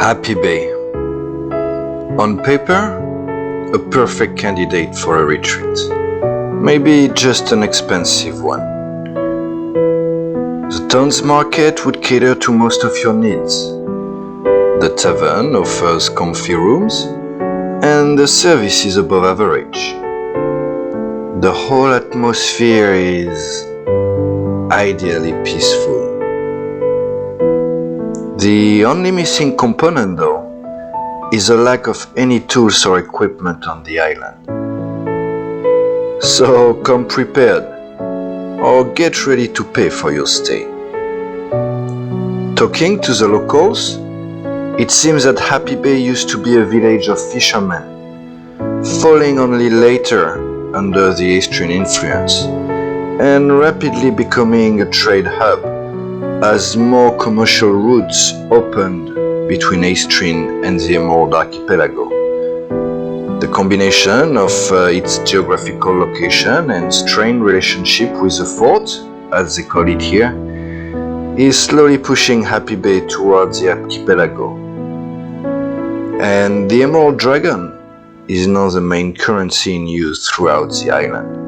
Happy Bay. On paper, a perfect candidate for a retreat. Maybe just an expensive one. The town's market would cater to most of your needs. The tavern offers comfy rooms, and the service is above average. The whole atmosphere is ideally peaceful. The only missing component, though, is a lack of any tools or equipment on the island. So come prepared, or get ready to pay for your stay. Talking to the locals, it seems that Happy Bay used to be a village of fishermen, falling only later under the Eastern influence, and rapidly becoming a trade hub as more commercial routes opened between Eastern and the Emerald Archipelago. The combination of its geographical location and strained relationship with the fort, as they call it here, is slowly pushing Happy Bay towards the archipelago. And the Emerald Dragon is now the main currency in use throughout the island.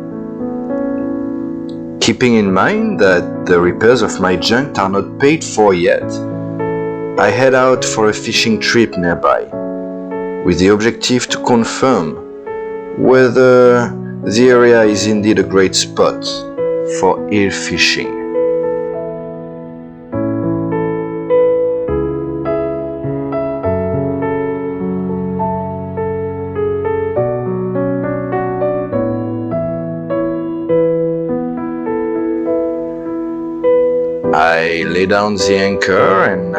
Keeping in mind that the repairs of my junk are not paid for yet, I head out for a fishing trip nearby, with the objective to confirm whether the area is indeed a great spot for eel fishing. I lay down the anchor and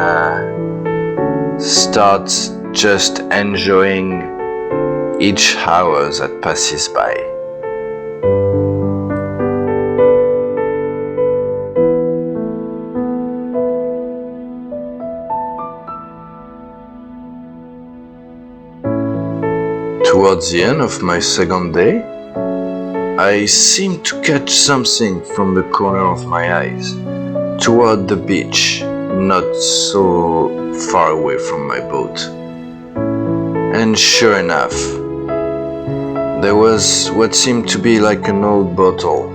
start just enjoying each hour that passes by. Towards the end of my second day, I seem to catch something from the corner of my eyes toward the beach, not so far away from my boat. And sure enough, there was what seemed to be like an old bottle,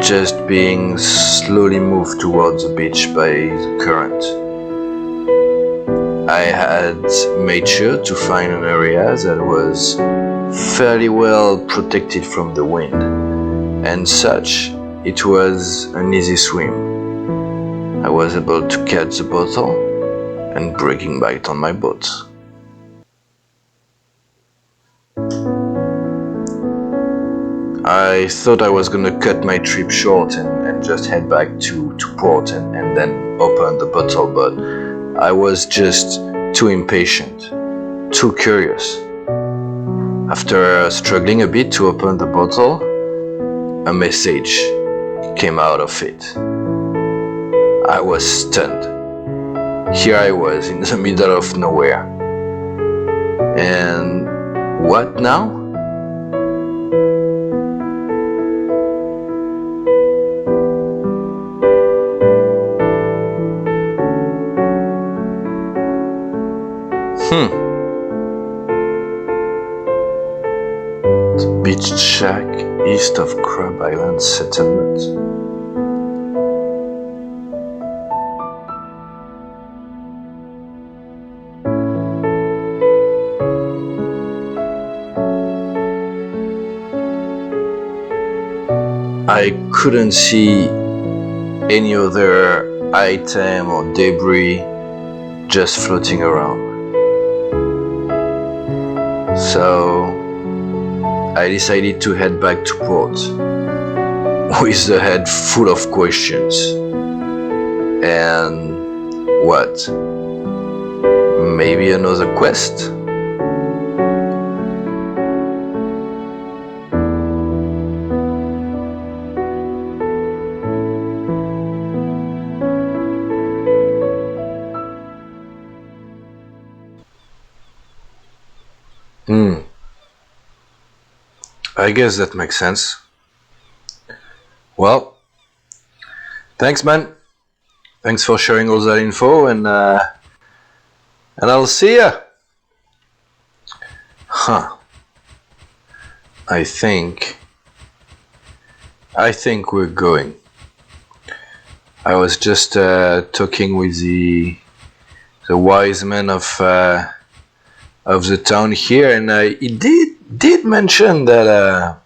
just being slowly moved towards the beach by the current. I had made sure to find an area that was fairly well protected from the wind, and such it was an easy swim. I was able to catch the bottle and breaking back on my boat. I thought I was gonna cut my trip short and just head back to port and then open the bottle, but I was just too impatient, too curious. After struggling a bit to open the bottle, a message came out of it. I was stunned. Here I was in the middle of nowhere. And what now? The beach shack east of Crab Island settlement. I couldn't see any other item or debris just floating around. So I decided to head back to port with the head full of questions. And what? Maybe another quest? I guess that makes sense. Well, thanks, man. Thanks for sharing all that info, and and I'll see ya. Huh. I think we're going. I was just talking with the wise man of the town here, and he did mention that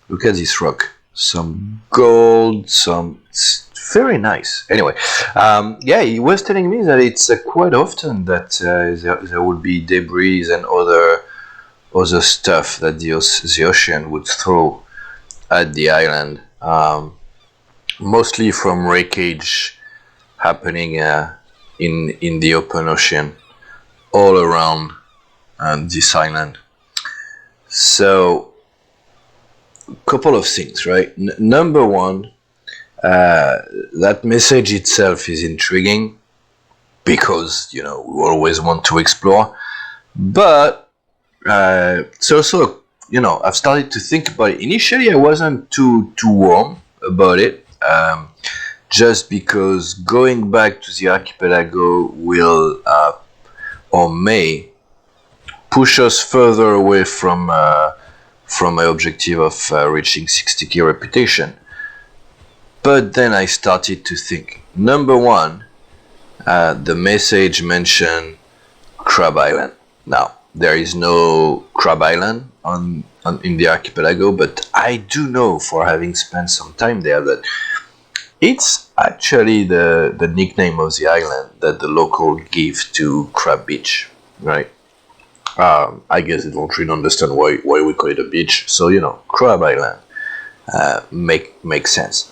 look at this rock, some gold, it's very nice. Anyway, yeah, he was telling me that it's quite often that there would be debris and other stuff that the ocean would throw at the island, mostly from wreckage happening in the open ocean all around this island. So, couple of things, right? Number one, that message itself is intriguing because we always want to explore, but it's also, I've started to think about it. Initially, I wasn't too warm about it, just because going back to the archipelago will or may push us further away from my objective of reaching 60k reputation. But then I started to think. Number one, the message mentioned Crab Island. Now, there is no Crab Island in the archipelago, but I do know, for having spent some time there, that it's actually the nickname of the island that the local give to Crab Beach, right? I guess they don't really understand why we call it a beach, so Crab Island makes sense.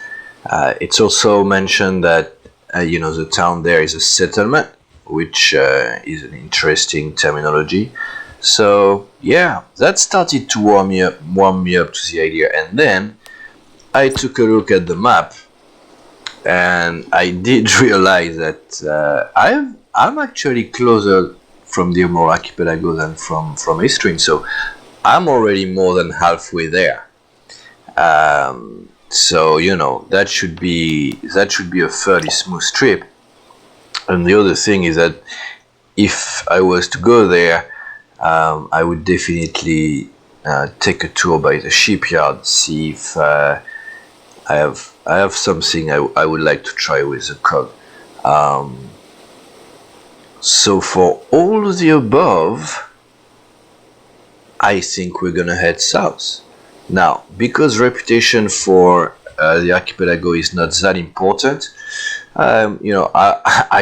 It's also mentioned that the town there is a settlement, which is an interesting terminology. So yeah, that started to warm me up to the idea, and then I took a look at the map, and I did realize that I'm actually closer from the Emerald Archipelago than from Eastrin, so I'm already more than halfway there. So that should be a fairly smooth trip. And the other thing is that if I was to go there, I would definitely take a tour by the shipyard, see if I have something I would like to try with the cog. So for all of the above, I think we're gonna head south. Now, because reputation for the archipelago is not that important, I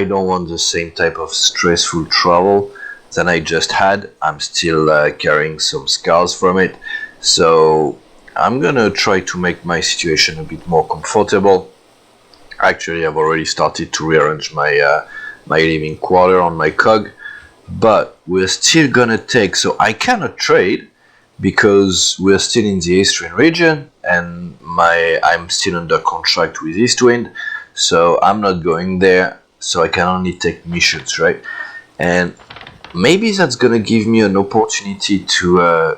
don't want the same type of stressful travel than I just had. I'm still carrying some scars from it, so I'm gonna try to make my situation a bit more comfortable. Actually, I've already started to rearrange my living quarter on my cog, but we're still gonna take, so I cannot trade because we're still in the Eastern region, and I'm still under contract with Eastwind, so I'm not going there, so I can only take missions, right? And maybe that's gonna give me an opportunity to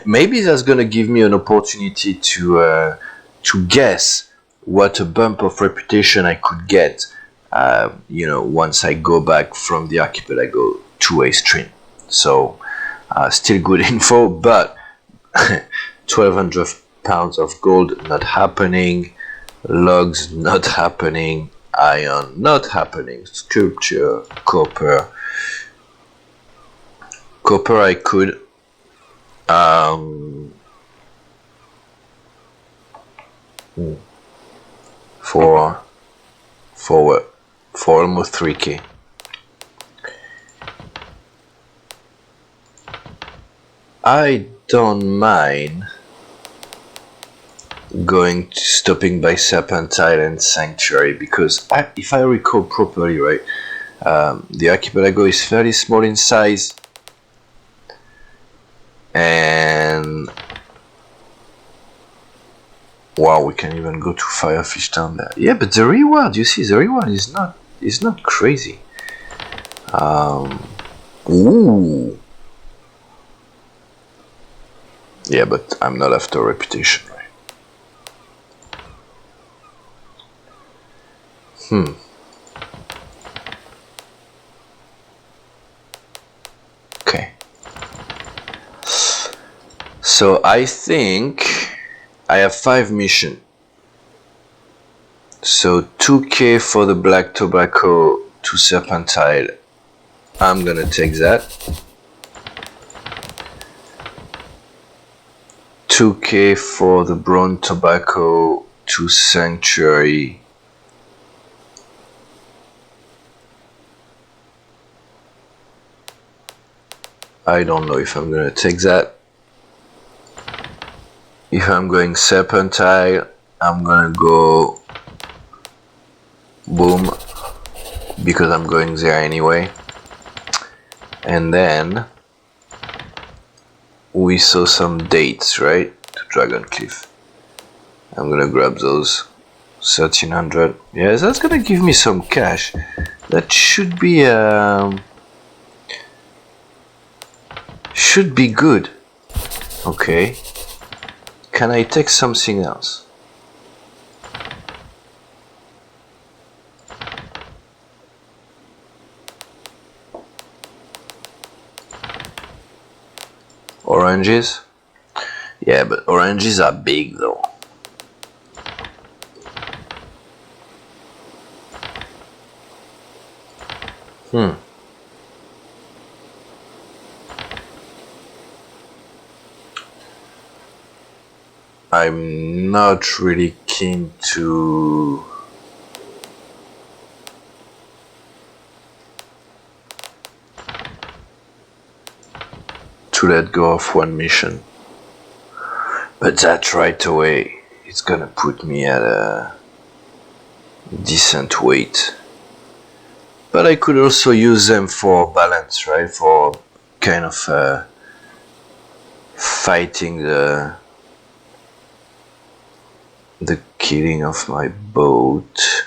maybe that's gonna give me an opportunity to guess what a bump of reputation I could get once I go back from the archipelago to Eastrin. So still good info, but 1200 pounds of gold not happening, logs not happening, iron not happening, sculpture, copper I could for almost 3k. I don't mind stopping by Serpent Island Sanctuary, because if I recall properly, right, the archipelago is fairly small in size, and wow, we can even go to Firefish Town there. Yeah, but the reward, you see, the reward is not crazy. Ooh. Yeah, but I'm not after reputation, right? So I think I have 5 missions. So 2k for the black tobacco to Serpentile. I'm gonna take that. 2k for the brown tobacco to Sanctuary. I don't know if I'm gonna take that. If I'm going Serpentile, I'm gonna go boom, because I'm going there anyway. And then we saw some dates, right, to Dragon Cliff. I'm gonna grab those. 1300. Yes, that's gonna give me some cash. That should be good. Okay. Can I take something else? Oranges? Yeah, but oranges are big though. I'm not really keen to let go of one mission, but that right away it's gonna put me at a decent weight. But I could also use them for balance, right, for kind of fighting the killing of my boat.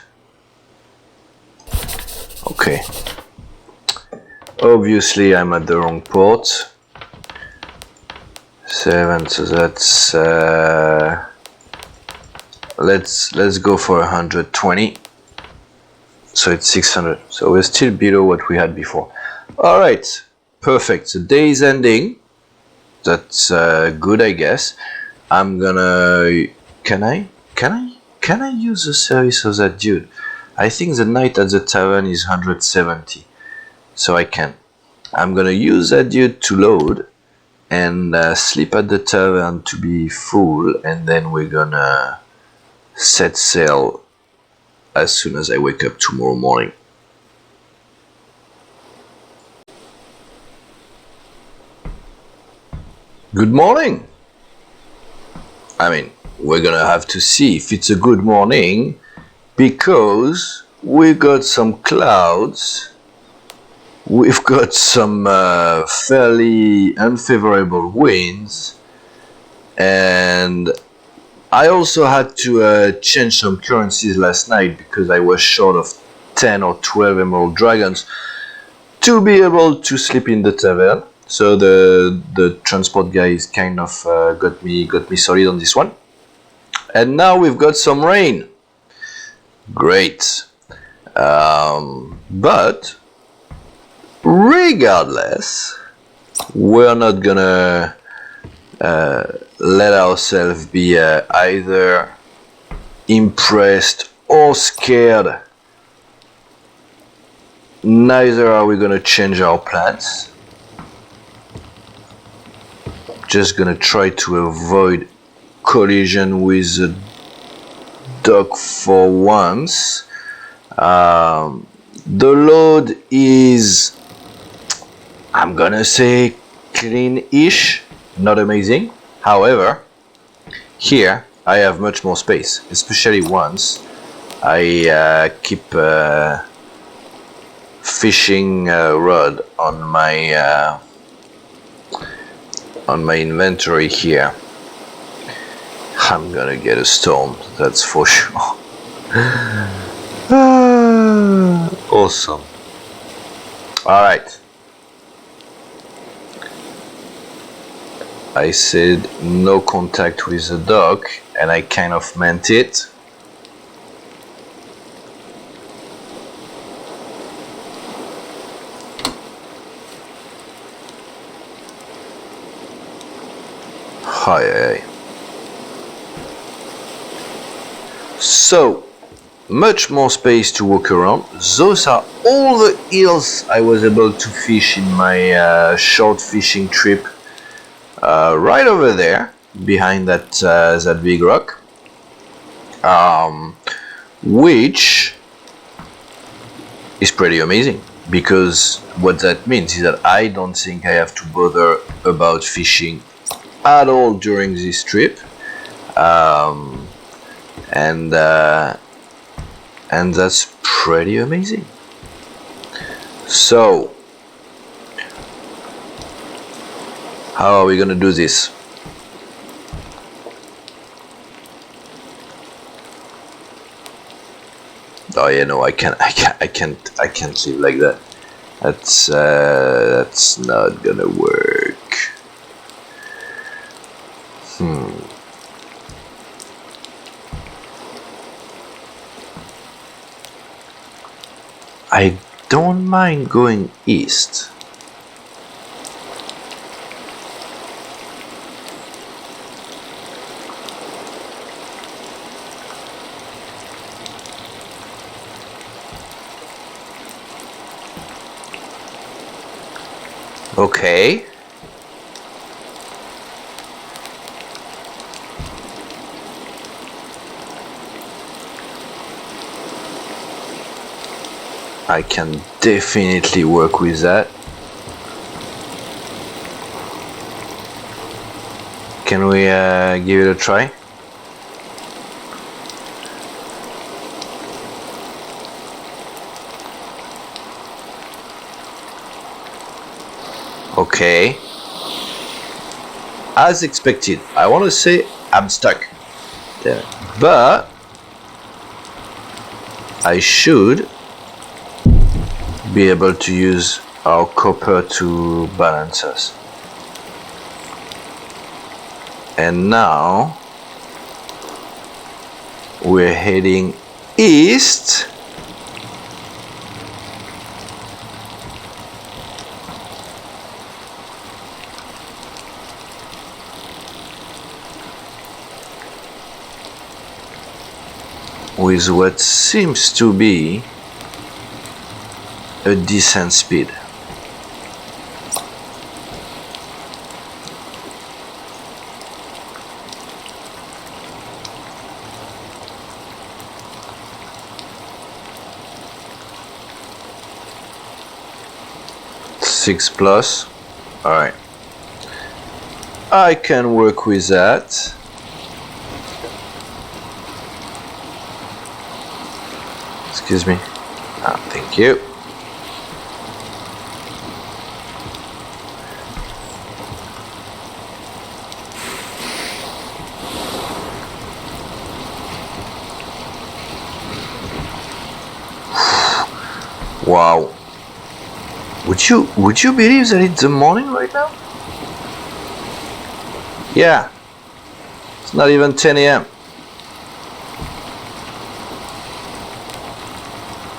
Okay, obviously I'm at the wrong port. 7, so that's let's go for 120. So it's 600. So we're still below what we had before. All right, perfect. The day is ending. That's good, I guess. I'm gonna. Can I use the service of that dude? I think the night at the tavern is 170, so I can. I'm gonna use that dude to load and sleep at the tavern to be full, and then we're gonna set sail as soon as I wake up tomorrow morning. Good morning! I mean, we're gonna have to see if it's a good morning, because we got some clouds. We've got some fairly unfavorable winds, and I also had to change some currencies last night because I was short of 10 or 12 emerald dragons to be able to sleep in the tavern. So the transport guys kind of got me solid on this one. And now we've got some rain. Great. But regardless, we're not gonna let ourselves be either impressed or scared. Neither are we gonna change our plans. Just gonna try to avoid collision with the dock for once. The load is, I'm gonna say, clean-ish, not amazing. However, here I have much more space, especially once I keep fishing rod on my inventory here. I'm gonna get a storm, that's for sure. Awesome. All right. I said no contact with the dock, and I kind of meant it. Hi. So, much more space to walk around. Those are all the hills I was able to fish in my short fishing trip. Right over there, behind that big rock, which is pretty amazing, because what that means is that I don't think I have to bother about fishing at all during this trip, and that's pretty amazing. So, how are we gonna do this? Oh yeah, no, I can't live like that. That's not gonna work. I don't mind going east. Okay. I can definitely work with that. Can we give it a try? Okay. As expected, I want to say I'm stuck there, but I should be able to use our copper to balance us. And now we're heading east. With what seems to be a decent speed. Six plus. Alright. I can work with that. Excuse me. Thank you. Wow. Would you believe that it's the morning right now? Yeah. It's not even 10 a.m.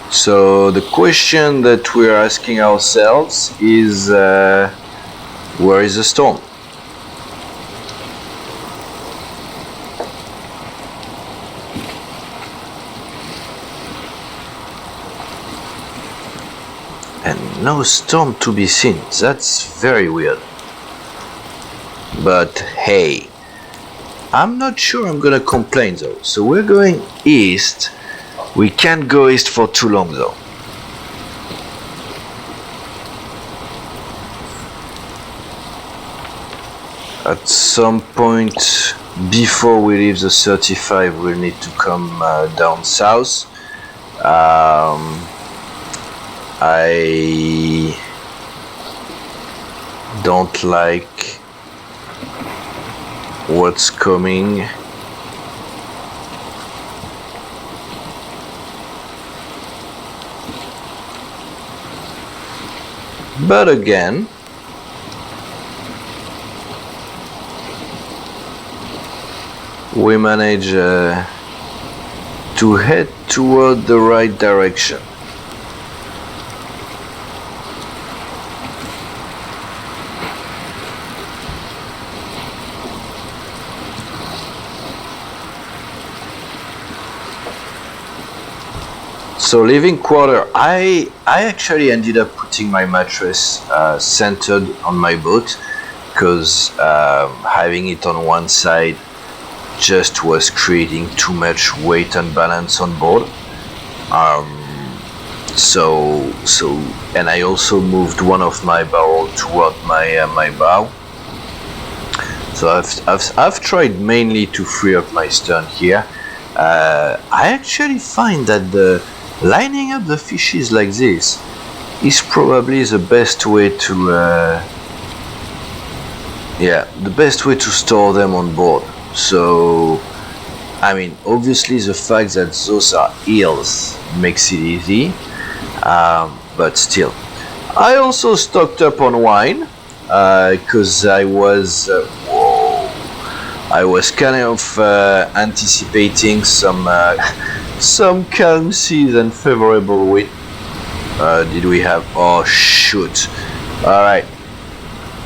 So the question that we're asking ourselves is, where is the storm? And no storm to be seen. That's very weird. But hey, I'm not sure I'm gonna complain though. So we're going east. We can't go east for too long though. At some point before we leave the 35, we'll need to come down south. I don't like what's coming. But again, we manage to head toward the right direction. So living quarter, I actually ended up putting my mattress centered on my boat, because having it on one side just was creating too much weight and balance on board. And I also moved one of my barrel toward my bow. So I've tried mainly to free up my stern here. I actually find that the lining up the fishes like this is probably the best way to the best way to store them on board. So I mean, obviously the fact that those are eels makes it easy, but still. I also stocked up on wine, because I was kind of anticipating some calm seas and favorable wind. Did we have? Oh shoot! All right,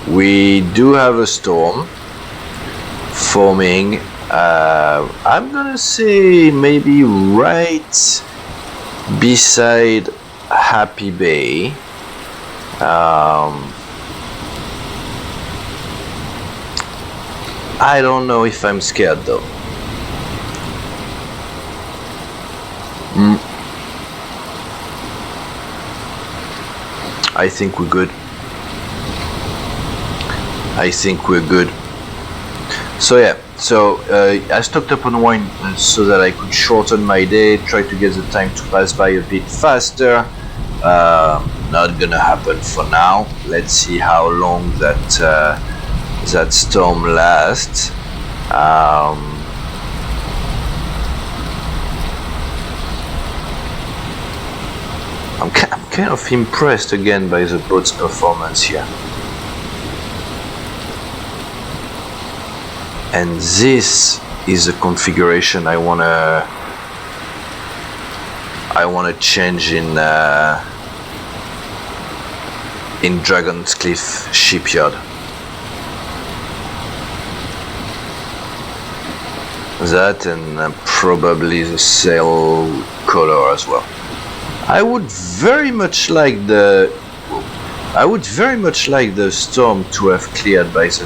we do have a storm forming. I'm gonna say maybe right beside Happy Bay. I don't know if I'm scared though. I think we're good. So yeah, I stocked up on wine so that I could shorten my day, try to get the time to pass by a bit faster. Not gonna happen for now. Let's see how long that storm lasts. I'm kind of impressed again by the boat's performance here. And this is a configuration I wanna change in Dragon's Cliff shipyard. That and probably the sail color as well. I would very much like the storm to have cleared by the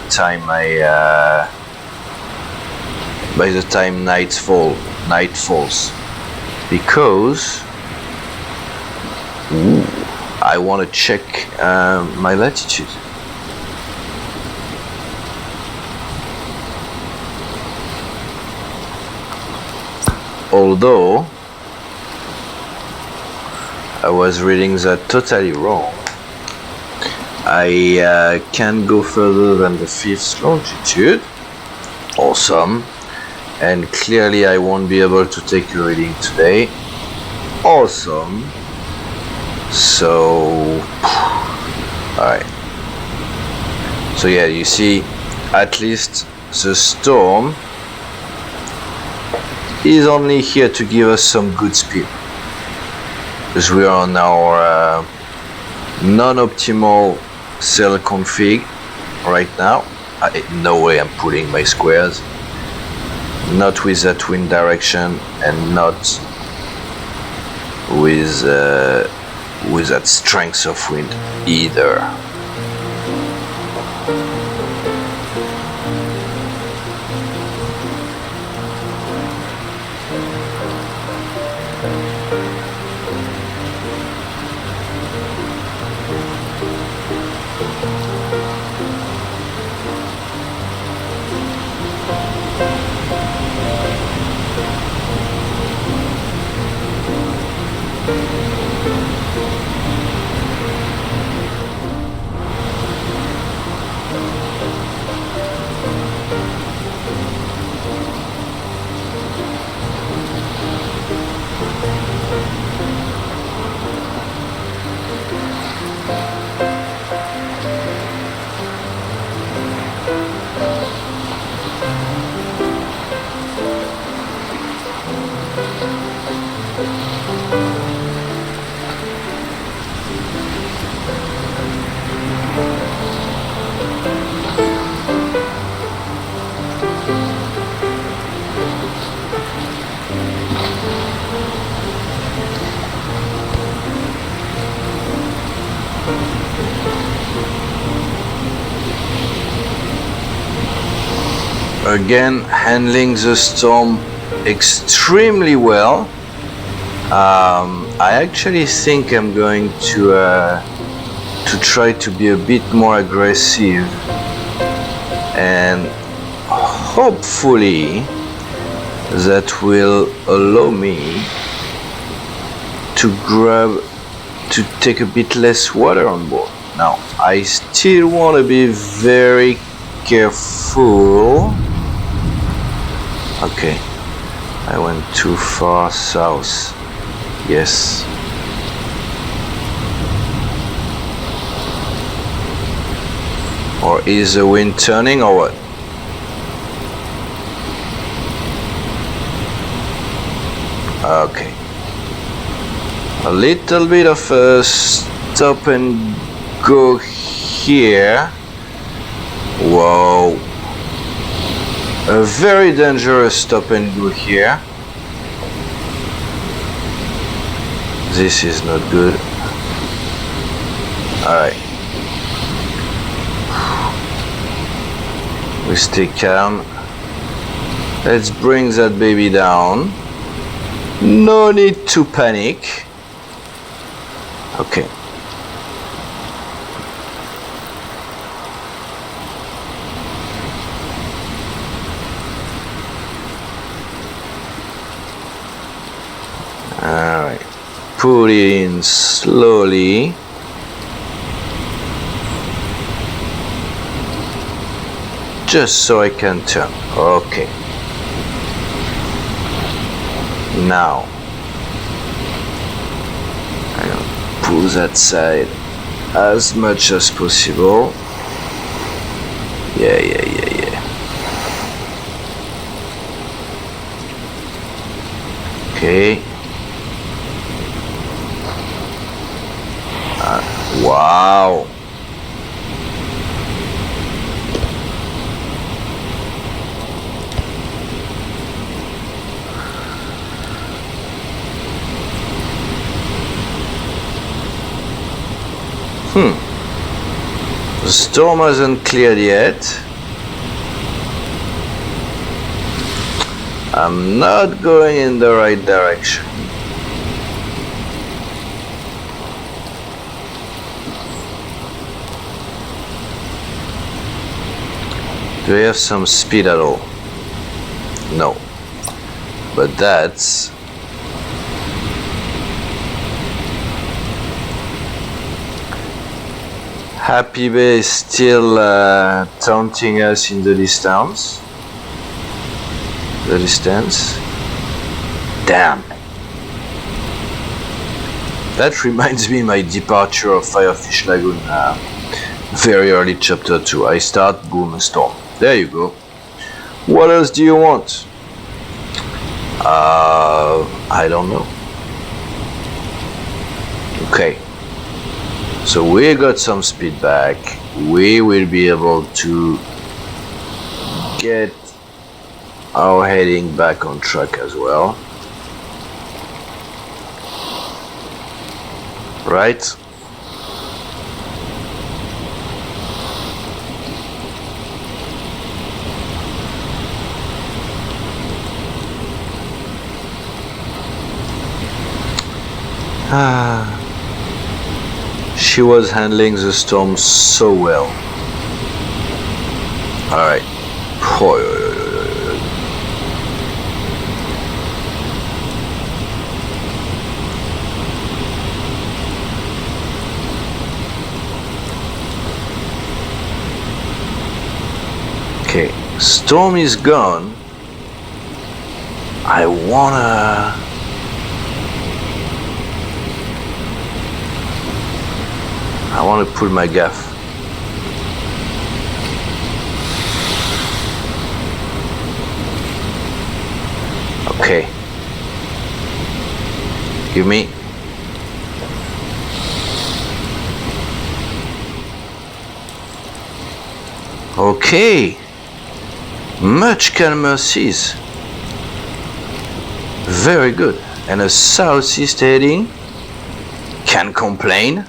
time night falls, because I want to check my latitude. Although I was reading that totally wrong. I can go further than the 5th longitude. Awesome. And clearly I won't be able to take a reading today. Awesome. So alright. So yeah, you see, at least the storm is only here to give us some good speed, because we are on our non-optimal sail config right now. No way I'm pulling my squares. Not with that wind direction, and not with that strength of wind either. Again, handling the storm extremely well. I actually think I'm going to try to be a bit more aggressive, and hopefully that will allow me to take a bit less water on board. Now, I still want to be very careful. Okay, I went too far south. Yes. Or is the wind turning or what? Okay. A little bit of a stop and go here. Whoa. A very dangerous stop and go here. This is not good. Alright. We stay calm. Let's bring that baby down. No need to panic. Okay. Alright. Put it in slowly. Just so I can turn. Okay. Now I'm gonna pull that side as much as possible. Yeah. Okay. Wow. The storm hasn't cleared yet. I'm not going in the right direction. Do we have some speed at all? No. But that's Happy Bay is still taunting us in the distance. Damn. That reminds me my departure of Firefish Lagoon. Very early chapter 2. I start, boom, a storm. There you go. What else do you want? I don't know. Okay. So we got some speed back. We will be able to get our heading back on track as well. Right? She was handling the storm so well. Alright. Okay, storm is gone. I want to pull my gaff. Okay. Give me. Okay. Much calmer seas. Very good. And a southeast heading. Can't complain.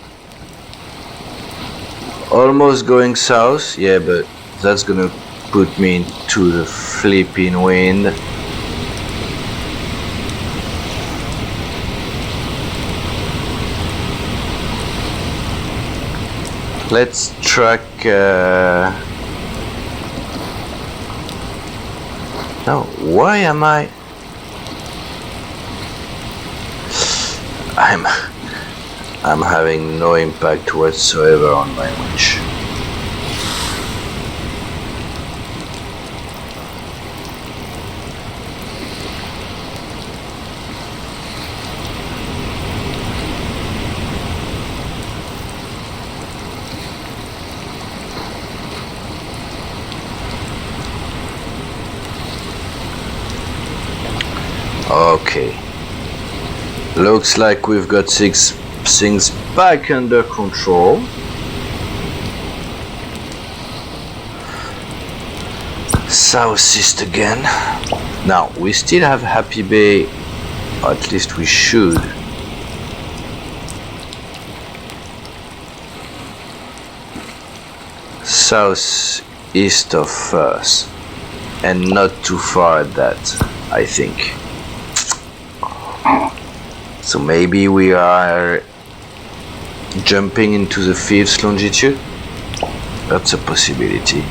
Almost going south, yeah, but that's gonna put me into the flipping wind. Let's track... No, why am I... I'm having no impact whatsoever on my winch. Okay, looks like we've got things back under control. Southeast again. Now we still have Happy Bay, or at least we should. Southeast of us, and not too far at that, I think. So maybe we are jumping into the 5th longitude? That's a possibility.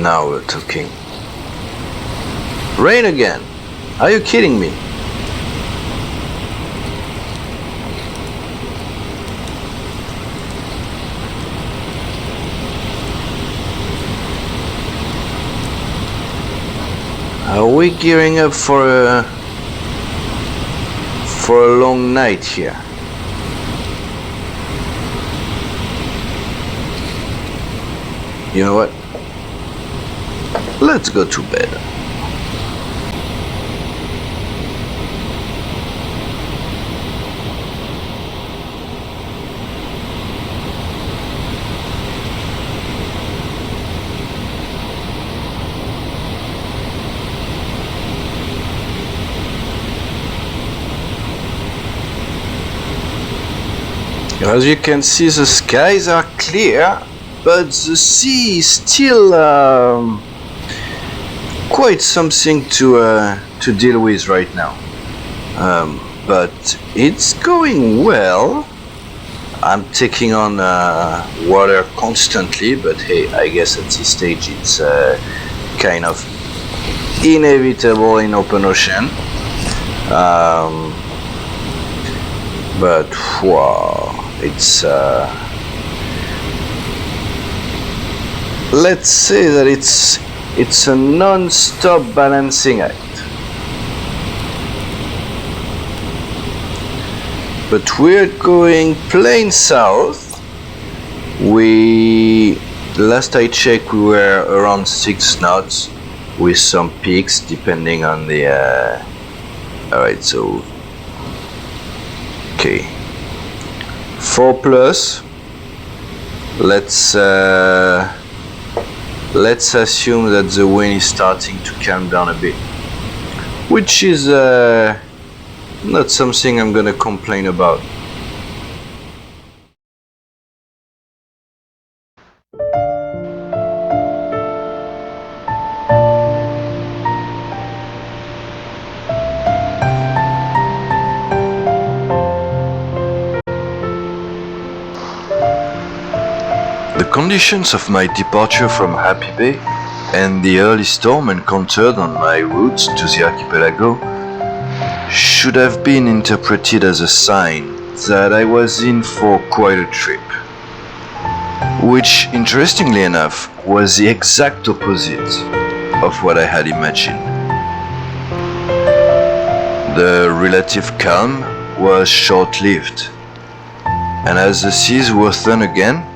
Now we're talking. Rain again? Are you kidding me? Are we gearing up for a long night here? You know what? Let's go to bed. As you can see, the skies are clear, but the sea is still quite something to deal with right now. But it's going well. I'm taking on water constantly, but hey, I guess at this stage it's kind of inevitable in open ocean. But wow, it's let's say that it's a non-stop balancing act. But we're going plain south. Last I checked, we were around 6 knots with some peaks depending on the alright, so okay, 4 plus. Let's assume that the wind is starting to calm down a bit, which is not something I'm gonna complain about. The conditions of my departure from Happy Bay and the early storm encountered on my route to the archipelago should have been interpreted as a sign that I was in for quite a trip, which, interestingly enough, was the exact opposite of what I had imagined. The relative calm was short-lived, and as the seas worsened again,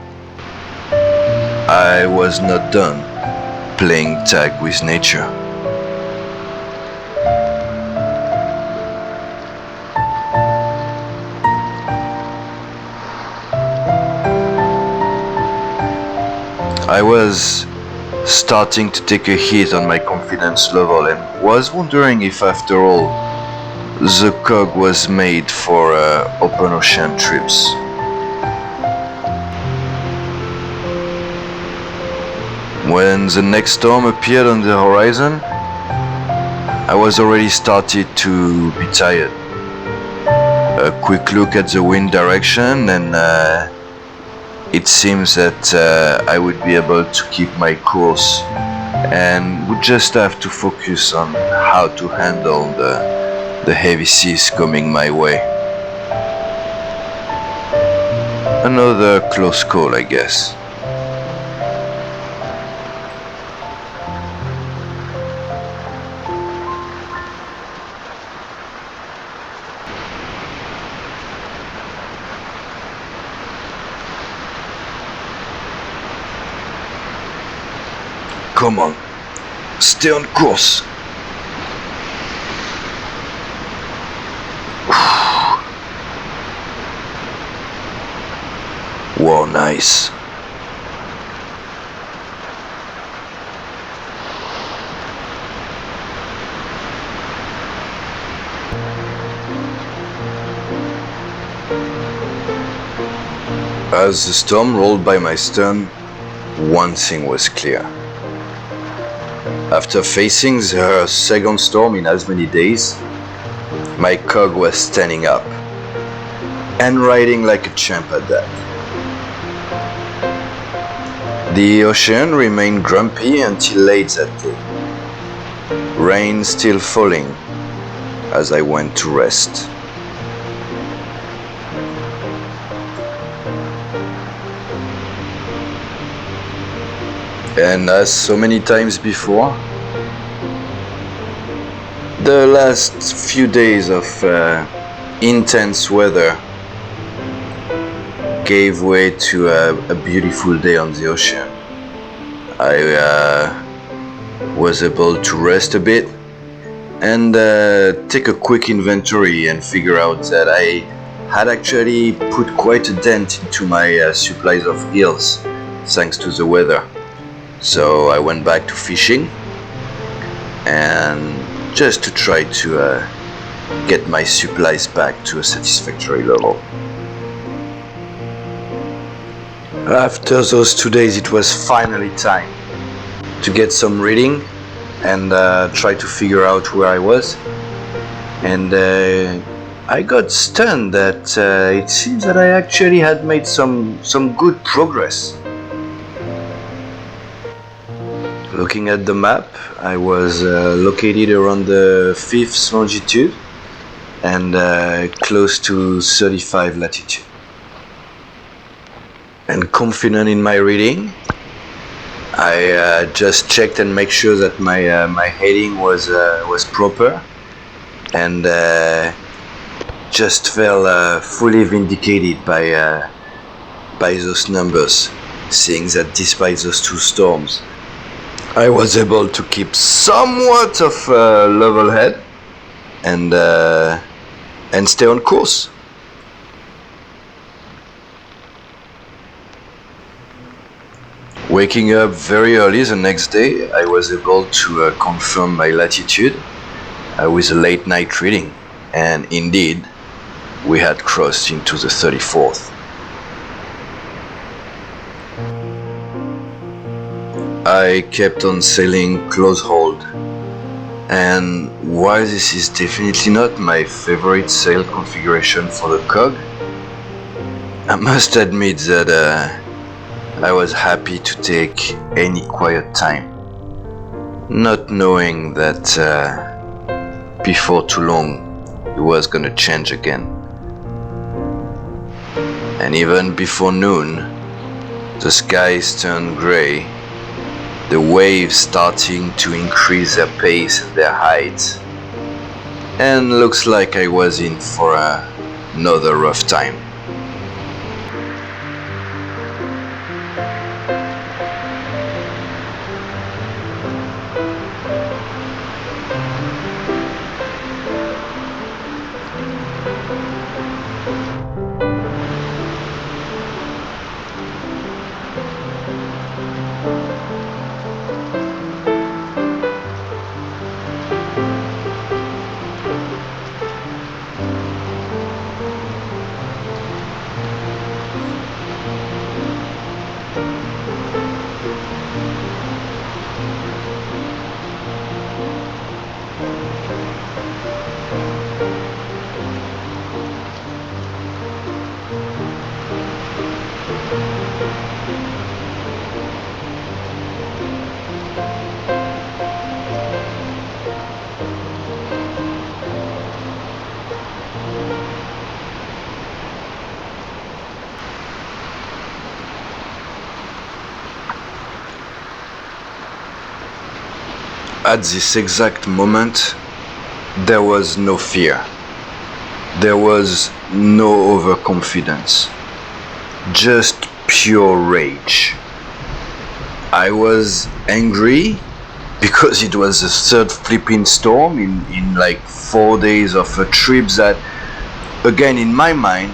I was not done playing tag with nature. I was starting to take a hit on my confidence level and was wondering if after all the cog was made for open ocean trips. When the next storm appeared on the horizon, I was already started to be tired. A quick look at the wind direction and it seems that I would be able to keep my course and would just have to focus on how to handle the heavy seas coming my way. Another close call, I guess. Come on, stay on course. Whoa, nice. As the storm rolled by my stern, one thing was clear. After facing the second storm in as many days, my cog was standing up and riding like a champ at that. The ocean remained grumpy until late that day, rain still falling as I went to rest. And as so many times before, the last few days of intense weather gave way to a beautiful day on the ocean. I was able to rest a bit and take a quick inventory and figure out that I had actually put quite a dent into my supplies of eels thanks to the weather. So I went back to fishing and just to try to get my supplies back to a satisfactory level. After those 2 days, it was finally time to get some reading and try to figure out where I was. And I got stunned that it seems that I actually had made some good progress. Looking at the map, I was located around the 5th longitude and close to 35 latitude. And confident in my reading, I just checked and make sure that my heading was proper, and just felt fully vindicated by those numbers, seeing that despite those 2 storms, I was able to keep somewhat of a level head and stay on course. Waking up very early the next day, I was able to confirm my latitude with a late night reading, and indeed, we had crossed into the 34th. I kept on sailing close hold, and while this is definitely not my favorite sail configuration for the cog, I must admit that I was happy to take any quiet time, not knowing that before too long it was gonna change again. And even before noon, the skies turned grey, the waves starting to increase their pace and their height, and looks like I was in for another rough time. At this exact moment, there was no fear. There was no overconfidence. Just pure rage. I was angry because it was the third flipping storm in like 4 days of a trip that, again, in my mind,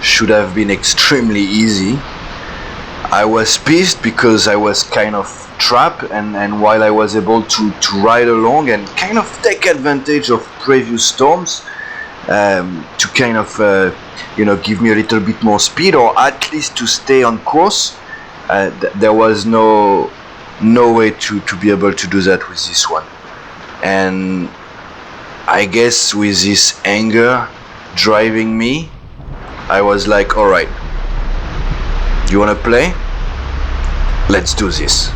should have been extremely easy. I was pissed because I was kind of trapped, and while I was able to ride along and kind of take advantage of previous storms to kind of give me a little bit more speed, or at least to stay on course, there was no way to be able to do that with this one. And I guess with this anger driving me, I was like, alright, you wanna play? Let's do this.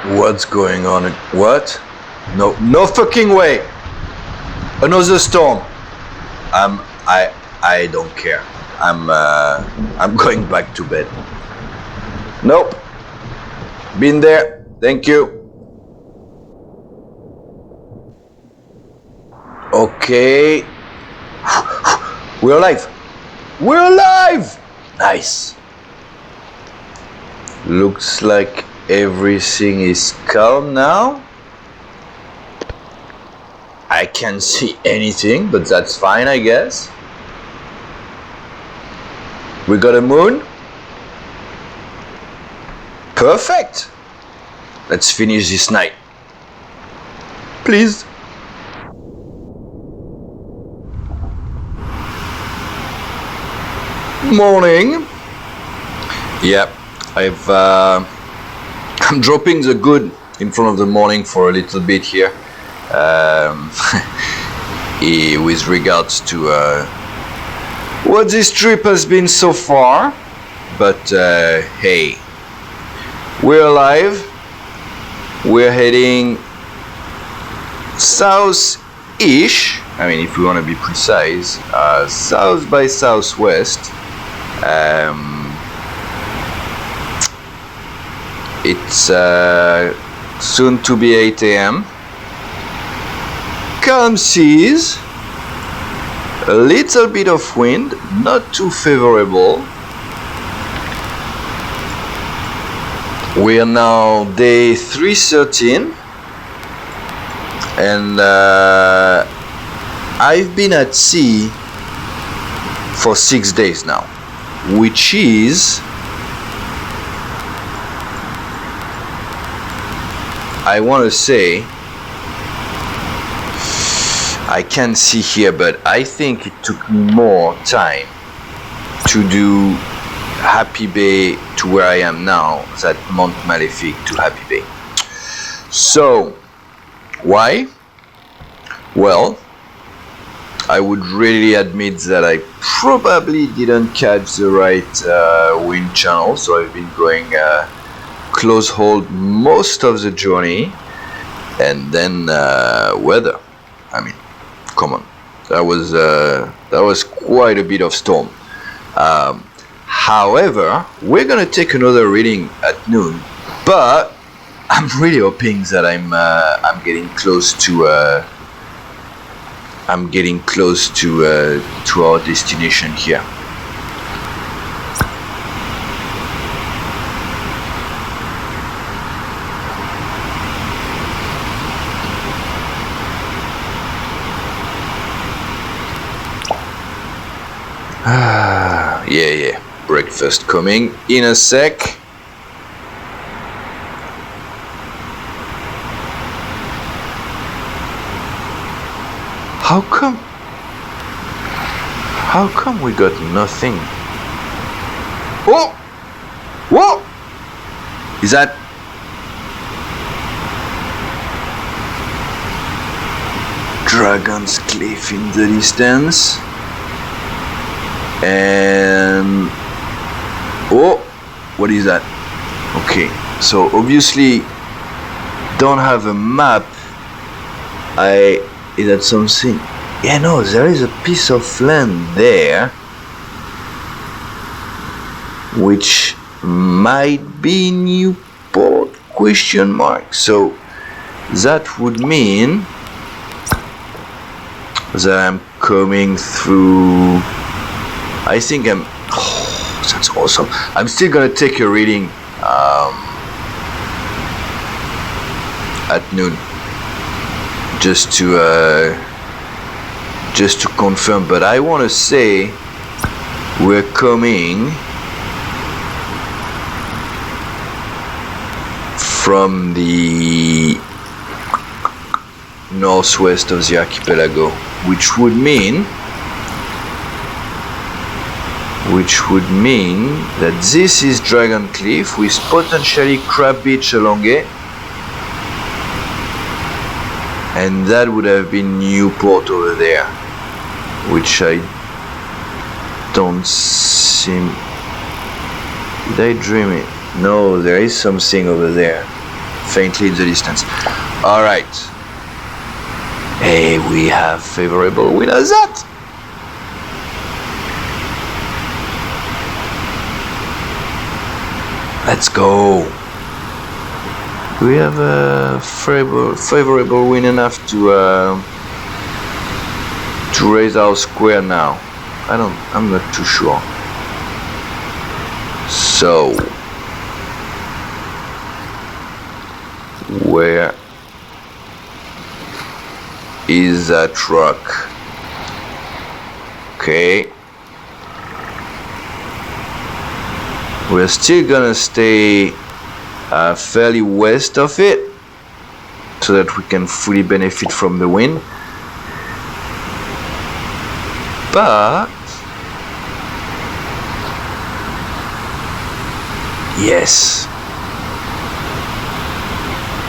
What's going on? What? No fucking way! Another storm! I don't care. I'm going back to bed. Nope. Been there. Thank you. Okay. We're alive. We're alive! Nice. Looks like everything is calm now. I can't see anything, but that's fine, I guess. We got a moon. Perfect. Let's finish this night. Please. Morning. Yep, I'm dropping the good in front of the morning for a little bit here, with regards to what this trip has been so far. But hey, we're alive. We're heading south-ish. I mean, if we want to be precise, south by southwest. It's soon to be 8 a.m. Calm seas, a little bit of wind, not too favorable. We are now day 313, and I've been at sea for 6 days now, which is, I want to say, I can't see here, but I think it took me more time to do Happy Bay to where I am now than Mont Maléfique to Happy Bay. So, why? Well, I would really admit that I probably didn't catch the right wind channel, so I've been going close hold most of the journey, and then weather. I mean, come on, that was quite a bit of storm. However, we're gonna take another reading at noon, but I'm really hoping that I'm getting close to our destination here. Yeah. Breakfast coming in a sec. How come we got nothing? Oh! Whoa! Is that... Dragon's Cliff in the distance? And... oh! What is that? Okay, so obviously don't have a map. Is that something? Yeah, no, there is a piece of land there which might be Newport ? So that would mean that I'm coming through. I think I'm... oh, that's awesome. I'm still gonna take a reading at noon, just to confirm, but I want to say we're coming from the northwest of the archipelago, which would mean that this is Dragon Cliff with potentially Crab Beach along it. And that would have been Newport over there, which I don't seem... did I dream it? No, there is something over there, faintly in the distance. Alright. Hey, we have favorable wind as that! Let's go! Do we have a favorable wind enough to raise our square now? I'm not too sure. So, where is that rock? Okay. We're still gonna stay fairly west of it so that we can fully benefit from the wind, but yes,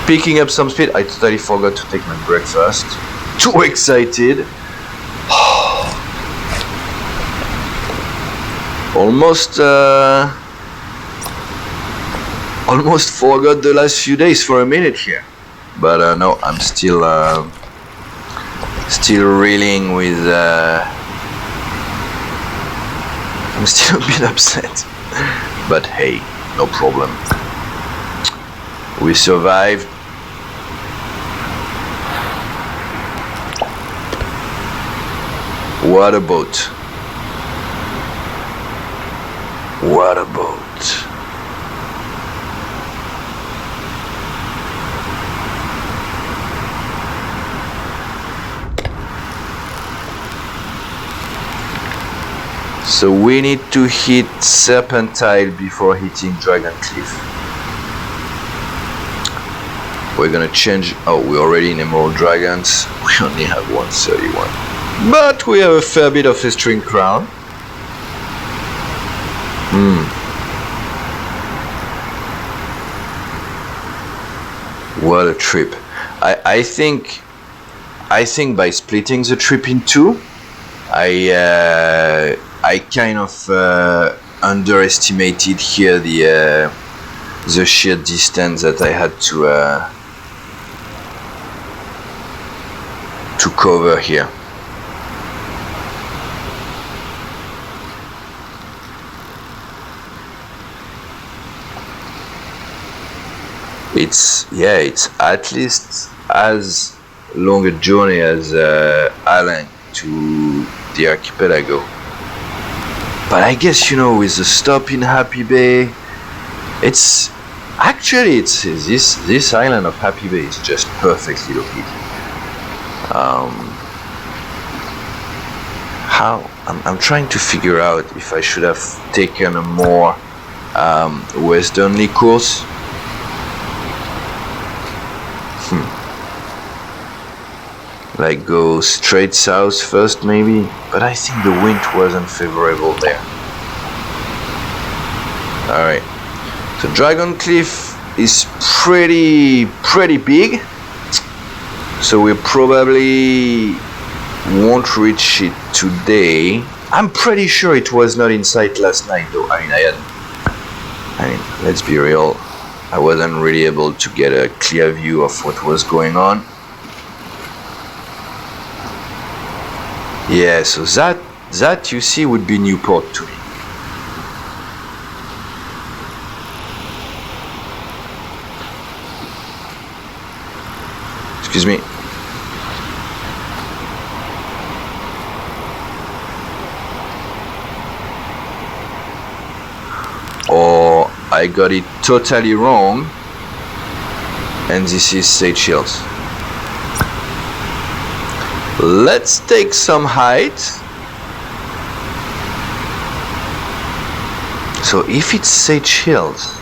picking up some speed. I totally forgot to take my breakfast. Too excited. Almost forgot the last few days for a minute here, but no, I'm still reeling with. I'm still a bit upset, but hey, no problem. We survived. What a boat! What a boat! So we need to hit Serpentine before hitting Dragon Cliff. We're gonna change. Oh, we're already in Emerald Dragons. We only have 131, but we have a fair bit of a string crown. What a trip! I think by splitting the trip in two, I kind of underestimated here the sheer distance that I had to cover here. It's at least as long a journey as Alan to the archipelago. But I guess, you know, with the stop in Happy Bay, it's this island of Happy Bay is just perfectly located. I'm trying to figure out if I should have taken a more westerly course. Like go straight south first maybe, but I think the wind wasn't favorable there. Alright, so Dragon Cliff is pretty big, so we probably won't reach it today. I'm pretty sure it was not in sight last night though. I mean, let's be real, I wasn't really able to get a clear view of what was going on. Yeah, so that you see would be Newport to me. Excuse me. Or I got it totally wrong, and this is Seychelles. Let's take some height. So if it's Seychelles,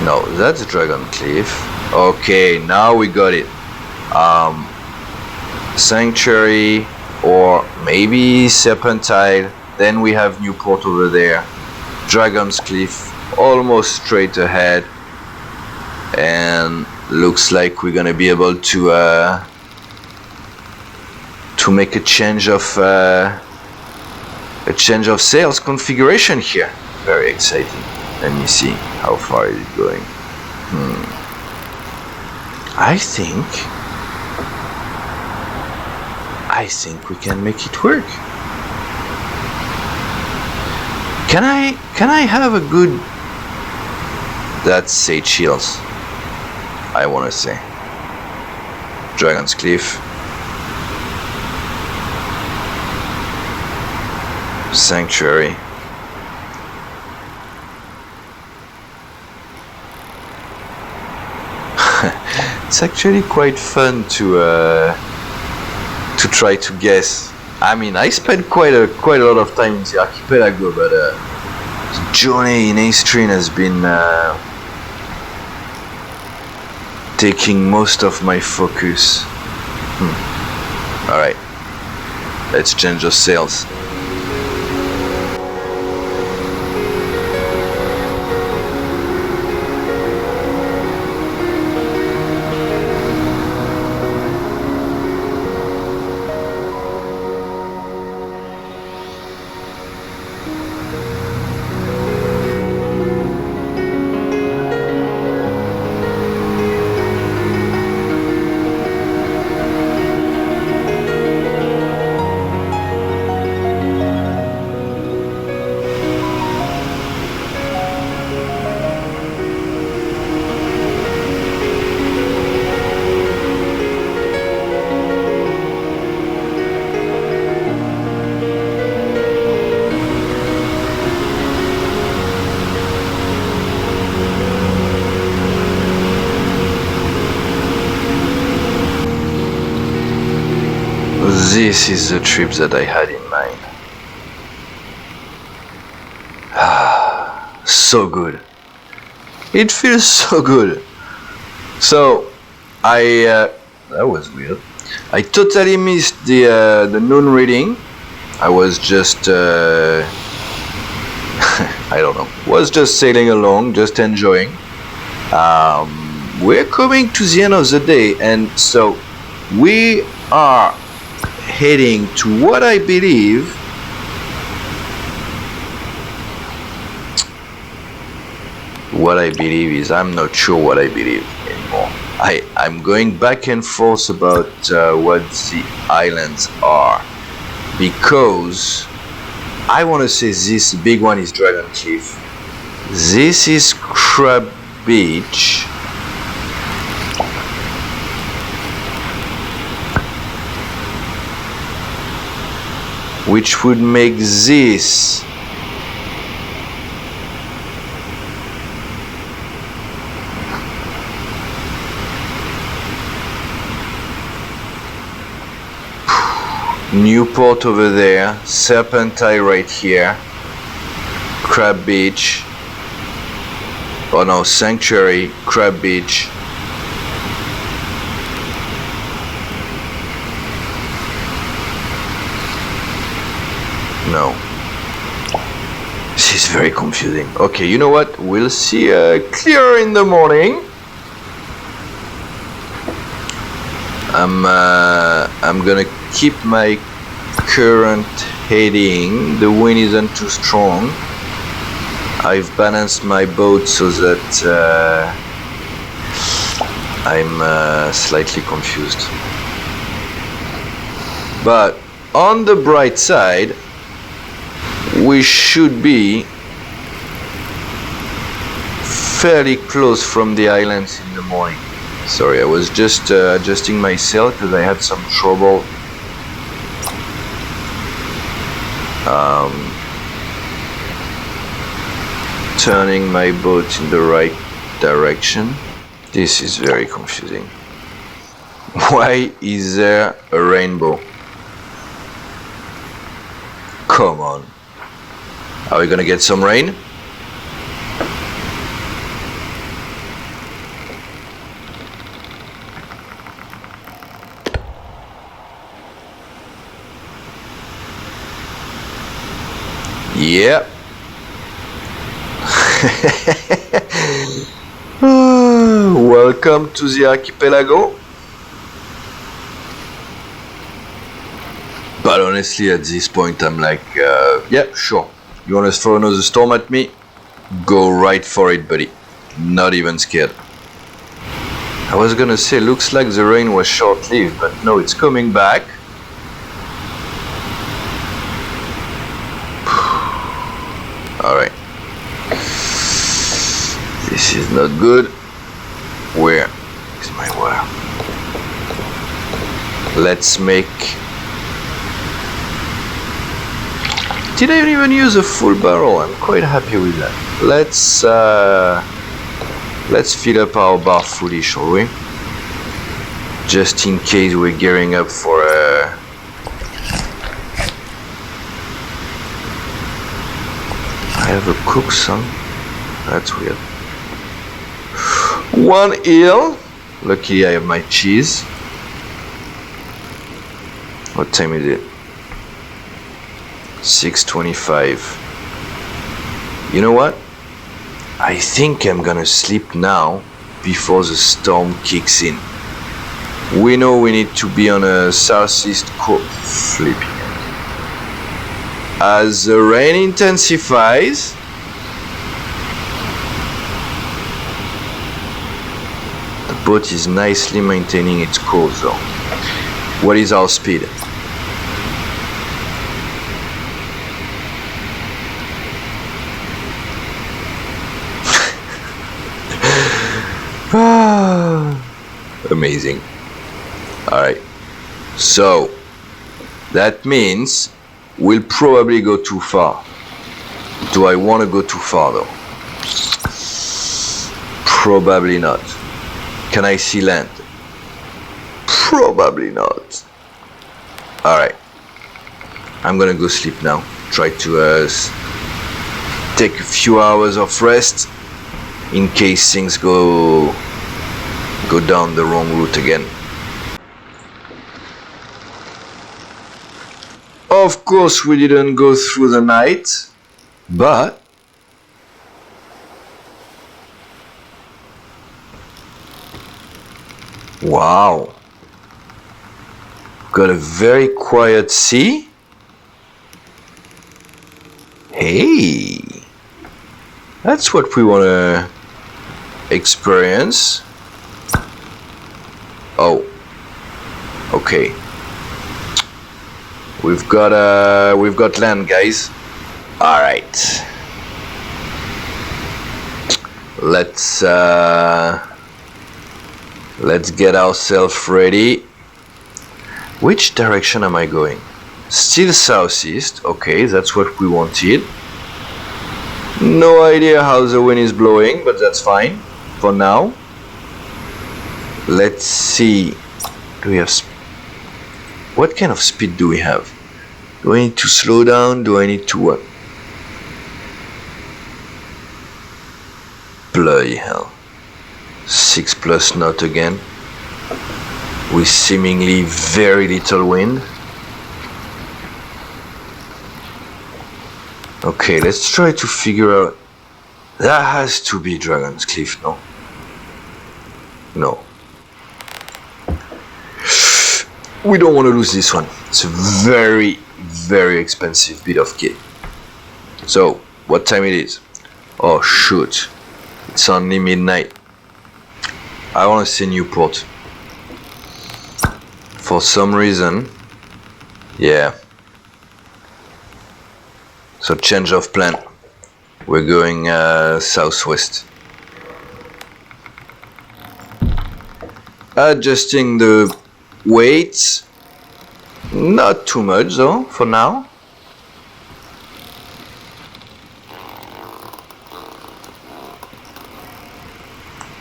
no, that's Dragon Cliff. Okay, now we got it. Sanctuary or maybe Serpentine. Then we have Newport over there. Dragon's Cliff almost straight ahead, and looks like we're gonna be able to make a change of sails configuration here. Very exciting. Let me see how far is it going. I think we can make it work. Can I have a good... That's Seychelles, I wanna say. Dragon's Cliff. Sanctuary. It's actually quite fun to try to guess. I mean, I spent quite a lot of time in the archipelago, but the journey in A-Stream has been taking most of my focus. Alright, let's change the sails. This is the trip that I had in mind. So good. It feels so good. So, that was weird. I totally missed the noon reading. I was just, I don't know, was just sailing along, just enjoying. We're coming to the end of the day, and so we are heading to what I believe is, I'm not sure what I believe anymore. I'm going back and forth about what the islands are, because I want to say this big one is Dragon Cliff, this is Crab Beach, which would make this Newport over there, Serpentine right here, Crab Beach, oh no, Sanctuary, Crab Beach, no, this is very confusing. Okay, you know what, we'll see clearer in the morning. I'm gonna keep my current heading. The wind isn't too strong. I've balanced my boat so that I'm slightly confused. But on the bright side, we should be fairly close from the islands in the morning. Sorry, I was just adjusting my sail because I had some trouble turning my boat in the right direction. This is very confusing. Why is there a rainbow? Come on. Are we gonna get some rain? Yep. Welcome to the archipelago. But honestly, at this point, I'm like, yeah, sure. You want to throw another storm at me? Go right for it, buddy. Not even scared. I was gonna say, looks like the rain was short-lived, but no, it's coming back. Alright. This is not good. Where is my wire? Let's make... Did I even use a full barrel? I'm quite happy with that. Let's fill up our bar fully, shall we? Just in case we're gearing up for a... I have a cook song. That's weird. One eel. Luckily I have my cheese. What time is it? 6:25. You know what? I think I'm gonna sleep now before the storm kicks in. We know we need to be on a southeast course. Flipping. As the rain intensifies, the boat is nicely maintaining its course though. What is our speed? Amazing. Alright, so that means we'll probably go too far. Do I want to go too far though? Probably not. Can I see land? Probably not. Alright, I'm gonna go sleep now. Try to take a few hours of rest in case things go down the wrong route again. Of course we didn't go through the night, but wow, got a very quiet sea. Hey, that's what we want to experience. Oh, okay. We've got land, guys. All right. Let's get ourselves ready. Which direction am I going? Still southeast. Okay, that's what we wanted. No idea how the wind is blowing, but that's fine for now. Let's see. Do we have what kind of speed do we have? Do I need to slow down? Do I need to what? Bloody hell. 6+ knot again. With seemingly very little wind. Okay, let's try to figure out. That has to be Dragon's Cliff, no? No. We don't want to lose this one. It's a very, very expensive bit of kit. So, what time it is? Oh shoot. It's only midnight. I want to see Newport. For some reason. Yeah. So change of plan. We're going southwest. Adjusting the weights. Not too much though, for now.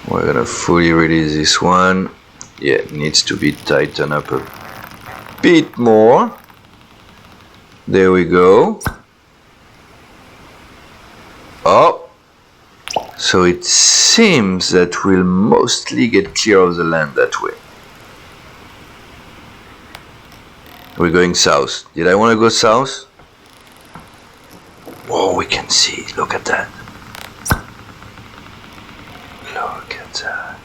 We're gonna fully release this one. Yeah, it needs to be tightened up a bit more. There we go. Oh, so it seems that we'll mostly get clear of the land that way. We're going south. Did I want to go south? Oh, we can see. Look at that. Look at that.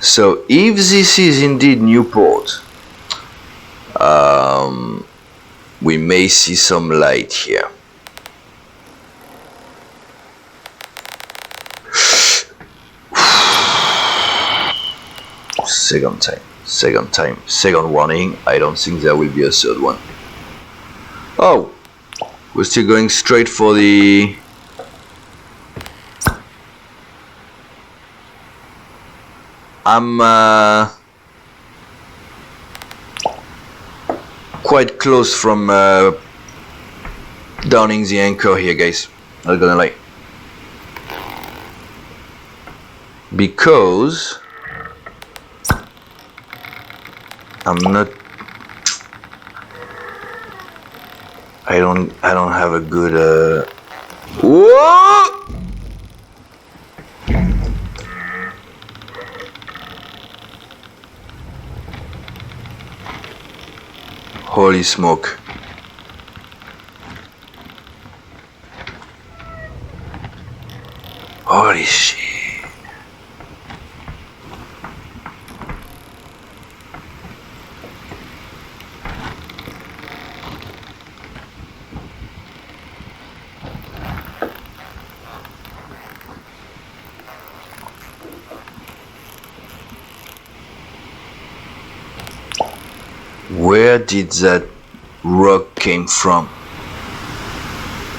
So if this is indeed Newport, we may see some light here. Second warning. I don't think there will be a third one. Oh, we're still going straight for the... I'm quite close from downing the anchor here, guys. Not gonna lie. Because I'm not. I don't have a good. Whoa! Holy smoke! Holy shit! Where did that rock came from?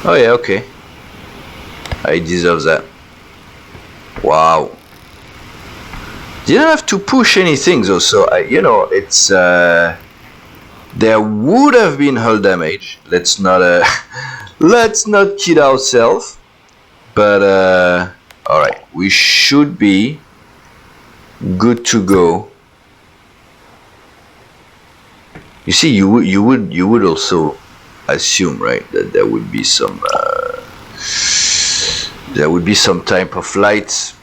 Oh yeah, okay. I deserve that. Wow. Didn't have to push anything though, so you know, it's there would have been hull damage. Let's not let's not kid ourselves. But all right, we should be good to go. You see, you would also assume, right, that there would be some type of lights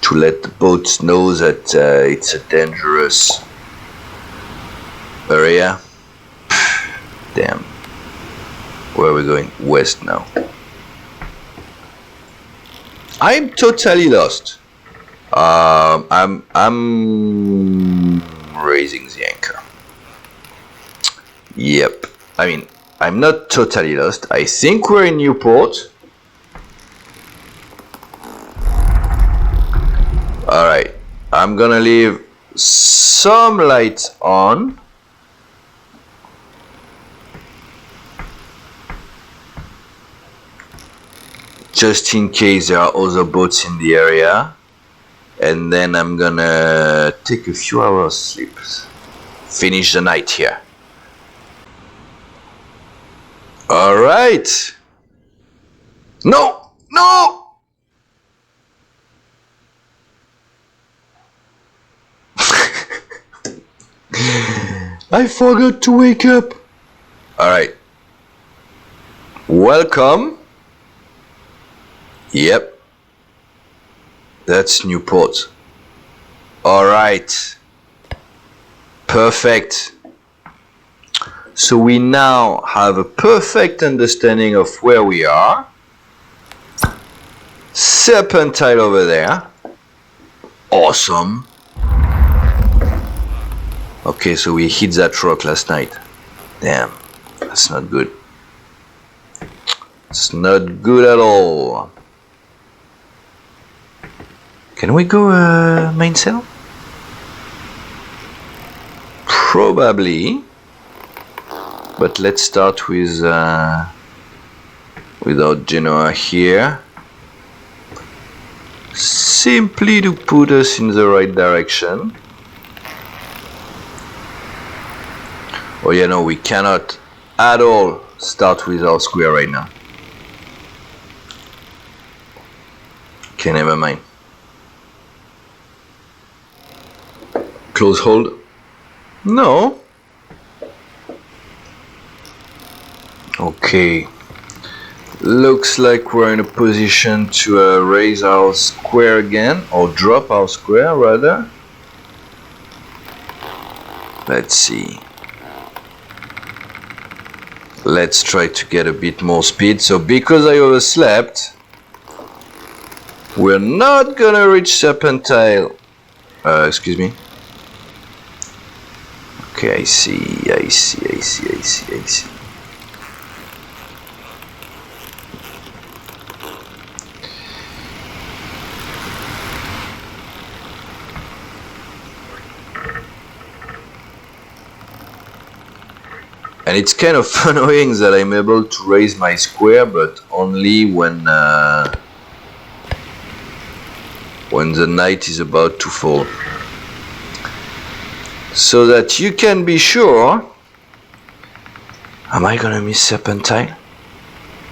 to let the boats know that it's a dangerous area. Damn. Where are we going? West now. I'm totally lost. I'm I'm raising the anchor. Yep. I mean, I'm not totally lost. I think we're in Newport. Alright. I'm gonna leave some lights on. Just in case there are other boats in the area. And then I'm gonna take a few hours sleep. Finish the night here. Alright. No! No! I forgot to wake up. Alright. Welcome. Yep. That's Newport. Alright. Perfect. So we now have a perfect understanding of where we are. Serpentine over there. Awesome. Okay, so we hit that rock last night. Damn, that's not good. It's not good at all. Can we go mainsail? Probably. But let's start with our Genoa here. Simply to put us in the right direction. Oh yeah, no, we cannot at all start with our square right now. Okay, never mind. Close hold. No. Okay. Looks like we're in a position to raise our square again, or drop our square rather. Let's see. Let's try to get a bit more speed. So because I overslept, we're not gonna reach Serpentine. Excuse me. Okay, I see. And it's kind of annoying that I'm able to raise my square, but only when the night is about to fall. So that you can be sure. Am I gonna miss Serpentine?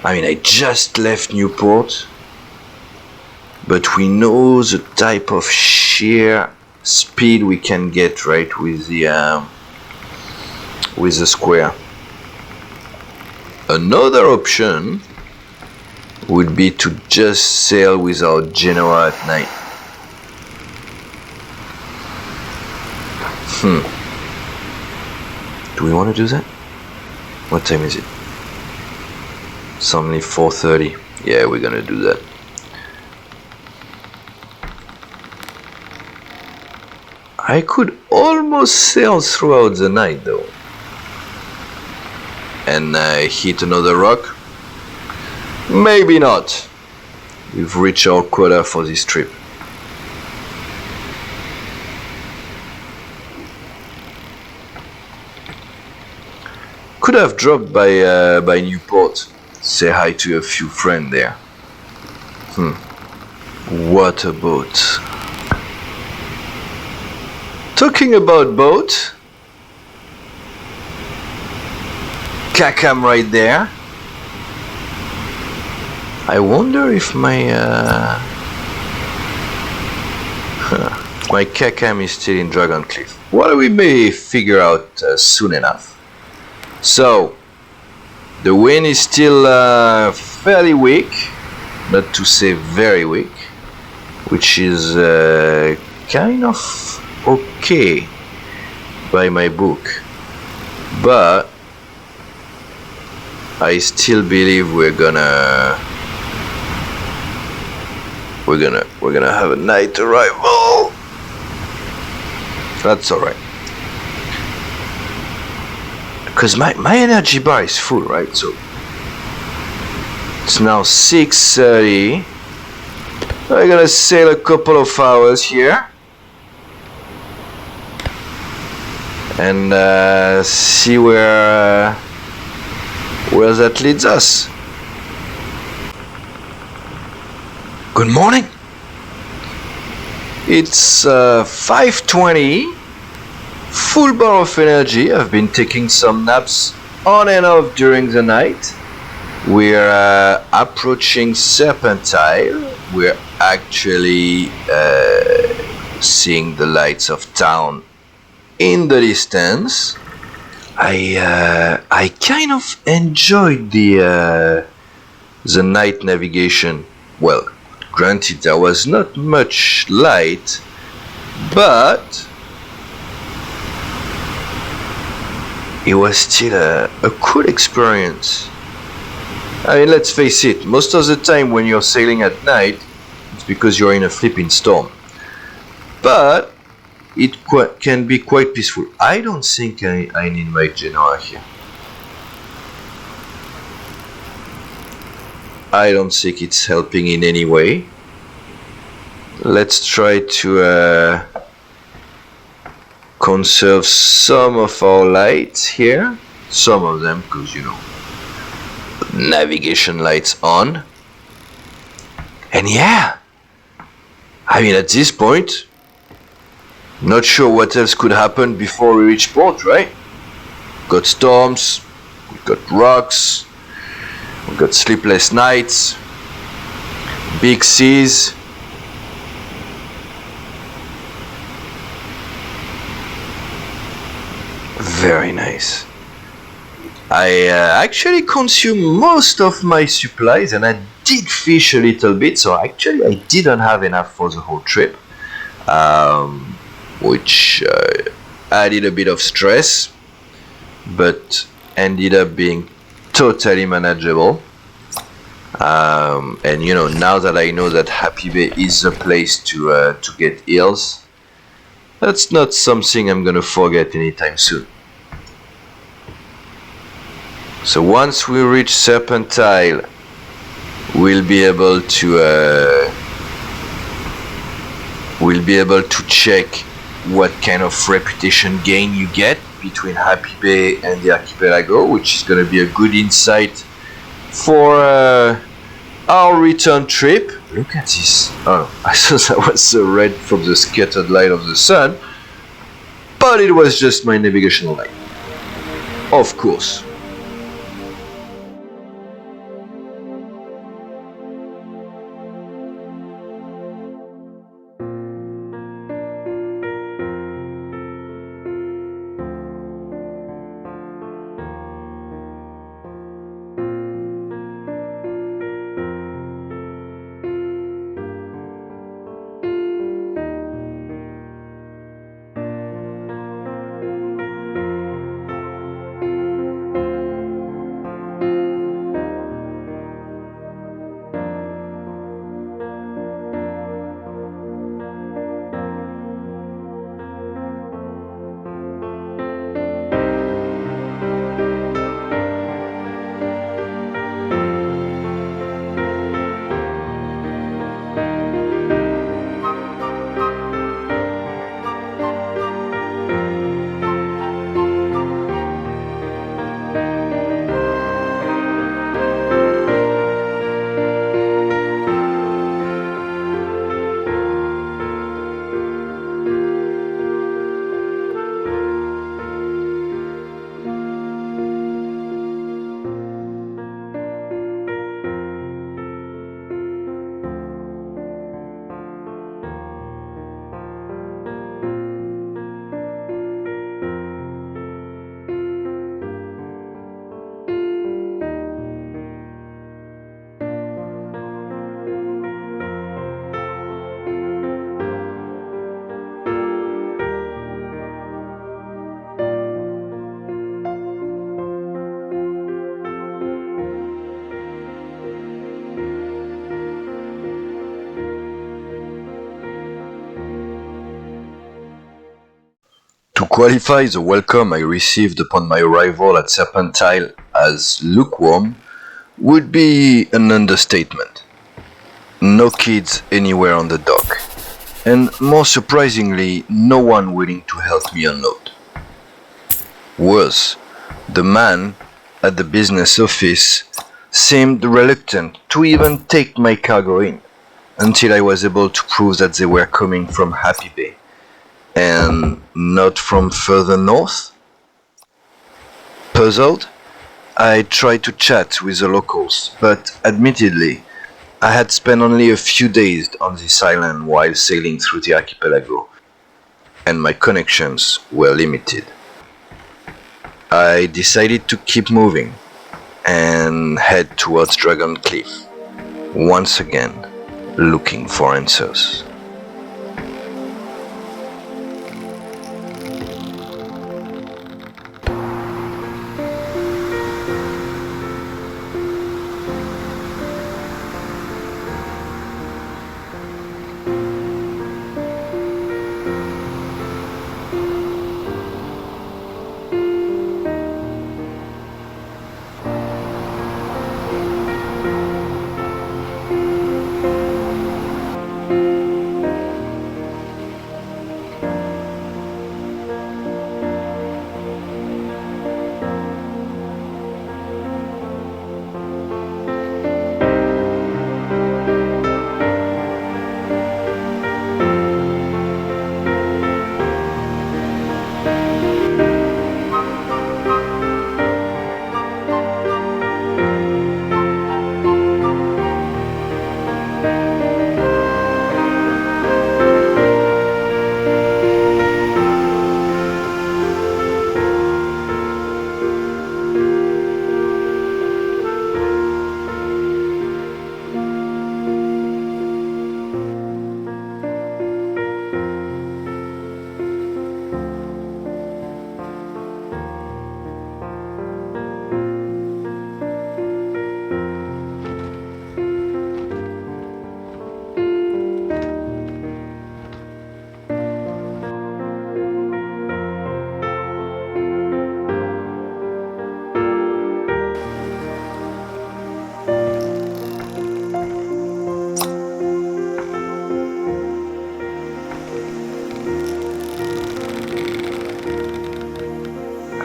I mean, I just left Newport, but we know the type of sheer speed we can get right with the square. Another option would be to just sail without Genoa at night. Do we want to do that? What time is it? It's only 4:30. Yeah, we're gonna do that. I could almost sail throughout the night though. And hit another rock? Maybe not. We've reached our quota for this trip. Could have dropped by Newport. Say hi to a few friends there. What a boat. Talking about boat. Cacam right there. I wonder if my my Cacam is still in Dragon Cliff. Well, we may figure out soon enough. So, the wind is still fairly weak, not to say very weak, which is kind of okay by my book, but I still believe we're gonna have a night arrival. That's alright. because my energy bar is full, right? So it's now 6:30. I'm gonna sail a couple of hours here and see where that leads us. Good morning. It's 5:20. Full bar of energy. I've been taking some naps on and off during the night. We're approaching Serpentine. We're actually seeing the lights of town in the distance. I kind of enjoyed the night navigation. Well, granted, there was not much light, but it was still a cool experience. I mean, let's face it, most of the time when you're sailing at night, it's because you're in a flipping storm. But it can be quite peaceful. I don't think I need my Genoa here. I don't think it's helping in any way. Let's try to conserve some of our lights here. Some of them, because you know, navigation lights on. And yeah, I mean, at this point, not sure what else could happen before we reach port, right? We've got storms, we've got rocks, we've got sleepless nights, big seas. Very nice. I actually consumed most of my supplies, and I did fish a little bit, so actually I didn't have enough for the whole trip, which added a bit of stress, but ended up being totally manageable. And you know, now that I know that Happy Bay is the place to get eels, that's not something I'm gonna forget anytime soon. So once we reach Serpentine, we'll be able to check what kind of reputation gain you get between Happy Bay and the archipelago, which is going to be a good insight for our return trip. Look at this. Oh, I thought that was the red from the scattered light of the sun, but it was just my navigational light. Of course. qualify the welcome I received upon my arrival at Serpentine as lukewarm would be an understatement. No kids anywhere on the dock, and more surprisingly, no one willing to help me unload. Worse, the man at the business office seemed reluctant to even take my cargo in, until I was able to prove that they were coming from Happy Bay, and not from further north. Puzzled, I tried to chat with the locals, but admittedly, I had spent only a few days on this island while sailing through the archipelago, and my connections were limited. I decided to keep moving and head towards Dragon Cliff, once again looking for answers.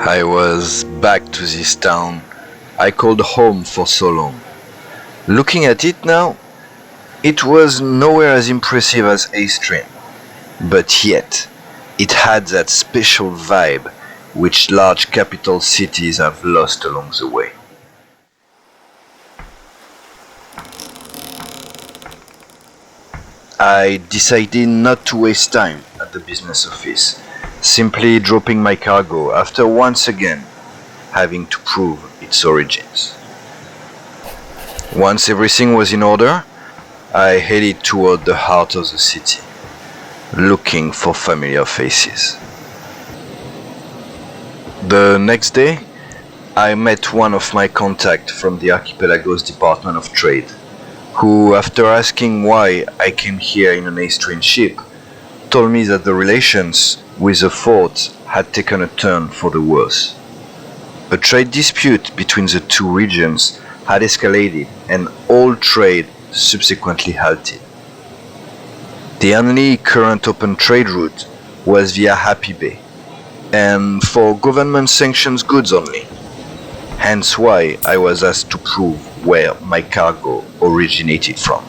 I was back to this town I called home for so long. Looking at it now, it was nowhere as impressive as Aestrin, but yet it had that special vibe which large capital cities have lost along the way. I decided not to waste time at the business office, simply dropping my cargo after once again having to prove its origins. Once everything was in order, I headed toward the heart of the city, looking for familiar faces. The next day, I met one of my contacts from the archipelago's Department of Trade, who, after asking why I came here in an Aestrin ship, told me that the relations with the fort had taken a turn for the worse. A trade dispute between the two regions had escalated and all trade subsequently halted. The only current open trade route was via Happy Bay, and for government-sanctioned goods only. Hence why I was asked to prove where my cargo originated from.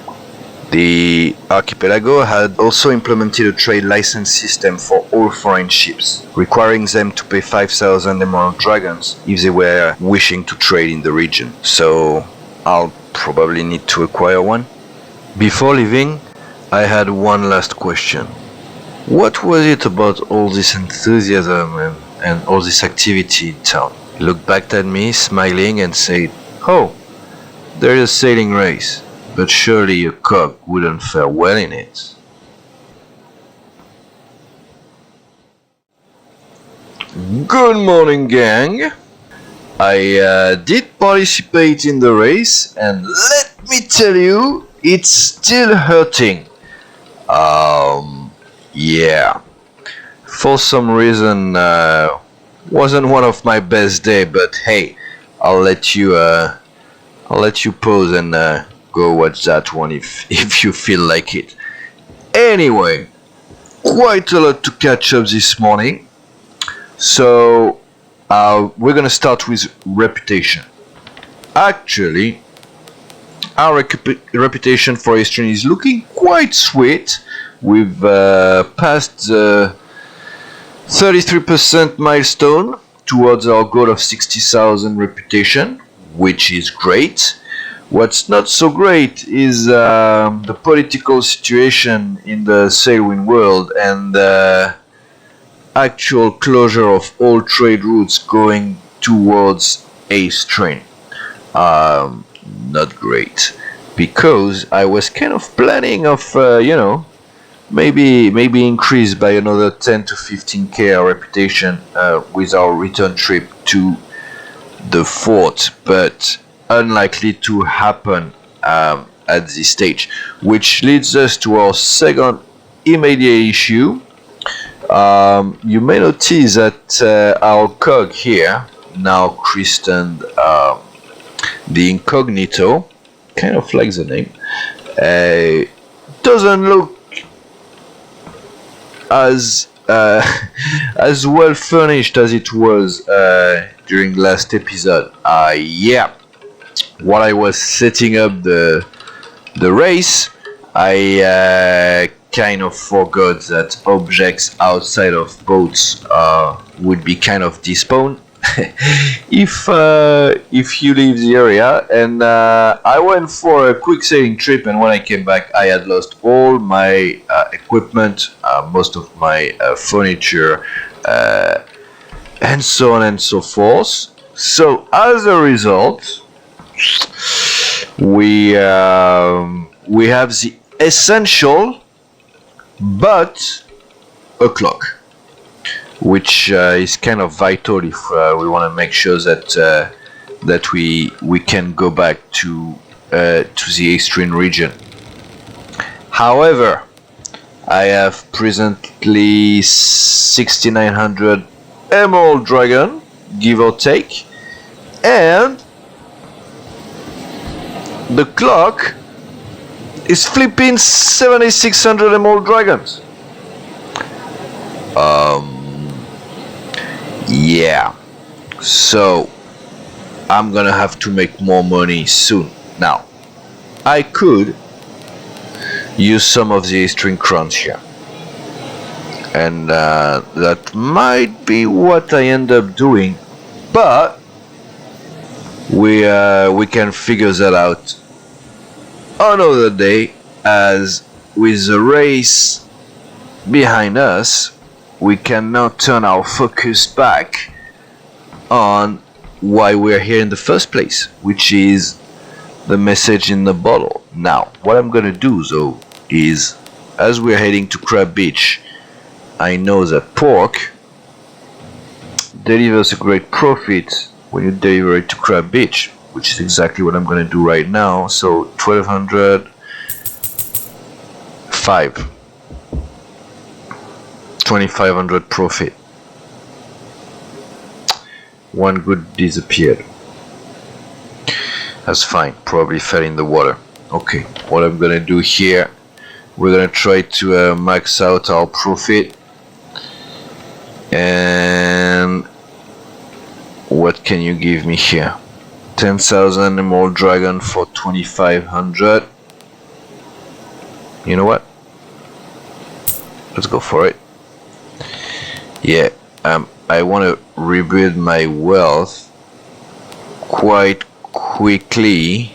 The archipelago had also implemented a trade license system for all foreign ships, requiring them to pay 5,000 Emerald Dragons if they were wishing to trade in the region. So I'll probably need to acquire one. Before leaving, I had one last question. What was it about all this enthusiasm and all this activity in town? He looked back at me, smiling, and said, "Oh, there's a sailing race, but surely a cock wouldn't fare well in it." Good morning, gang. I did participate in the race, and let me tell you, it's still hurting. Yeah. for some reason wasn't one of my best day, but hey, I'll let you pause and go watch that one if you feel like it. Anyway, quite a lot to catch up this morning, so we're gonna start with reputation. Actually, our reputation for Eastern is looking quite sweet. We've passed the 33% milestone towards our goal of 60,000 reputation, which is great. What's not so great is the political situation in the Sailwind world and the actual closure of all trade routes going towards Eastern. Not great, because I was kind of planning of maybe increase by another 10 to 15k our reputation with our return trip to the fort, but unlikely to happen at this stage, which leads us to our second immediate issue. You may notice that our cog here, now christened the Incognito, kind of like the name, doesn't look as well furnished as it was during last episode. Yeah, while I was setting up the race, I kind of forgot that objects outside of boats would be kind of despawned if you leave the area, and I went for a quick sailing trip, and when I came back I had lost all my equipment, most of my furniture, and so on and so forth. So as a result, we have the essential but a clock, which is kind of vital if we want to make sure that we can go back to the Eastern region. However, I have presently 6,900 Emerald Dragon, give or take, and the clock is flipping 7,600 Emerald Dragons. Yeah, so I'm gonna have to make more money soon. Now, I could use some of the Eastern crowns here, and that might be what I end up doing, but we can figure that out another day, as with the race behind us, we can now turn our focus back on why we're here in the first place, which is the message in the bottle. Now, what I'm gonna do though is, as we're heading to Crab Beach, I know that pork delivers a great profit when you deliver it to Crab Beach, which is exactly what I'm gonna do right now. So 1,200, 2,500 profit. One good disappeared. That's fine, probably fell in the water. Okay, what I'm gonna do here, we're gonna try to max out our profit. And what can you give me here? 10,000 Emerald Dragon for 2,500. You know what? Let's go for it. Yeah, I want to rebuild my wealth quite quickly.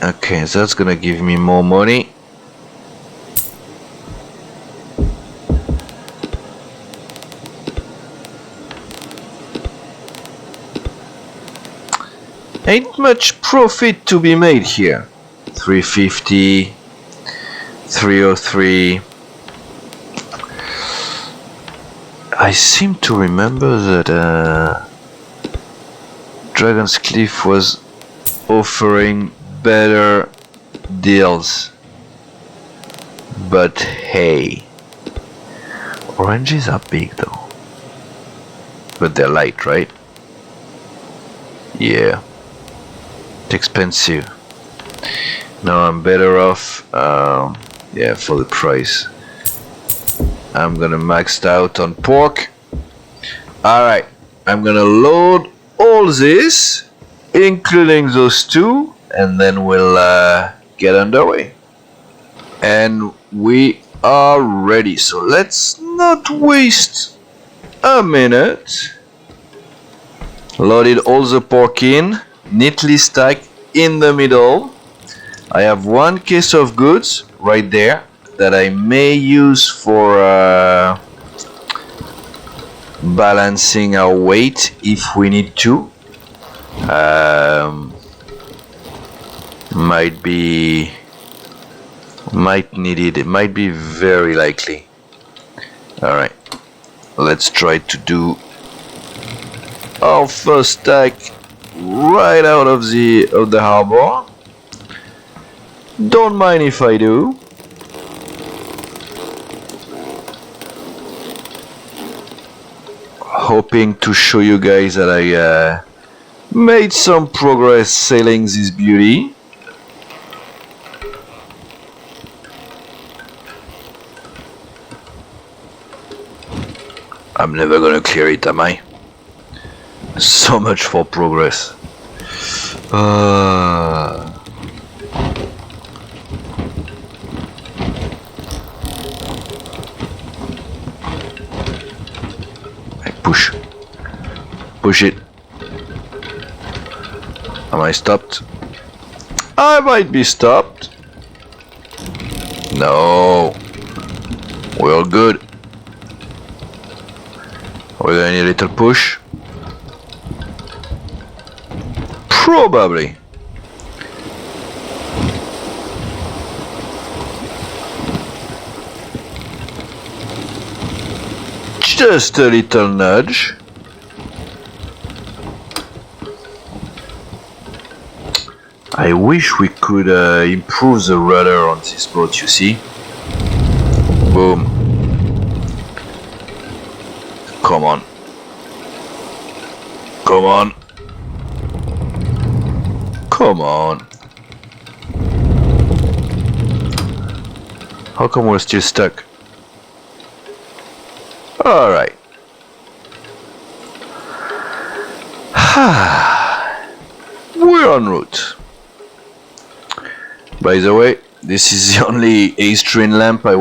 Okay, so that's gonna give me more money. Ain't much profit to be made here. 350, 303. I seem to remember that Dragon's Cliff was offering better deals But hey, oranges are big though. But they're light, right? Yeah. It's expensive. Now I'm better off, yeah, for the price. I'm gonna max out on pork. Alright, I'm gonna load all this, including those two, and then we'll get underway. And we are ready, so let's not waste a minute. Loaded all the pork in, neatly stacked in the middle. I have one case of goods right there that I may use for balancing our weight if we need to. Might need it. It might be very likely. Alright, let's try to do our first stack right out of the harbor. Don't mind if I do. Hoping to show you guys that I made some progress sailing this beauty. I'm never gonna clear it, am I? So much for progress. Push it. Am I stopped? I might be stopped. No. We're all good. We're gonna need a little push. Probably. Just a little nudge. I wish we could improve the rudder on this boat, you see. Boom. Come on. Come on. Come on. How come we're still stuck? Alright. We're en route. By the way, this is the only A-string lamp I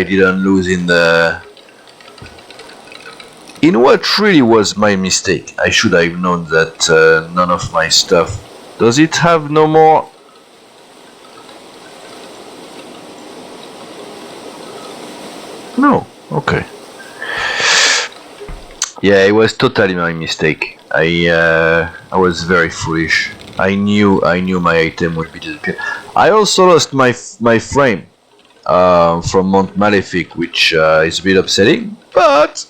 didn't lose in what really was my mistake. I should have known that none of my stuff. Does it have no more? No. Okay. Yeah, it was totally my mistake. I was very foolish. I knew my item would be disappeared. I also lost my frame from Mount Malefic, which is a bit upsetting. But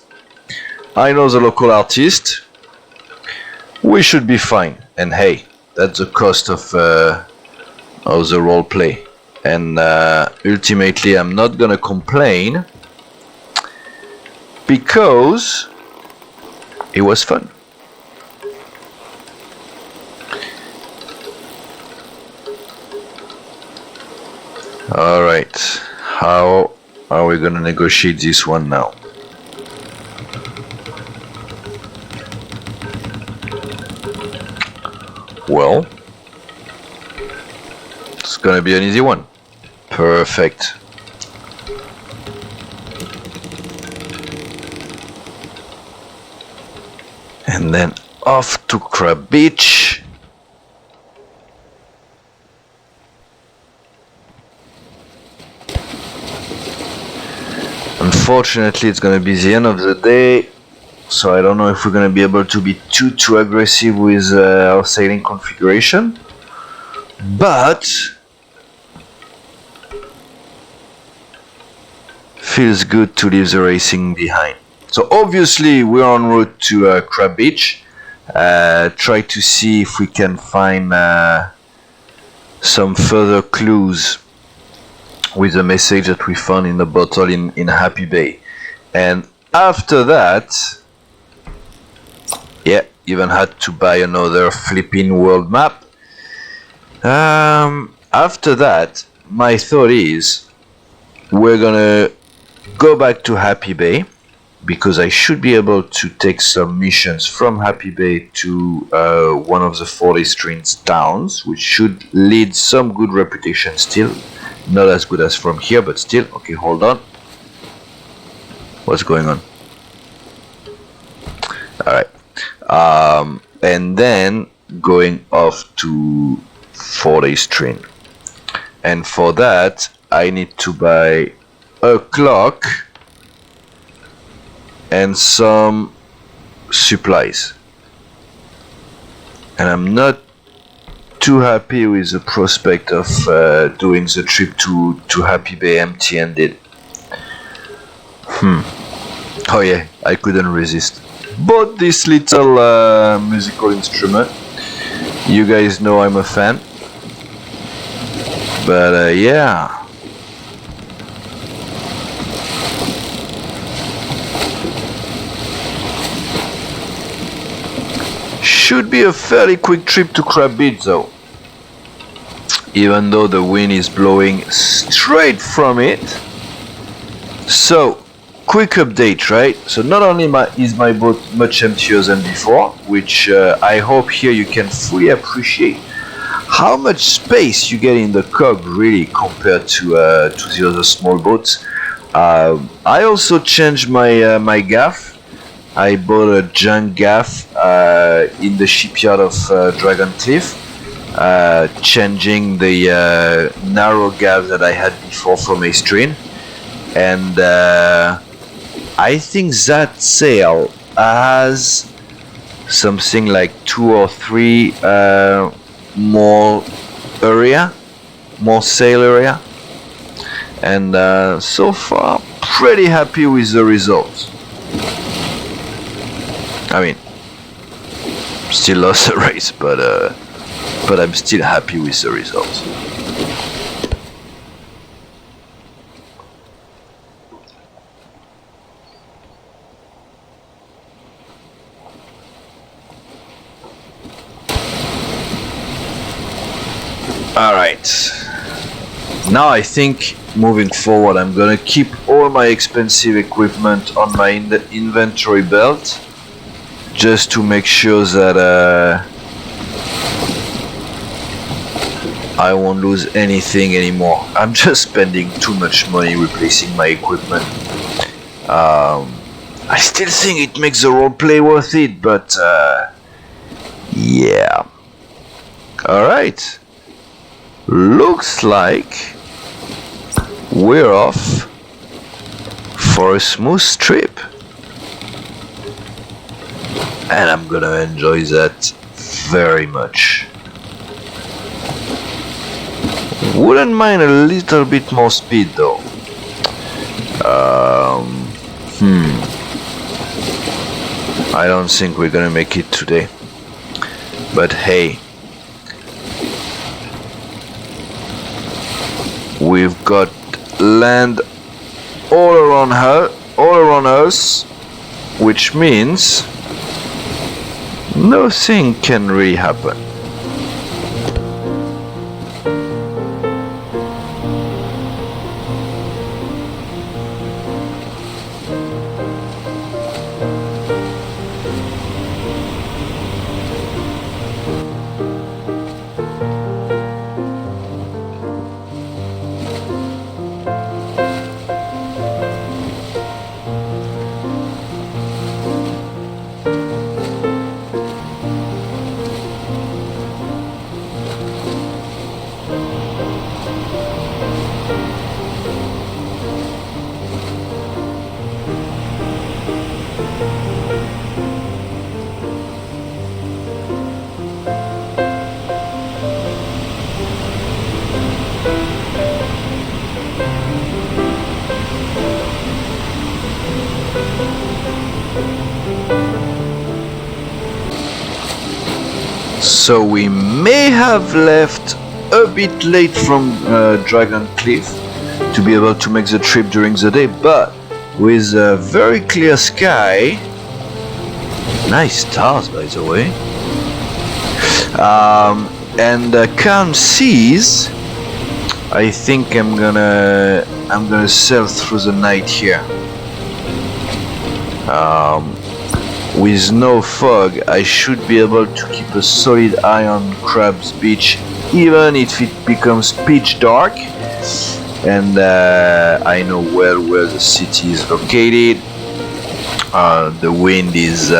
I know the local artist. We should be fine. And hey, that's the cost of the role play. And ultimately, I'm not gonna complain because it was fun. Alright, how are we gonna negotiate this one now? Well, it's gonna be an easy one. Perfect. And then off to Crab Beach. Unfortunately, it's gonna be the end of the day, so I don't know if we're gonna be able to be too aggressive with our sailing configuration, but feels good to leave the racing behind. So obviously we're en route to Crab Beach. Try to see if we can find some further clues with a message that we found in the bottle in Happy Bay. And after that, yeah, even had to buy another flipping world map. After that, my thought is we're gonna go back to Happy Bay, because I should be able to take some missions from Happy Bay to one of the 40 Streams towns, which should lead some good reputation still. Not as good as from here, but still. Okay, hold on. What's going on? Alright. And then going off to 40 Stream. And for that, I need to buy a clock and some supplies, and I'm not too happy with the prospect of doing the trip to Happy Bay empty-handed. Oh yeah, I couldn't resist. Bought this little musical instrument. You guys know I'm a fan, but yeah. Should be a fairly quick trip to Crab Beach though, even though the wind is blowing straight from it. So, quick update, right? So not only is my boat much emptier than before, which I hope here you can fully appreciate how much space you get in the cog really compared to the other small boats. I also changed my gaff. I bought a junk gaff in the shipyard of Dragon Cliff, changing the narrow gaff that I had before from a string, and I think that sail has something like 2 or 3 more sail area, and so far pretty happy with the results. I mean, still lost the race, but I'm still happy with the results. Alright, now I think moving forward I'm gonna keep all my expensive equipment on my inventory belt, just to make sure that I won't lose anything anymore. I'm just spending too much money replacing my equipment. I still think it makes the roleplay worth it, but yeah. Alright. Looks like we're off for a smooth trip. And I'm gonna enjoy that very much. Wouldn't mind a little bit more speed though. I don't think we're gonna make it today. But hey, we've got land all around us, which means nothing can really happen. So we may have left a bit late from Dragon Cliff, to be able to make the trip during the day, but with a very clear sky, nice stars by the way, and calm seas, I think I'm gonna sail through the night here. With no fog, I should be able to keep a solid eye on Crab's Beach, even if it becomes pitch dark. And I know well where the city is located. The wind is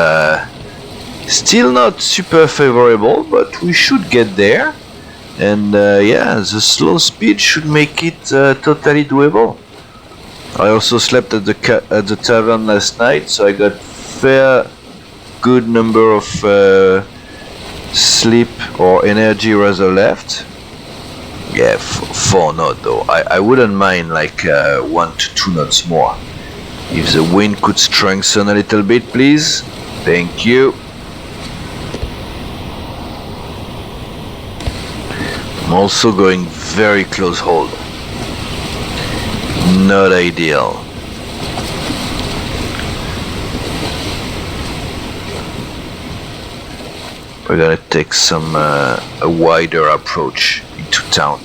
still not super favorable, but we should get there. And yeah, the slow speed should make it totally doable. I also slept at the tavern last night, so I got fair good number of sleep or energy rather left. Yeah, 4 knots though. I wouldn't mind like 1 to 2 knots more. If the wind could strengthen a little bit, please. Thank you. I'm also going very close hold. Not ideal. We're gonna take a wider approach into town.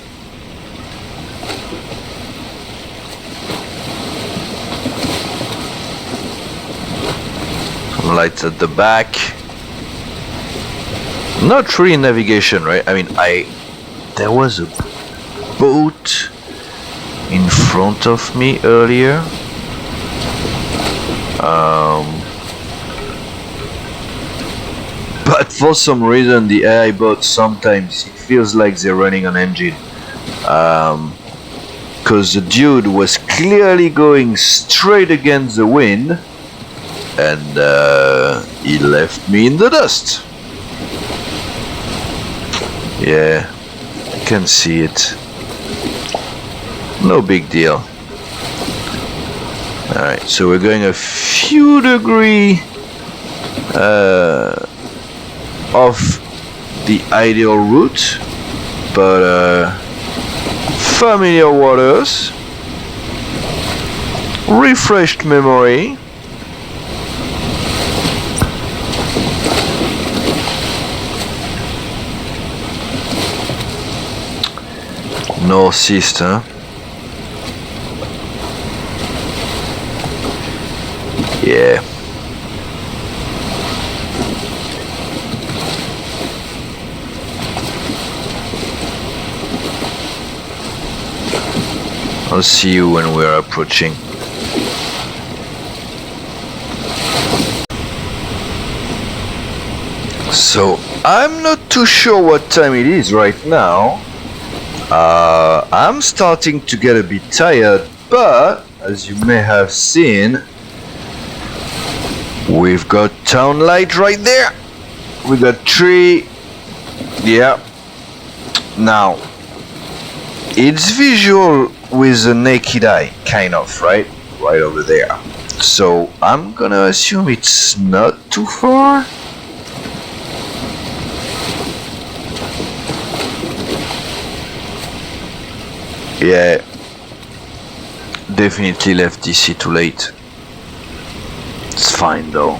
Some lights at the back. Not really navigation, right? I mean, there was a boat in front of me earlier. But for some reason the AI boats sometimes it feels like they're running an engine. Cause the dude was clearly going straight against the wind and he left me in the dust. Yeah, I can see it. No big deal. Alright, so we're going a few degrees off the ideal route, but familiar waters, refreshed memory. Northeast, huh? Yeah. I'll see you when we're approaching. So, I'm not too sure what time it is right now. I'm starting to get a bit tired, but as you may have seen, we've got town light right there. We got tree. Yeah. Now, it's visual with the naked eye, kind of, right? Right over there. So I'm gonna assume it's not too far. Yeah, definitely left DC too late. It's fine though.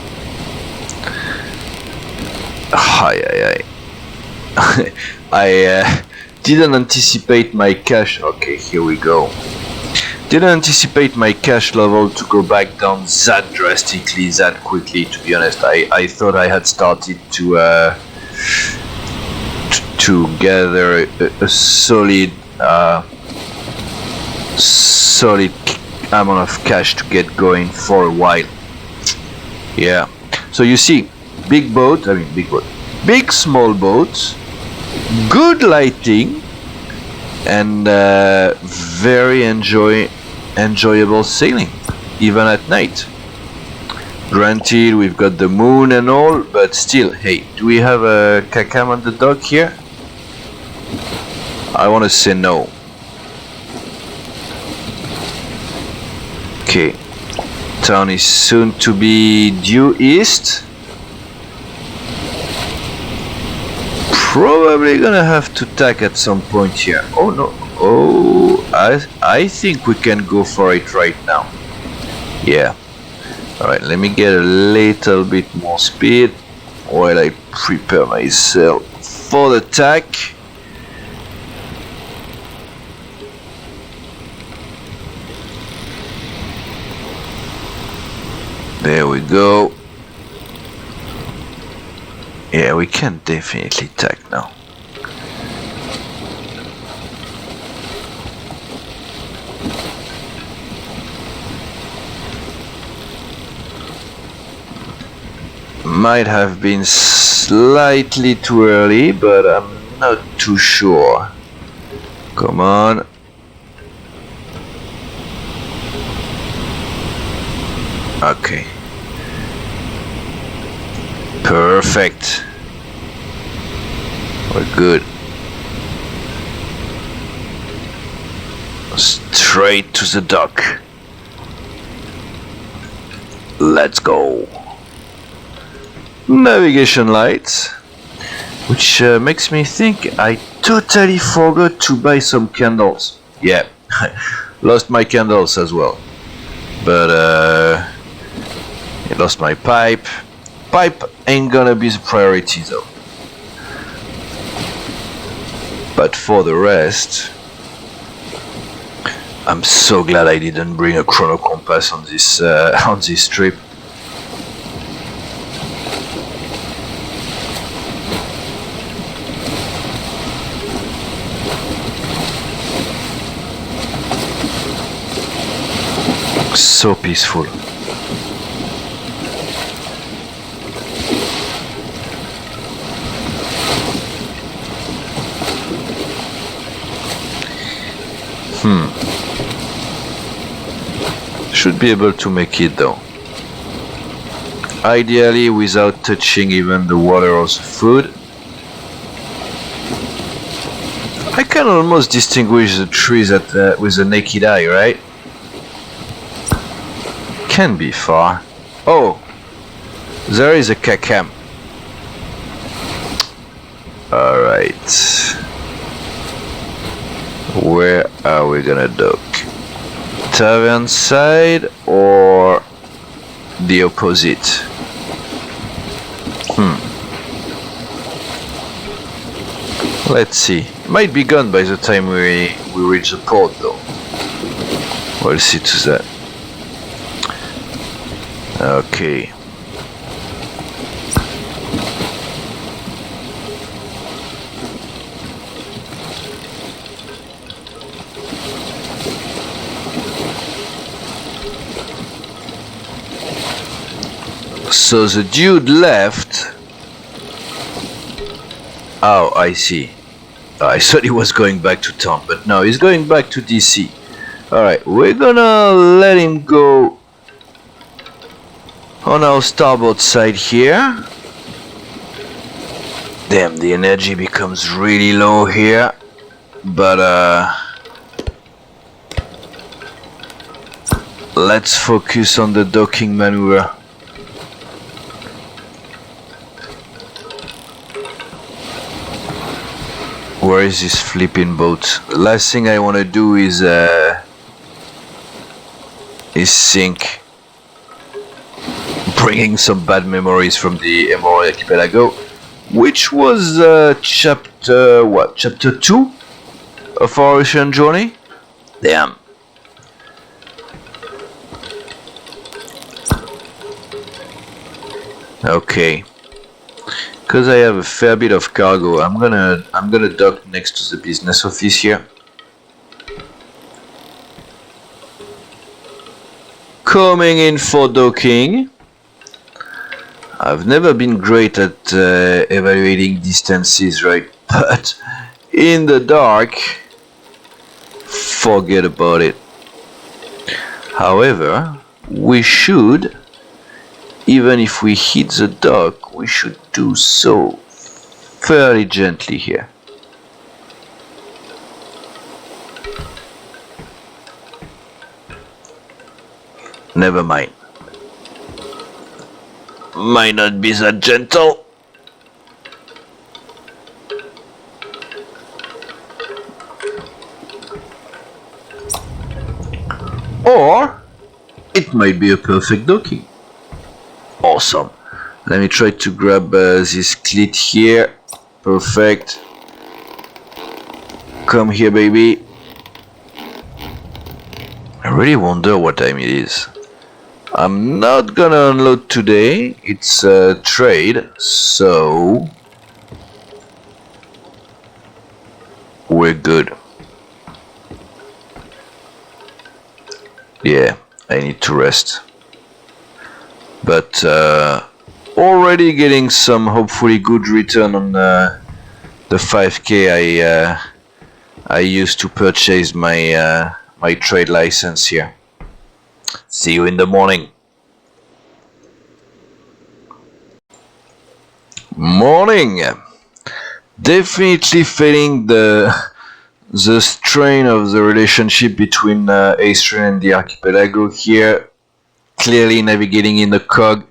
I didn't anticipate my cash. Okay, here we go. Didn't anticipate my cash level to go back down that drastically, that quickly. To be honest, I thought I had started to gather a solid amount of cash to get going for a while. Yeah. So you see, big small boats, good lighting, and very enjoyable sailing, even at night. Granted, we've got the moon and all, but still, hey, do we have a Kakam on the dock here? I want to say no. Okay, town is soon to be due east. Probably gonna have to tack at some point here. Oh no, oh So I think we can go for it right now. Yeah. Alright, let me get a little bit more speed while I prepare myself for the attack. There we go. Yeah, we can definitely attack now. Might have been slightly too early, but I'm not too sure. Come on. Okay. Perfect. We're good. Straight to the dock. Let's go. Navigation lights, which makes me think I totally forgot to buy some candles. Yeah, lost my candles as well, but I lost my pipe. Pipe ain't gonna be the priority though. But for the rest, I'm so glad I didn't bring a chrono compass on this trip. So peaceful. Should be able to make it though. Ideally without touching even the water or the food. I can almost distinguish the trees with the naked eye, right? Can be far. Oh, there is a cacam. Alright. Where are we gonna dock? Tavern side or the opposite? Let's see. Might be gone by the time we reach the port though. We'll see to that. Okay. So the dude left. Oh, I see. I thought he was going back to town, but no, he's going back to DC. Alright, we're gonna let him go on our starboard side here. Damn, the energy becomes really low here. But let's focus on the docking maneuver. Where is this flipping boat? The last thing I want to do is sink. Bringing some bad memories from the Emerald Archipelago, which was chapter 2 of our ocean journey. Damn. Okay. Because I have a fair bit of cargo, I'm gonna dock next to the business office here. Coming in for docking. I've never been great at evaluating distances, right? But in the dark, forget about it. However, we should, even if we hit the dock, we should do so fairly gently here. Never mind. Might not be that gentle. it might be a perfect docking. Awesome. Let me try to grab this clit here. Perfect. Come here, baby. I really wonder what time it is. I'm not gonna unload today. It's a trade, so we're good. Yeah, I need to rest. But already getting some hopefully good return on the 5k I used to purchase my my trade license here. See you in the morning. Morning. Definitely feeling the strain of the relationship between Aestria and the archipelago here. Clearly navigating in the cog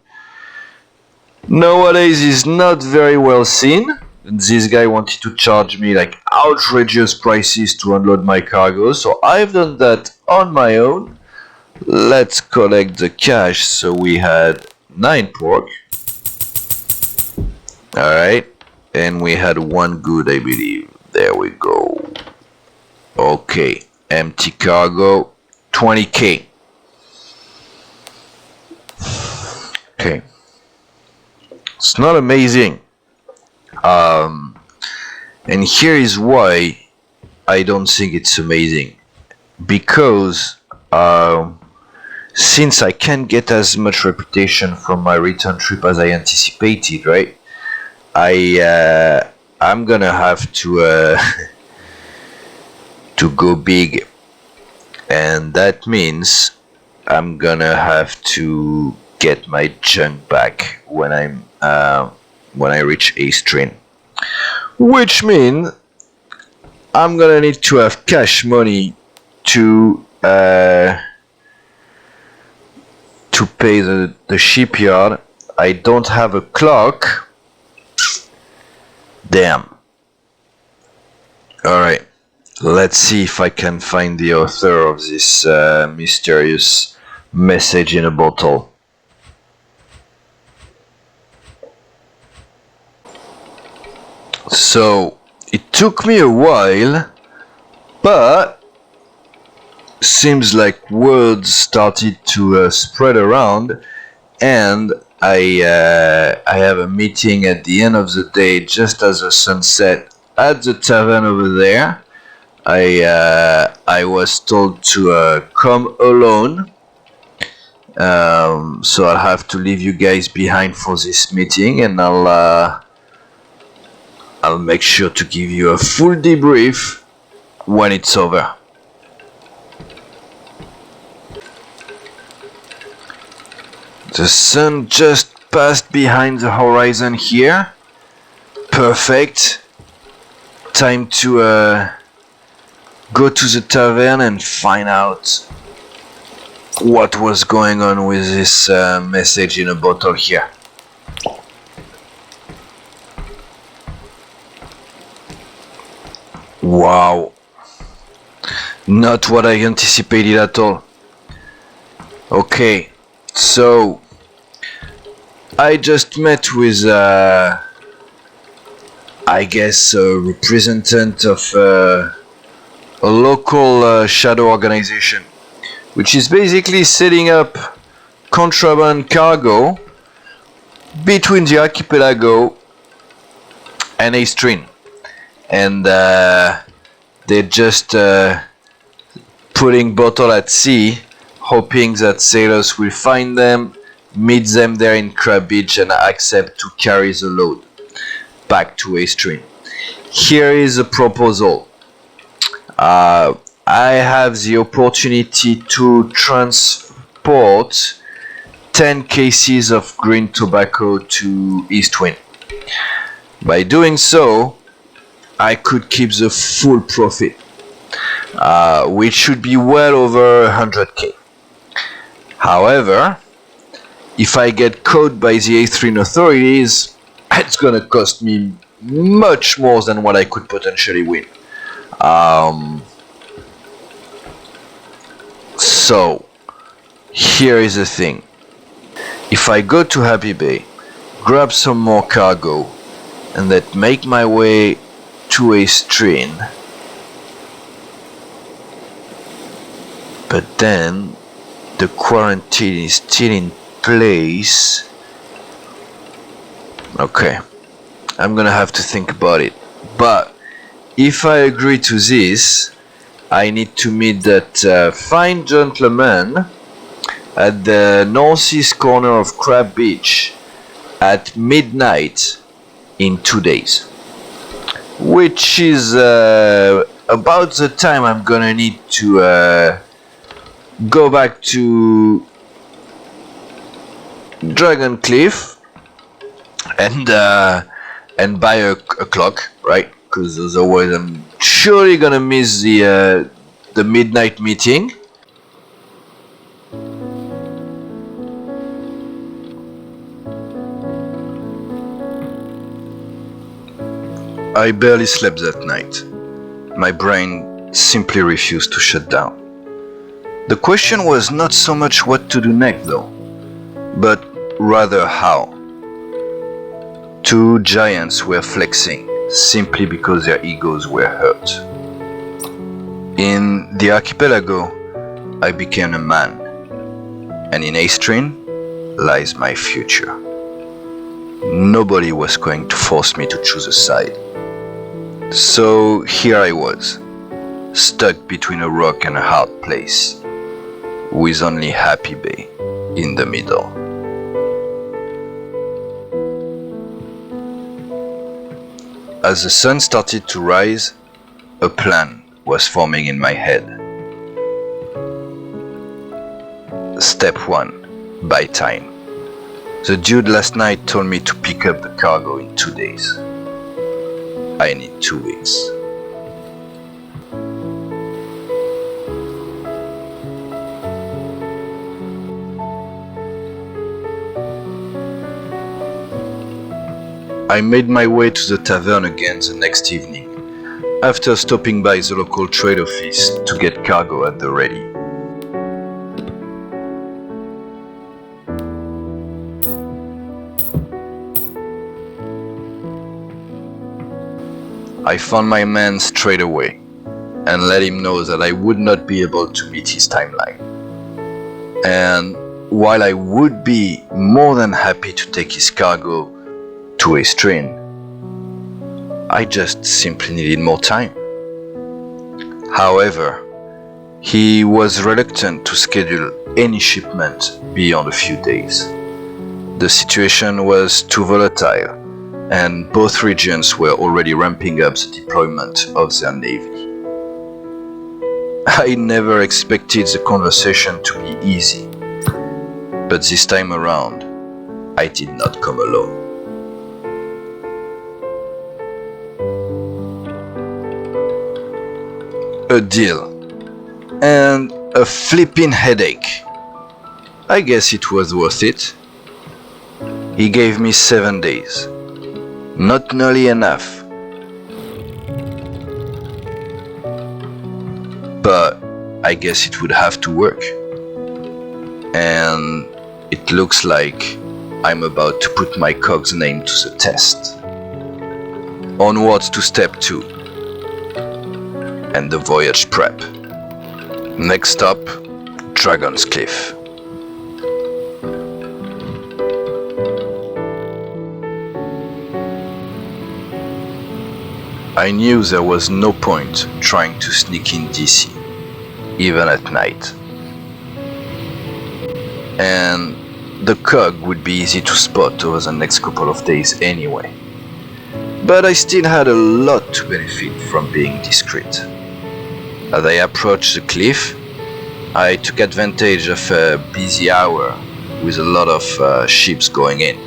nowadays is not very well seen. This guy wanted to charge me like outrageous prices to unload my cargo, so I've done that on my own. Let's collect the cash. So we had 9 pork. Alright, and we had 1 good, I believe. There we go. Okay, empty cargo, 20k. Okay, it's not amazing. And here is why I don't think it's amazing. Because since I can't get as much reputation from my return trip as I anticipated, right? I'm gonna have to to go big, and that means I'm gonna have to get my junk back when I reach Aestrin, which means I'm gonna need to have cash money to pay the shipyard. I don't have a clock. Damn. Alright, let's see if I can find the author of this mysterious message in a bottle. So, it took me a while, but seems like words started to spread around, and I have a meeting at the end of the day, just as the sun set, at the tavern over there. I was told to come alone, so I'll have to leave you guys behind for this meeting, and I'll make sure to give you a full debrief when it's over. The sun just passed behind the horizon here. Perfect. Time to go to the tavern and find out what was going on with this message in a bottle here. Wow. Not what I anticipated at all. Okay, so I just met with I guess a representative of a local shadow organization, which is basically setting up contraband cargo between the archipelago and Aestrin, and they're just putting bottle at sea, hoping that sailors will find them, meet them there in Crab Beach, and accept to carry the load back to Aestrin. Here is a proposal. I have the opportunity to transport 10 cases of green tobacco to Eastwind. By doing so, I could keep the full profit, which should be well over 100k. However, if I get caught by the Aestrin authorities, it's gonna cost me much more than what I could potentially win. So Here is the thing. If I go to Happy Bay, grab some more cargo, and then make my way to a stream, but then the quarantine is still in place. Okay, I'm gonna have to think about it. But if I agree to this, I need to meet that fine gentleman at the northeast corner of Crab Beach at midnight in 2 days, which is about the time I'm gonna need to go back to Dragon Cliff and buy a clock, right? Because otherwise I'm surely gonna miss the midnight meeting. I barely slept that night. My brain simply refused to shut down. The question was not so much what to do next though, but rather how. Two giants were flexing simply because their egos were hurt. In the archipelago, I became a man, and in Astrin lies my future. Nobody was going to force me to choose a side. So here I was, stuck between a rock and a hard place, with only Happy Bay in the middle. As the sun started to rise, a plan was forming in my head. Step 1. Buy time. The dude last night told me to pick up the cargo in 2 days. I need 2 weeks. I made my way to the tavern again the next evening, after stopping by the local trade office to get cargo at the ready. I found my man straight away and let him know that I would not be able to meet his timeline. And while I would be more than happy to take his cargo to a stream, I just simply needed more time. However, he was reluctant to schedule any shipment beyond a few days. The situation was too volatile, and both regions were already ramping up the deployment of their navy. I never expected the conversation to be easy, but this time around, I did not come alone. A deal, and a flipping headache. I guess it was worth it. He gave me 7 days. Not nearly enough, but I guess it would have to work. And it looks like I'm about to put my cog's name to the test. Onwards to step 2, and the voyage prep. Next stop, Dragon's Cliff. I knew there was no point trying to sneak in DC, even at night. And the cog would be easy to spot over the next couple of days anyway. But I still had a lot to benefit from being discreet. As I approached the cliff, I took advantage of a busy hour with a lot of ships going in.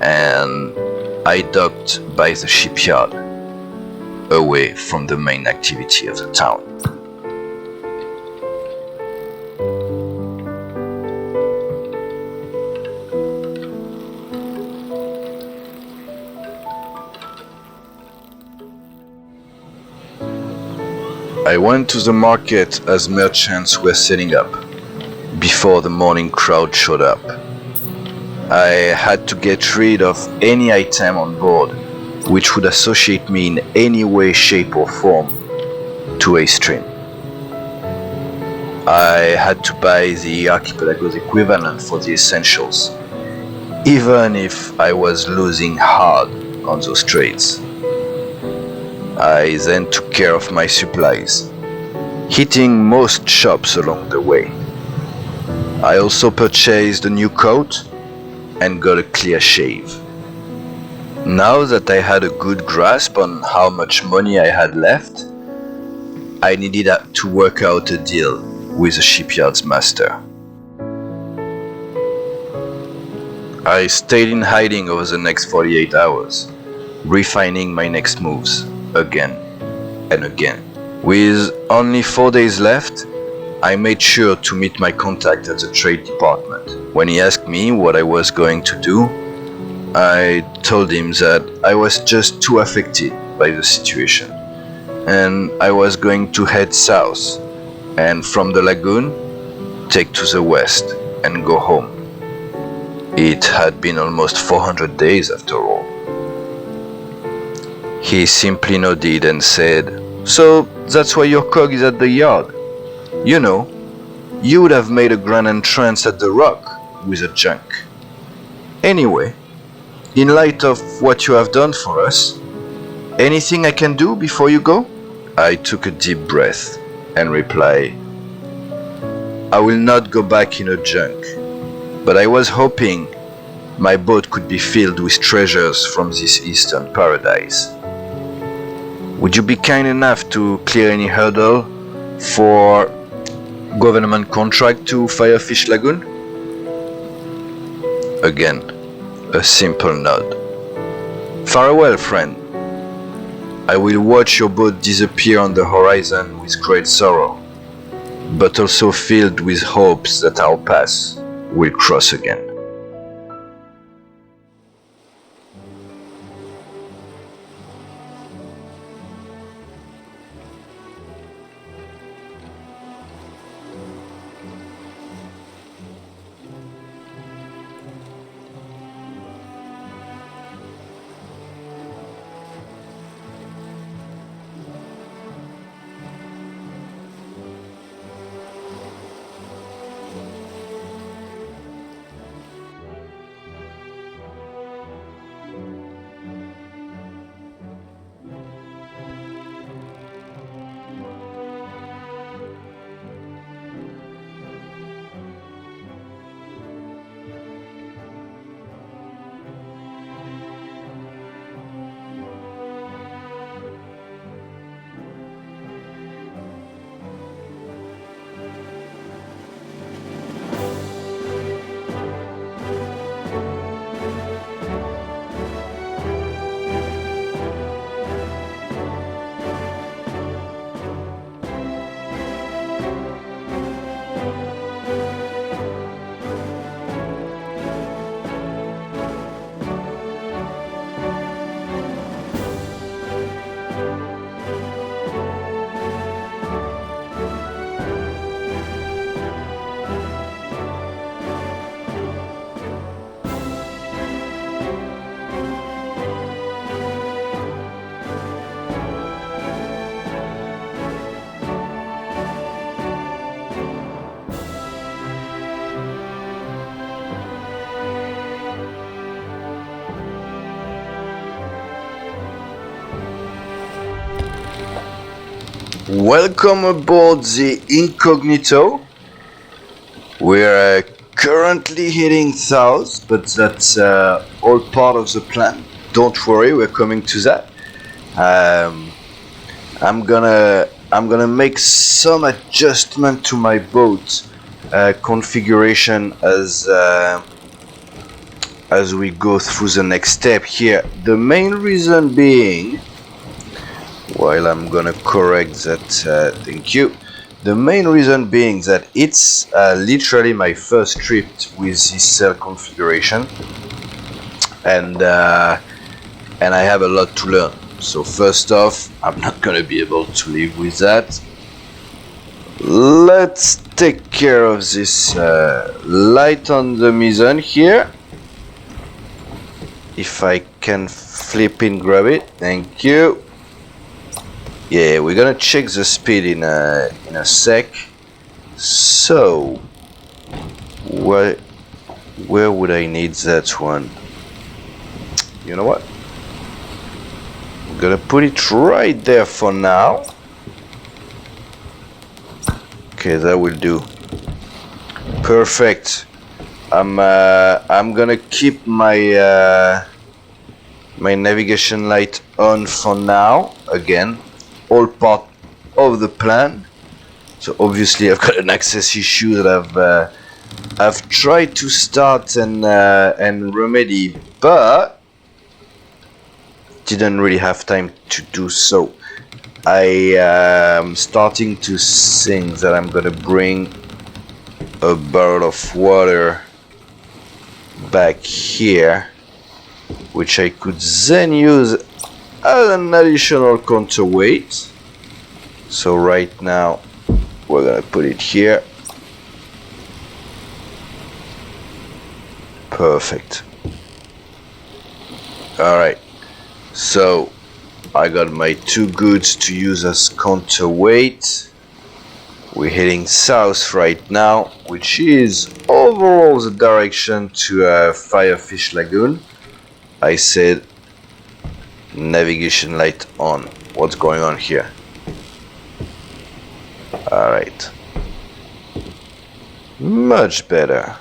And I docked by the shipyard, away from the main activity of the town. I went to the market as merchants were setting up, before the morning crowd showed up. I had to get rid of any item on board which would associate me in any way, shape or form to a stream. I had to buy the archipelago's equivalent for the essentials, even if I was losing hard on those trades. I then took care of my supplies, hitting most shops along the way. I also purchased a new coat and got a clear shave. Now that I had a good grasp on how much money I had left, I needed to work out a deal with the shipyard's master. I stayed in hiding over the next 48 hours, refining my next moves again and again. With only 4 days left, I made sure to meet my contact at the trade department. When he asked me what I was going to do, I told him that I was just too affected by the situation, and I was going to head south and from the lagoon take to the west and go home. It had been almost 400 days after all. He simply nodded and said, "So that's why your cog is at the yard. You know, you would have made a grand entrance at the rock with a junk. Anyway, in light of what you have done for us, anything I can do before you go?" I took a deep breath and replied, "I will not go back in a junk, but I was hoping my boat could be filled with treasures from this eastern paradise. Would you be kind enough to clear any hurdle for government contract to Firefish Lagoon?" Again, a simple nod. "Farewell, friend. I will watch your boat disappear on the horizon with great sorrow, but also filled with hopes that our paths will cross again." Welcome aboard the Incognito. We're currently heading south, but that's all part of the plan. Don't worry, we're coming to that. I'm gonna make some adjustment to my boat configuration as we go through the next step here. The main reason being, while I'm gonna correct that, thank you. The main reason being that it's literally my first trip with this sail configuration, and I have a lot to learn. So first off, I'm not gonna be able to live with that. Let's take care of this light on the mizzen here. If I can flip in, grab it. Thank you. Yeah, we're gonna check the speed in a sec. So, where would I need that one? You know what? I'm gonna put it right there for now. Okay, that will do. Perfect. I'm gonna keep my my navigation light on for now. Again, all part of the plan. So obviously I've got an access issue that I've tried to start and remedy, but didn't really have time to do so. I am starting to think that I'm gonna bring a barrel of water back here, which I could then use as an additional counterweight. So right now we're gonna put it here. Perfect. Alright, so I got my two goods to use as counterweight. We're heading south right now, which is overall the direction to Firefish Lagoon. I said navigation light on. What's going on here? Alright. Much better.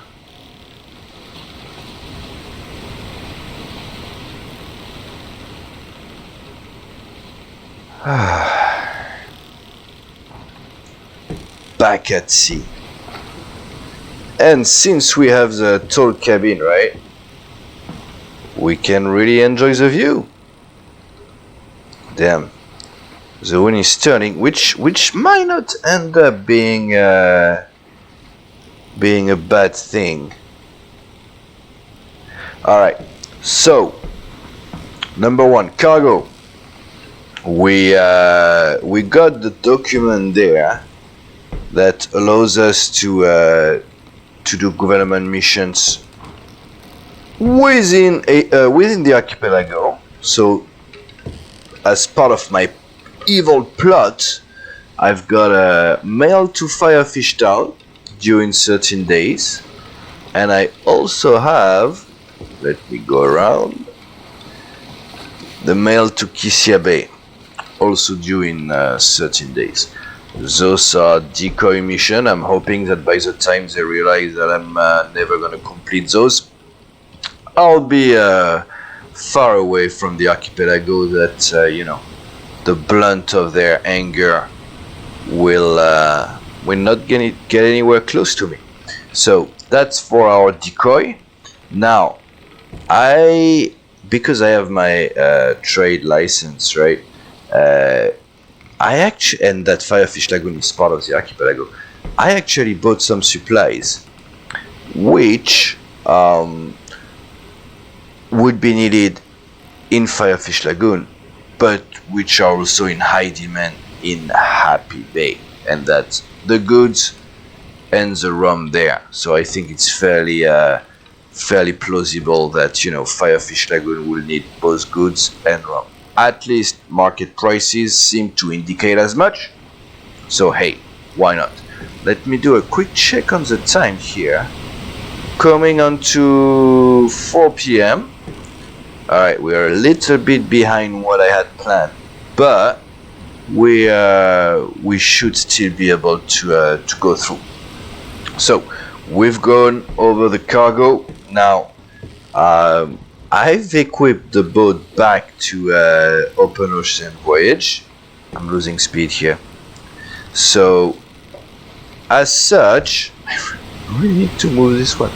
Back at sea. And since we have the tall cabin, right, we can really enjoy the view. Damn, the wind is turning, which might not end up being a bad thing. All right, so number one, cargo. We got the document there that allows us to do government missions within the archipelago. So, as part of my evil plot, I've got a mail to Firefish Town during 13 days, and I also have, let me go around, the mail to Kisia Bay, also due in 13 days. Those are decoy mission. I'm hoping that by the time they realize that I'm never gonna complete those, I'll be far away from the archipelago, that you know, the blunt of their anger will not get anywhere close to me. So that's for our decoy. Now, because I have my trade license, right? I actually, and that Firefish Lagoon is part of the archipelago, I actually bought some supplies which would be needed in Firefish Lagoon, but which are also in high demand in Happy Bay, and that's the goods and the rum there. So I think it's fairly plausible that, you know, Firefish Lagoon will need both goods and rum. At least market prices seem to indicate as much. So hey, why not? Let me do a quick check on the time here. Coming on to 4 p.m. Alright, we are a little bit behind what I had planned, but we should still be able to go through. So we've gone over the cargo. Now I've equipped the boat back to open ocean voyage. I'm losing speed here. So as such, I really need to move this one.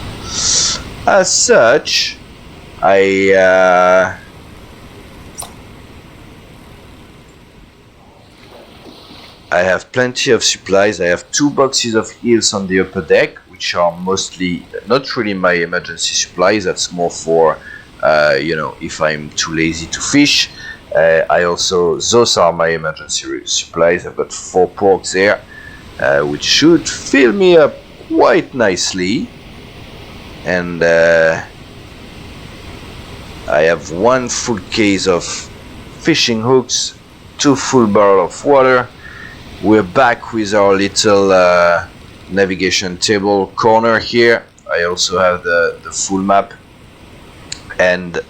As such, I have plenty of supplies. I have 2 boxes of eels on the upper deck, which are mostly not really my emergency supplies. That's more for you know, if I'm too lazy to fish. Those are my emergency supplies. I've got 4 porks there. which should fill me up quite nicely. And I have 1 full case of fishing hooks, 2 full barrels of water. We're back with our little navigation table corner here. I also have the full map, and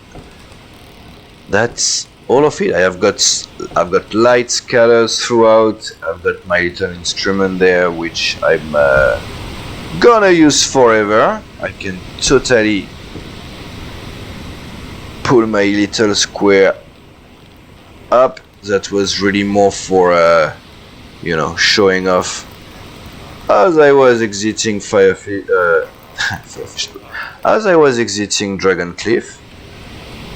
that's all of it. I've got light scattered throughout. I've got my little instrument there, which I'm gonna use forever. I can totally pull my little square up. That was really more for you know, showing off as I was exiting as I was exiting Dragon Cliff.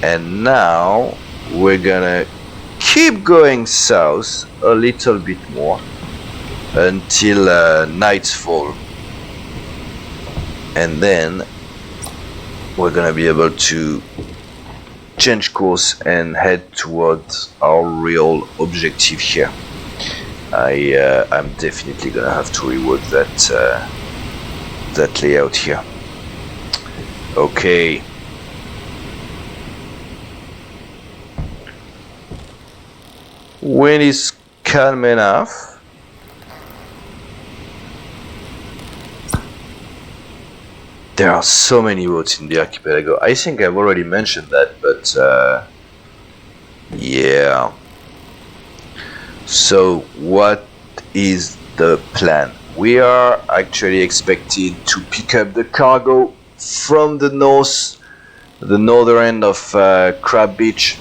And now we're gonna keep going south a little bit more until nightfall, and then we're gonna be able to change course and head towards our real objective here. I'm definitely gonna have to rework that layout here. Okay. Wind is calm enough. There are so many boats in the archipelago. I think I've already mentioned that, but yeah. So what is the plan? We are actually expected to pick up the cargo from the north, the northern end of Crab Beach,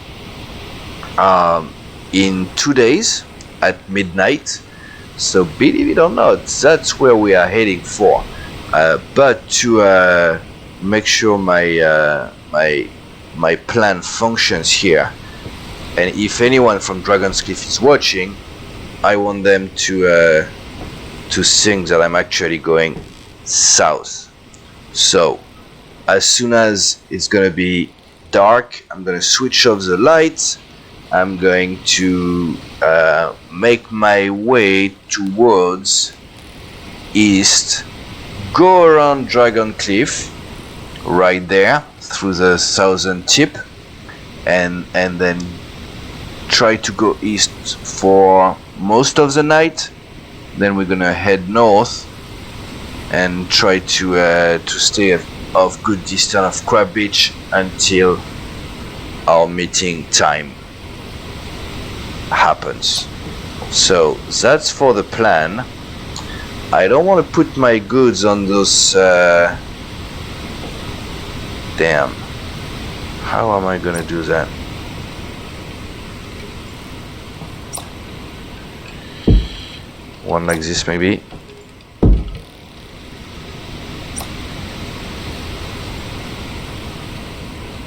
in 2 days at midnight. So believe it or not, that's where we are heading for. But to make sure my plan functions here, and if anyone from Dragon's Cliff is watching, I want them to think that I'm actually going south. So as soon as it's gonna be dark, I'm gonna switch off the lights. I'm going to make my way towards east, go around Dragon Cliff right there through the southern tip, and then try to go east for most of the night. Then we're gonna head north and try to stay of good distance of Crab Beach until our meeting time happens. So that's for the plan. I don't want to put my goods on those damn, how am I gonna do that? One like this maybe.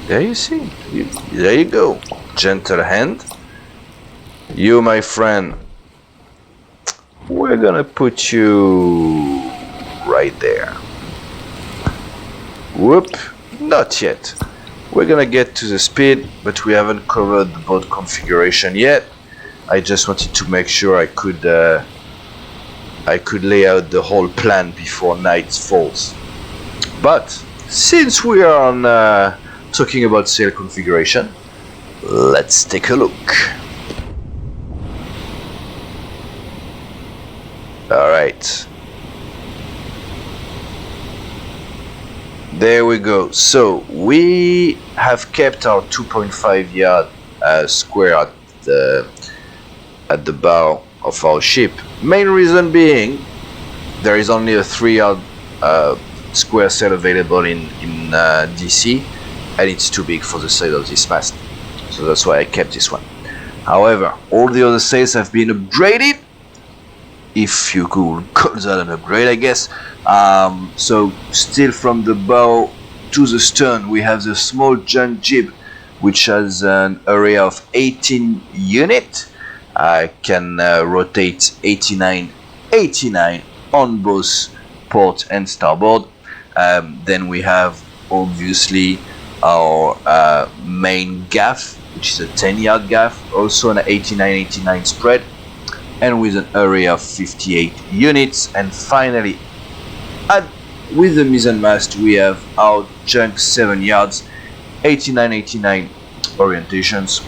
There you see, there you go, gentle hand. You, my friend, we're gonna put you right there. Whoop, not yet. We're gonna get to the speed, but we haven't covered the boat configuration yet. I just wanted to make sure I could lay out the whole plan before night falls. But since we are on talking about sail configuration, let's take a look. Alright, there we go. So we have kept our 2.5 yard square at the bow of our ship. Main reason being there is only a 3 yard square sail available in DC, and it's too big for the sail of this mast, so that's why I kept this one. However, all the other sails have been upgraded, if you could call that an upgrade, I guess. So still from the bow to the stern we have the small junk jib, which has an area of 18 units. I can rotate 89 on both port and starboard. Then we have obviously our main gaff, which is a 10 yard gaff, also an 89 spread. and with an area of 58 units. And finally, with the mizzenmast, we have our junk 7 yards, 89 orientations,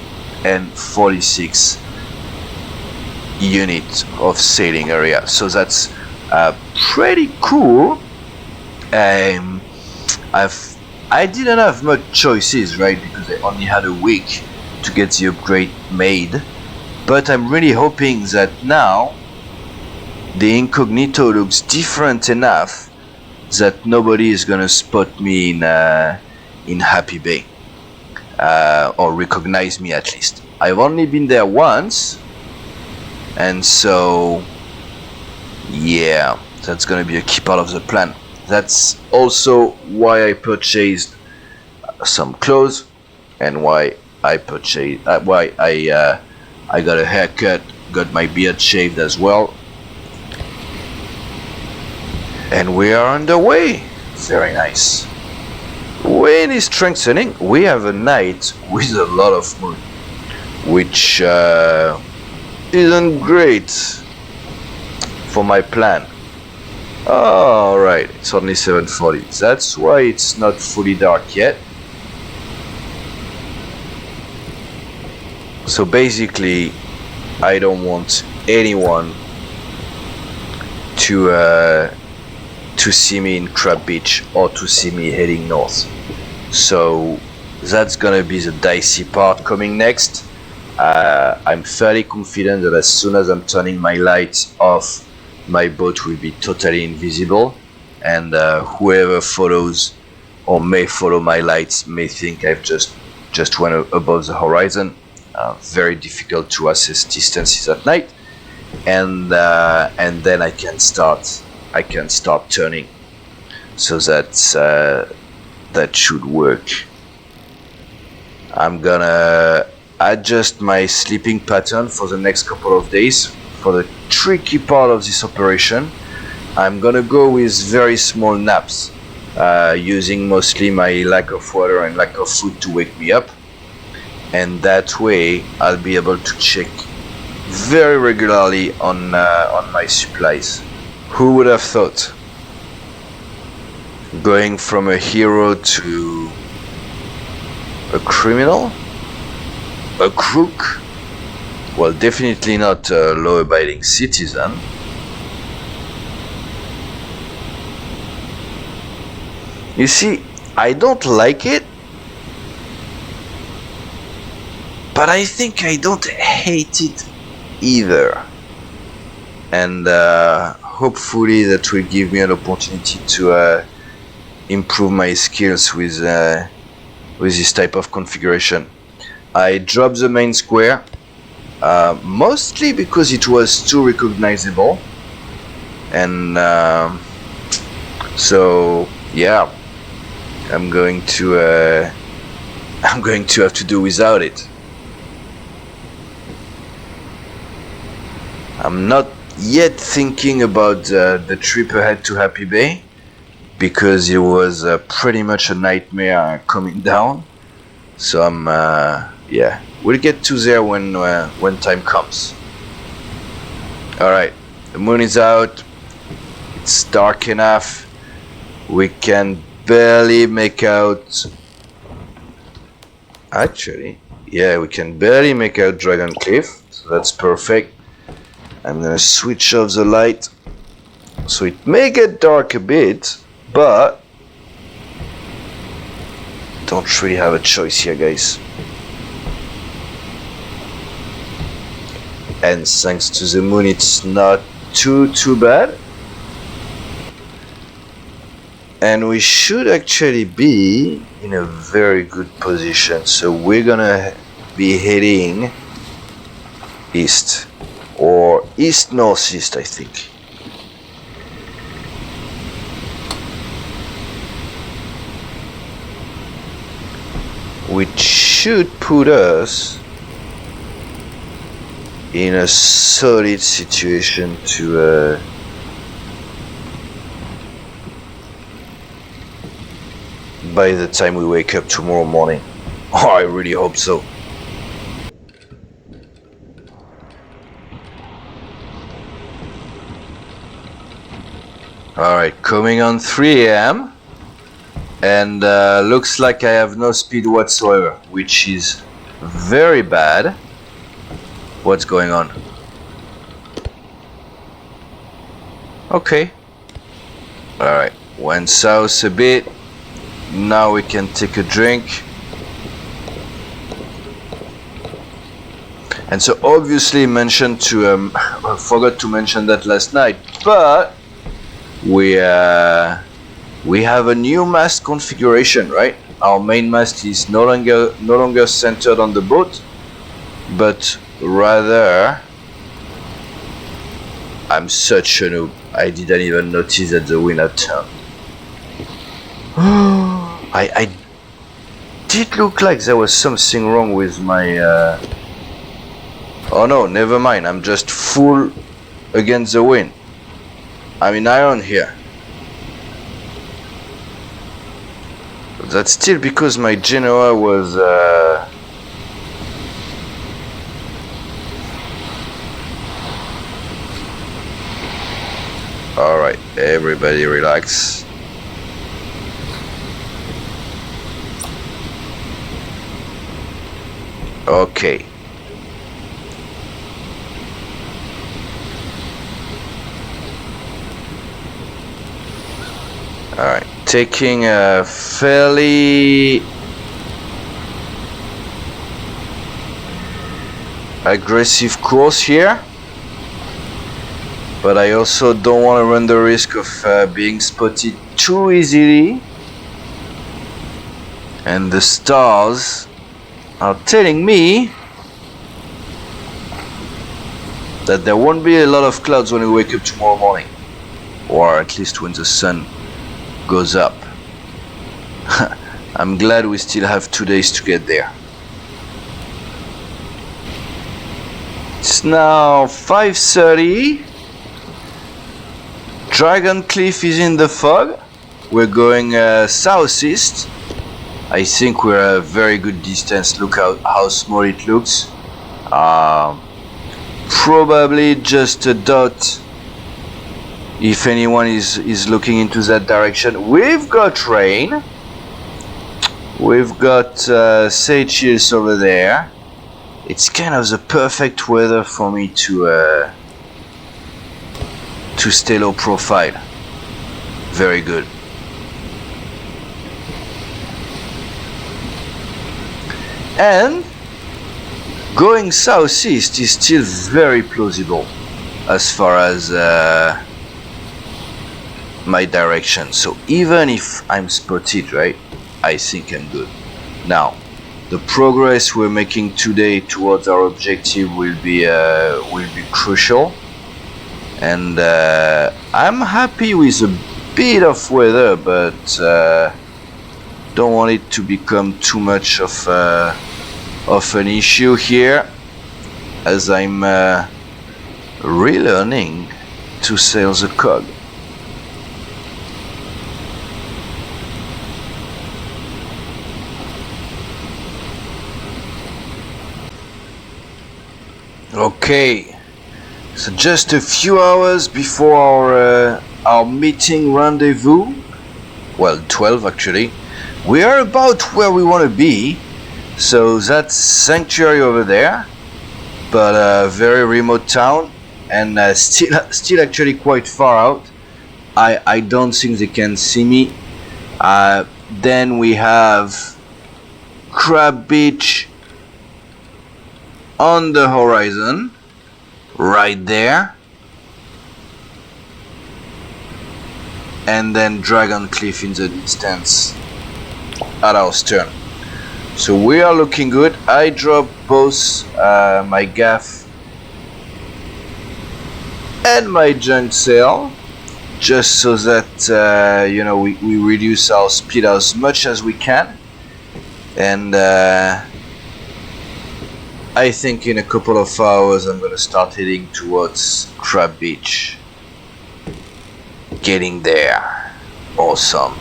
and 46 units of sailing area. So that's pretty cool. I didn't have much choices, right, because I only had a week to get the upgrade made, but I'm really hoping that now the incognito looks different enough that nobody is gonna spot me in Happy Bay, or recognize me at least. I've only been there once, and so yeah, that's gonna be a key part of the plan. That's also why I purchased some clothes, and why I purchased why I got a haircut, got my beard shaved as well, and we are on the way. Very nice. Wind is strengthening. We have a night with a lot of moon, which isn't great for my plan. Alright, it's only 7:40. That's why it's not fully dark yet. So basically, I don't want anyone to see me in Crab Beach or to see me heading north. So that's gonna be the dicey part coming next. I'm fairly confident that as soon as I'm turning my lights off, my boat will be totally invisible, and whoever follows or may follow my lights may think I've just went above the horizon. Very difficult to assess distances at night, and then I can start turning. So that should work. I'm gonna adjust my sleeping pattern for the next couple of days. For the tricky part of this operation, I'm gonna go with very small naps, using mostly my lack of water and lack of food to wake me up, and that way I'll be able to check very regularly on my supplies. Who would have thought? Going from a hero to a criminal? A crook? Well, definitely not a law-abiding citizen. You see, I don't like it, but I think I don't hate it either. And hopefully that will give me an opportunity to improve my skills with this type of configuration. I dropped the main square, mostly because it was too recognizable, and so yeah, I'm going to have to do without it. I'm not yet thinking about the trip ahead to Happy Bay, because it was pretty much a nightmare coming down. So I'm yeah, we'll get to there when time comes. Alright, the moon is out, it's dark enough, we can barely make out, actually, yeah, we can barely make out Dragon Cliff, so that's perfect. I'm gonna switch off the light, so it may get dark a bit, but don't really have a choice here, guys. And thanks to the moon, it's not too bad. And we should actually be in a very good position. So we're gonna be heading east, or east-northeast, I think. Which should put us in a solid situation to by the time we wake up tomorrow morning. Oh, I really hope so. Alright, coming on 3 AM. And looks like I have no speed whatsoever, which is very bad. What's going on? Okay. Alright, went south a bit. Now we can take a drink. And so obviously mentioned to I forgot to mention that last night, but we have a new mast configuration, right? Our main mast is no longer centered on the boat, but rather, I'm such a noob. I didn't even notice that the wind had turned. I did look like there was something wrong with my. Oh no, never mind. I'm just full against the wind. I'm in iron here. But that's still because my Genoa was. Alright, everybody relax. Okay. Alright, taking a fairly aggressive course here. But I also don't want to run the risk of being spotted too easily. And the stars are telling me that there won't be a lot of clouds when we wake up tomorrow morning. Or at least when the sun goes up. I'm glad we still have 2 days to get there. It's now 5:30. Dragon Cliff is in the fog. We're going southeast. I think we're a very good distance. Look how small it looks. Probably just a dot if anyone is looking into that direction. We've got rain. We've got Sage Hills over there. It's kind of the perfect weather for me to stay low profile. Very good. And going southeast is still very plausible as far as my direction. So even if I'm spotted, right, I think I'm good. Now, the progress we're making today towards our objective will be crucial. And I'm happy with a bit of weather, but don't want it to become too much of an issue here, as I'm relearning to sail the cog. Okay. So just a few hours before our meeting rendezvous, well 12 actually, we are about where we want to be. So that's Sanctuary over there, but a very remote town, and still actually quite far out. I don't think they can see me. Then we have Crab Beach on the horizon. Right there, and then Dragon Cliff in the distance at our stern. So we are looking good. I dropped both my gaff and my junk sail, just so that we reduce our speed as much as we can. And I think in a couple of hours I'm gonna start heading towards Crab Beach. Getting there. Awesome.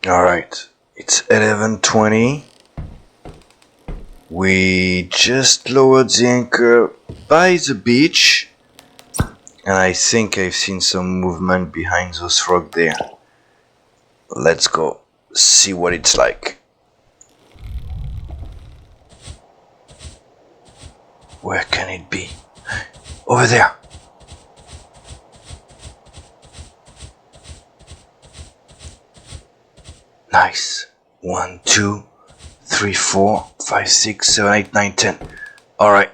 Alright, it's 11:20. We just lowered the anchor by the beach. And I think I've seen some movement behind those rocks there. Let's go see what it's like. Where can it be? Over there. Nice. 1, 2, 3, 4, 5, 6, 7, 8, 9, 10. Alright.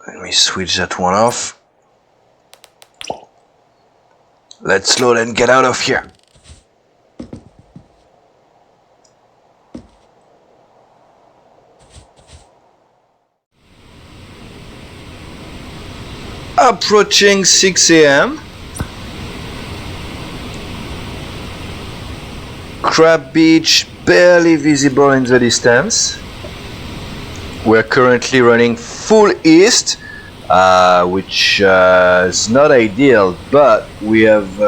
Let me switch that one off. Let's load and get out of here. Approaching 6 a.m. Crab Beach barely visible in the distance. We're currently running full east, which is not ideal, but we have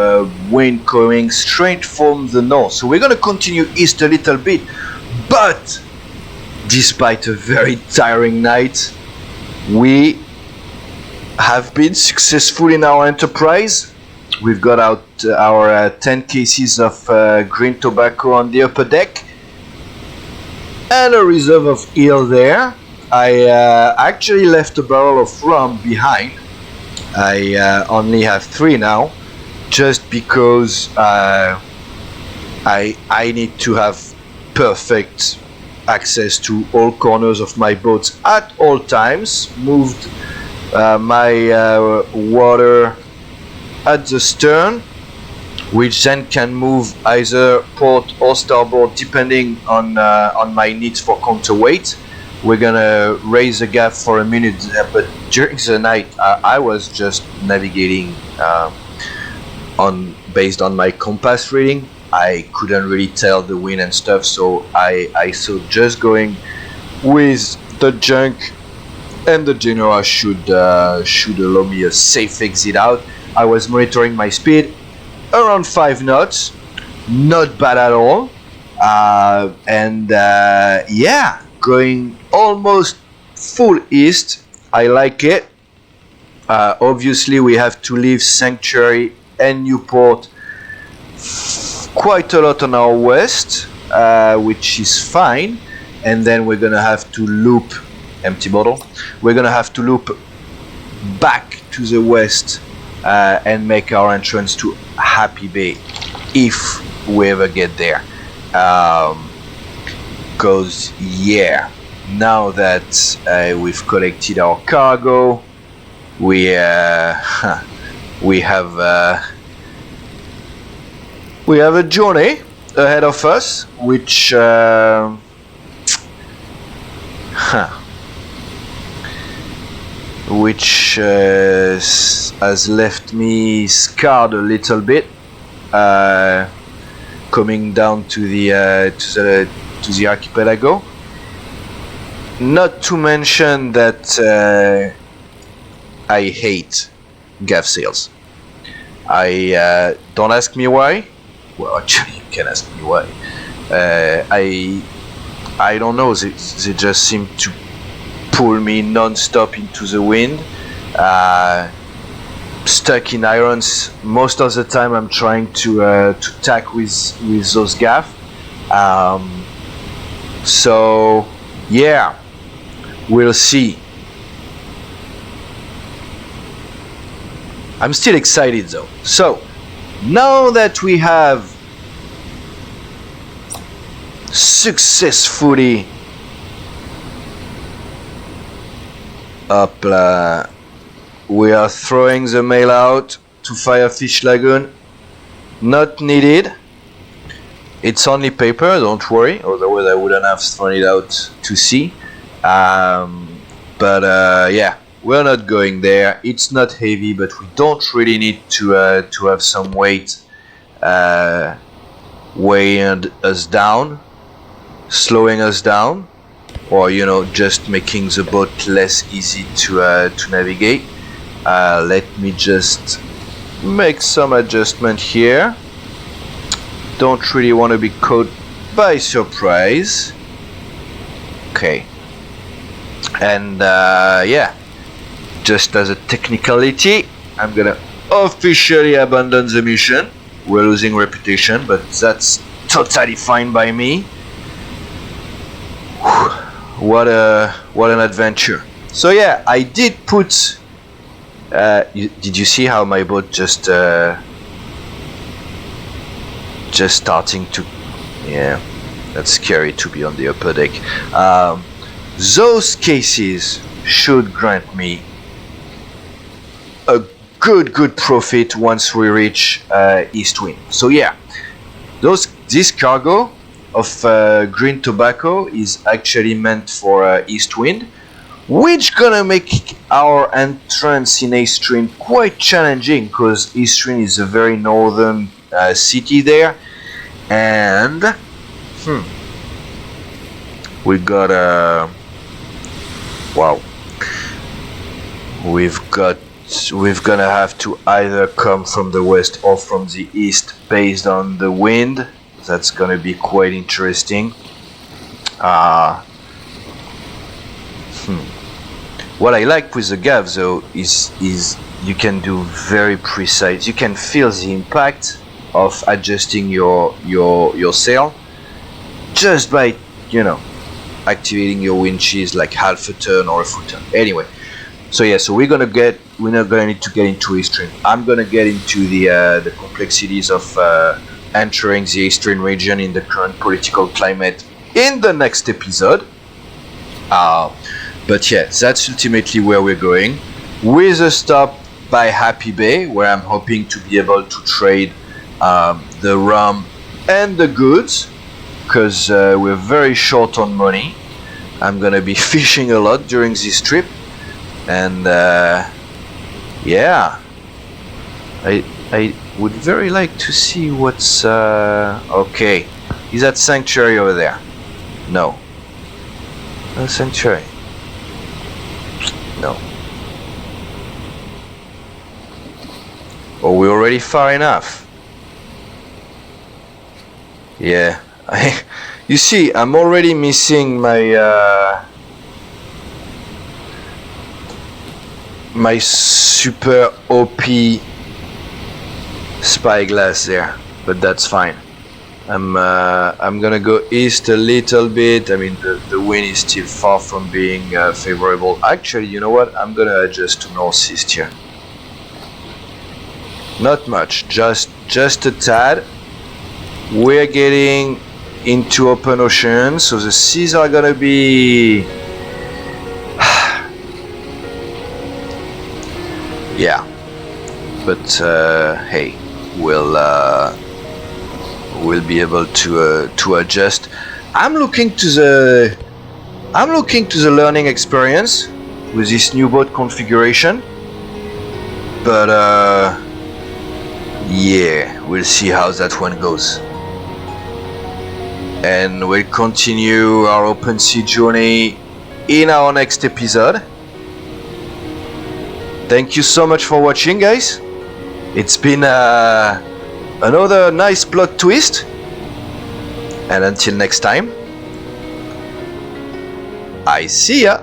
wind coming straight from the north. So we're going to continue east a little bit, but despite a very tiring night, we have been successful in our enterprise. We've got out our 10 cases of green tobacco on the upper deck and a reserve of ale there. I actually left a barrel of rum behind. I only have 3 now, just because I need to have perfect access to all corners of my boats at all times. Moved my water at the stern, which then can move either port or starboard depending on my needs for counterweight. We're gonna raise the gap for a minute, but during the night I was just navigating based on my compass reading. I couldn't really tell the wind and stuff, so I saw just going with the junk, and the Genoa should allow me a safe exit out. I was monitoring my speed around 5 knots, not bad at all, and yeah, going almost full east. I like it. Obviously we have to leave Sanctuary and Newport quite a lot on our west, which is fine, and then we're gonna have to loop, empty bottle, we're gonna have to loop back to the west and make our entrance to Happy Bay if we ever get there, because yeah, now that we've collected our cargo, we have a journey ahead of us, which has left me scarred a little bit, coming down to the archipelago. Not to mention that I hate gaff sails. Don't ask me why. Well, actually, you can ask me why. I don't know. They just seem to pull me non-stop into the wind. Stuck in irons most of the time. I'm trying to tack with those gaff. So yeah, we'll see. I'm still excited though. So now that we have successfully we are throwing the mail out to Firefish Lagoon. Not needed. It's only paper, don't worry, otherwise I wouldn't have thrown it out to sea. But yeah, we're not going there. It's not heavy, but we don't really need to have some weight weighing us down, slowing us down, or just making the boat less easy to navigate. Let me just make some adjustment here. Don't really want to be caught by surprise. Okay, and yeah, just as a technicality, I'm gonna officially abandon the mission. We're losing reputation, but that's totally fine by me. What an adventure. So yeah, I did put did you see how my boat just starting to, yeah, that's scary to be on the upper deck. Those cases should grant me a good profit once we reach Eastwind. So yeah, this cargo of green tobacco is actually meant for Eastwind, which gonna make our entrance in Eastwind quite challenging, because Eastwind is a very northern city there, and we got wow, we're gonna have to either come from the west or from the east based on the wind. That's gonna be quite interesting. What I like with the gav though is you can do very precise. You can feel the impact of adjusting your sail just by, you know, activating your winches like half a turn or a full turn. Anyway, so yeah, so we're not gonna need to get into Eastern. I'm gonna get into the complexities of entering the Eastern region in the current political climate in the next episode. But yeah, that's ultimately where we're going, with a stop by Happy Bay, where I'm hoping to be able to trade the rum and the goods, because we're very short on money. I'm gonna be fishing a lot during this trip, and yeah, I would very like to see what's okay. Is that sanctuary over there? No. No sanctuary. No. Oh, we're already far enough. Yeah. You see, I'm already missing my my super OP spyglass there, but that's fine. I'm gonna go east a little bit. I mean, the wind is still far from being favorable. Actually, you know what? I'm gonna adjust to northeast here. Not much, just a tad. We're getting into open ocean, so the seas are gonna be yeah, but hey, we'll be able to adjust. I'm looking to the learning experience with this new boat configuration, but yeah, we'll see how that one goes. And we'll continue our open sea journey in our next episode. Thank you so much for watching, guys. It's been another nice plot twist. And until next time, I see ya.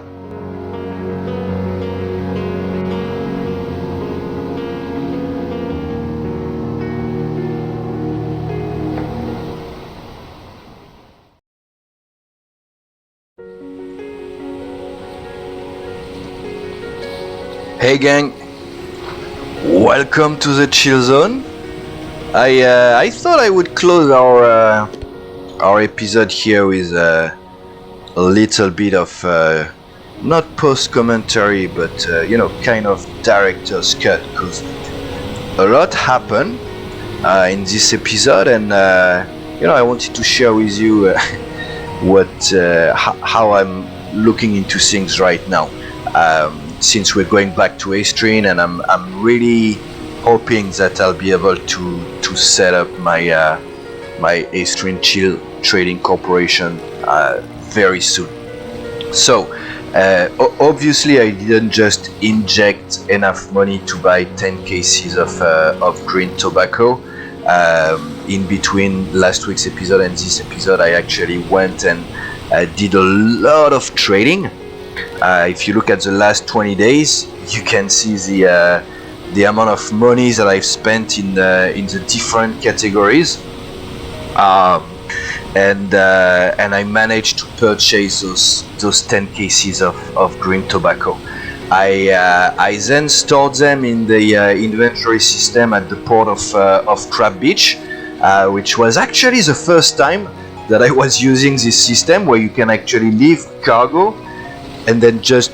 Hey gang, welcome to the chill zone. I thought I would close our episode here with a little bit of not post commentary, but you know, kind of director's cut, because a lot happened in this episode, and you know, I wanted to share with you how I'm looking into things right now. Since we're going back to A-Stream, and I'm really hoping that I'll be able to set up my my A-Stream Chill Trading Corporation very soon. So obviously I didn't just inject enough money to buy 10 cases of green tobacco. In between last week's episode and this episode, I actually went and did a lot of trading. If you look at the last 20 days, you can see the amount of money that I've spent in the different categories, and I managed to purchase those 10 cases of green tobacco. I then stored them in the inventory system at the port of Crab Beach, which was actually the first time that I was using this system where you can actually leave cargo and then just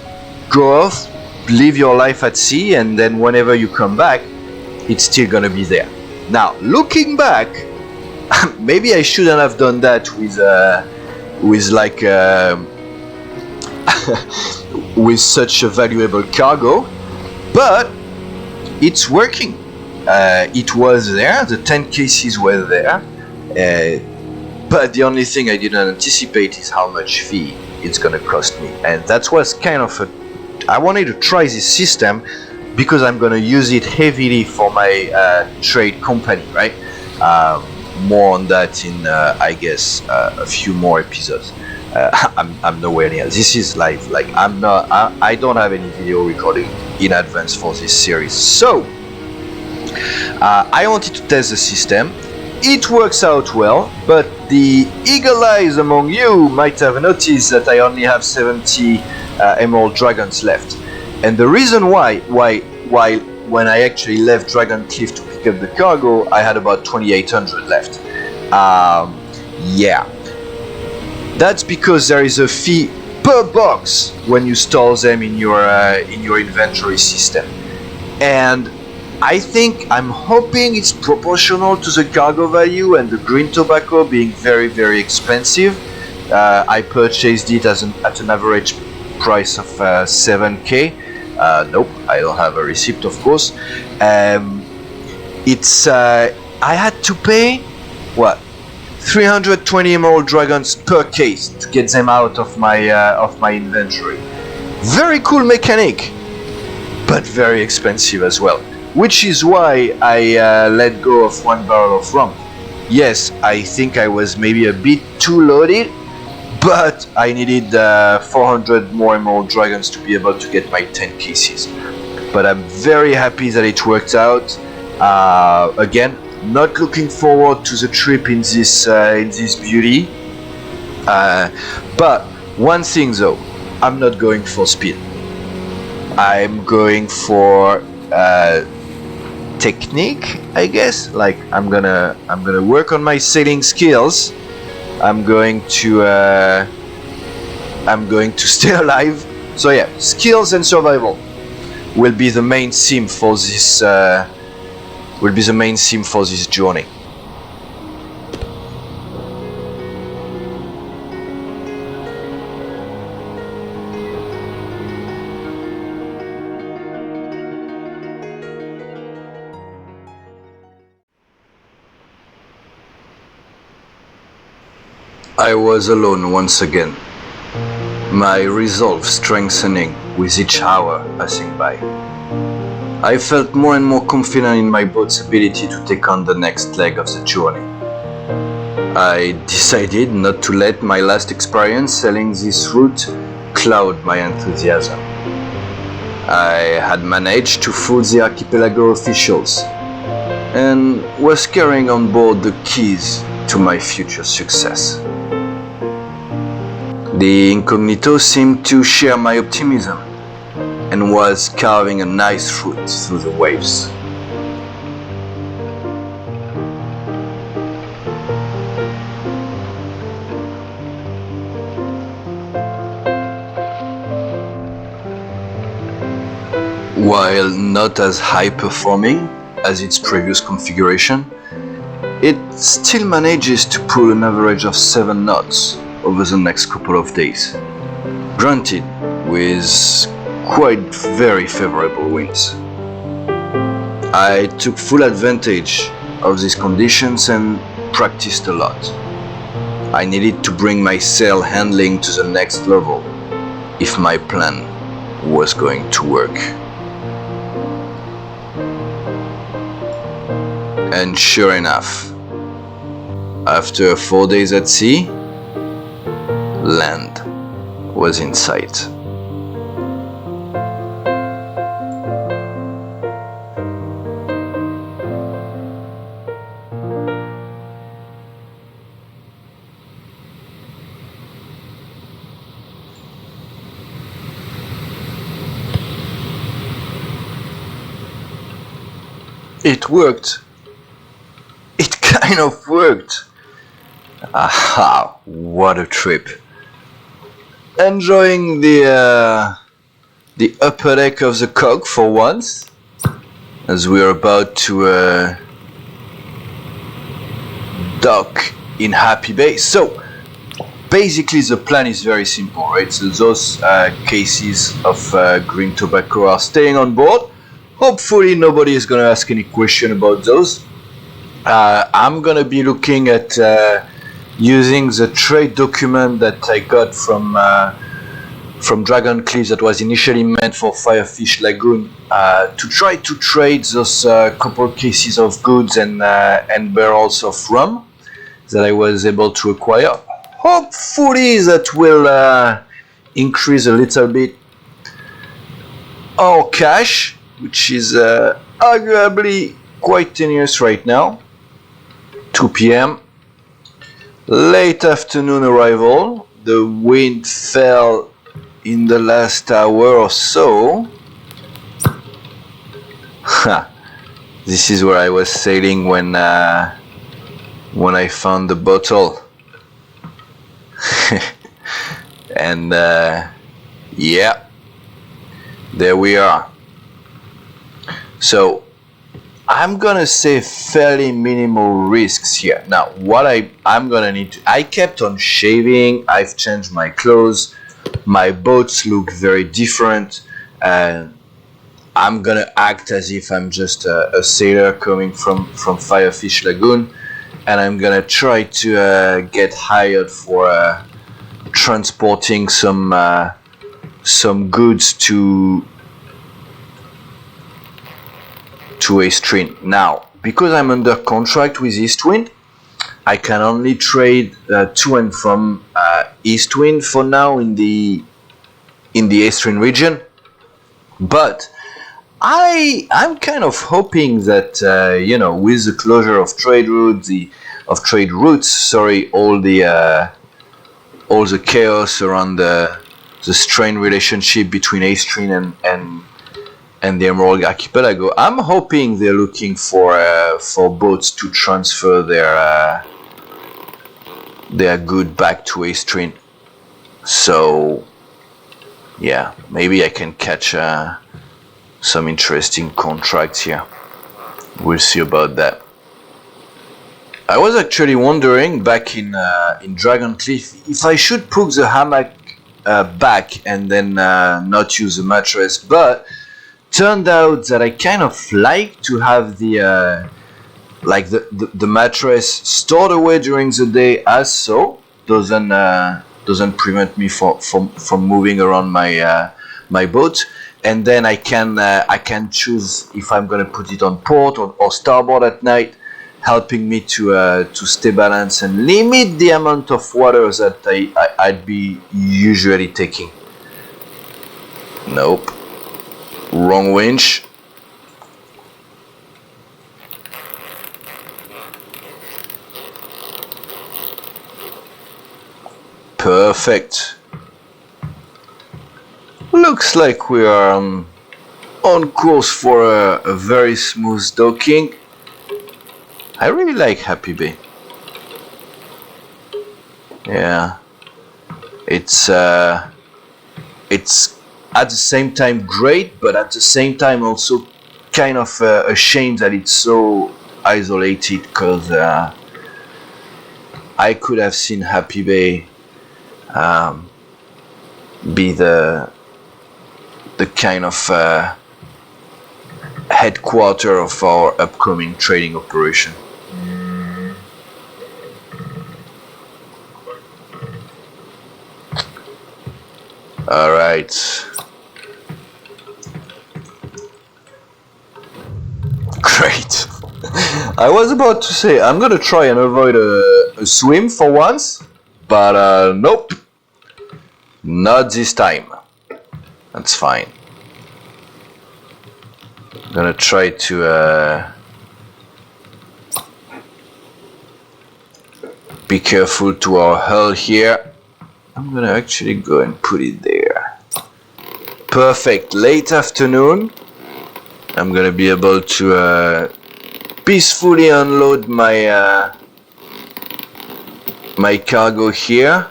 go off, live your life at sea, and then whenever you come back, it's still gonna be there. Now, looking back, maybe I shouldn't have done that with like with such a valuable cargo, but it's working. It was there, the 10 cases were there, but the only thing I didn't anticipate is how much fee it's gonna cost me, and that was kind of I wanted to try this system because I'm gonna use it heavily for my trade company, right? More on that in I guess a few more episodes. I'm nowhere near. This is live. Like I don't have any video recording in advance for this series. So I wanted to test the system. It works out well, but the eagle eyes among you might have noticed that I only have 70 emerald dragons left. And the reason why when I actually left Dragon Cliff to pick up the cargo, I had about 2,800 left. Yeah. That's because there is a fee per box when you store them in your inventory system, and I'm hoping it's proportional to the cargo value and the green tobacco being very, very expensive. I purchased it at an average price of 7k. Nope, I don't have a receipt, of course. I had to pay what? 320 emerald dragons per case to get them out of my inventory. Very cool mechanic, but very expensive as well. Which is why I let go of 1 barrel of rum. Yes, I think I was maybe a bit too loaded, but I needed 400 more emerald dragons to be able to get my 10 cases. But I'm very happy that it worked out. Again, not looking forward to the trip in this beauty. But one thing though, I'm not going for speed. I'm going for technique, I guess. Like I'm gonna work on my sailing skills. I'm going to stay alive. So yeah, skills and survival will be the main theme for this. Will be the main theme for this journey. I was alone once again, my resolve strengthening with each hour passing by. I felt more and more confident in my boat's ability to take on the next leg of the journey. I decided not to let my last experience sailing this route cloud my enthusiasm. I had managed to fool the archipelago officials and was carrying on board the keys to my future success. The incognito seemed to share my optimism and was carving a nice route through the waves. While not as high performing as its previous configuration, it still manages to pull an average of 7 knots over the next couple of days. Granted, with quite very favorable winds. I took full advantage of these conditions and practiced a lot. I needed to bring my sail handling to the next level if my plan was going to work. And sure enough, after 4 days at sea, land was in sight. It worked. It kind of worked. Aha, what a trip. Enjoying the upper deck of the cog for once, as we are about to dock in Happy Bay. So basically the plan is very simple, right? So those cases of green tobacco are staying on board. Hopefully nobody is going to ask any question about those. I'm going to be looking at using the trade document that I got from Dragon Cliff that was initially meant for Firefish Lagoon to try to trade those couple cases of goods and barrels of rum that I was able to acquire. Hopefully that will increase a little bit our cash, which is arguably quite tenuous right now. 2 p.m. Late afternoon arrival. The wind fell in the last hour or so. This is where I was sailing when I found the bottle. And yeah, there we are. So I'm gonna say fairly minimal risks here. Now what I'm gonna need to, I kept on shaving, I've changed my clothes, my boats look very different, and I'm gonna act as if I'm just a sailor coming from Firefish Lagoon, and I'm gonna try to get hired for transporting some goods to Eastwind. Now, because I'm under contract with Eastwind, I can only trade to and from Eastwind for now in the Eastwind region. But I'm kind of hoping that with the closure of trade routes, all the chaos around the strained relationship between Eastwind and the Emerald Archipelago, I'm hoping they're looking for boats to transfer their good back to Eastwind. So yeah, maybe I can catch some interesting contracts here. We'll see about that. I was actually wondering back in Dragon Cliff if I should put the hammock back and then not use the mattress, but turned out that I kind of like to have the mattress stored away during the day, as so doesn't prevent me from moving around my boat, and then I can choose if I'm gonna put it on port or starboard at night, helping me to stay balanced and limit the amount of water that I'd be usually taking. Nope. Wrong winch. Perfect. Looks like we are on course for a very smooth docking. I really like Happy Bay. Yeah. It's at the same time great, but at the same time also kind of a shame that it's so isolated, because I could have seen Happy Bay be the kind of headquarter of our upcoming trading operation. All right. Great. I was about to say I'm gonna try and avoid a swim for once, but nope, not this time. That's fine. I'm gonna try to be careful to our hull here. I'm gonna actually go and put it there. Perfect. Late afternoon. I'm gonna be able to peacefully unload my my cargo here.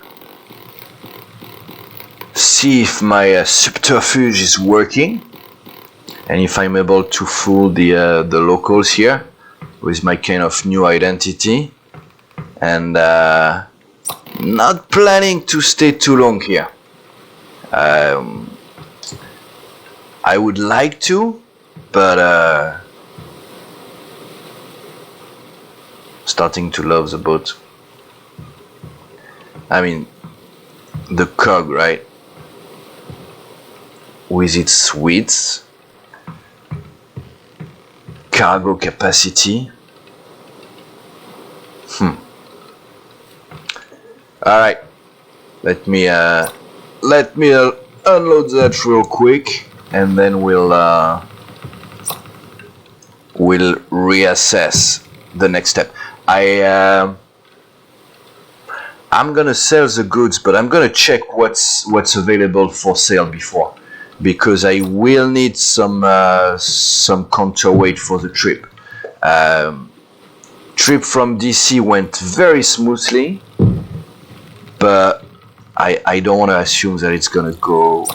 See if my subterfuge is working, and if I'm able to fool the locals here with my kind of new identity. And not planning to stay too long here. I would like to, but starting to love the boat. I mean, the cog, right? With its width, cargo capacity. All right, let me unload that real quick, and then we'll reassess the next step. I'm gonna sell the goods, but I'm gonna check what's available for sale before, because I will need some counterweight for the trip. Trip from DC went very smoothly, but I don't want to assume that it's gonna go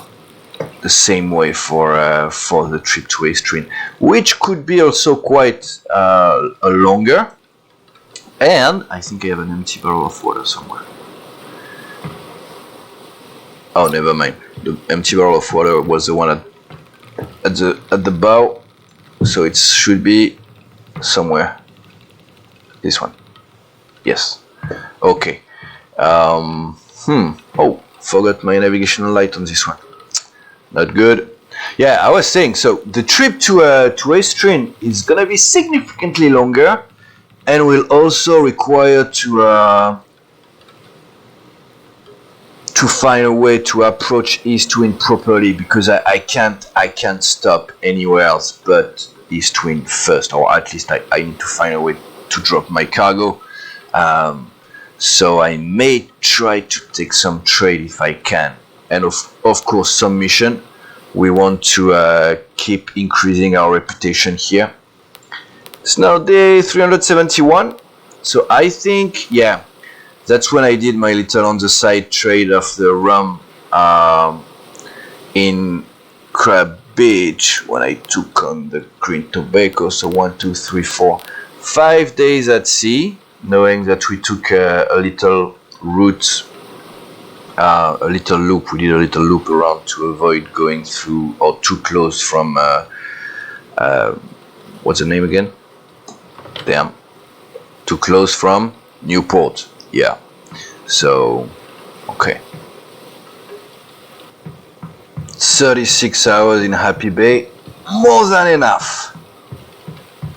the same way for the trip to Astrin, which could be also quite a longer. And I think I have an empty barrel of water somewhere. Oh, never mind. The empty barrel of water was the one at the bow, so it should be somewhere. This one. Yes. Okay. Oh, forgot my navigational light on this one. Not good. Yeah, I was saying, so the trip to Astrin is gonna be significantly longer, and will also require to find a way to approach Eastwind properly, because I can't stop anywhere else but Eastwind first, or at least I need to find a way to drop my cargo. So I may try to take some trade if I can, and of course some mission. We want to keep increasing our reputation here. It's now day 371, so I think, yeah, that's when I did my little on the side trade of the rum in Crab Beach, when I took on the Green Tobacco. So 1, 2, 3, 4, 5 days at sea, knowing that we took a little route, a little loop. We did a little loop around to avoid going through or too close from what's the name again? Damn, too close from Newport. Yeah, so okay, 36 hours in Happy Bay, more than enough.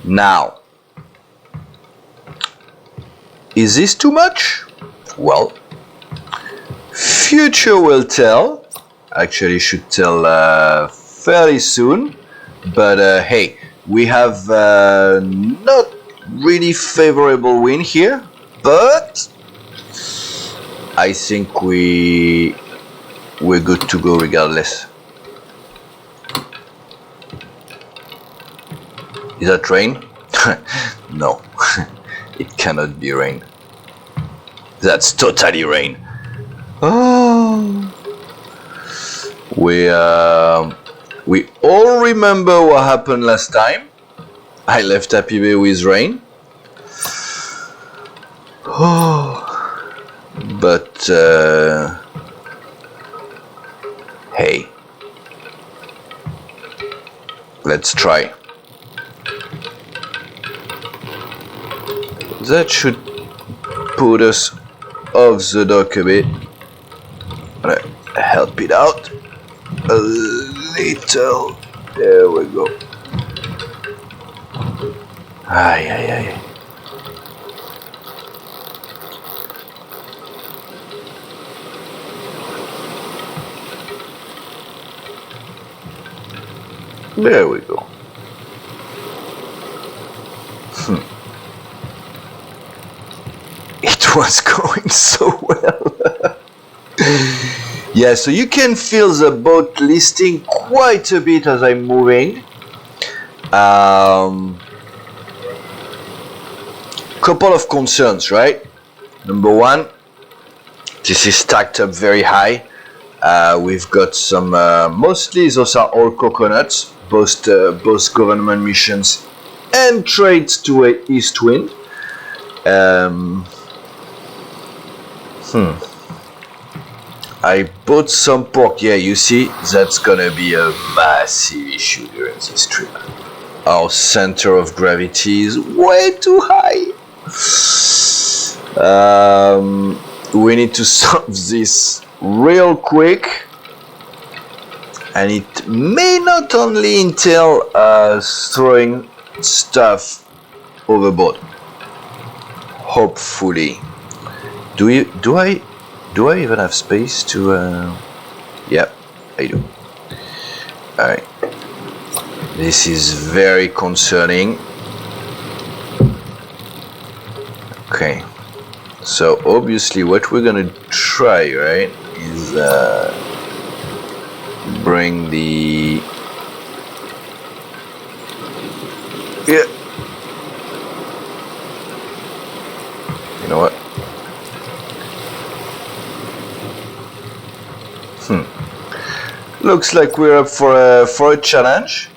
Now, is this too much? Well, future will tell. Actually, should tell fairly soon. But hey, we have not really favorable wind here, but I think we're good to go regardless. Is that rain? No, it cannot be rain. That's totally rain. Oh, we all remember what happened last time. I left Happy Bay with rain. Oh, but hey, let's try. That should put us off the dock a bit. Help it out a little. There we go. Aye, aye, aye. There we go. It was going so well. Yeah, so you can feel the boat listing quite a bit as I'm moving. couple of concerns, right? Number one, this is stacked up very high. We've got some, mostly those are all coconuts, both government missions and trades to Eastwind. I bought some pork. Yeah, you see, that's gonna be a massive issue during this trip. Our center of gravity is way too high. We need to solve this real quick, and it may not only entail throwing stuff overboard. Hopefully. Do I even have space to yep, I do. Alright. This is very concerning. Okay. So obviously what we're gonna try, right, is bring the yeah. You know what? Looks like we're up for a challenge.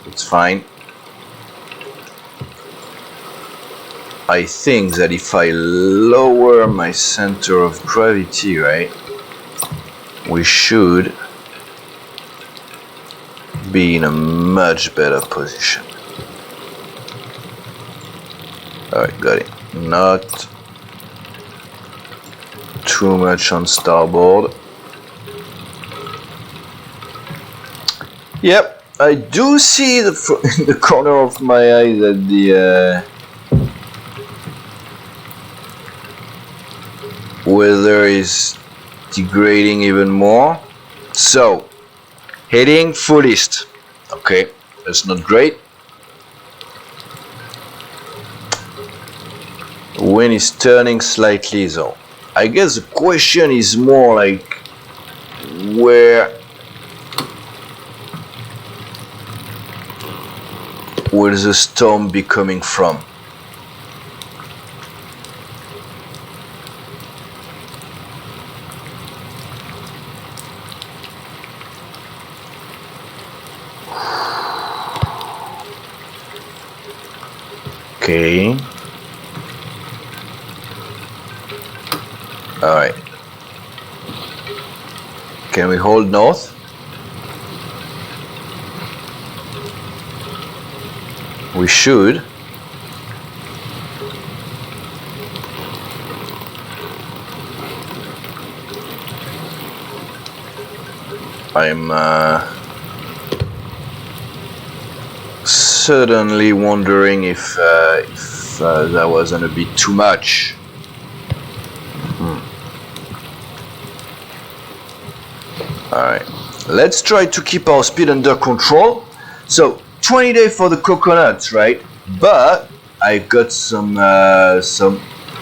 It's fine. I think that if I lower my center of gravity, right, we should be in a much better position. Alright, got it. Not too much on starboard. Yep, I do see in the corner of my eye that the weather is degrading even more. So, heading full east. Okay, that's not great. Wind is turning slightly though. I guess the question is more like where will the storm be coming from? Okay. Alright. Can we hold north? We should. I'm certainly wondering if that wasn't a bit too much. Alright, let's try to keep our speed under control. So 20 days for the coconuts, right? But I got some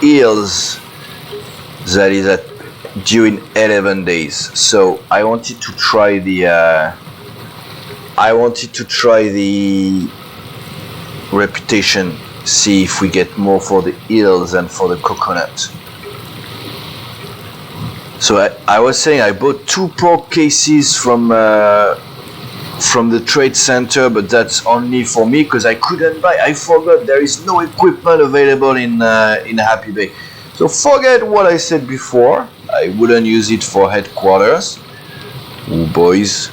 eels that is due in 11 days. So I wanted to try the reputation, see if we get more for the eels than for the coconut. So I was saying I bought 2 pork cases from the trade center, but that's only for me because I couldn't buy. I forgot there is no equipment available in Happy Bay. So forget what I said before. I wouldn't use it for headquarters. Ooh, boys,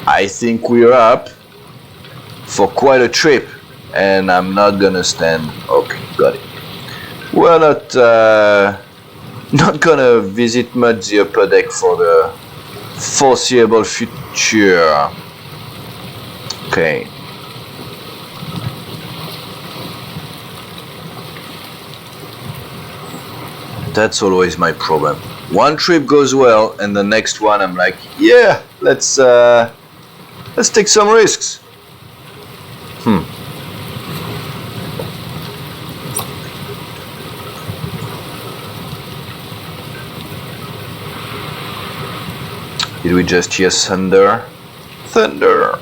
I think we're up for quite a trip, and I'm not gonna stand. Okay, got it. We're not gonna visit much the upper deck for the foreseeable future. Okay. That's always my problem. One trip goes well, and the next one I'm like, yeah, let's take some risks. Did we just hear thunder? Thunder!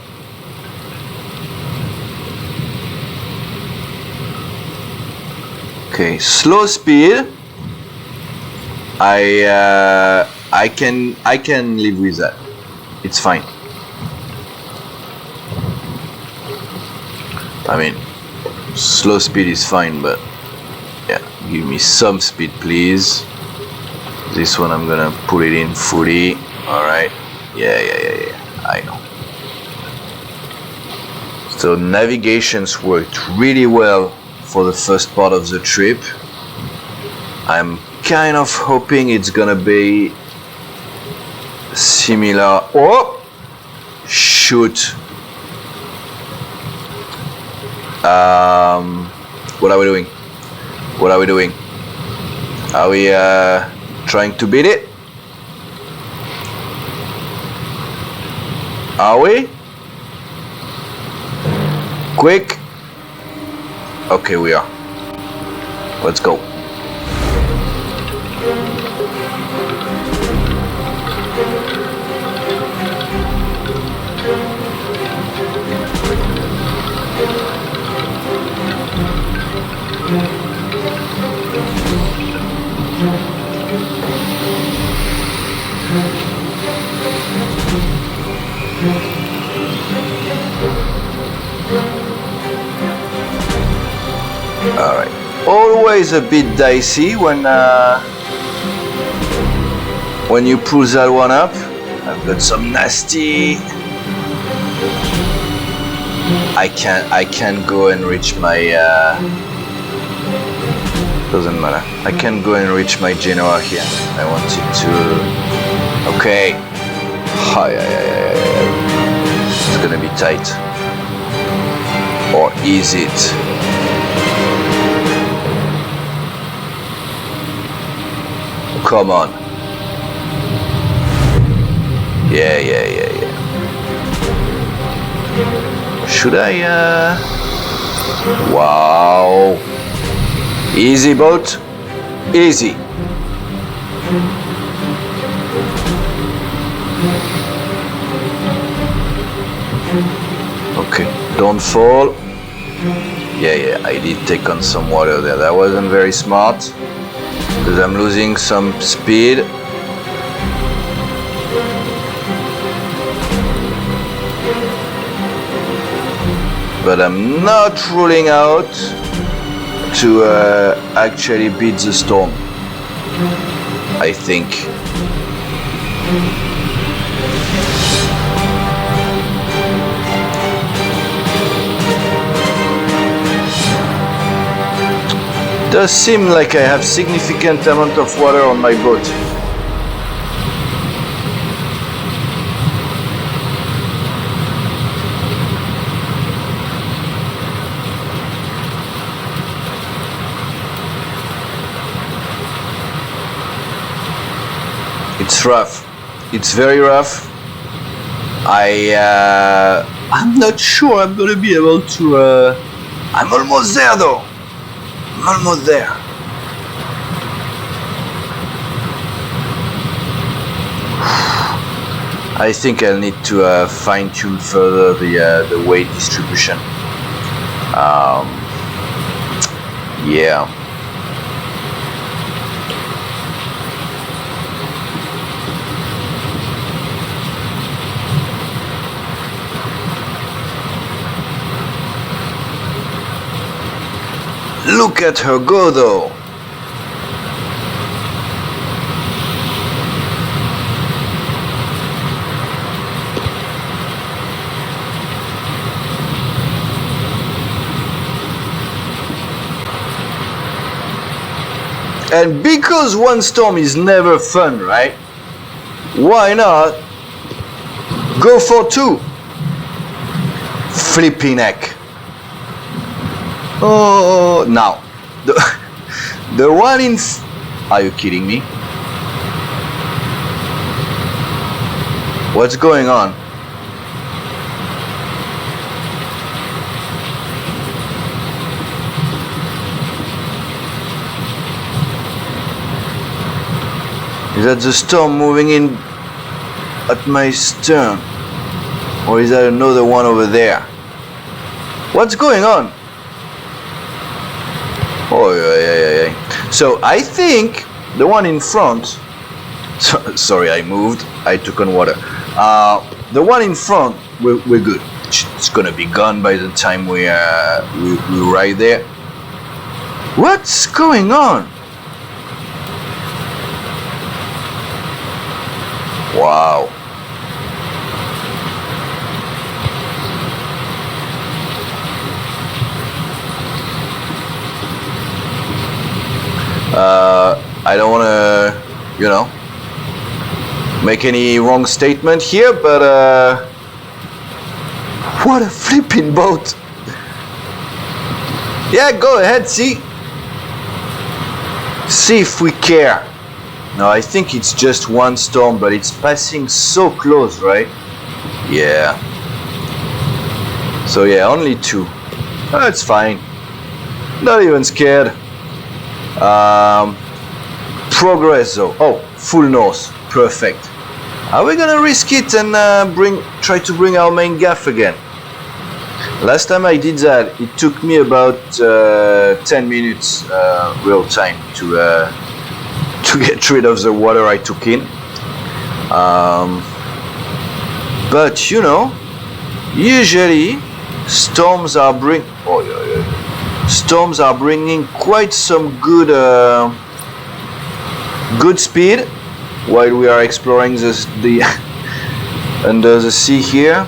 Okay, slow speed. I can live with that. It's fine. I mean, slow speed is fine, but yeah, give me some speed, please. This one I'm gonna put it in fully. All right. Yeah. I know. So navigations worked really well for the first part of the trip. I'm kind of hoping it's gonna be similar. Oh, shoot. What are we doing? Are we trying to beat it? Are we? Quick. Okay, we are. Let's go. Alright, always a bit dicey when you pull that one up. I've got some nasty. I can't go and reach my doesn't matter. I can't go and reach my general here. I wanted to. Okay. Oh, yeah. It's gonna be tight. Or is it? Come on. Yeah. Should I? Wow. Easy boat. Easy. Okay, don't fall. Yeah, I did take on some water there. That wasn't very smart because I'm losing some speed. But I'm not ruling out to actually beat the storm. I think. Does seem like I have significant amount of water on my boat. It's rough. It's very rough. I'm not sure I'm gonna be able to. I'm almost there though. I'm almost there. I think I'll need to fine-tune further the weight distribution. Yeah. Look at her go though. And because one storm is never fun, right? Why not go for two? Flipping heck. Oh, now the one in. Are you kidding me? What's going on? Is that the storm moving in at my stern? Or is that another one over there? What's going on? Oh, yeah. So I think the one in front, sorry, I moved, I took on water. The one in front, we're good. It's gonna be gone by the time we ride there. What's going on? Wow. I don't want to, make any wrong statement here, but what a flipping boat. Yeah, go ahead, see if we care. No, I think it's just one storm, but it's passing so close, right? Yeah. So yeah, only two. That's fine. Not even scared. Progress though. Oh, full north. Perfect. Are we gonna risk it and try to bring our main gaff again? Last time I did that, it took me about 10 minutes real time to get rid of the water I took in. But usually storms are bringing quite some good speed while we are exploring the under the sea here.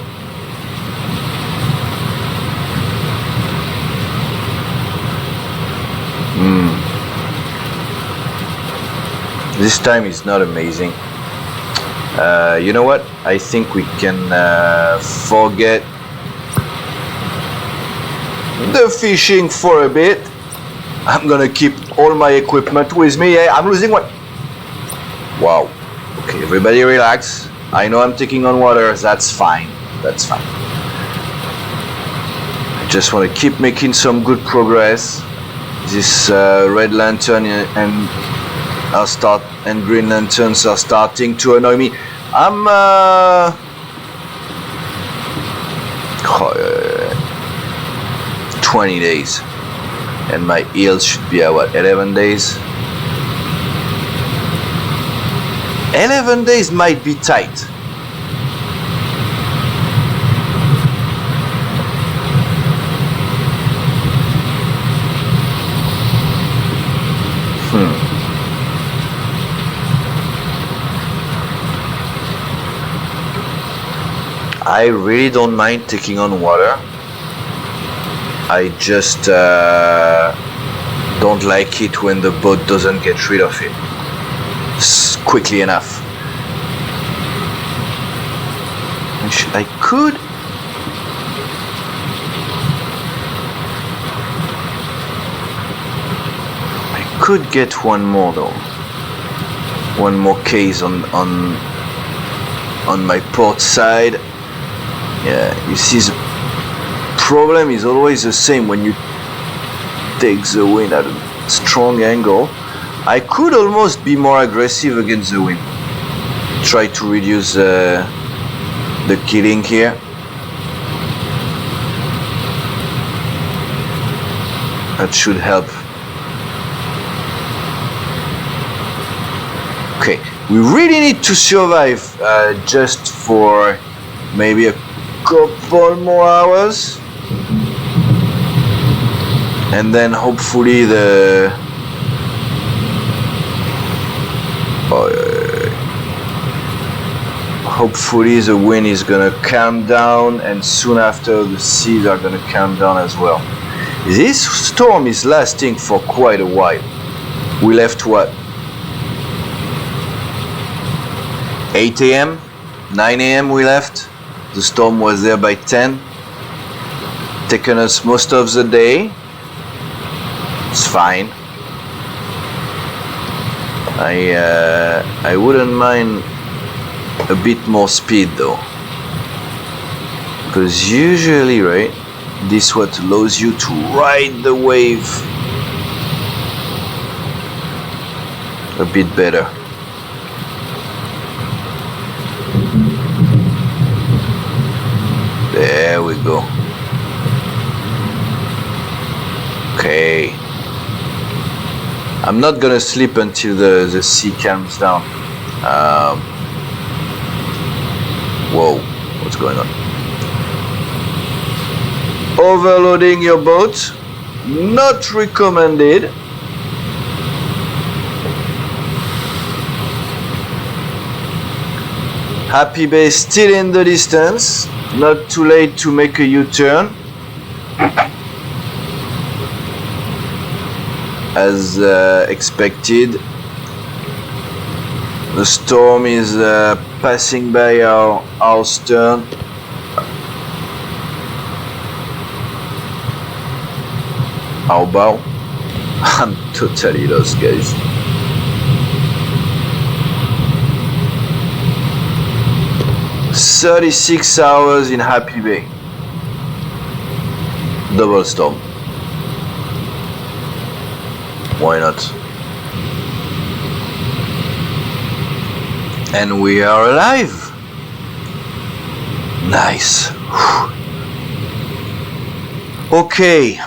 This time is not amazing. You know what? I think we can forget the fishing for a bit. I'm gonna keep all my equipment with me. I'm losing one. Wow. Okay, everybody relax. I know I'm taking on water. That's fine. That's fine. I just want to keep making some good progress. This red lantern and green lanterns are starting to annoy me. I'm 20 days, and my yield should be at what, 11 days? 11 days might be tight. I really don't mind taking on water. I just don't like it when the boat doesn't get rid of it quickly enough. I could get one more though. One more case on my port side. Yeah, you see, the problem is always the same when you take the wind at a strong angle. I could almost be more aggressive against the wind. Try to reduce the killing here. That should help. Okay, we really need to survive just for maybe a couple more hours, and then hopefully hopefully the wind is gonna calm down, and soon after the seas are gonna calm down as well. This storm is lasting for quite a while. We left what, 8 a.m., 9 a.m. we left. The storm was there by 10. Taken us most of the day. It's fine. I wouldn't mind a bit more speed though, because usually, right, this what allows you to ride the wave a bit better. There we go. Okay. I'm not gonna sleep until the sea calms down. Whoa, what's going on? Overloading your boat, not recommended. Happy Bay still in the distance, not too late to make a U-turn. As expected, the storm is passing by our stern. Our bow. I'm totally lost, guys. "36 hours in Happy Bay. Double storm. Why not?" And we are alive. Nice. Okay.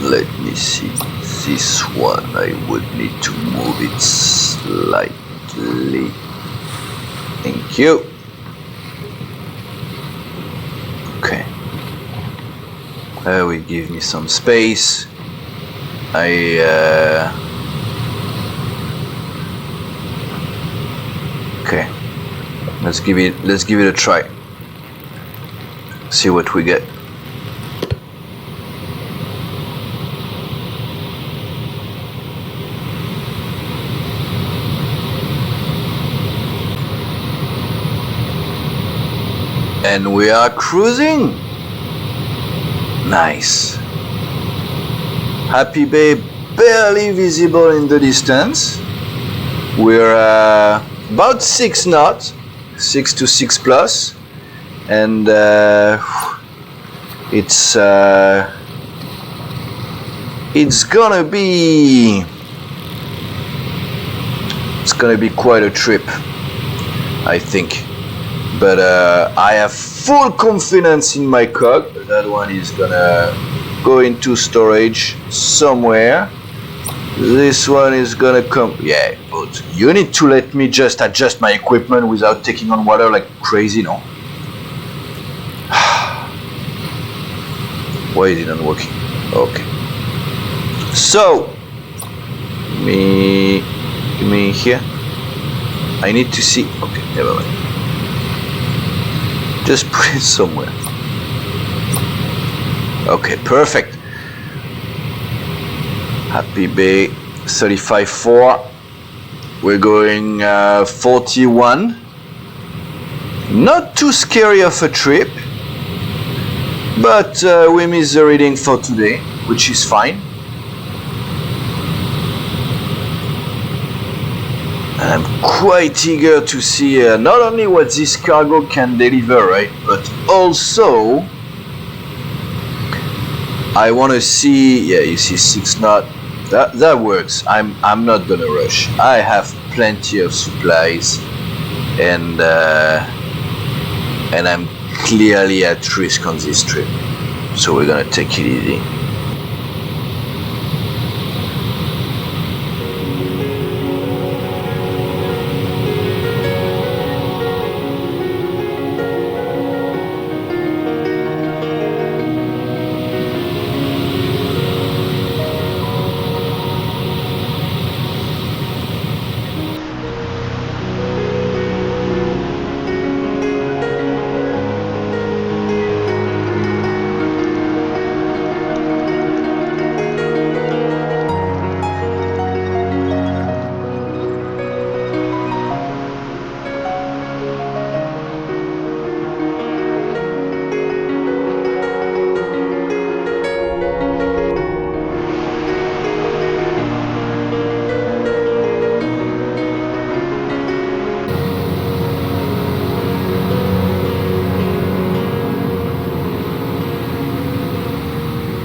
Let me see. This one, I would need to move it slightly. Thank you. Okay. Will give me some space. Okay. Let's give it a try. See what we get. And we are cruising. Nice. Happy Bay barely visible in the distance. We're about 6 knots, 6 to 6 plus, and it's gonna be quite a trip, I think. But I have full confidence in my cog. That one is gonna go into storage somewhere. This one is gonna come. Yeah, but you need to let me just adjust my equipment without taking on water like crazy, no? Why is it not working? Okay. So, give me here. I need to see. Okay, never mind. Just put it somewhere. Okay, perfect. Happy Bay 35.4. We're going 41. Not too scary of a trip, but we missed the reading for today, which is fine. I'm quite eager to see not only what this cargo can deliver, right, but also I want to see. Yeah, you see 6 knot. That works. I'm not gonna rush. I have plenty of supplies, and I'm clearly at risk on this trip, so we're gonna take it easy.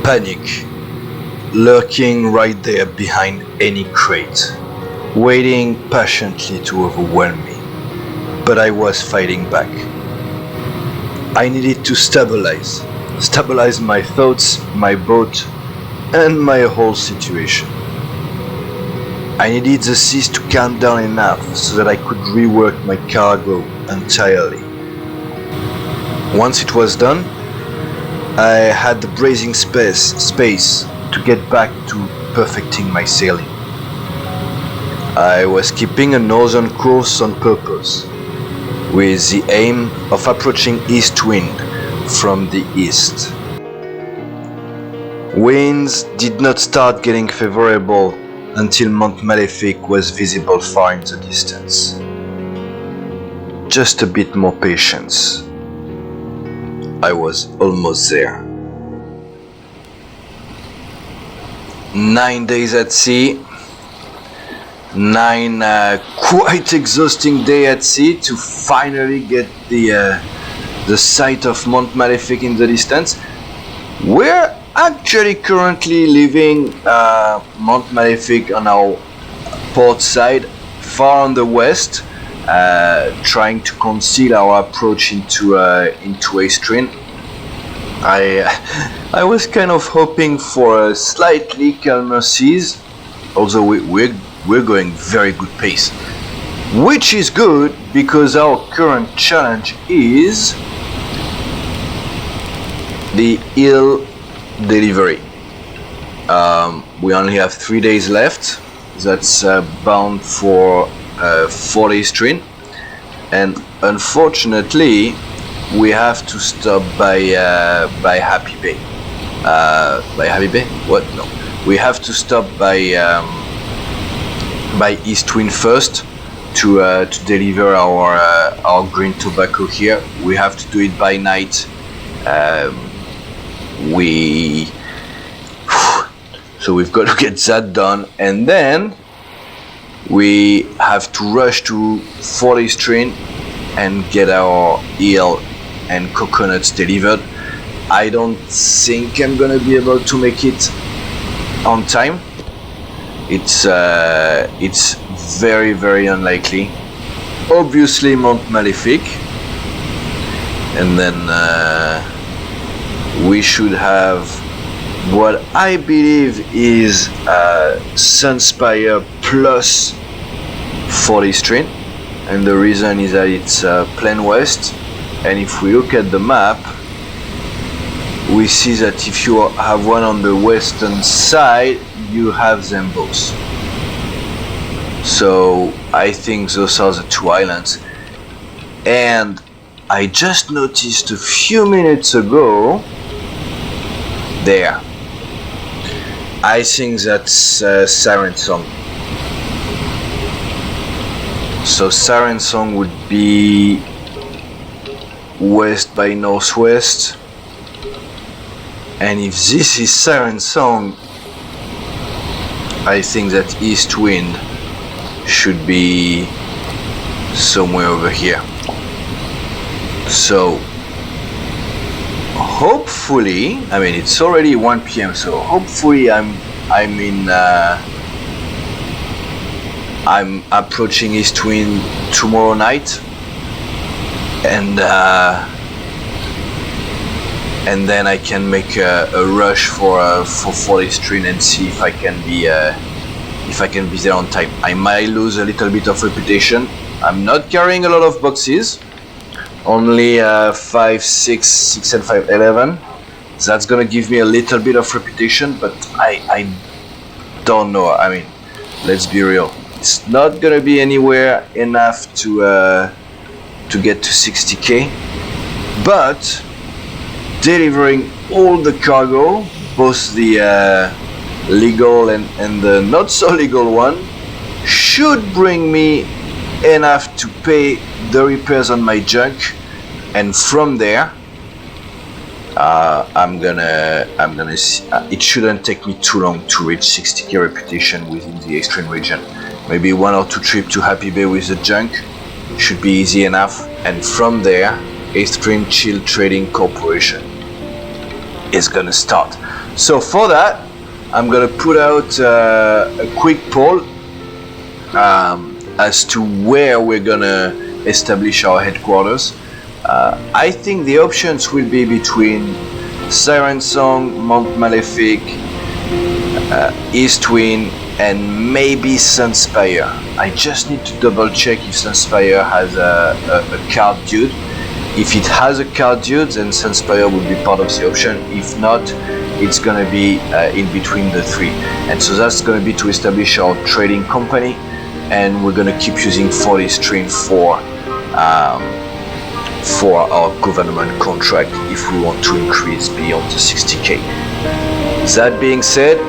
Panic, lurking right there behind any crate, waiting patiently to overwhelm me. But I was fighting back. I needed to stabilize my thoughts, my boat, and my whole situation. I needed the seas to calm down enough so that I could rework my cargo entirely. Once it was done, I had the bracing space to get back to perfecting my sailing. I was keeping a northern course on purpose, with the aim of approaching east wind from the east. Winds did not start getting favorable until Mont Maléfique was visible far in the distance. Just a bit more patience. I was almost there. 9 days at sea, 9 quite exhausting days at sea to finally get the sight of Mont Maléfique in the distance. We're actually currently leaving Mont Maléfique on our port side, far on the west, trying to conceal our approach into Estrine. I was kind of hoping for a slightly calmer seas, although we're going very good pace, which is good because our current challenge is the ill delivery. We only have 3 days left. That's bound for Fort Estrine, and unfortunately we have to stop by Happy Bay. By Happy Bay? What? No. We have to stop by East Wind first to deliver our green tobacco here. We have to do it by night. So we've got to get that done, and then we have to rush to Fort Estrine and get our eel and coconuts delivered. I don't think I'm gonna be able to make it on time. It's very, very unlikely. Obviously Mont Maléfique, and then we should have what I believe is Sunspire plus Fort Estrine, and the reason is that it's plain west, and if we look at the map we see that if you have one on the western side you have them both. So I think those are the two islands, and I just noticed a few minutes ago there, I think that's Siren Song. So Siren Song would be west by northwest, and if this is Siren Song, I think that east wind should be somewhere over here. So hopefully, I mean it's already 1 PM, so hopefully I'm approaching east wind tomorrow night, and then I can make a rush for Fort Estrine and see if I can be there on time. I might lose a little bit of reputation. I'm not carrying a lot of boxes, only 5, 6, and 5, 11. That's gonna give me a little bit of reputation, but I don't know. I mean, let's be real. It's not gonna be anywhere enough to get to 60k, but delivering all the cargo, both the legal and the not so legal one, should bring me enough to pay the repairs on my junk, and from there I'm gonna see, it shouldn't take me too long to reach 60k reputation within the Estrine region. Maybe 1 or 2 trips to Happy Bay with the junk should be easy enough, and from there Estrine Chill Trading Corporation is gonna start. So for that I'm gonna put out a quick poll as to where we're gonna establish our headquarters. I think the options will be between Siren Song, Mont Maléfique, Eastwind, and maybe Sunspire. I just need to double check if Sunspire has a card dude. If it has a card dude, then Sunspire will be part of the option. If not, it's gonna be in between the three. And so that's gonna be to establish our trading company, and we're gonna keep using 40 string for our government contract if we want to increase beyond the 60k. That being said,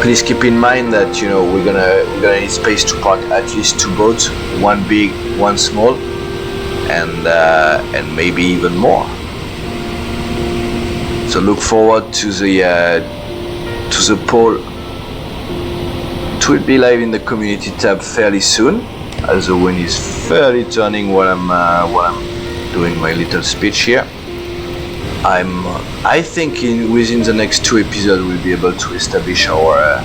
please keep in mind that we're gonna need space to park at least 2 boats, one big, one small, and maybe even more. So look forward to the poll. It will be live in the community tab fairly soon, as the wind is fairly turning while I'm doing my little speech here. I think within the next 2 episodes we'll be able to establish our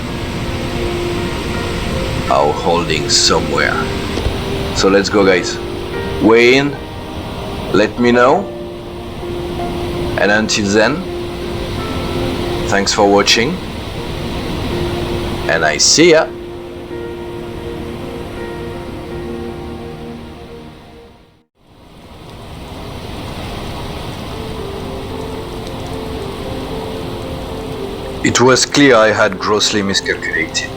holdings somewhere. So let's go, guys. Weigh in, let me know, and until then, thanks for watching, and I see ya. It was clear I had grossly miscalculated.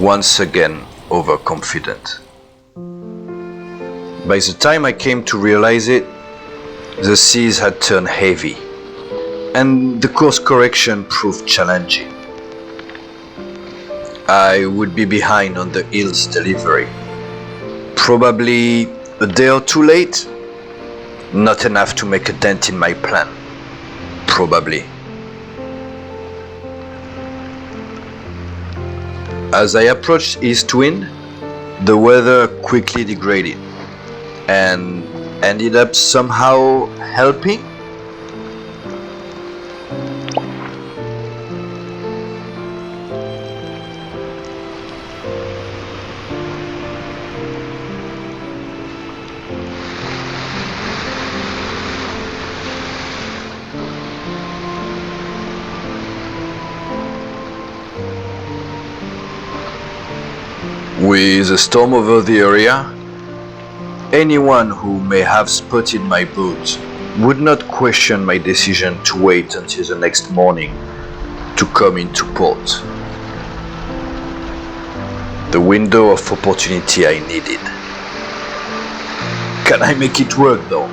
Once again, overconfident. By the time I came to realize it, the seas had turned heavy, and the course correction proved challenging. I would be behind on the Hills delivery. Probably a day or 2 late. Not enough to make a dent in my plan. Probably. As I approached Eastwind, the weather quickly degraded and ended up somehow helping. With a storm over the area, anyone who may have spotted my boat would not question my decision to wait until the next morning to come into port. The window of opportunity I needed. Can I make it work though?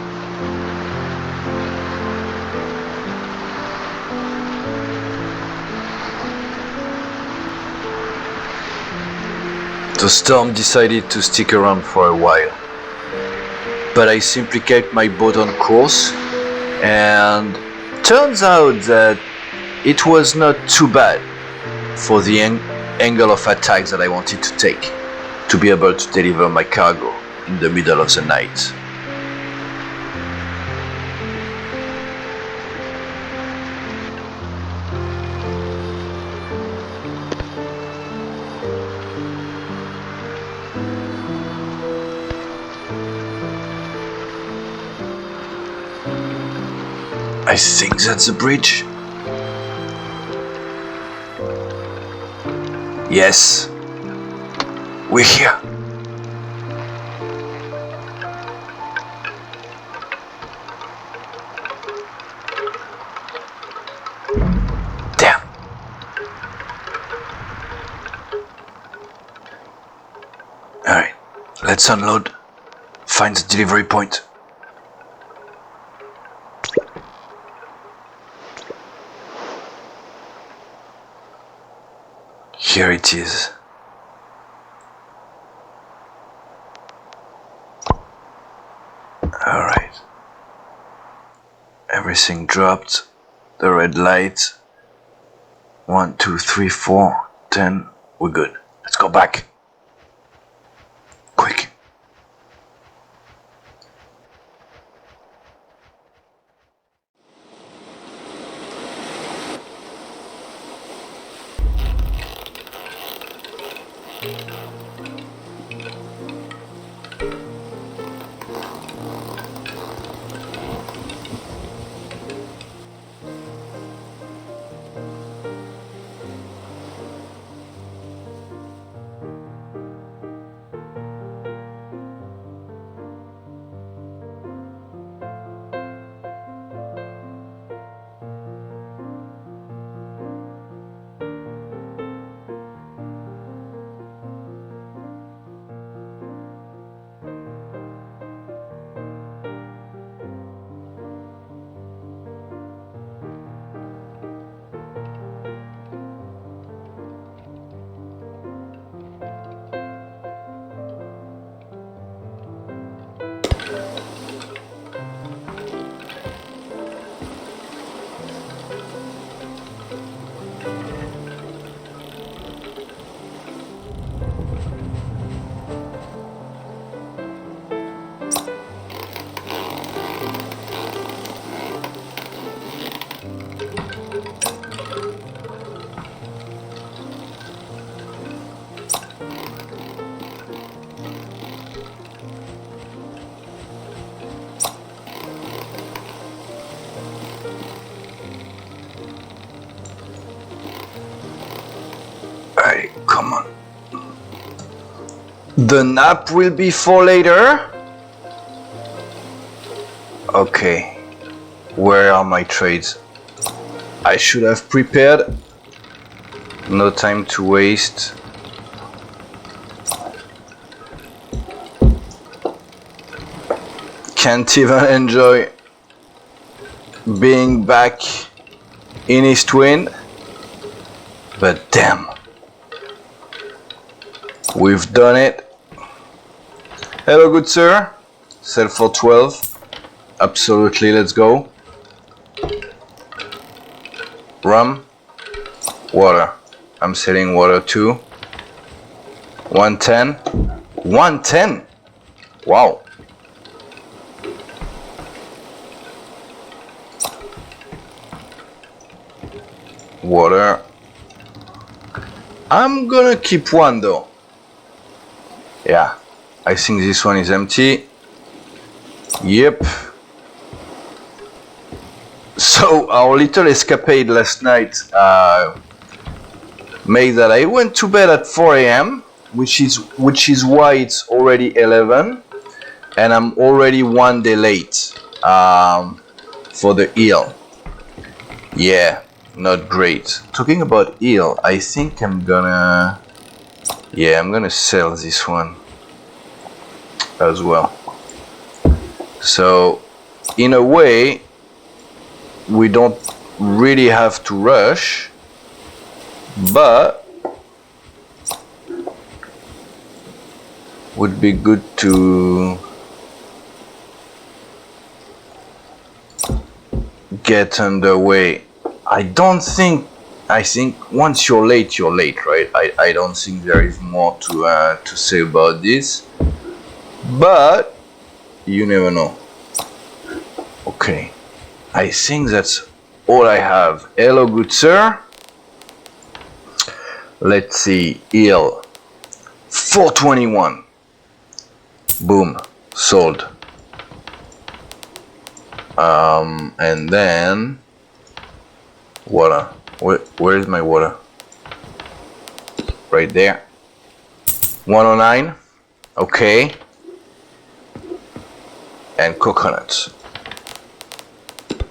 The storm decided to stick around for a while, but I simply kept my boat on course, and turns out that it was not too bad for the angle of attack that I wanted to take to be able to deliver my cargo in the middle of the night. I think that's a bridge. Yes, we're here. Damn. Alright, let's unload. Find the delivery point. Here it is. Alright. Everything dropped. The red light. 1, 2, 3, 4, 10. We're good. Let's go back. Quick. Okay, come on. The nap will be for later. Okay, where are my trades? I should have prepared. No time to waste. Can't even enjoy being back in Eastwind. But damn, we've done it. Hello, good sir. Sell for 12. Absolutely, let's go. Rum, water. I'm selling water too. 110. 110. Wow. Water. I'm gonna keep one though. Yeah, I think this one is empty. Yep. So our little escapade last night made that I went to bed at 4 a.m. which is why it's already 11, and I'm already one day late for the eel. Yeah, not great. Talking about eel, I think I'm gonna sell this one as well. So in a way, we don't really have to rush, but would be good to get underway. I think once you're late, right? I don't think there is more to say about this, but you never know. Okay, I think that's all I have. Hello, good sir. Let's see, eel 421. Boom, sold. And then water. Where is my water? Right there. 109. Okay. And coconuts.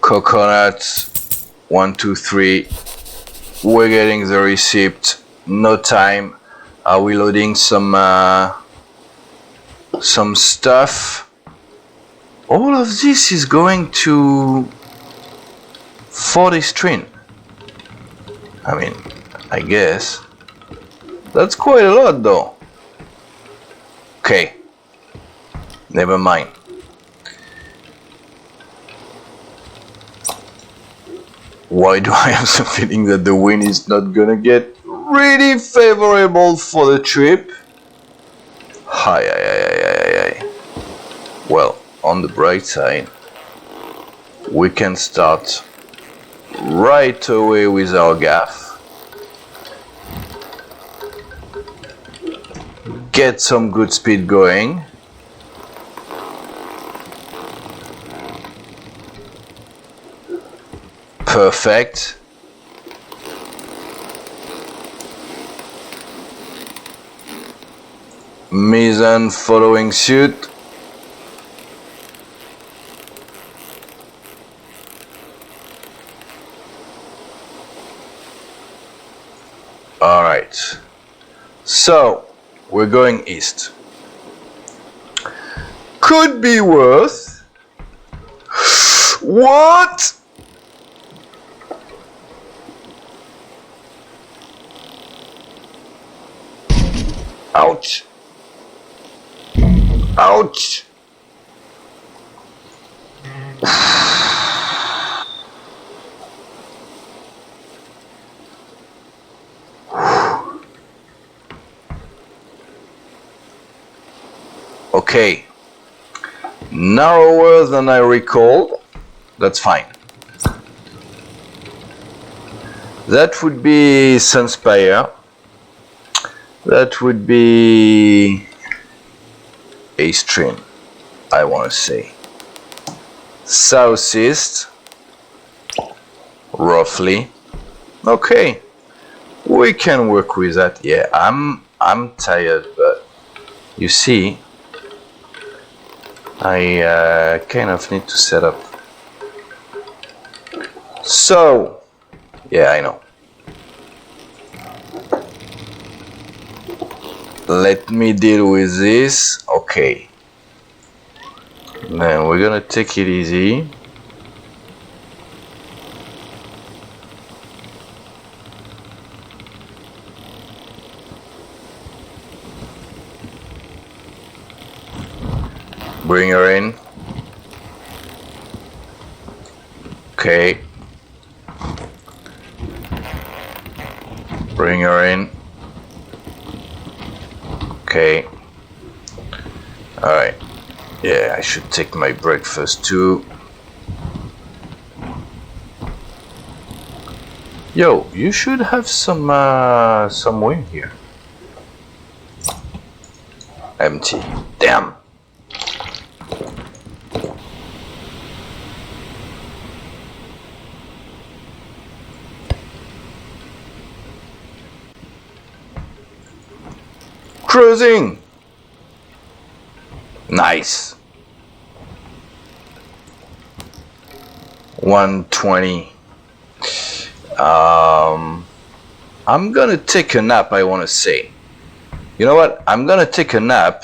Coconuts. 1, 2, 3. We're getting the receipt. No time. Are we loading some stuff? All of this is going to 40 string. I mean, I guess that's quite a lot though. Okay, never mind. Why do I have the feeling that the wind is not gonna get really favorable for the trip? Hi. Well, on the bright side, we can start right away with our gaff. Get some good speed going. Perfect. Mizzen following suit. Alright, so we're going east. Could be worth. What? Ouch. Ouch. Okay, narrower than I recalled. That's fine. That would be Sunspire. That would be a string, I want to say. Southeast, roughly. Okay, we can work with that. Yeah, I'm tired, but you see, I kind of need to set up. So, yeah, I know. Let me deal with this. Okay. Then we're gonna take it easy. Bring her in. Okay. Bring her in. Okay. Alright. Yeah, I should take my breakfast too. Yo, you should have some wind here. Empty. Damn. Cruising. Nice. 120. I'm gonna take a nap, I want to say. You know what? I'm gonna take a nap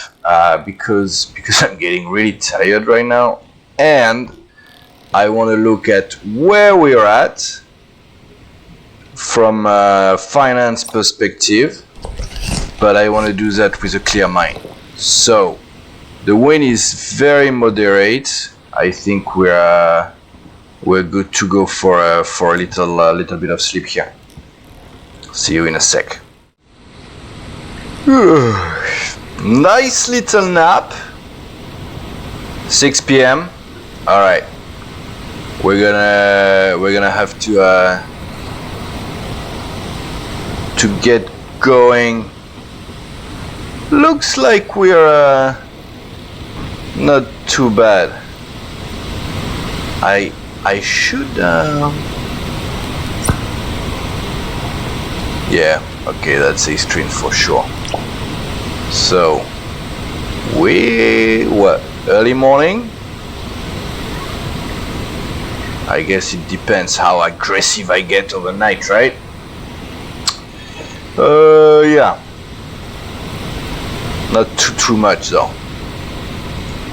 because I'm getting really tired right now, and I want to look at where we are at from a finance perspective, but I want to do that with a clear mind. So the wind is very moderate. I think we're good to go for a little bit of sleep here. See you in a sec. Nice little nap. 6 p.m. All right. We're gonna have to get going. Looks like we're not too bad. I should yeah, okay, that's a string for sure. So what, early morning? I guess it depends how aggressive I get overnight, right? Yeah, not too much though.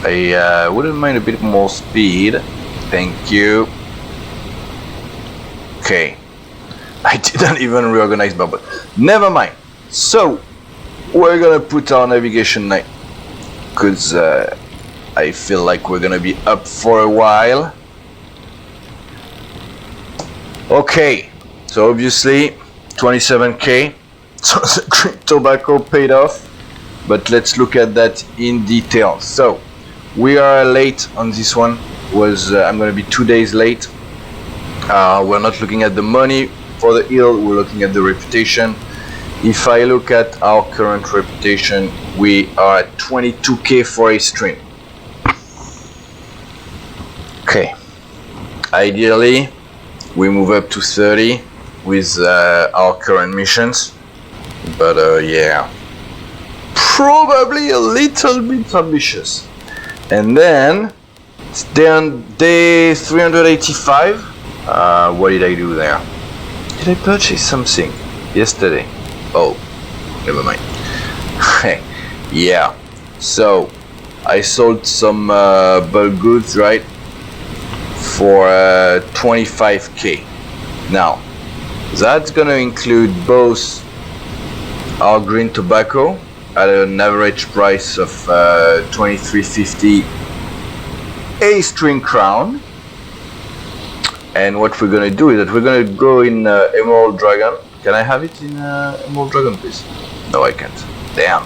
I wouldn't mind a bit more speed. Thank you. Okay. I didn't even reorganize my bubble. Never mind. So, we're gonna put our navigation light, because I feel like we're gonna be up for a while. Okay. So obviously, 27k. So the green tobacco paid off. But let's look at that in detail. So, we are late on this one. I'm going to be 2 days late. We're not looking at the money for the hill, we're looking at the reputation. If I look at our current reputation, we are at 22k for a stream. Okay, ideally we move up to 30 with our current missions, but yeah, probably a little bit ambitious. And then day 385. What did I do there? Did I purchase something yesterday? Oh, never mind. Yeah, so I sold some bulk goods, right, for 25k. Now that's gonna include both our green tobacco at an average price of 23.50 a string crown. And what we're gonna do is that we're gonna go in Emerald Dragon. Can I have it in Emerald Dragon, please? No, I can't. Damn.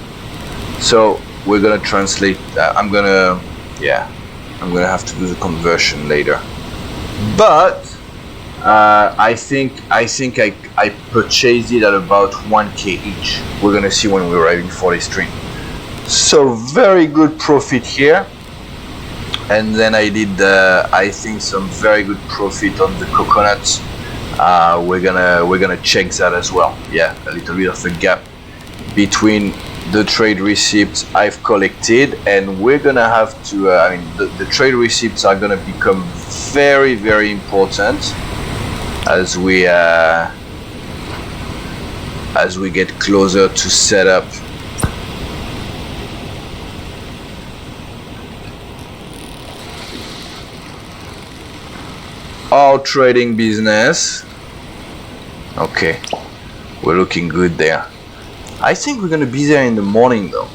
So we're gonna translate. I'm gonna have to do the conversion later. But I think I purchased it at about 1k each. We're gonna see when we're arriving for the stream. So very good profit here. And then I did, I think, some very good profit on the coconuts. we're gonna check that as well. Yeah, a little bit of a gap between the trade receipts I've collected, and we're gonna have to I mean the trade receipts are gonna become very, very important as we get closer to set up our trading business. Okay, we're looking good there. I think we're gonna be there in the morning though.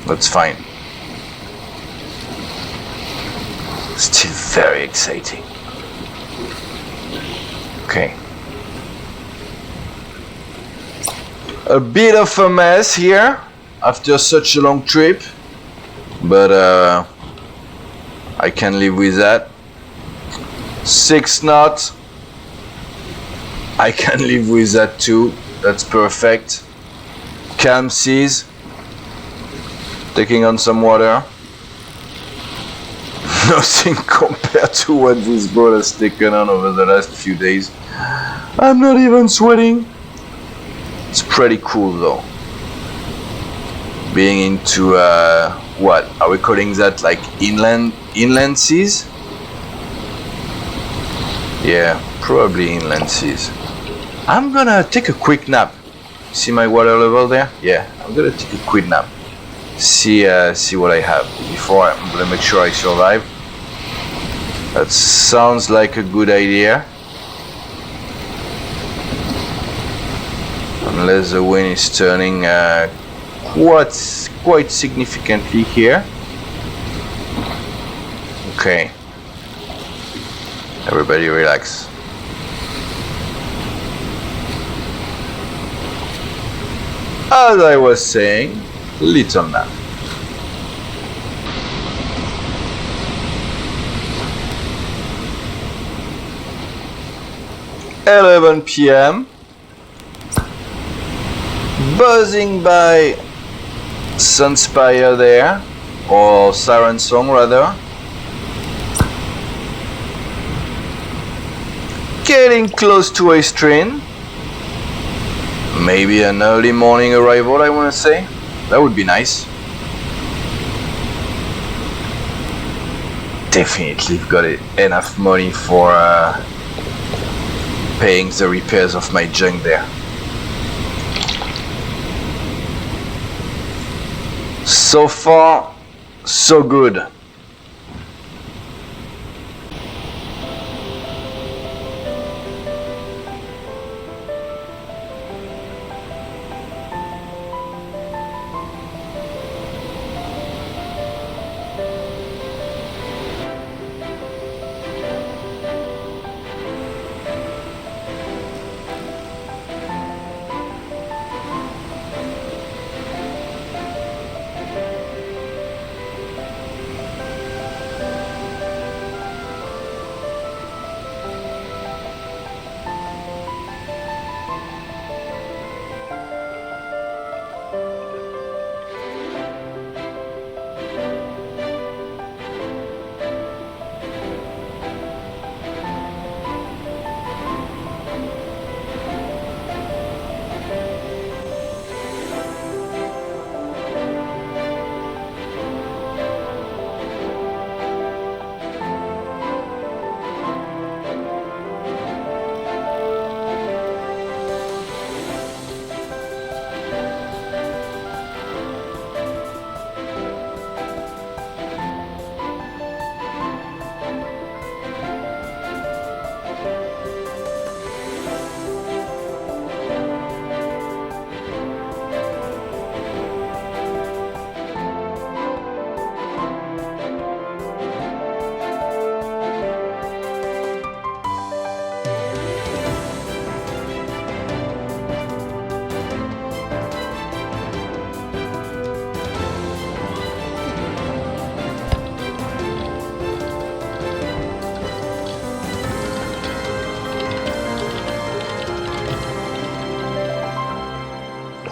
That's fine. Still very exciting. Okay. A bit of a mess here after such a long trip, but I can live with that. 6 knots, I can live with that too. That's perfect. Calm seas, taking on some water. Nothing compared to what this boat has taken on over the last few days. I'm not even sweating. It's pretty cool though. Being into what are we calling that, like inland seas? Yeah, probably inland seas. I'm gonna take a quick nap. See my water level there? Yeah, I'm gonna take a quick nap. See what I have before I'm gonna make sure I survive. That sounds like a good idea. Unless the wind is turning quite significantly here. Okay. Everybody relax. As I was saying, little nap. (11 p.m. Buzzing by Sunspire there, or Siren Song rather. Getting close to Aistrin. Maybe an early morning arrival, I want to say. That would be nice. Definitely got enough money for paying the repairs of my junk there. So far, so good.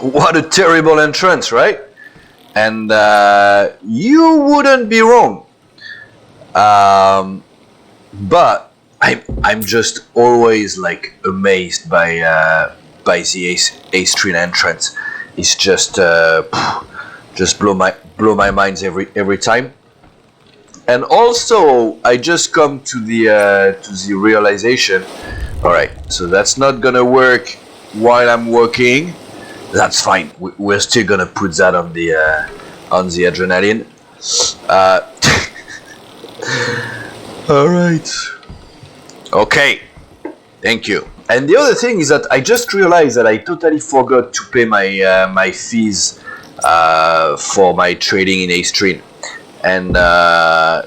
What a terrible entrance, right? and you wouldn't be wrong. But I'm just always like amazed by the ace twin entrance. It's just blow my minds every time. And also, I just come to the realization. All right, so that's not gonna work while I'm working. That's fine. We're still gonna put that on the adrenaline. All right. Okay. Thank you. And the other thing is that I just realized that I totally forgot to pay my fees for my trading in Ace Train. And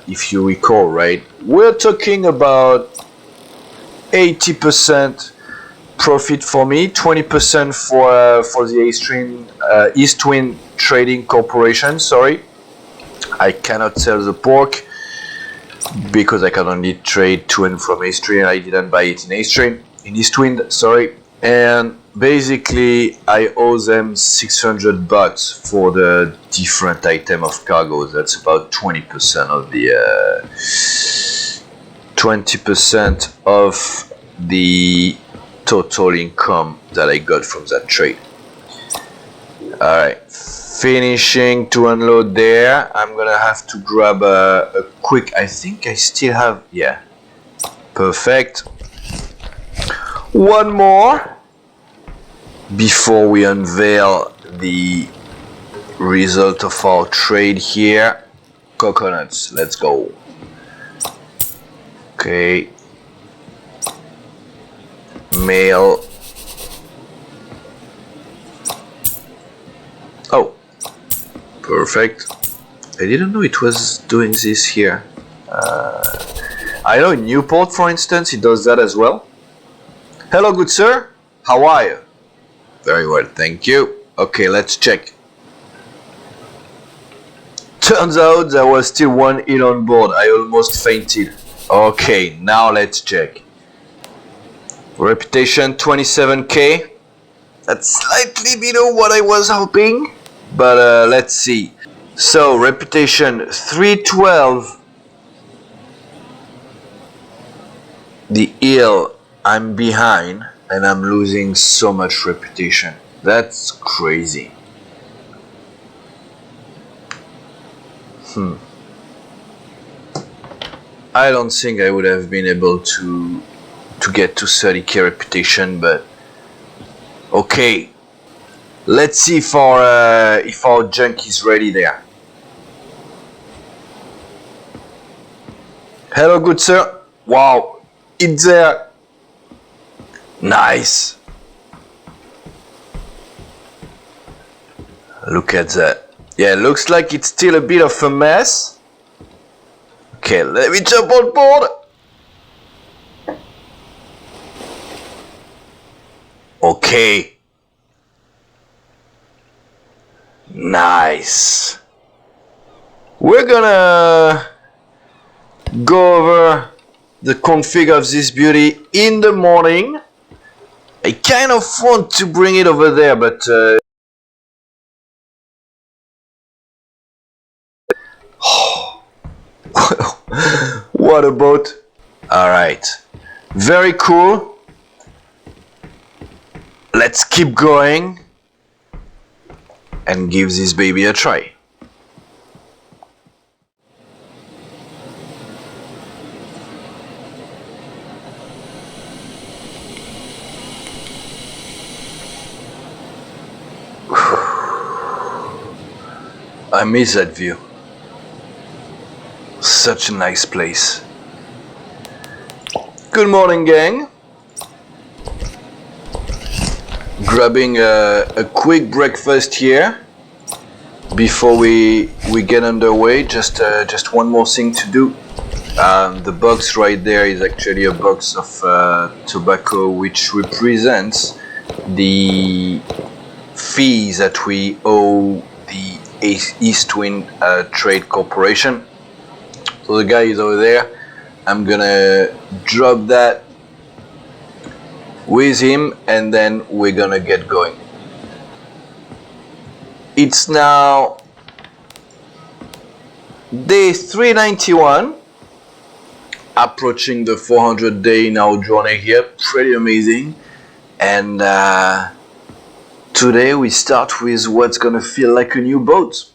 if you recall, right, we're talking about 80% profit for me, 20% for the East Twin Trading Corporation. Sorry, I cannot sell the pork because I can only trade to and from East Twin. I didn't buy it in East Twin. Sorry, and basically I owe them $600 for the different item of cargoes. That's about 20% of the 20% of the total income that I got from that trade. Alright, finishing to unload there. I'm gonna have to grab a quick, I think I still have, yeah, perfect. One more before we unveil the result of our trade here. Coconuts, let's go. Okay, mail. Oh, perfect. I didn't know it was doing this here. I know in Newport, for instance, it does that as well. Hello, good sir. How are you? Very well, thank you. Okay, let's check. Turns out there was still one ill on board. I almost fainted. Okay, now let's check. Reputation 27k. That's slightly below what I was hoping, but let's see. So reputation 312. The ill, I'm behind and I'm losing so much reputation. That's crazy. I don't think I would have been able to get to 30k reputation, but okay. Let's see if our junk is ready there. Hello, good sir. Wow, it's there. Nice. Look at that. Yeah, looks like it's still a bit of a mess. Okay, let me jump on board. Okay. Nice. We're gonna go over the config of this beauty in the morning. I kind of want to bring it over there, but what a boat. Alright, very cool. Let's keep going and give this baby a try. I miss that view. Such a nice place. Good morning, gang. Grabbing a quick breakfast here before we get underway. Just one more thing to do. The box right there is actually a box of tobacco, which represents the fees that we owe the East Twin Trade Corporation. So the guy is over there. I'm gonna drop that with him and then we're gonna get going. It's now Day 391, approaching the 400 day in our journey here, pretty amazing. And today we start with what's gonna feel like a new boat.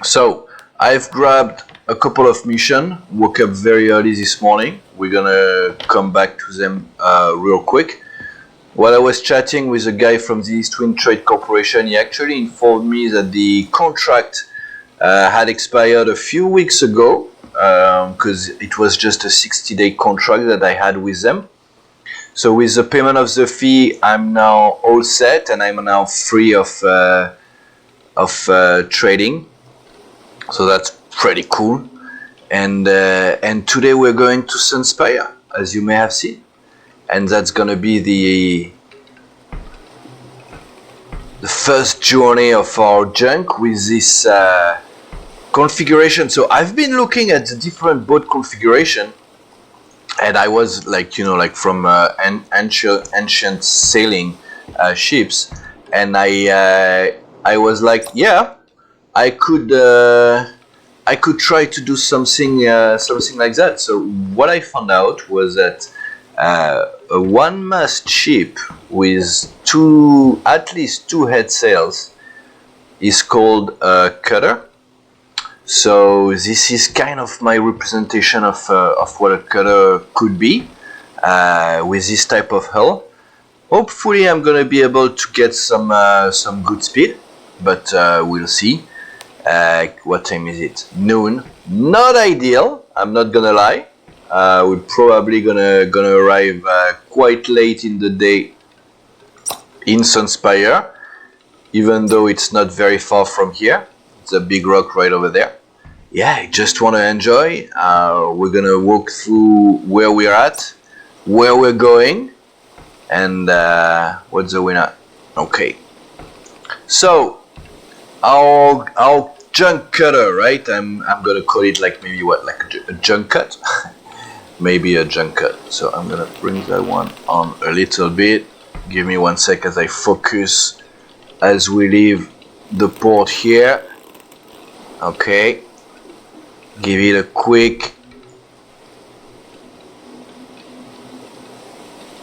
So I've grabbed a couple of missions, woke up very early this morning. We're gonna come back to them real quick. While I was chatting with a guy from the Eastwind Trade Corporation, he actually informed me that the contract had expired a few weeks ago, because it was just a 60-day contract that I had with them. So with the payment of the fee, I'm now all set and I'm now free of trading. So that's pretty cool. And today we're going to Sunspire, as you may have seen, and that's gonna be the first journey of our junk with this configuration. So I've been looking at the different boat configuration, and I was like, like from ancient sailing ships, and I was like, yeah, I could try to do something like that. So what I found out was that a one-mast ship with at least two head sails is called a cutter. So this is kind of my representation of what a cutter could be with this type of hull. Hopefully I'm gonna be able to get some good speed, but we'll see. What time is it? Noon. Not ideal, I'm not gonna lie. We're probably gonna arrive quite late in the day in Sunspire, even though it's not very far from here. It's a big rock right over there. Yeah, I just want to enjoy. We're gonna walk through where we're at, where we're going, and what's the winner? Okay. So our junk cutter, right? I'm gonna call it like maybe like a junk cut, maybe a junk cut. So I'm gonna bring that one on a little bit. Give me 1 sec as I focus as we leave the port here. Okay. Give it a quick.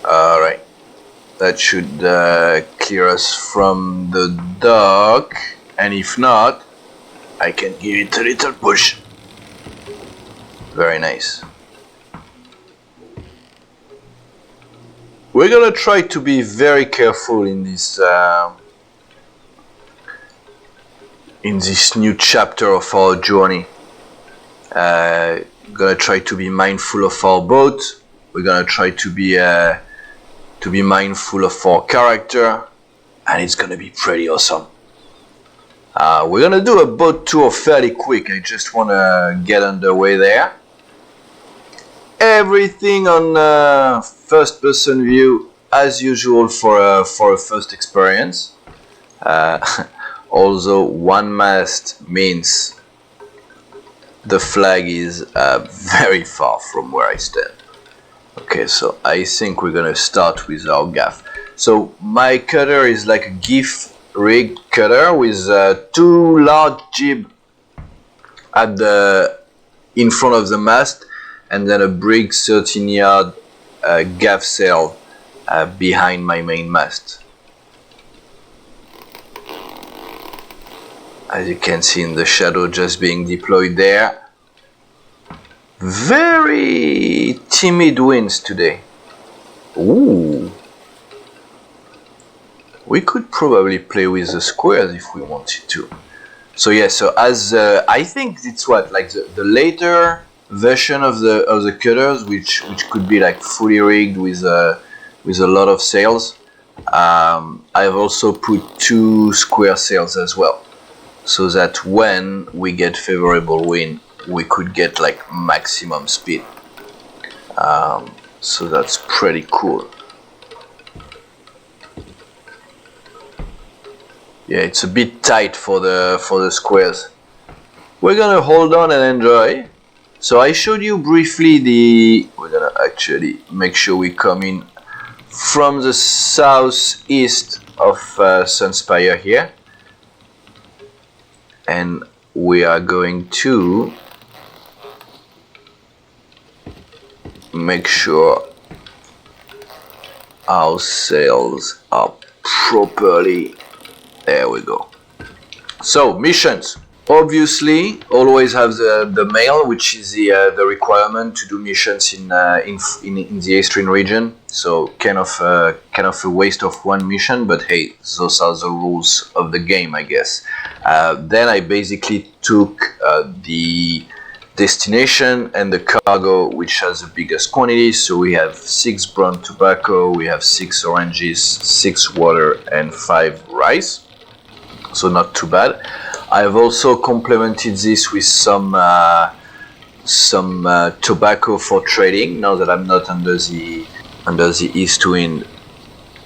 Alright, that should clear us from the dock, and if not, I can give it a little push. Very nice. We're gonna try to be very careful in this new chapter of our journey. Gonna try to be mindful of our boat. We're gonna try to be mindful of our character, and it's gonna be pretty awesome. We're gonna do a boat tour fairly quick. I just wanna get underway there. Everything on first-person view as usual for a first experience. Although one mast means the flag is very far from where I stand. Okay, so I think we're gonna start with our gaff. So my cutter is like a GIF rigged cutter with two large jib at in front of the mast, and then a brig 13-yard gaff sail behind my main mast. As you can see in the shadow just being deployed there. Very timid winds today. Ooh. We could probably play with the squares if we wanted to. So yeah, so as I think it's what, like the later version of the cutters, which could be like fully rigged with a lot of sails. I've also put two square sails as well, so that when we get favorable wind, we could get like maximum speed. So that's pretty cool. Yeah, it's a bit tight for the squares. We're gonna hold on and enjoy. So I showed you briefly we're gonna actually make sure we come in from the southeast of Sunspire here. And we are going to make sure our sails are properly. There we go. So missions. Obviously, always have the mail, which is the requirement to do missions in the Eastern region. So kind of a waste of one mission, but hey, those are the rules of the game, I guess. Then I basically took the destination and the cargo, which has the biggest quantity. So we have 6 brown tobacco, we have 6 oranges, 6 water, and 5 rice. So not too bad. I've also complemented this with some tobacco for trading, now that I'm not under the East Wind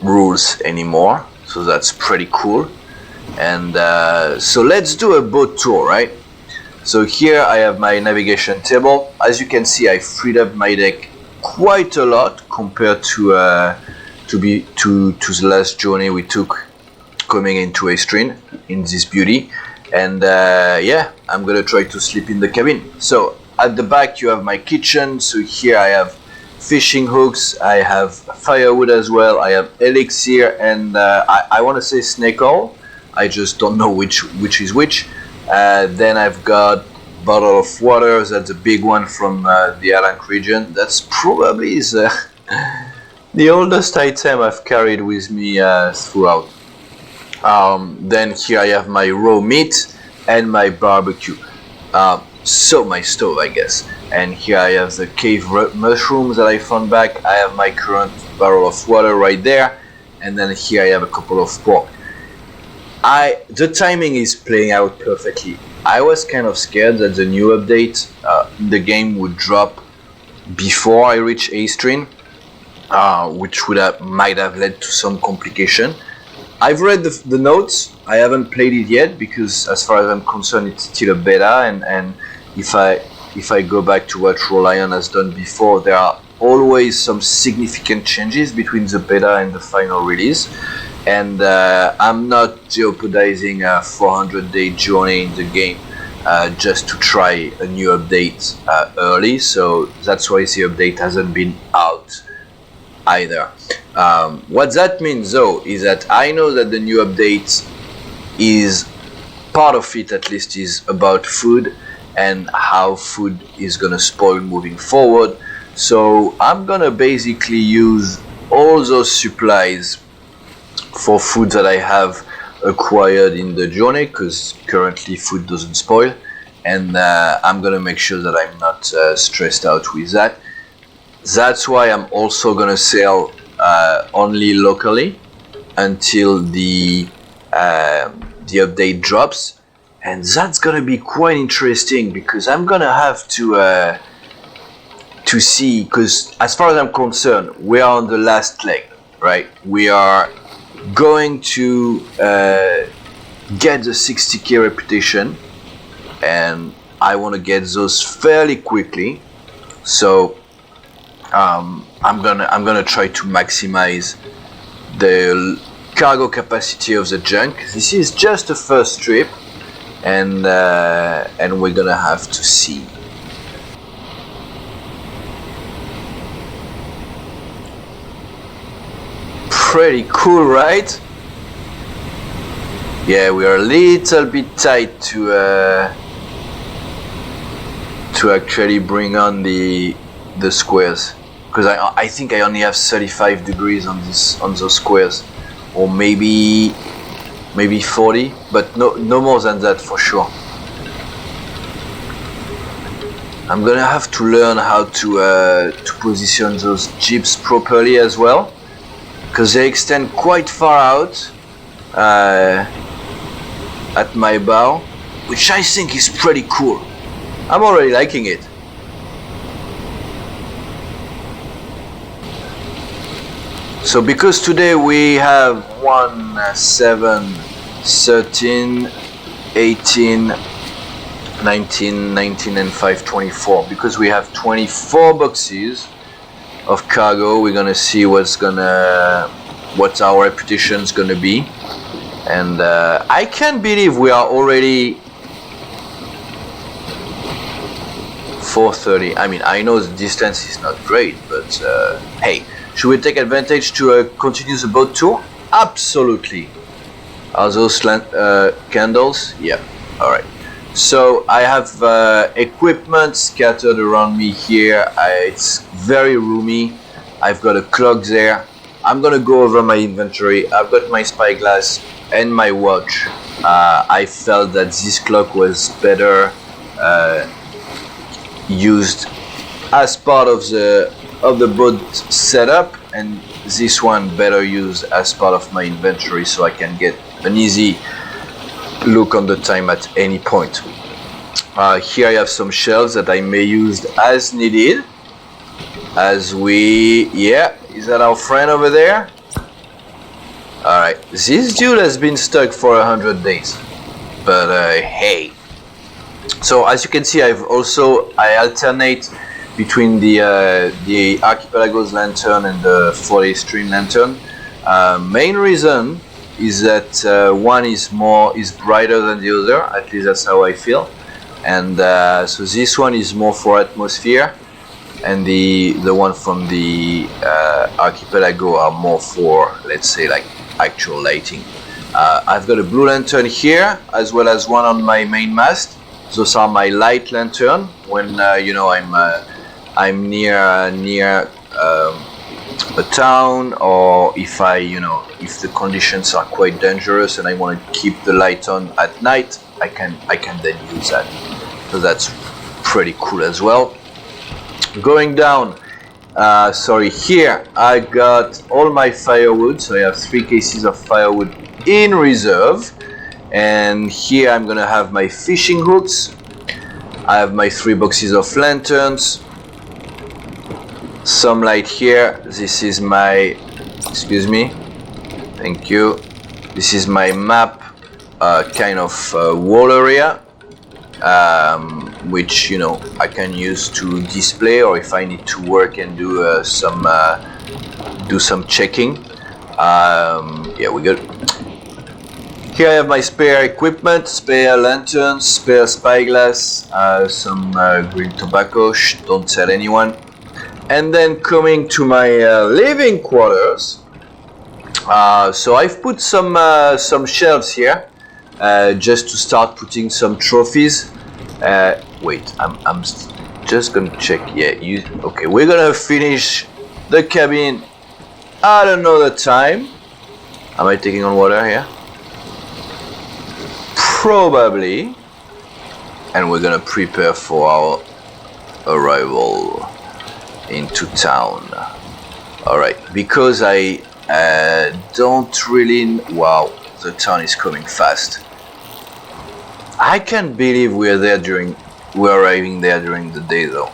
rules anymore. So that's pretty cool. And so let's do a boat tour, right? So here I have my navigation table. As you can see, I freed up my deck quite a lot compared to the last journey we took coming into Eastrin in this beauty. And yeah, I'm gonna try to sleep in the cabin. So at the back you have my kitchen. So here I have fishing hooks, I have firewood as well, I have elixir, and I want to say snake oil. I just don't know which is which. Then I've got bottle of water. That's a big one from the Alank region. That's probably the oldest item I've carried with me throughout. Then here I have my raw meat and my barbecue. So my stove, I guess. And here I have the cave mushrooms that I found back. I have my current barrel of water right there. And then here I have a couple of pork. The timing is playing out perfectly. I was kind of scared that the new update, the game would drop before I reach Eastrin, which might have led to some complication. I've read the notes. I haven't played it yet because, as far as I'm concerned, it's still a beta. And if I go back to what Rolion has done before, there are always some significant changes between the beta and the final release. And I'm not jeopardizing a 400-day journey in the game just to try a new update early. So that's why the update hasn't been out either. What that means though is that I know that the new update is part of it, at least, is about food and how food is gonna spoil moving forward. So I'm gonna basically use all those supplies for food that I have acquired in the journey, because currently food doesn't spoil, and I'm gonna make sure that I'm not stressed out with that. That's why I'm also gonna sail only locally until the update drops, and that's gonna be quite interesting because I'm gonna have to see, because as far as I'm concerned, we are on the last leg, right? We are going to get the 60k reputation, and I want to get those fairly quickly. So I'm gonna try to maximize the cargo capacity of the junk. This is just the first trip, and we're gonna have to see. Pretty cool, right? Yeah, we are a little bit tight to actually bring on the squares, because I think I only have 35 degrees on those squares, or maybe 40, but no more than that for sure. I'm gonna have to learn how to position those jeeps properly as well, because they extend quite far out at my bow, which I think is pretty cool. I'm already liking it. So because today we have 1, 7, 13, 18, 19, 19 and 5, 24. Because we have 24 boxes of cargo, we're gonna see what our reputation's gonna be. And I can't believe we are already 4:30. I mean, I know the distance is not great, but hey, should we take advantage to continue the boat tour? Absolutely. Are those candles? Yeah. All right. So I have equipment scattered around me here. It's very roomy. I've got a clock there. I'm gonna go over my inventory. I've got my spyglass and my watch. I felt that this clock was better used as part of the boat setup, and this one better used as part of my inventory, so I can get an easy look on the time at any point. Here I have some shelves that I may use as needed. Yeah, is that our friend over there? Alright, this dude has been stuck for 100 days, but hey. So as you can see, I alternate between the Archipelago's lantern and the 40 string lantern. Main reason is that one is brighter than the other, at least that's how I feel, and so this one is more for atmosphere, and the one from the Archipelago are more for, let's say, like actual lighting. I've got a blue lantern here, as well as one on my main mast. Those are my light lantern when you know, I'm near a town, or if if the conditions are quite dangerous and I want to keep the light on at night, I can then use that. So that's pretty cool as well. Going down, here I got all my firewood, so I have 3 cases of firewood in reserve, and here I'm gonna have my fishing hooks. I have my 3 boxes of lanterns, some light here. This is my, excuse me, thank you, this is my map, kind of wall area, which, you know, I can use to display, or if I need to work and do some checking. Yeah, we got. Here I have my spare equipment, spare lanterns, spare spyglass, some green tobacco. Don't tell anyone. And then coming to my living quarters. So I've put some shelves here, just to start putting some trophies. Wait, I'm just gonna check. Yeah, okay? We're gonna finish the cabin at another time. Am I taking on water here? Probably. And we're gonna prepare for our arrival into town. Alright, because I don't really... Wow, the town is coming fast. I can't believe we're arriving there during the day though.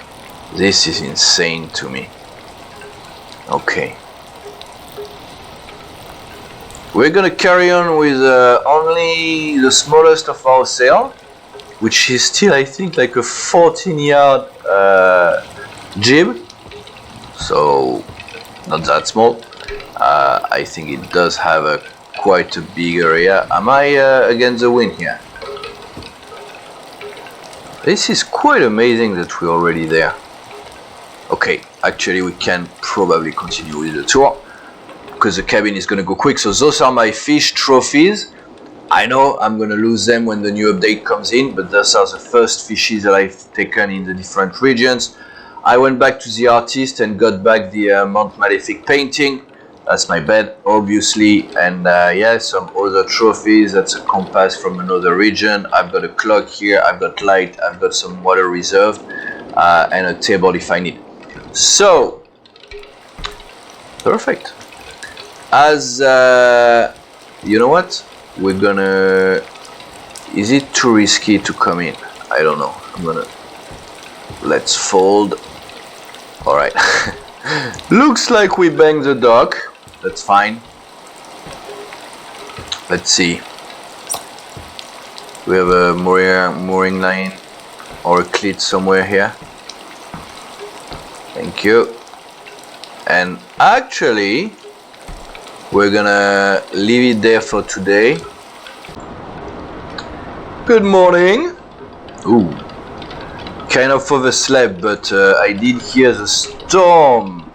This is insane to me. Okay. We're gonna carry on with only the smallest of our sail, which is still, I think, like a 14-yard jib. So, not that small. I think it does have quite a big area. Am I against the wind here? This is quite amazing that we're already there. Okay, actually we can probably continue with the tour, because the cabin is gonna go quick. So those are my fish trophies. I know I'm gonna lose them when the new update comes in, but those are the first fishes that I've taken in the different regions. I went back to the artist and got back the Mount Malefic painting. That's my bed, obviously, and yeah, some other trophies. That's a compass from another region. I've got a clock here, I've got light, I've got some water reserve, and a table if I need. So, perfect. As, you know what? We're gonna... Is it too risky to come in? I don't know. Let's fold. Alright. Looks like we banged the dock. That's fine. Let's see. We have a mooring line or a cleat somewhere here. Thank you. And actually, we're gonna leave it there for today. Good morning. Ooh. kind of overslept, but I did hear the storm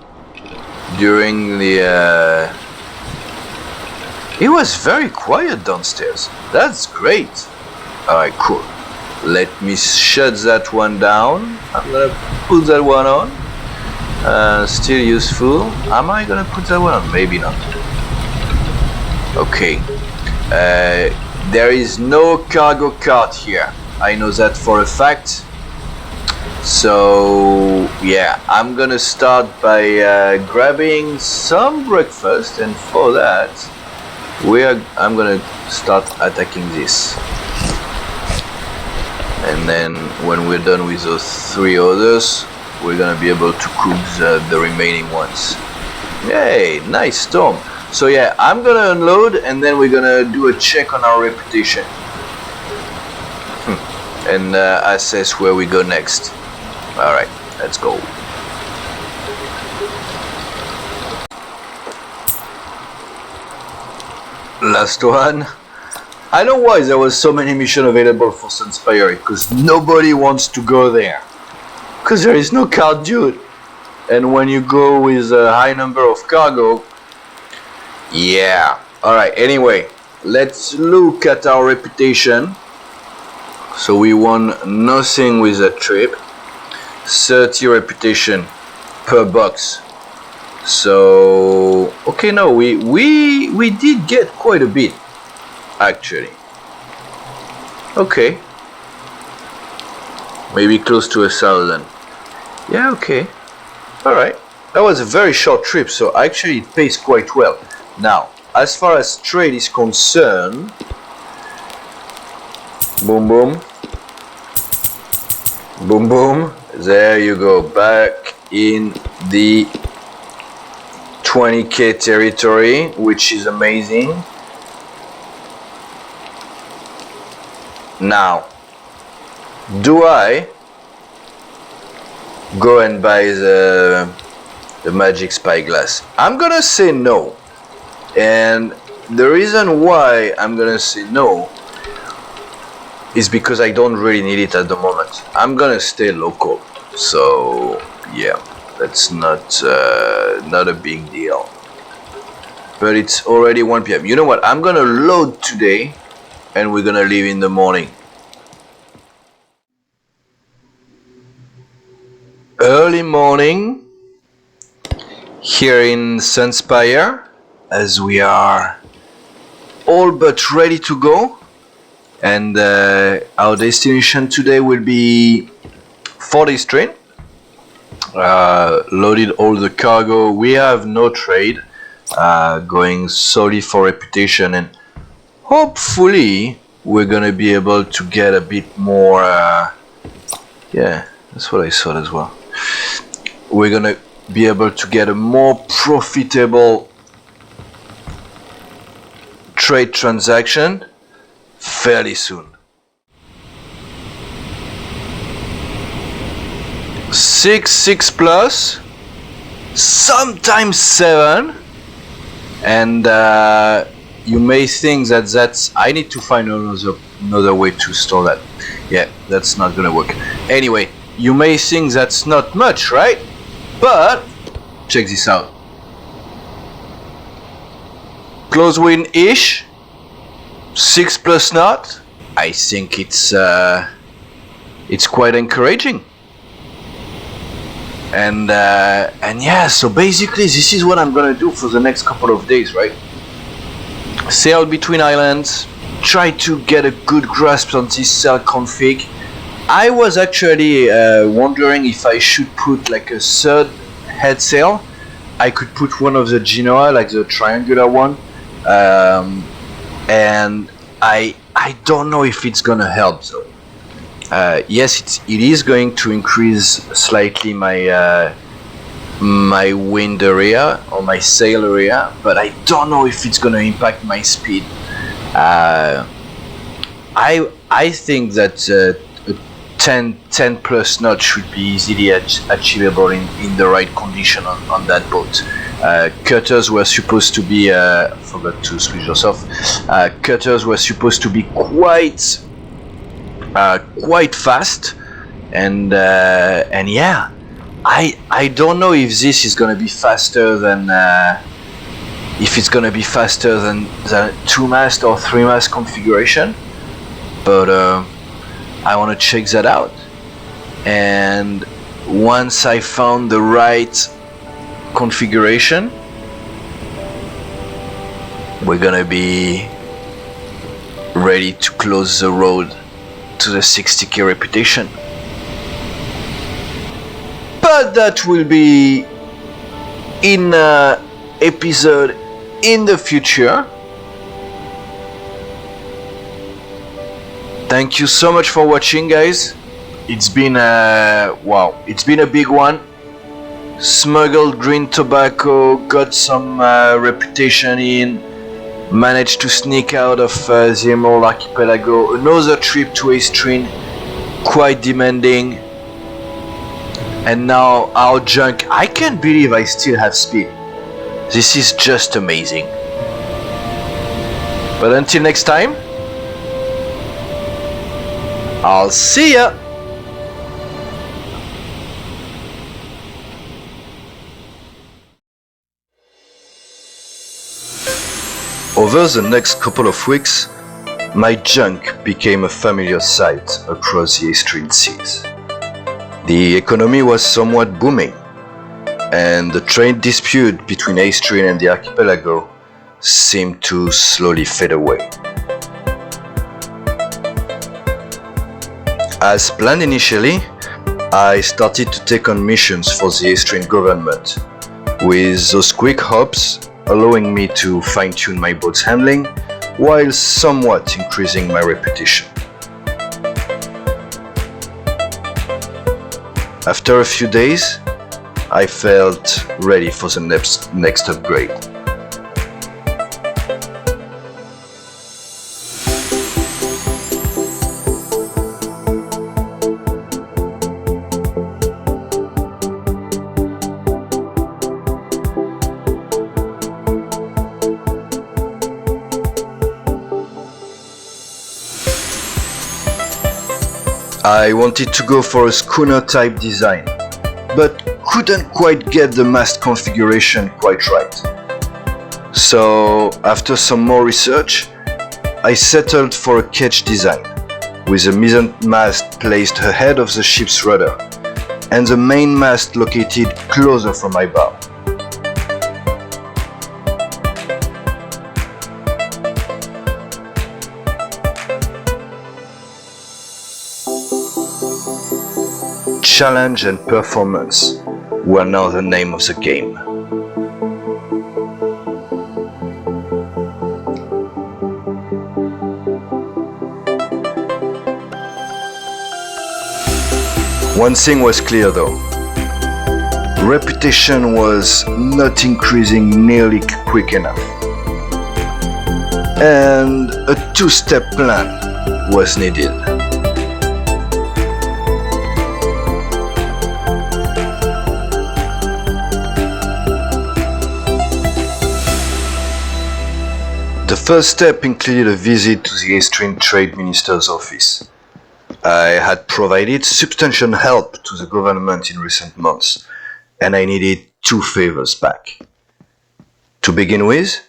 during the... It was very quiet downstairs. That's great. Alright, cool. Let me shut that one down. I'm gonna put that one on. Still useful. Am I gonna put that one on? Maybe not. Okay. There is no cargo cart here. I know that for a fact. So yeah, I'm gonna start by grabbing some breakfast, and for that I'm gonna start attacking this. And then when we're done with those 3 others, we're gonna be able to cook the remaining ones. Yay, nice storm. So yeah, I'm gonna unload, and then we're gonna do a check on our reputation and assess where we go next. Alright, let's go. Last one. I know why there was so many missions available for Sunspire, because nobody wants to go there. Because there is no card, dude. And when you go with a high number of cargo, yeah. Alright, anyway, let's look at our reputation. So we won nothing with that trip. 30 reputation per box. So okay, no, we did get quite a bit actually. Okay, maybe close to 1,000. Yeah, okay, all right. That was a very short trip, so actually it pays quite well. Now, as far as trade is concerned, boom boom boom boom, there you go, back in the 20k territory, which is amazing. Now, do I go and buy the magic spyglass? I'm gonna say no, and the reason why I'm gonna say no is because I don't really need it at the moment. I'm gonna stay local, so yeah, that's not a big deal. But it's already 1 p.m. You know what? I'm gonna load today, and we're gonna leave in the morning. Early morning here in Sunspire, as we are all but ready to go. And our destination today will be 4 days train. Loaded all the cargo. We have no trade, going solely for reputation, and hopefully we're gonna be able to get a bit more. Yeah, that's what I thought as well. We're gonna be able to get a more profitable trade transaction fairly soon. 6 plus, sometimes 7, and you may think that's I need to find another way to store that. Yeah, that's not gonna work. Anyway, you may think that's not much, right? But check this out. Close wind-ish, 6 plus knot. I think it's quite encouraging. And yeah, so basically this is what I'm gonna do for the next couple of days, right? Sail between islands, try to get a good grasp on this sail config. I was actually wondering if I should put like a third head sail. I could put one of the Genoa, like the triangular one, and I don't know if it's gonna help though. Yes, it is going to increase slightly my my wind area or my sail area, but I don't know if it's gonna impact my speed. I think that 10 plus knots should be easily achievable in the right condition on that boat. Cutters were supposed to be forgot to squeeze yourself. Cutters were supposed to be quite fast, and yeah, I don't know if this is gonna be faster than if it's gonna be faster than the 2-mast or 3-mast configuration, but I want to check that out. And once I found the right configuration, we're gonna be ready to close the road to the 60k reputation. But that will be in an episode in the future. Thank you so much for watching, guys. It's been it's been a big one. Smuggled green tobacco, got some reputation in, managed to sneak out of the Emerald Archipelago. Another trip to Aestrin, quite demanding. And now our junk. I can't believe I still have speed. This is just amazing. But until next time, I'll see ya! Over the next couple of weeks, my junk became a familiar sight across the Aestrin seas. The economy was somewhat booming, and the trade dispute between Aestrin and the archipelago seemed to slowly fade away. As planned initially, I started to take on missions for the Aestrin government, with those quick hops allowing me to fine-tune my boat's handling while somewhat increasing my reputation. After a few days, I felt ready for the next upgrade. I wanted to go for a schooner type design, but couldn't quite get the mast configuration quite right. So after some more research, I settled for a ketch design, with the mizzen mast placed ahead of the ship's rudder, and the main mast located closer from my bow. Challenge and performance were now the name of the game. One thing was clear though. Reputation was not increasing nearly quick enough. And a two-step plan was needed. The first step included a visit to the Aestrin Trade Minister's office. I had provided substantial help to the government in recent months, and I needed two favors back. To begin with,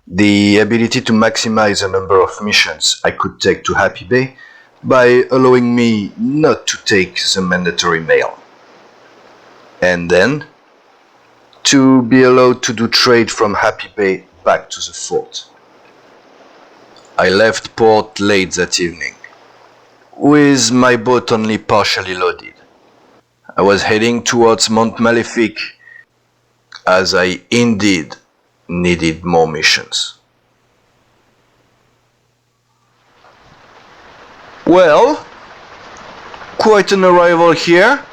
the ability to maximize the number of missions I could take to Happy Bay by allowing me not to take the mandatory mail. And then, to be allowed to do trade from Happy Bay back to the fort. I left port late that evening, with my boat only partially loaded. I was heading towards Mount Malefic, as I indeed needed more missions. Well, quite an arrival here.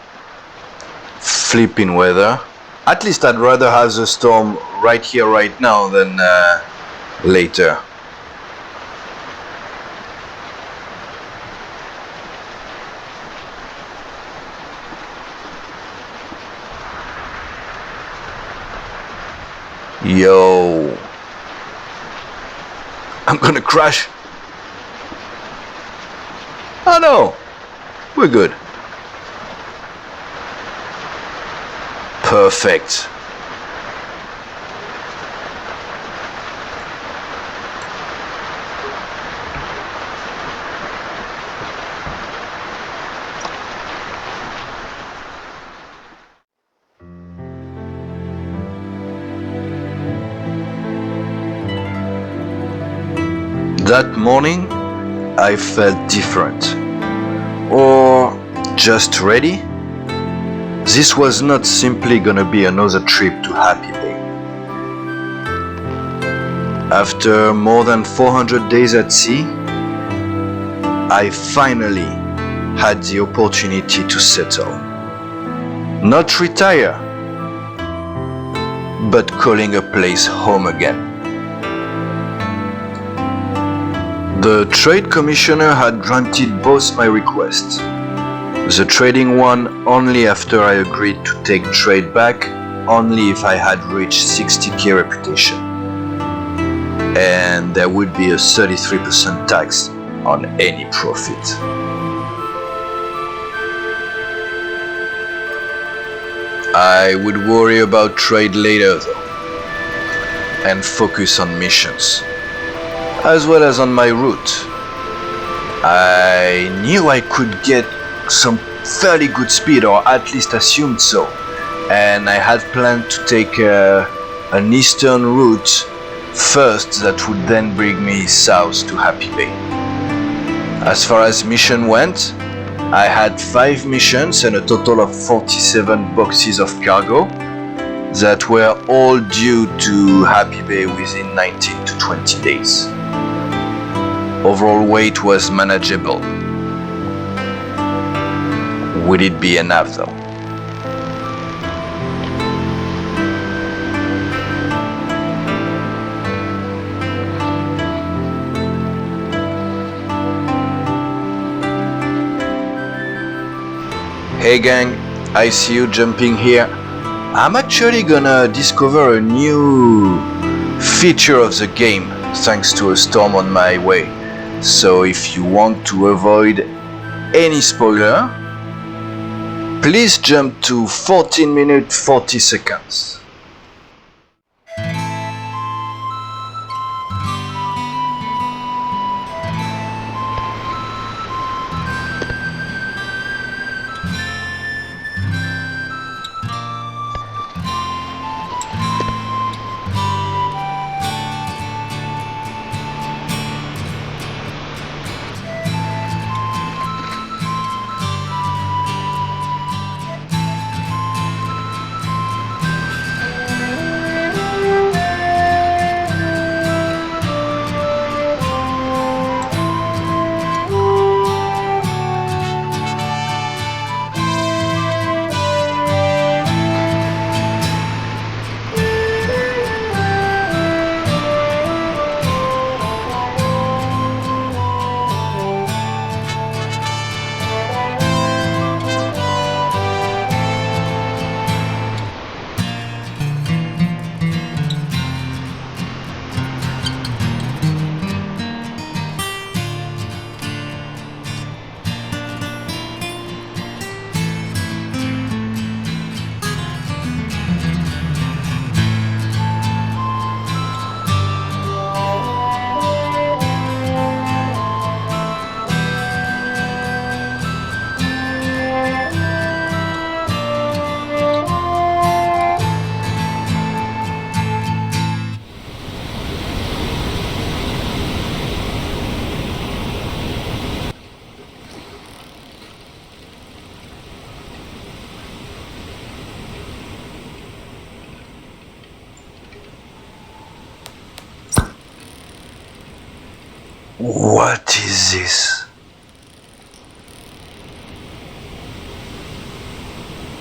Flipping weather. At least I'd rather have the storm right here, right now, than later. Yo, I'm gonna crash. Oh no, we're good. Perfect. That morning, I felt different. Or just ready? This was not simply gonna be another trip to Happy Bay. After more than 400 days at sea, I finally had the opportunity to settle. Not retire, but calling a place home again. The Trade Commissioner had granted both my requests. The trading one only after I agreed to take trade back, only if I had reached 60k reputation. And there would be a 33% tax on any profit. I would worry about trade later though, and focus on missions, as well as on my route. I knew I could get some fairly good speed, or at least assumed so, and I had planned to take an eastern route first that would then bring me south to Happy Bay. As far as mission went, I had 5 missions and a total of 47 boxes of cargo that were all due to Happy Bay within 19 to 20 days. Overall weight was manageable. Would it be enough though? Hey gang, I see you jumping here. I'm actually gonna discover a new feature of the game thanks to a storm on my way. So if you want to avoid any spoiler, please jump to 14 minutes 40 seconds. What is this?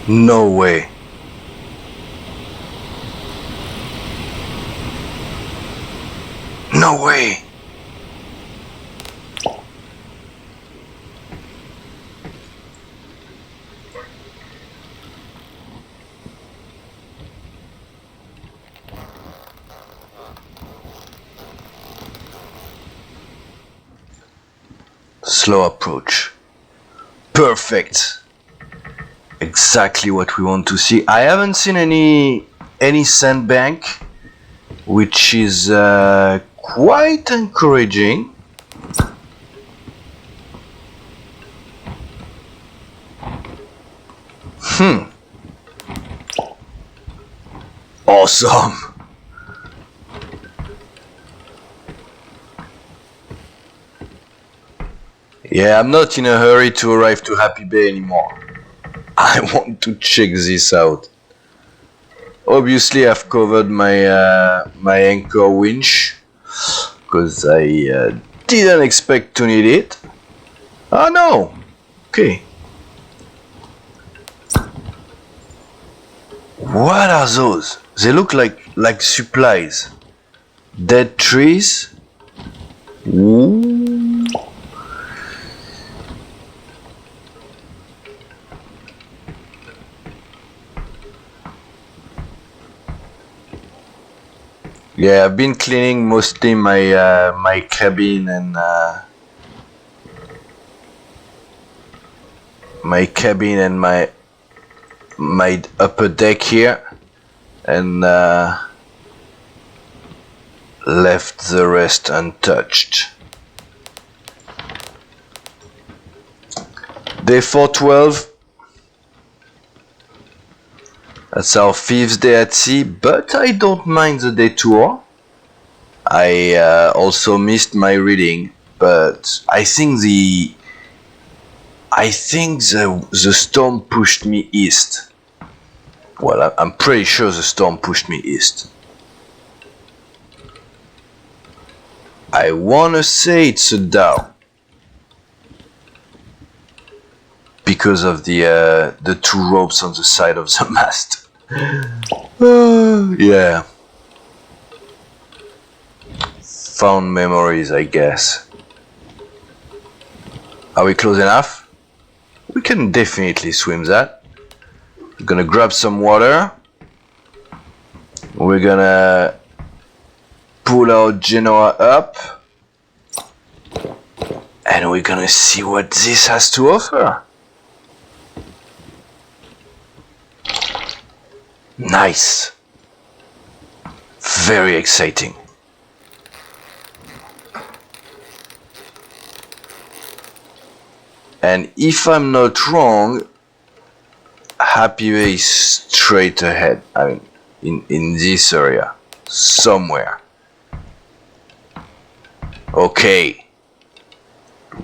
No way. No way. Slow approach. Perfect. Exactly what we want to see. I haven't seen any sandbank, which is quite encouraging. Awesome. Yeah, I'm not in a hurry to arrive to Happy Bay anymore. I want to check this out. Obviously, I've covered my anchor winch because I didn't expect to need it. Oh no! Okay. What are those? They look like supplies. Dead trees? Ooh. Yeah, I've been cleaning mostly my cabin and my upper deck here, and left the rest untouched. Day 412. That's our 5th day at sea, but I don't mind the day tour. I also missed my reading, but I think the storm pushed me east. Well, I'm pretty sure the storm pushed me east. I wanna say it's a dhow because of the 2 ropes on the side of the mast. Yeah. Fond memories, I guess. Are we close enough? We can definitely swim that. We're gonna grab some water. We're gonna pull our Genoa up. And we're gonna see what this has to offer. Nice. Very exciting. And if I'm not wrong, Happy Bay is straight ahead. I mean, in this area. Somewhere. Okay.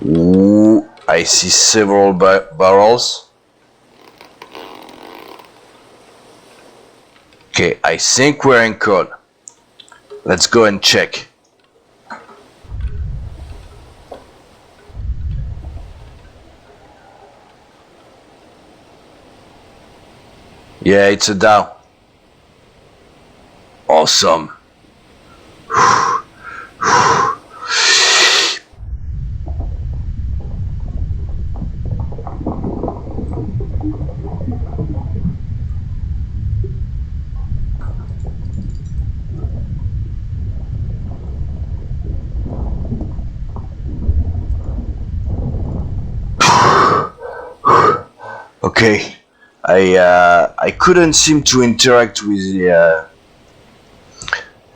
Ooh, I see several barrels. Okay, I think we're anchored. Let's go and check. Yeah, it's a dhow. Awesome. Okay, I couldn't seem to interact with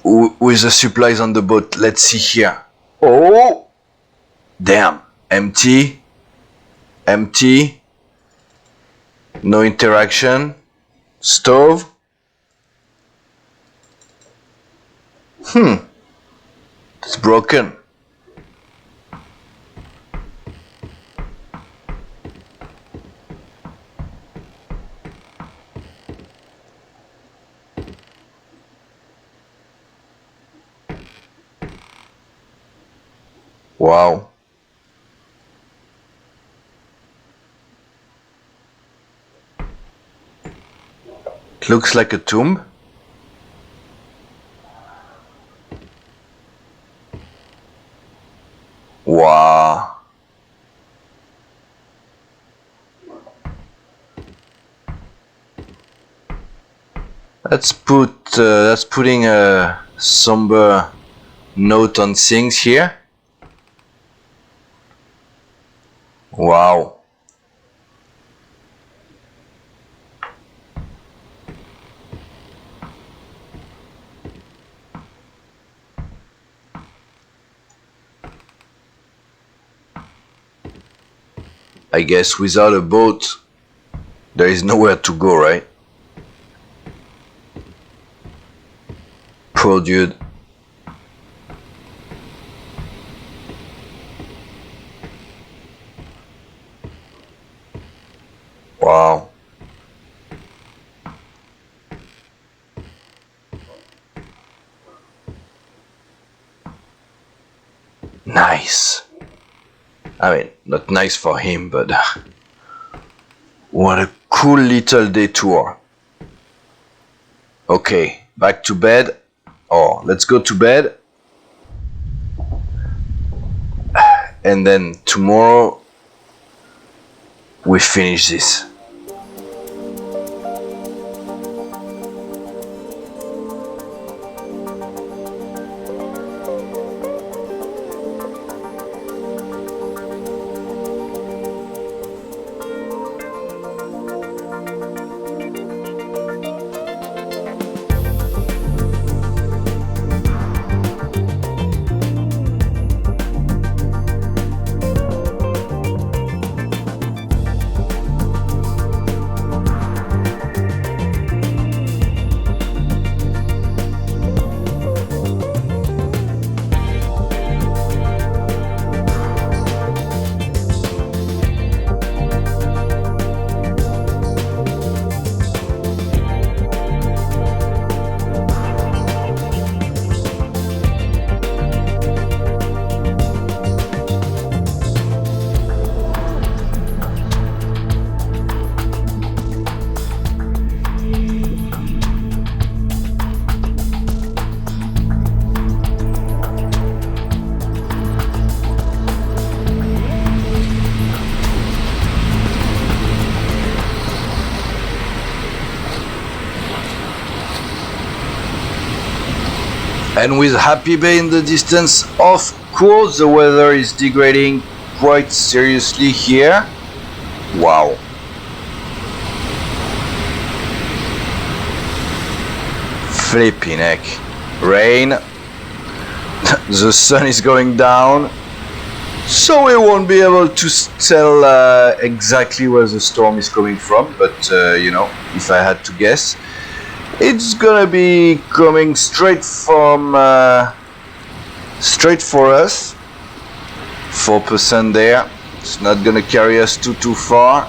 the supplies on the boat. Let's see here. Oh, damn! Empty. No interaction. Stove. It's broken. Wow. It looks like a tomb. Wow. That's putting a somber note on things here. Wow. I guess without a boat, there is nowhere to go, right? Poor dude. Wow. Nice. I mean, not nice for him, but what a cool little detour. Okay, back to bed. Oh, let's go to bed. And then tomorrow we finish this. And with Happy Bay in the distance, of course the weather is degrading quite seriously here. Wow. Flipping heck. Rain. The sun is going down. So we won't be able to tell exactly where the storm is coming from, but you know, if I had to guess, it's gonna be coming straight from straight for us. 4% there. It's not gonna carry us too far.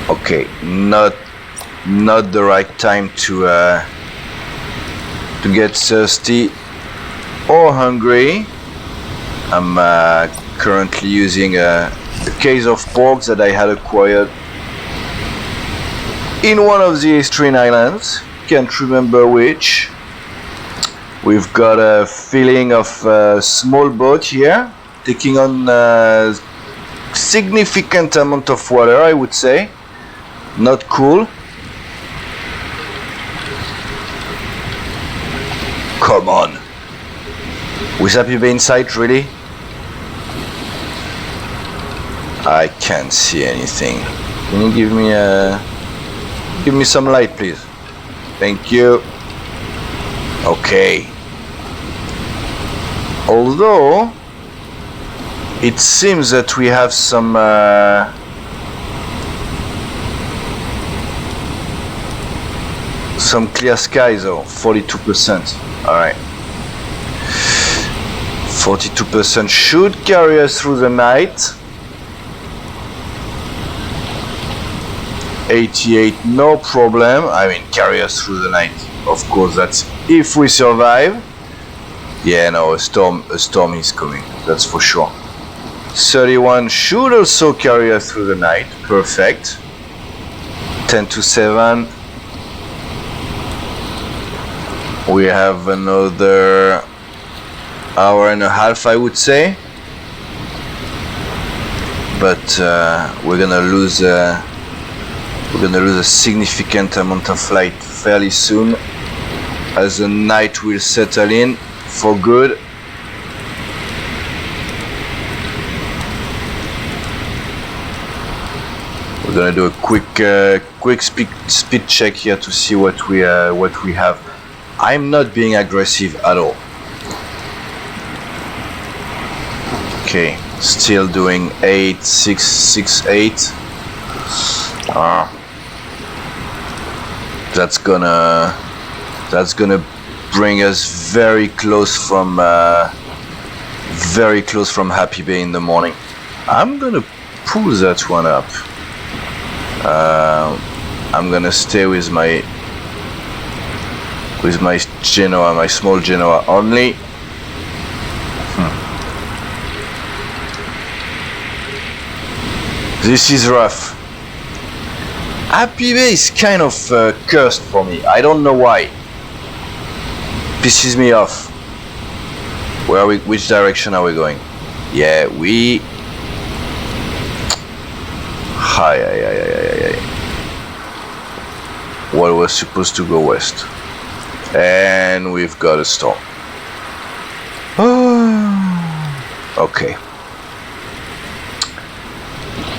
Okay, not the right time to get thirsty or hungry. I'm currently using a case of pork that I had acquired in one of the Eastern Islands, can't remember which. We've got a feeling of a small boat here, taking on a significant amount of water, I would say. Not cool. Come on. With Happy Bay in sight, really? I can't see anything. Can you give me some light, please? Thank you. Okay. Although it seems that we have some clear skies, though. 42%. All right. 42% should carry us through the night. 88, no problem. I mean, carry us through the night. Of course, that's if we survive. Yeah, no, a storm is coming. That's for sure. 31 should also carry us through the night. Perfect. 10 to 7. We have another hour and a half, I would say. But we're gonna lose a significant amount of light fairly soon, as the night will settle in for good. We're gonna do a quick speed check here to see what we have. I'm not being aggressive at all. Okay, still doing 8,668. That's gonna bring us very close from Happy Bay in the morning. I'm gonna pull that one up. I'm gonna stay with my Genoa, my small Genoa only. This is rough. Happy Bay is kind of cursed for me. I don't know why. Pisses me off. Where are we? Which direction are we going? Yeah, we. Hi. Well, we're supposed to go west, and we've got a storm. Okay.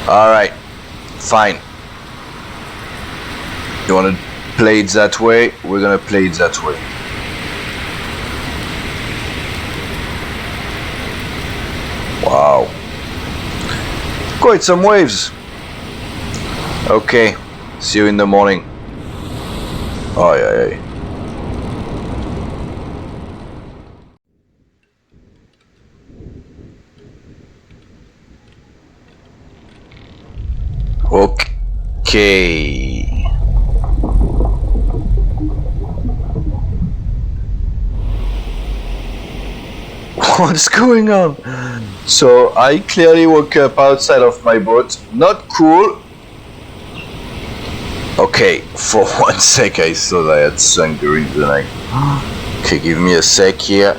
All right. Fine. You want to play it that way? We're gonna play it that way. Wow. Quite some waves. Okay. See you in the morning. Aye. Okay. What's going on? So I clearly woke up outside of my boat. Not cool. Okay, for one sec I thought I had sunk during the night. Okay, give me a sec here.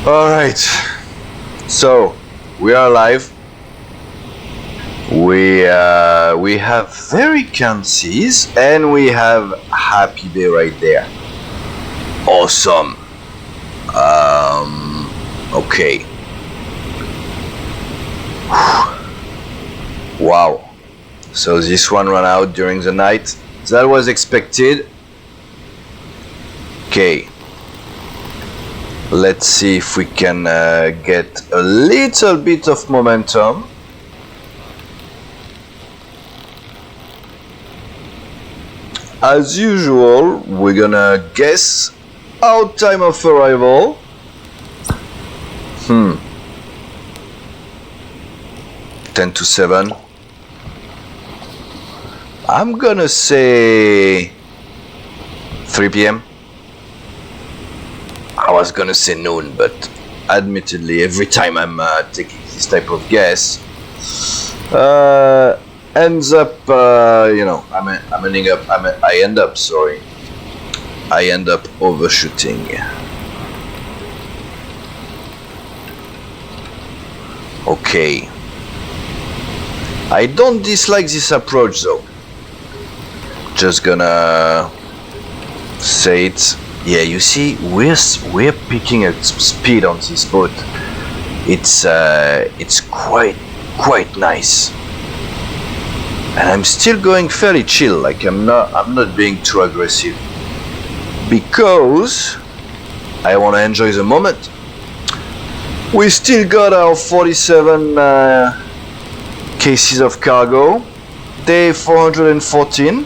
Alright. So, we are live. We have very calm seas and we have Happy Bay right there. Awesome. Okay. Wow. So this one ran out during the night. That was expected. Okay. Let's see if we can get a little bit of momentum. As usual, we're gonna guess our time of arrival. 10 to 7. I'm gonna say 3 p.m. I was gonna say noon, but admittedly, every time I'm taking this type of guess, ends up, I end up overshooting. Okay. I don't dislike this approach though. Just gonna say it. Yeah, you see, we're picking up speed on this boat. It's quite nice. And I'm still going fairly chill, like I'm not being too aggressive. Because I wanna enjoy the moment. We still got our 47 cases of cargo. Day 414.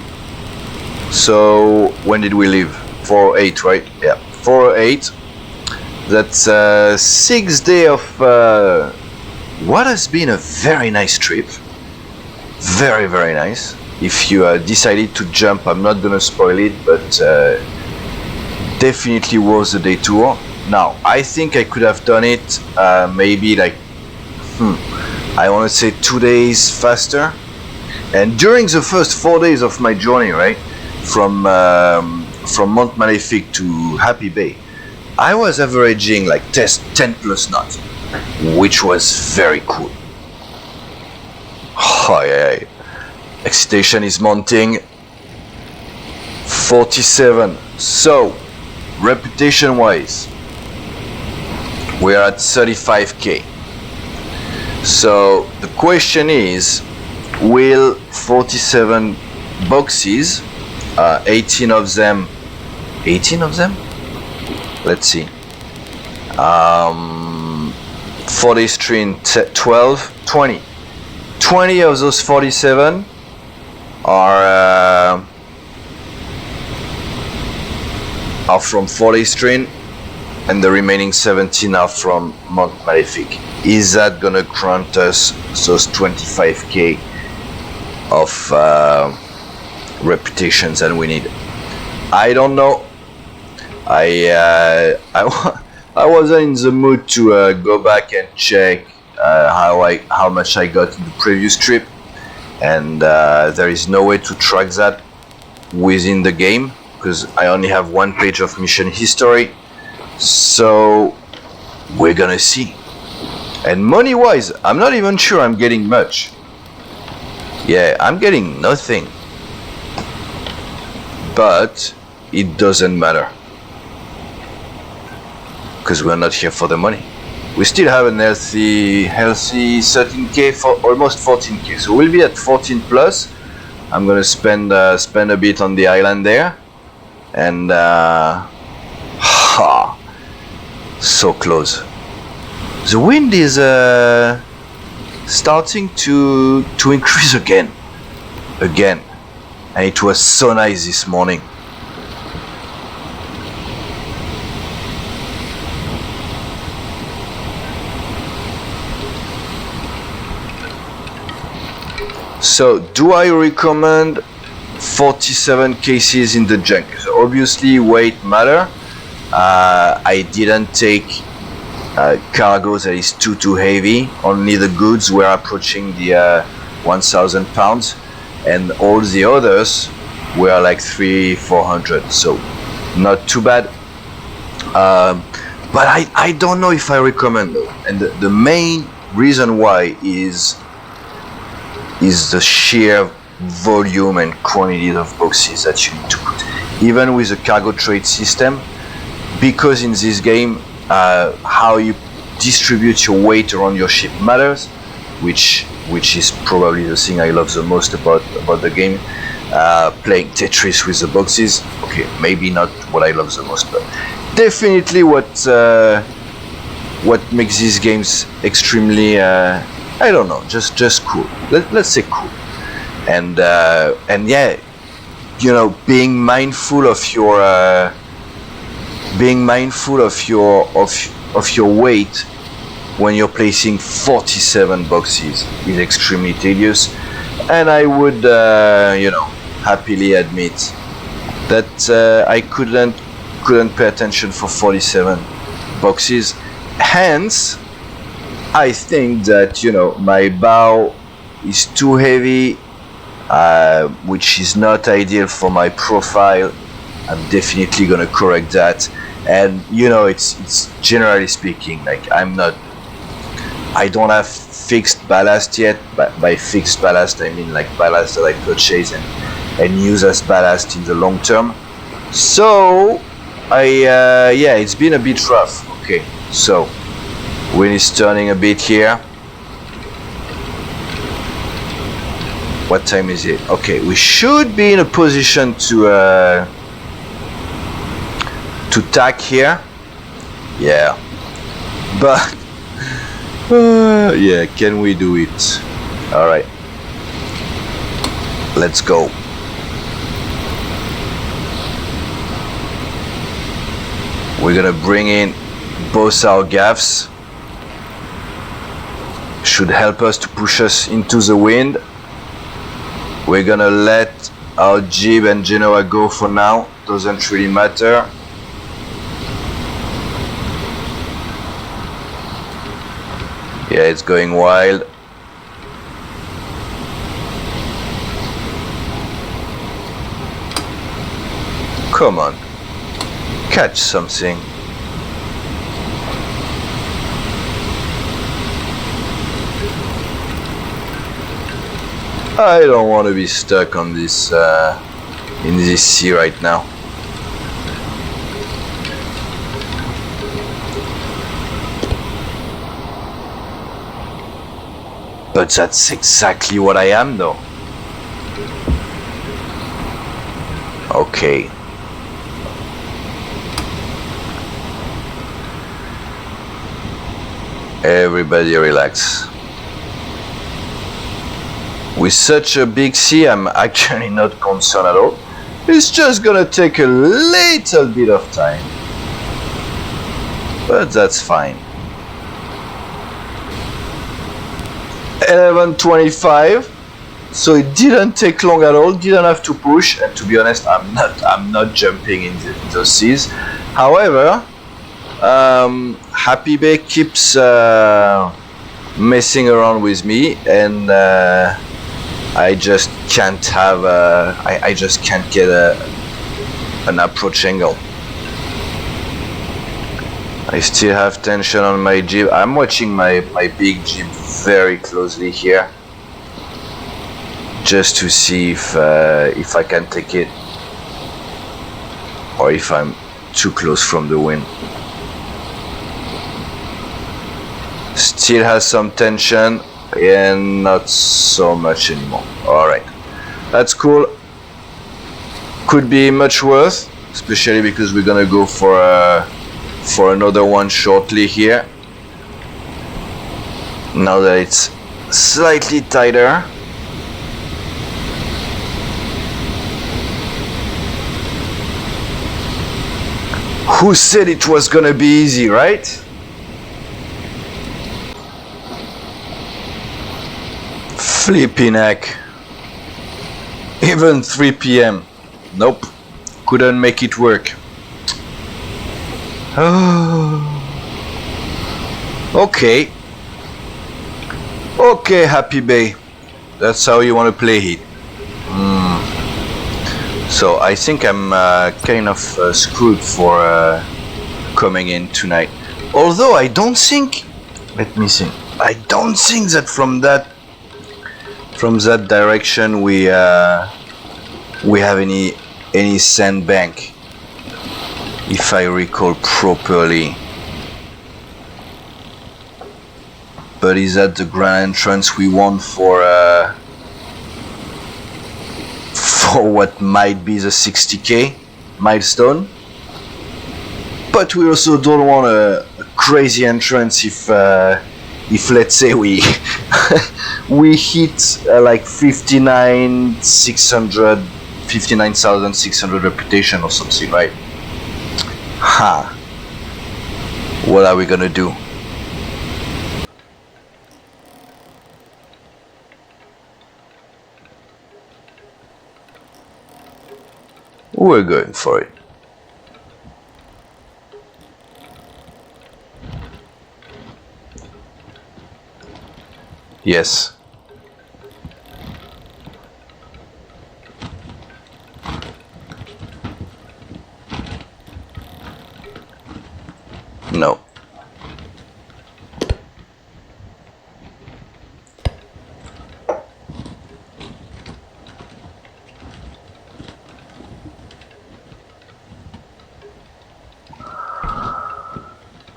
So when did we leave? 408, right? Yeah, 408. That's 6 days of what has been a very nice trip. Very, very nice. If you decided to jump, I'm not gonna spoil it, but definitely was a day tour. Now, I think I could have done it maybe like, I want to say 2 days faster. And during the first 4 days of my journey, right, from Mont Maléfique to Happy Bay, I was averaging like 10 plus knots, which was very cool. Oh, yeah. Excitation is mounting. 47. So, reputation wise, we are at 35k. So the question is, will 47 boxes, 18 of them, let's see, 40 string 12, 20. 20 of those 47 are from 40 string, and the remaining 17 are from Mount Malefic. Is that gonna grant us those 25k of reputations that we need? I don't know. I wasn't in the mood to go back and check how much I got in the previous trip, and there is no way to track that within the game because I only have one page of mission history. So we're gonna see. And money wise, I'm not even sure I'm getting much. Yeah, I'm getting nothing, but it doesn't matter because we're not here for the money. We still have a healthy 13k for almost 14k, so we'll be at 14 plus. I'm gonna spend a bit on the island there, and so close. The wind is starting to increase again, and it was so nice this morning. So, do I recommend 47 cases in the junk? So obviously weight matter. I didn't take cargo that is too heavy. Only the goods were approaching the 1,000 pounds, and all the others were like 300-400. So not too bad. But I don't know if I recommend though. And the main reason why is the sheer volume and quantity of boxes that you need to put, even with a cargo trade system, because in this game how you distribute your weight around your ship matters, which is probably the thing I love the most about the game. Playing Tetris with the boxes, okay, maybe not what I love the most, but definitely what makes these games extremely I don't know, just cool. Let's say cool. And yeah, you know, being mindful of your weight when you're placing 47 boxes is extremely tedious, and I would you know, happily admit that I couldn't pay attention for 47 boxes. Hence, I think that, you know, my bow is too heavy, which is not ideal for my profile. I'm definitely gonna correct that. And you know, it's generally speaking, like I don't have fixed ballast yet. By fixed ballast I mean like ballast that I purchase and use as ballast in the long term. So yeah, it's been a bit rough. Okay, so wind is turning a bit here. What time is it? Okay, we should be in a position to tack here. Yeah, but yeah, can we do it? All right, let's go. We're gonna bring in both our gaffs. Should help us to push us into the wind. We're gonna let our jib and Genoa go for now. Doesn't really matter. Yeah, it's going wild. Come on, catch something. I don't want to be stuck on this in this sea right now. But that's exactly what I am though. Okay. Everybody relax. With such a big sea, I'm actually not concerned at all. It's just gonna take a little bit of time. But that's fine. 11:25. So it didn't take long at all, didn't have to push, and to be honest, I'm not jumping in those seas. However, Happy Bay keeps messing around with me, and I just can't have I just can't get an approach angle. I still have tension on my jib. I'm watching my big jib very closely here, just to see if I can take it or if I'm too close from the wind. Still has some tension and not so much anymore. Alright, that's cool. Could be much worse, especially because we're gonna go for another one shortly here. Now that it's slightly tighter. Who said it was gonna be easy, right? Flipping heck. Even 3 p.m. Nope. Couldn't make it work. Okay. Okay, Happy Bay. That's how you want to play it. So I think I'm kind of screwed for coming in tonight. Although I don't think, let me think. I don't think that from that direction we have any sandbank, if I recall properly. But is that the grand entrance we want for what might be the 60k milestone? But we also don't want a crazy entrance if let's say we we hit like 59,600 reputation or something, right? What are we gonna do? We're going for it. Yes. No.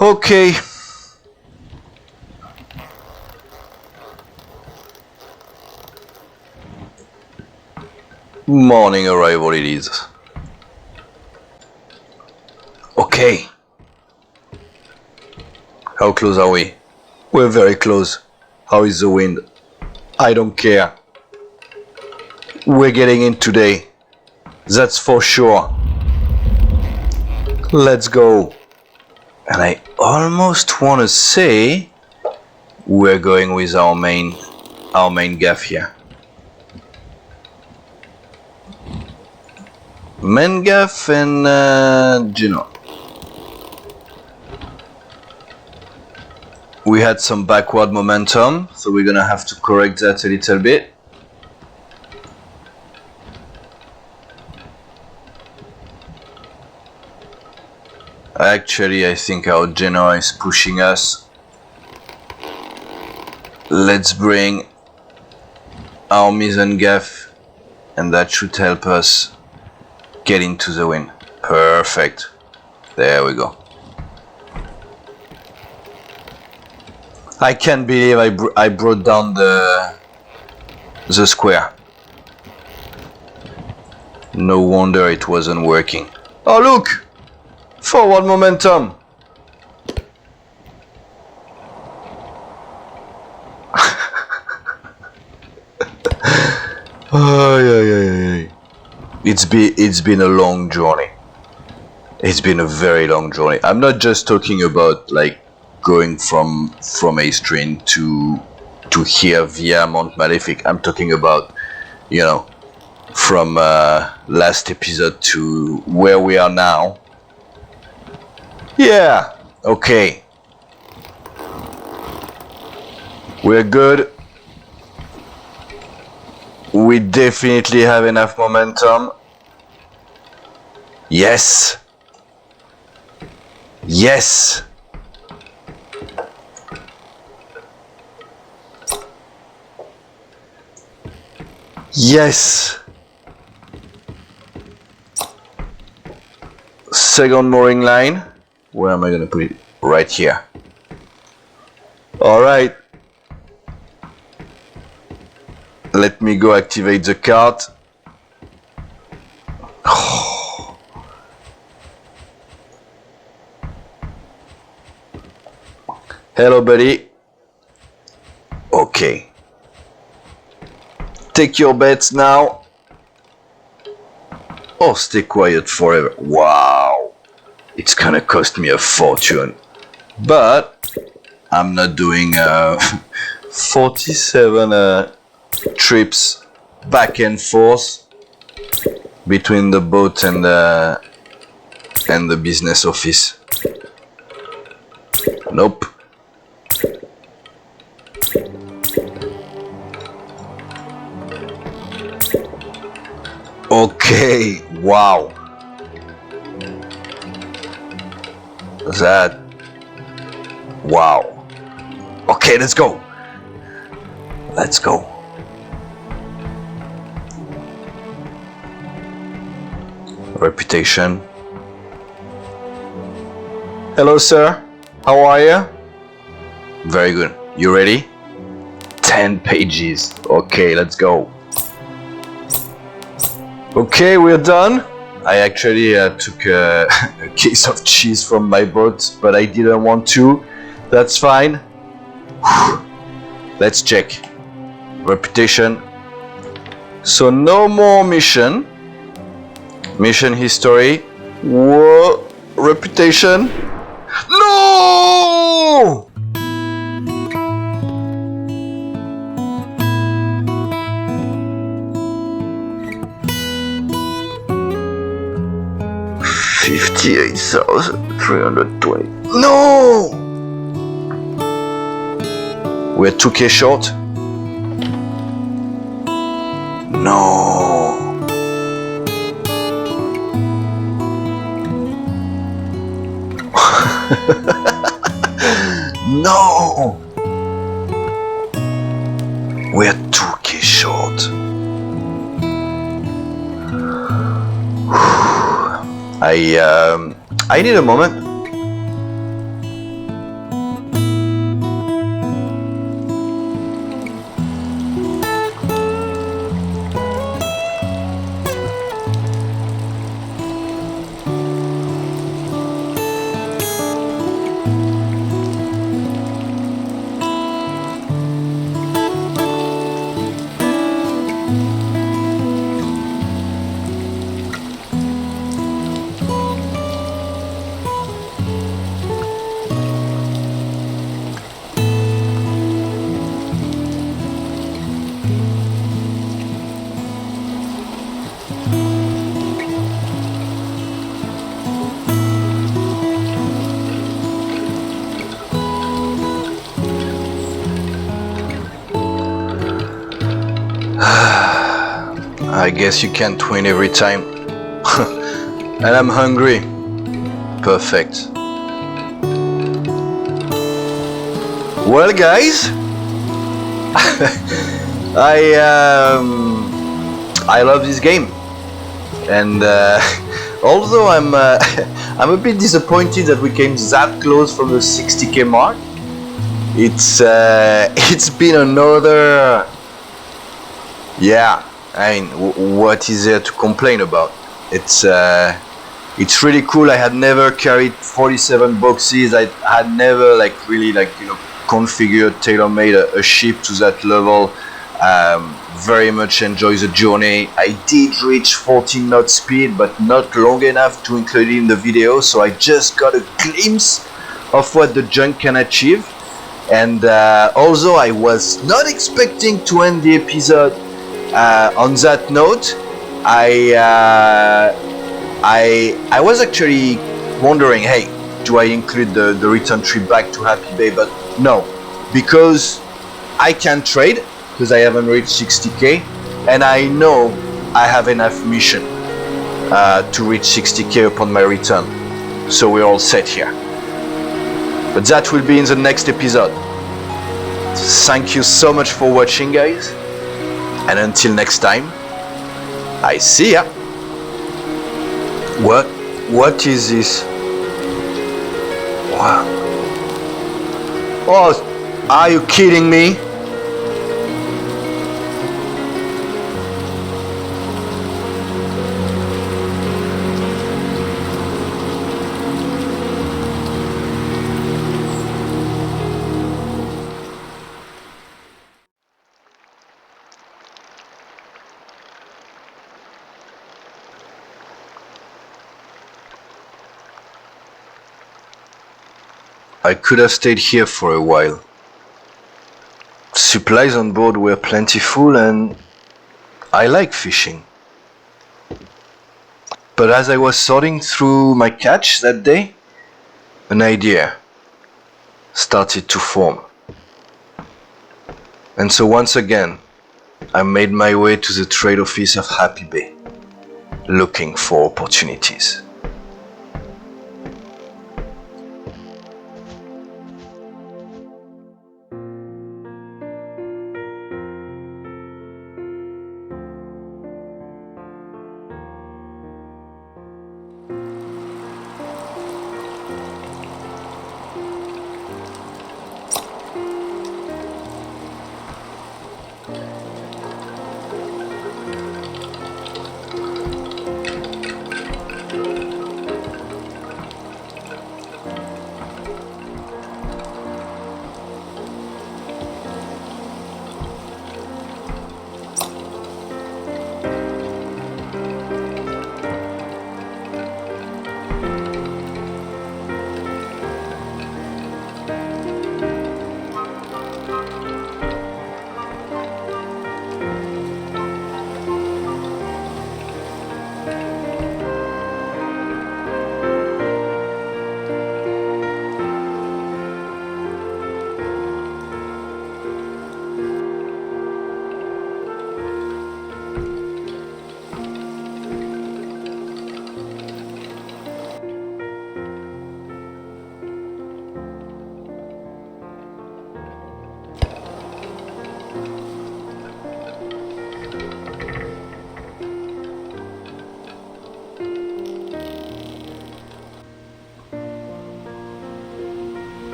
Okay. Morning arrival it is. Okay. How close are we? We're very close. How is the wind? I don't care. We're getting in today. That's for sure. Let's go. And I almost want to say we're going with our main gaff here. Main gaff and we had some backward momentum, so we're gonna have to correct that a little bit. Actually, I think our Genoa is pushing us. Let's bring our mizzen gaff, and that should help us get into the wind. Perfect. There we go. I can't believe I brought down the square. No wonder it wasn't working. Oh look! Forward momentum. it's been a long journey. It's been a very long journey. I'm not just talking about like going from Ace Train to here via Mount Malefic. I'm talking about, you know, from last episode to where we are now. Yeah, okay. We're good. We definitely have enough momentum. Yes. Yes. Yes. Second mooring line. Where am I gonna put it? Right here. Alright. Let me go activate the cart. Hello, buddy. Okay. Take your bets now. Or stay quiet forever. Wow. It's gonna cost me a fortune. But I'm not doing 47 trips back and forth between the boat and the business office. Nope. Okay, wow. That, wow. Okay, let's go. Let's go. Reputation. Hello, sir. How are you? Very good. You ready? 10 pages. Okay, let's go. Okay, we're done. I actually took a case of cheese from my boat, but I didn't want to. That's fine. Let's check. Reputation. So no more mission. Mission history. Whoa. Reputation. No! $58,320. No! We're 2K short. No. No. We're 2K short. I need a moment. I guess you can't win every time. And I'm hungry. Perfect. Well, guys, I love this game, and although I'm I'm a bit disappointed that we came that close from the 60k mark. It's been another. Yeah, I mean, what is there to complain about? It's really cool. I had never carried 47 boxes. I had never really configured, tailor-made a ship to that level very much enjoyed the journey. I did reach 14 knot speed, but not long enough to include it in the video, so I just got a glimpse of what the junk can achieve. And although I was not expecting to end the episode on that note, I was actually wondering, hey, do I include the return trip back to Happy Bay? But no, because I can trade, because I haven't reached 60k, and I know I have enough mission to reach 60k upon my return, so we're all set here. But that will be in the next episode. Thank you so much for watching, guys, and until next time, I see ya. What is this? Wow. Oh, are you kidding me? I could have stayed here for a while. Supplies on board were plentiful and I like fishing. But as I was sorting through my catch that day, an idea started to form. And so once again, I made my way to the trade office of Happy Bay, looking for opportunities.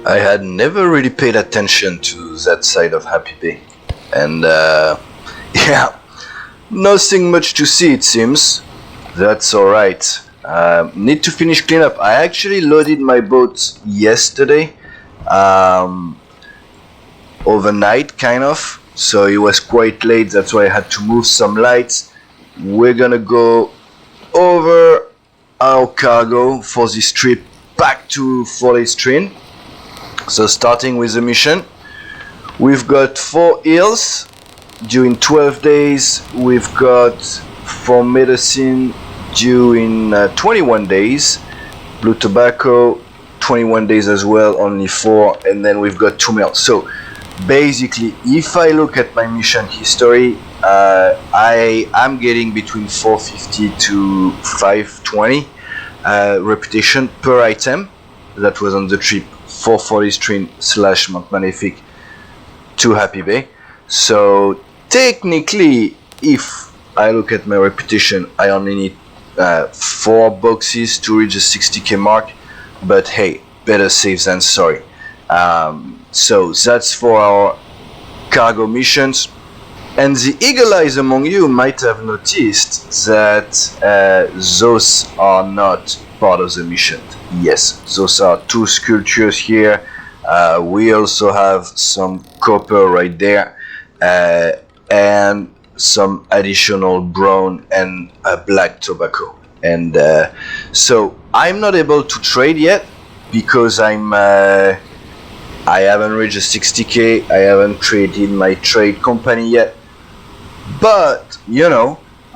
I had never really paid attention to that side of Happy Bay, and yeah, nothing much to see it seems. That's alright. Need to finish cleanup. I actually loaded my boat yesterday, overnight kind of, so it was quite late, that's why I had to move some lights. We're gonna go over our cargo for this trip back to Fort Estrine. So starting with the mission, we've got 4 hills due in 12 days. We've got 4 medicine due in 21 days. Blue tobacco, 21 days as well, only 4. And then we've got 2 meals. So basically, if I look at my mission history, I am getting between 450 to 520 reputation per item. That was on the trip for Fort Estrine / Mont Magnifique to Happy Bay. So technically, if I look at my reputation, I only need 4 boxes to reach the 60k mark, but hey, better safe than sorry. So that's for our cargo missions. And the eagle eyes among you might have noticed that those are not part of the mission. Yes, those are 2 sculptures here. We also have some copper right there, and some additional brown and black tobacco. And so I'm not able to trade yet because I haven't reached a 60k. I haven't created my trade company yet. But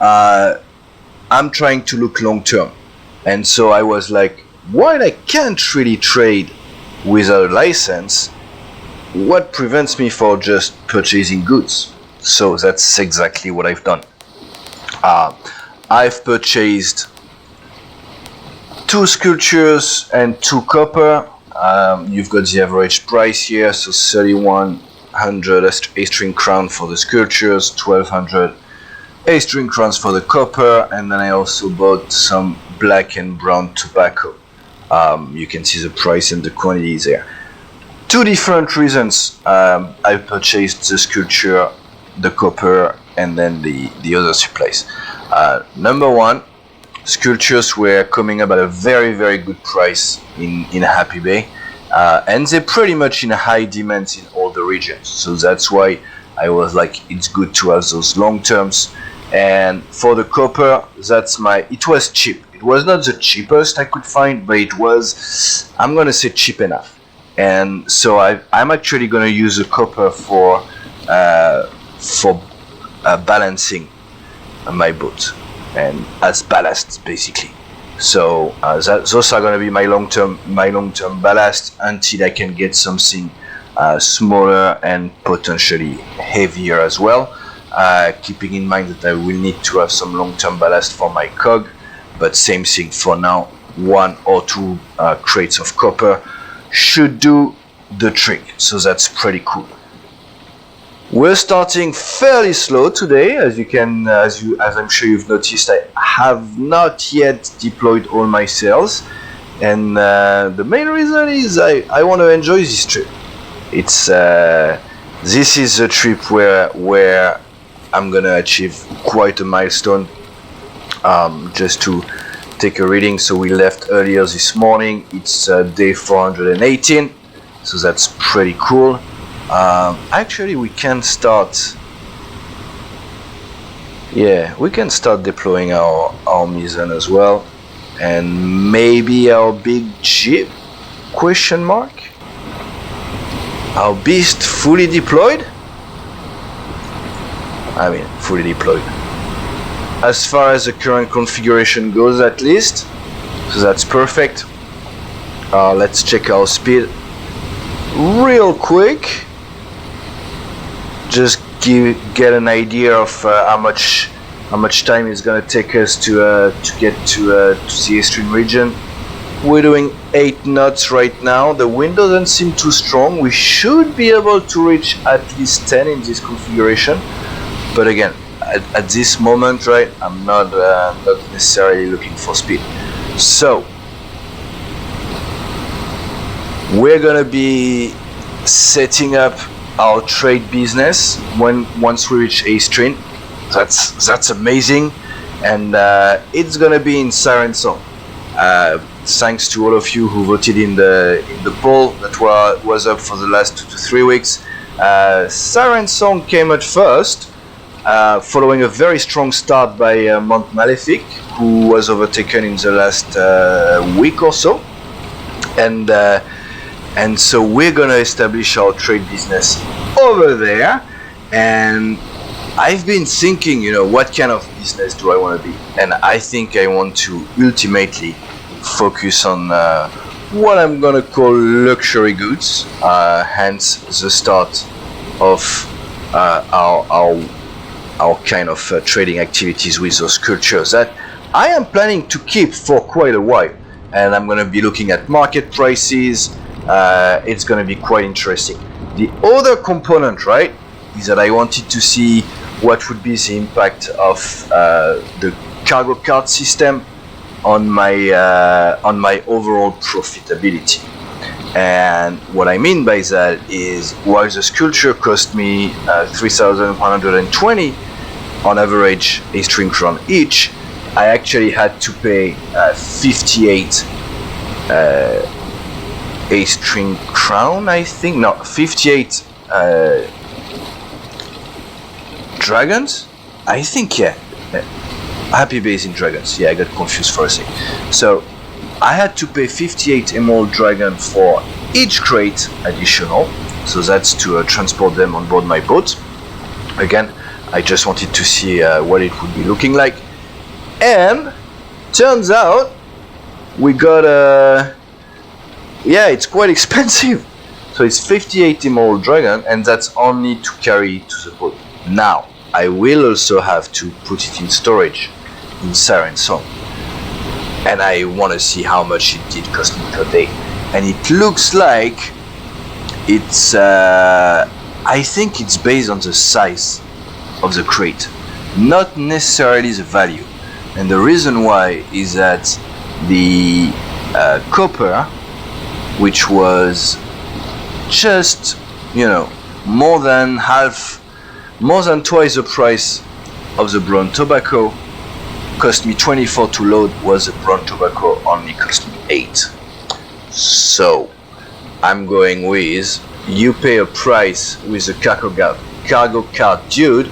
I'm trying to look long term, and so I was like, while I can't really trade without a license, what prevents me from just purchasing goods? So that's exactly what I've done. I've purchased 2 sculptures and 2 copper. You've got the average price here, so 3100 A-string crown for the sculptures, 1200 A-string crowns for the copper, and then I also bought some black and brown tobacco. You can see the price and the quantities there. 2 different reasons I purchased the sculpture, the copper, and then the other supplies. Number 1, sculptures were coming up at a very, very good price in Happy Bay, and they're pretty much in high demand in all the regions. So that's why I was like, it's good to have those long terms. And for the copper, it was cheap. It was not the cheapest I could find, but it was, I'm gonna say, cheap enough. And so I'm actually gonna use the copper for balancing my boat and as ballast, basically. So those are gonna be my long-term ballast until I can get something smaller and potentially heavier as well. Keeping in mind that I will need to have some long-term ballast for my cog, but same thing for now. 1 or 2 crates of copper should do the trick, so that's pretty cool. We're starting fairly slow today, as I'm sure you've noticed. I have not yet deployed all my sails, and the main reason is I want to enjoy this trip. This is a trip where I'm gonna achieve quite a milestone. Just to take a reading, so we left earlier this morning. It's day 418, so that's pretty cool. Actually, we can start. Yeah, we can start deploying our mizzen as well, and maybe our big jeep? Question mark. Our beast fully deployed. I mean, fully deployed. As far as the current configuration goes, at least. So that's perfect. Let's check our speed real quick. Just get an idea of how much time it's gonna take us to get to the Eastern region. We're doing 8 knots right now. The wind doesn't seem too strong. We should be able to reach at least 10 in this configuration. But again, at this moment, right, I'm not necessarily looking for speed. So we're gonna be setting up our trade business once we reach A-String. That's amazing, and it's gonna be in Siren Song. Thanks to all of you who voted in the poll that was up for the last 2 to 3 weeks. Siren Song came at first, following a very strong start by Mount Malefic, who was overtaken in the last week or so, and so we're gonna establish our trade business over there. And I've been thinking, what kind of business do I want to be? And I think I want to ultimately focus on what I'm gonna call luxury goods, hence the start of our kind of trading activities with those sculptures that I am planning to keep for quite a while. And I'm gonna be looking at market prices. It's gonna be quite interesting. The other component, right, is that I wanted to see what would be the impact of the cargo card system on my overall profitability. And what I mean by that is, while the sculpture cost me 3,120 on average A-string crown each, I actually had to pay 58 A-string crown, I think. No, 58 dragons? I think, yeah. Happy Base in dragons. Yeah, I got confused for a sec. So I had to pay 58 emerald dragon for each crate additional. So that's to transport them on board my boat. Again, I just wanted to see what it would be looking like. And turns out we got a... yeah, it's quite expensive. So it's 58 emerald dragon, and that's only to carry to the boat. Now, I will also have to put it in storage in Siren Song, and I want to see how much it did cost me per day. And it looks like it's I think it's based on the size of the crate, not necessarily the value. And the reason why is that the copper, which was just, you know, more than twice the price of the brown tobacco, cost me 24 to load, was the brown tobacco only cost me 8. So I'm going with, you pay a price with the cargo card dude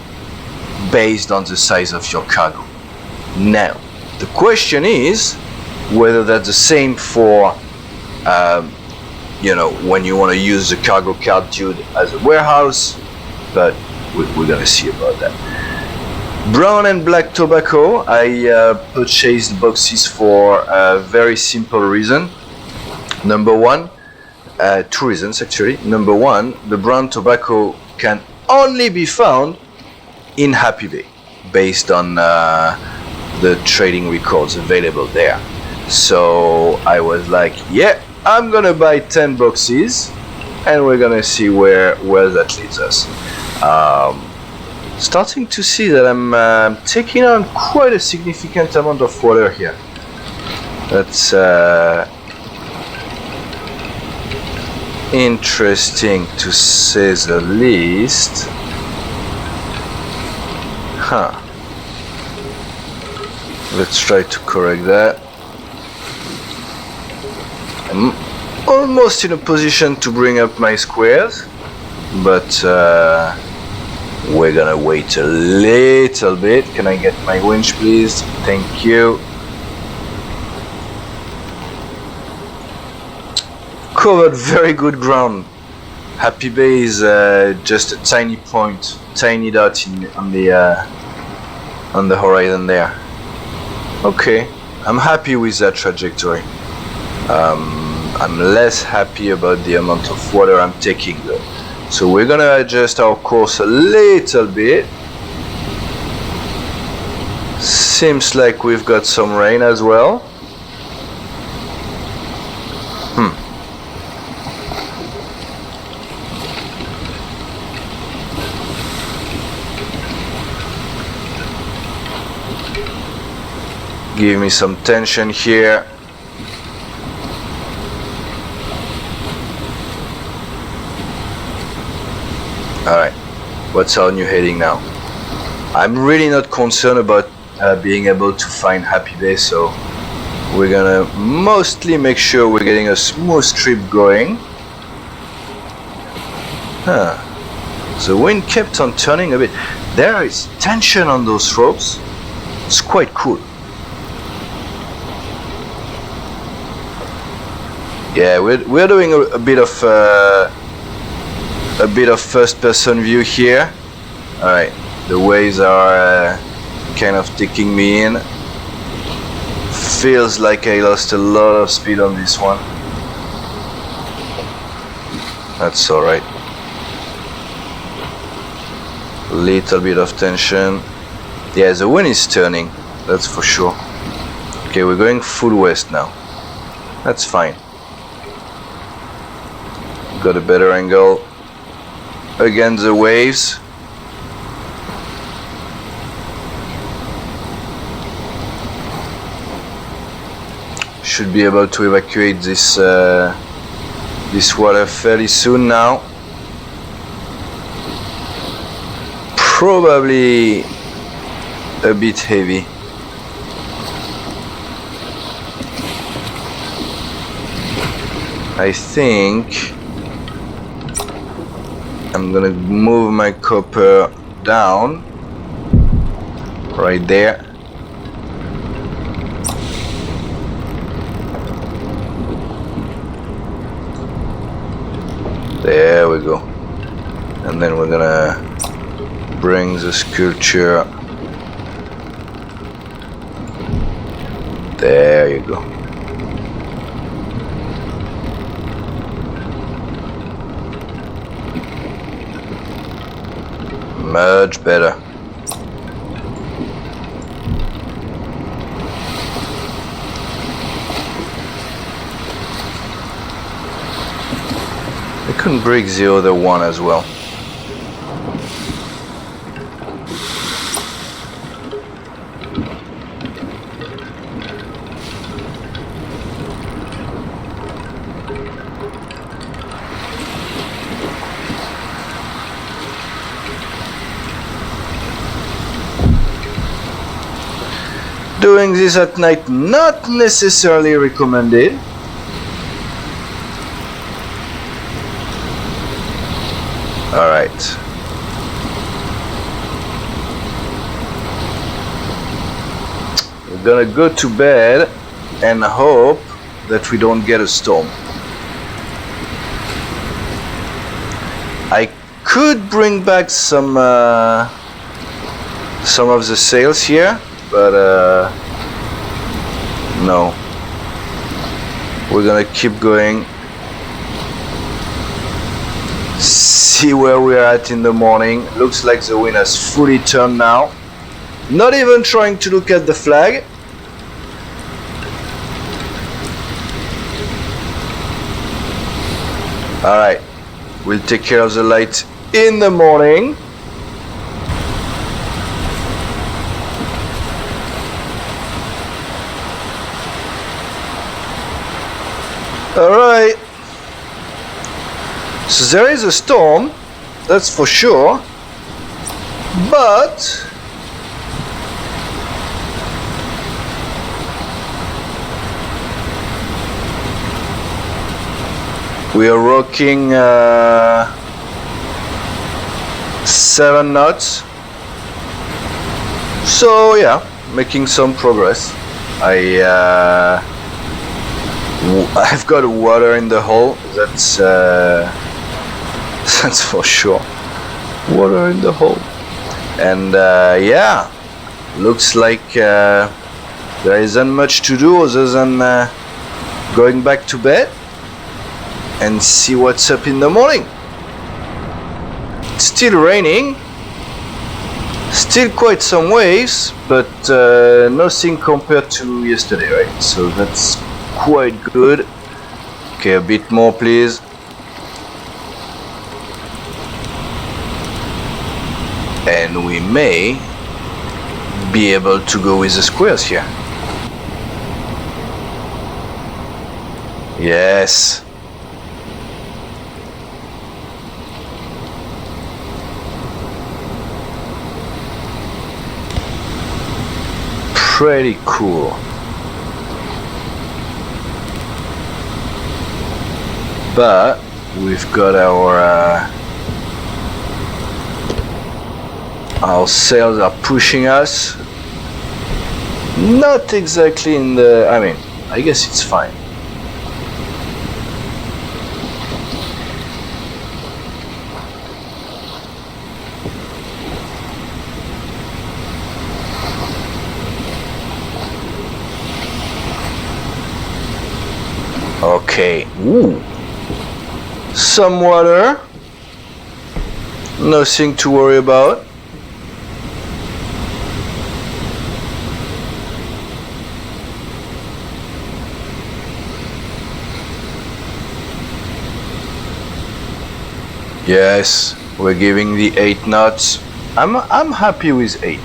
based on the size of your cargo. Now the question is whether that's the same for you know, when you want to use the cargo card dude as a warehouse, but we're gonna see about that. Brown and black tobacco, I purchased boxes for a very simple reason. Number one, two reasons actually. Number one, the brown tobacco can only be found in Happy Bay, based on the trading records available there. So I was like, yeah, I'm gonna buy 10 boxes, and we're gonna see where that leads us. Starting to see that I'm taking on quite a significant amount of water here. That's interesting to say the least. Huh. Let's try to correct that. I'm almost in a position to bring up my squares, but we're gonna wait a little bit. Can I get my winch, please? Thank you. Covered very good ground. Happy Bay is just a tiny point, tiny dot on the horizon there. Okay, I'm happy with that trajectory. I'm less happy about the amount of water I'm taking though. So we're gonna adjust our course a little bit. Seems like we've got some rain as well. Give me some tension here. Alright, what's our new heading now? I'm really not concerned about being able to find Happy Bay, so we're gonna mostly make sure we're getting a smooth trip going. The wind kept on turning a bit. There is tension on those ropes. It's quite cool. Yeah, we're doing a bit of first-person view here. All right, the waves are kind of taking me in. Feels like I lost a lot of speed on this one. That's all right. Little bit of tension. Yeah, the wind is turning. That's for sure. Okay, we're going full west now. That's fine. Got a better angle against the waves. Should be able to evacuate this this water fairly soon now. Probably a bit heavy. I think I'm gonna move my copper down right there. There we go. And then we're gonna bring the sculpture. There you go. Much better. I couldn't break the other one as well. Doing this at night, not necessarily recommended. Alright. We're gonna go to bed and hope that we don't get a storm. I could bring back some of the sails here, but no. We're gonna keep going. See where we're at in the morning. Looks like the wind has fully turned now. Not even trying to look at the flag. Alright, we'll take care of the light in the morning. Alright. So there is a storm, that's for sure, but we are rocking 7 knots, so yeah, making some progress. I've got water in the hull, that's for sure. Water in the hull. And yeah, looks like there isn't much to do other than going back to bed and see what's up in the morning. It's still raining, still quite some waves, but nothing compared to yesterday, right? So that's quite good. Okay, a bit more please. And we may be able to go with the squares here. Yes. Pretty cool. But we've got our sails are pushing us. Not exactly in the... I mean, I guess it's fine. Okay. Ooh. Some water. Nothing to worry about. Yes, we're giving the 8 knots. I'm happy with 8.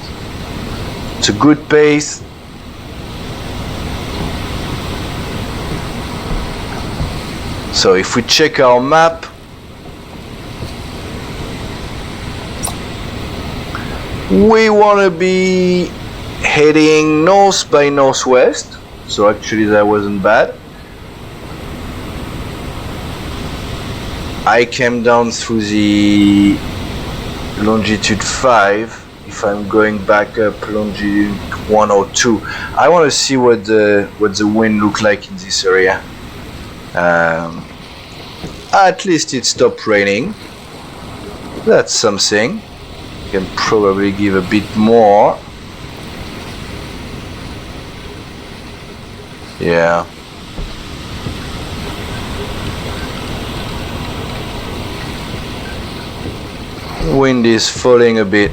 It's a good pace. So if we check our map, we want to be heading north by northwest, so actually that wasn't bad. I came down through the longitude 5. If I'm going back up longitude 1 or 2, I want to see what the wind look like in this area. At least it stopped raining. That's something. Can probably give a bit more. Yeah. Wind is falling a bit.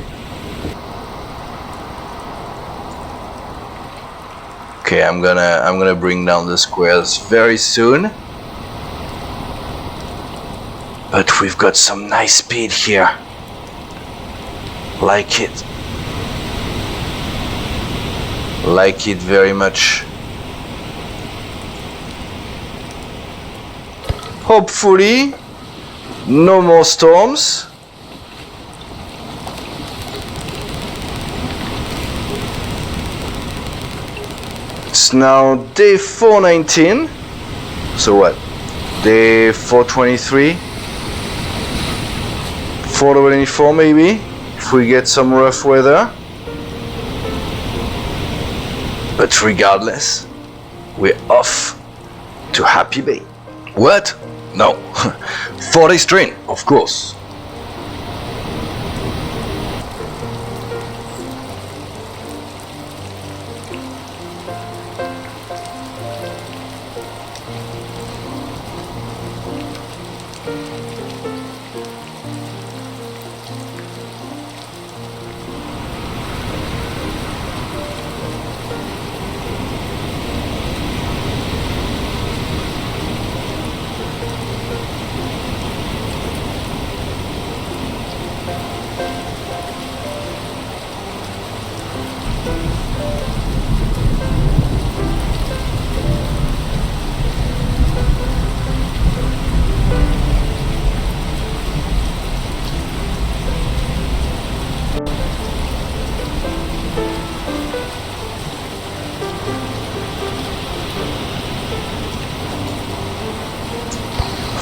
Okay, I'm gonna bring down the squares very soon. But we've got some nice speed here. Like it. Like it very much. Hopefully, no more storms. It's now day 419. So what? Day 423? 424 maybe? If we get some rough weather. But regardless, we're off to Happy Bay. What? No. 4 days train, of course.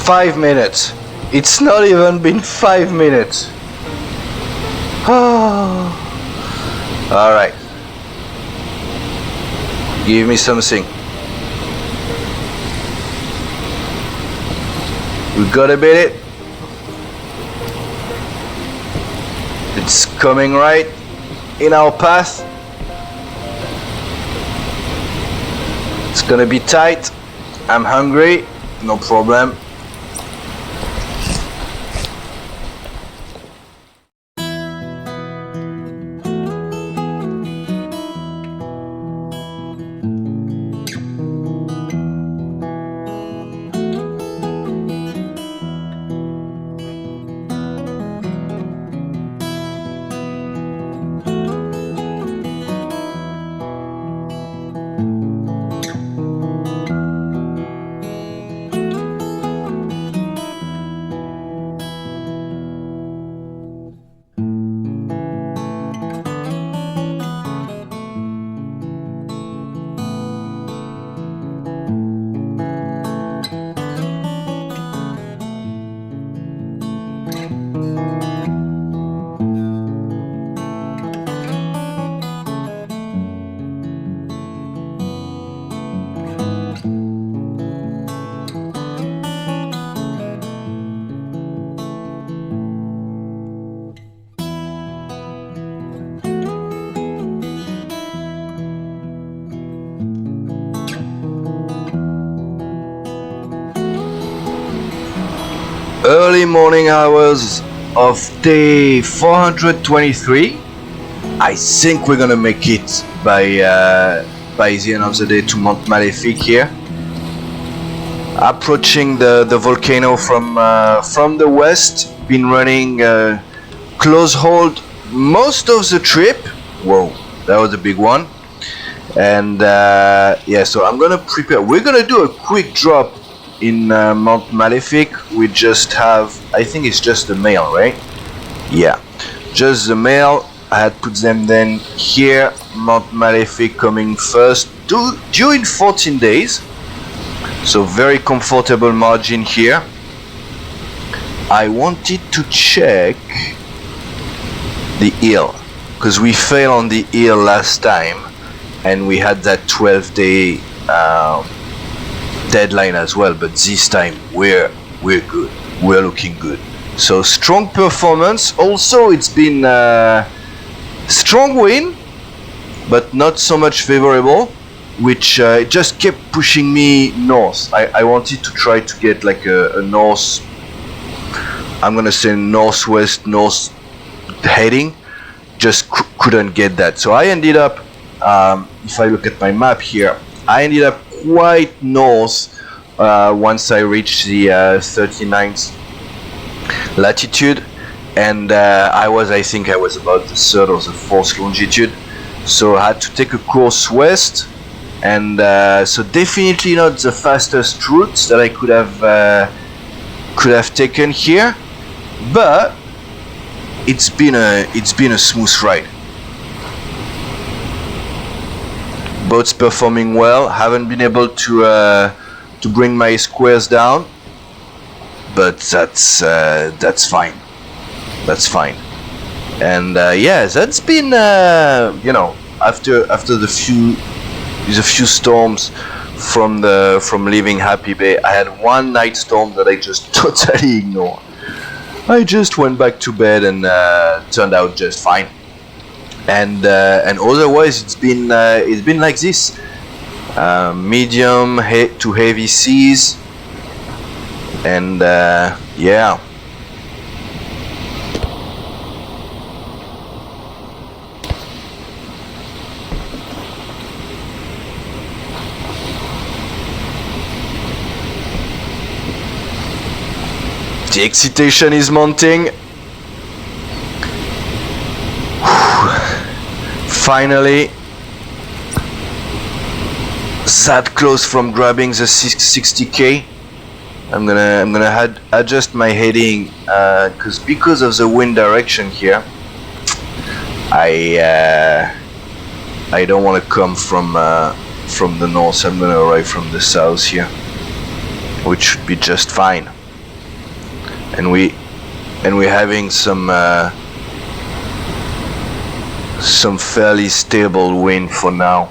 Five minutes. It's not even been 5 minutes. Alright. Give me something. We gotta beat it. It's coming right in our path. It's gonna be tight. I'm hungry. No problem. Early morning hours of day 423. I think we're gonna make it by the end of the day to Mont Maléfique here. Approaching the volcano from the west. Been running close hold most of the trip. Whoa, that was a big one. And yeah, so I'm gonna prepare. We're gonna do a quick drop in Mount Malefic, we just have, I think it's just the mail, right? Yeah, just the mail. I had put them then here, Mount Malefic coming first, due in 14 days. So very comfortable margin here. I wanted to check the hill, because we failed on the hill last time, and we had that 12-day deadline as well. But this time we're good. We're looking good. So strong performance. Also, it's been strong win, but not so much favorable, which just kept pushing me north. I wanted to try to get like a north, I'm gonna say northwest, north heading. Just couldn't get that. So I ended up, if I look at my map here, I ended up quite north once I reached the 39th latitude, and I think I was about the 3rd or the 4th longitude, so I had to take a course west, and so definitely not the fastest route that I could have taken here, but it's been a smooth ride. Boats performing well. Haven't been able to bring my squares down, but that's fine. That's fine. And yeah, that's been you know, after the few storms from leaving Happy Bay, I had one night storm that I just totally ignored. I just went back to bed and turned out just fine. And otherwise it's been like this, medium to heavy seas, and yeah. The excitation is mounting. Finally, that close from grabbing the 60k. I'm gonna adjust my heading because of the wind direction here. I don't want to come from the north. I'm gonna arrive from the south here, which should be just fine. And we're having some fairly stable wind for now,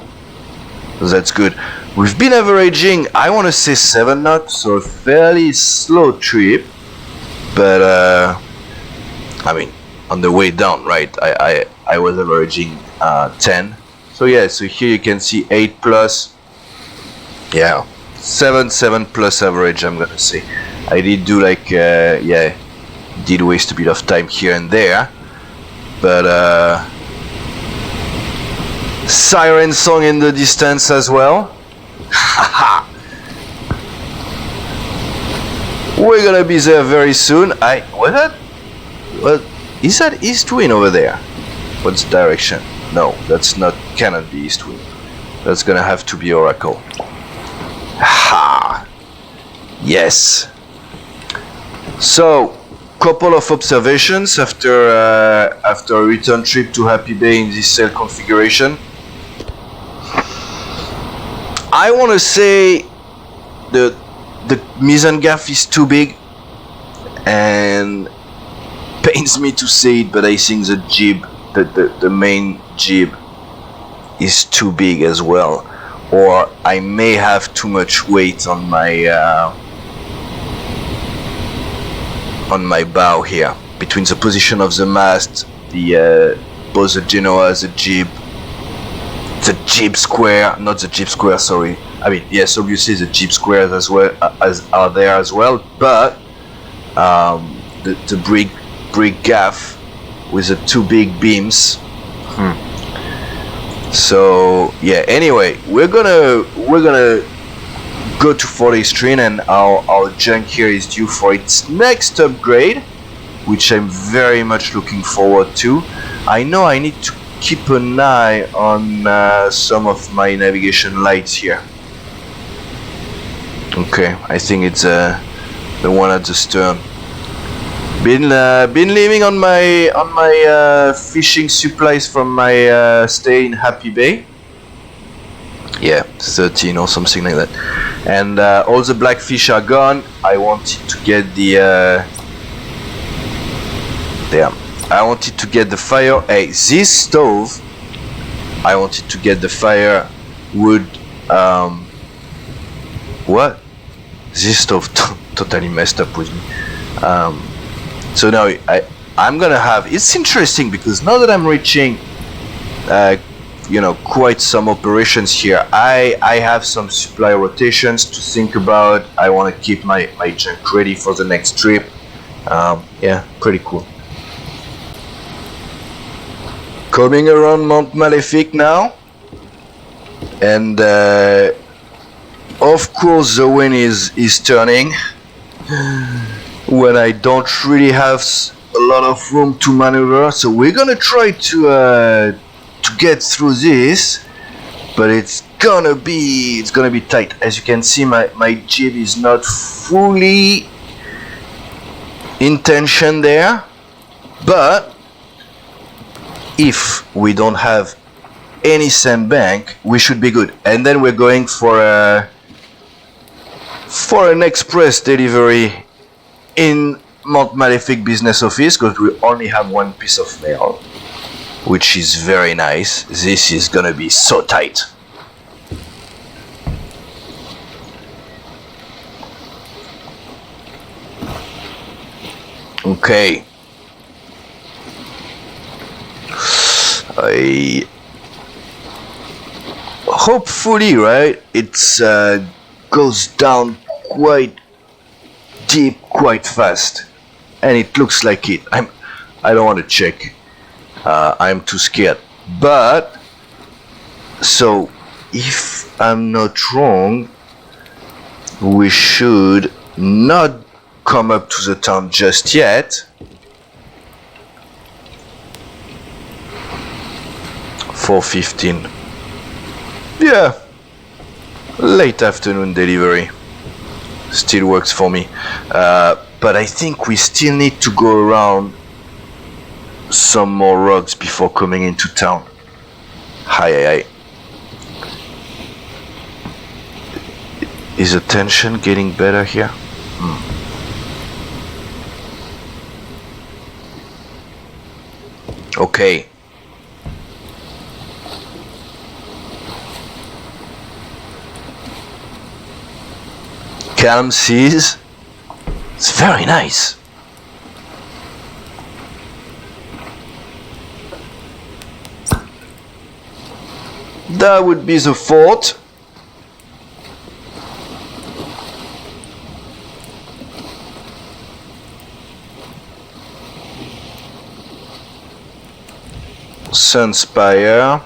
so that's good. We've been averaging, I want to say 7 knots, so a fairly slow trip, but I mean, on the way down, right, I was averaging 10, so yeah, so here you can see 8 plus, yeah, 7 plus average, I'm gonna say. I did do like yeah, did waste a bit of time here and there, but siren song in the distance as well. We're gonna be there very soon. What is that east wind over there? What's the direction? No, that's not, cannot be east wind. That's gonna have to be Oracle. Ha! Yes. So, couple of observations after a return trip to Happy Bay in this sail configuration. I want to say the mizzen gaff is too big, and pains me to say it, but I think the jib, the main jib, is too big as well, or I may have too much weight on my bow here, between the position of the mast, both the Genoa, the jib square, not the jib square, sorry. I mean, yes, obviously the jib squares as well are there as well, but the brig gaff with the two big beams. So yeah. Anyway, we're gonna go to 40 string, and our junk here is due for its next upgrade, which I'm very much looking forward to. I know I need to keep an eye on some of my navigation lights here. Okay, I think it's the one at the stern. Been living on my fishing supplies from my stay in Happy Bay. Yeah, 13 or something like that. And all the blackfish are gone. I wanted to get the damn. I wanted to get the fire. Hey, this stove. I wanted to get the firewood. What? This stove totally messed up with me. So now I'm gonna have. It's interesting because now that I'm reaching, quite some operations here. I have some supply rotations to think about. I want to keep my junk ready for the next trip. Yeah, pretty cool. Coming around Mount Malefic now, and of course the wind is turning when I don't really have a lot of room to maneuver. So we're gonna try to get through this, but it's gonna be tight. As you can see, my jib is not fully in tension there, but if we don't have any sandbank, we should be good. And then we're going for an express delivery in Mount Malefic business office, because we only have one piece of mail, which is very nice. This is gonna be so tight. Okay. Hopefully, right, it's goes down quite deep quite fast, and it looks like it. I don't want to check. I'm too scared. But so if I'm not wrong, we should not come up to the town just yet. 4:15. Yeah, late afternoon delivery still works for me. But I think we still need to go around some more rocks before coming into town. Hi. Is the tension getting better here? Okay. Calm seas. It's very nice. That would be the fort. Sunspire.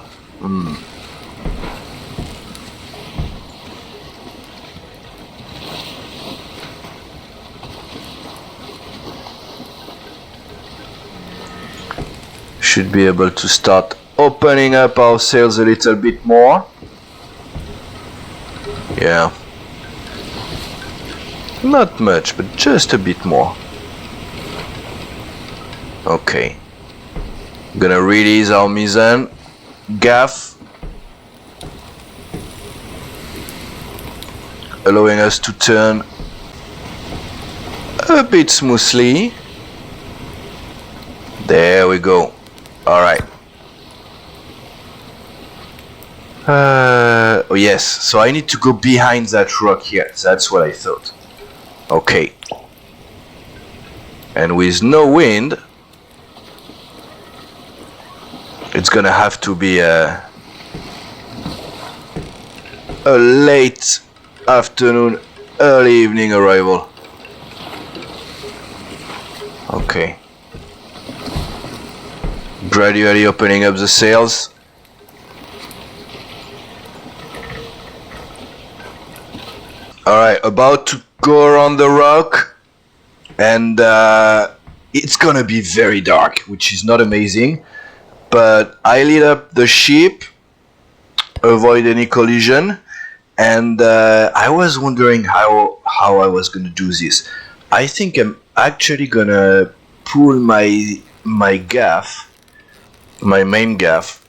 Should be able to start opening up our sails a little bit more. Yeah. Not much, but just a bit more. Okay. Gonna release our mizzen gaff, allowing us to turn a bit smoothly. There we go. All right. Oh yes, so I need to go behind that rock here. That's what I thought. Okay. And with no wind, it's gonna have to be a late afternoon, early evening arrival. Okay. Gradually opening up the sails. Alright, about to go around the rock, and it's gonna be very dark, which is not amazing. But I lit up the ship, avoid any collision, and I was wondering how I was gonna do this. I think I'm actually gonna pull my gaff, my main gaff,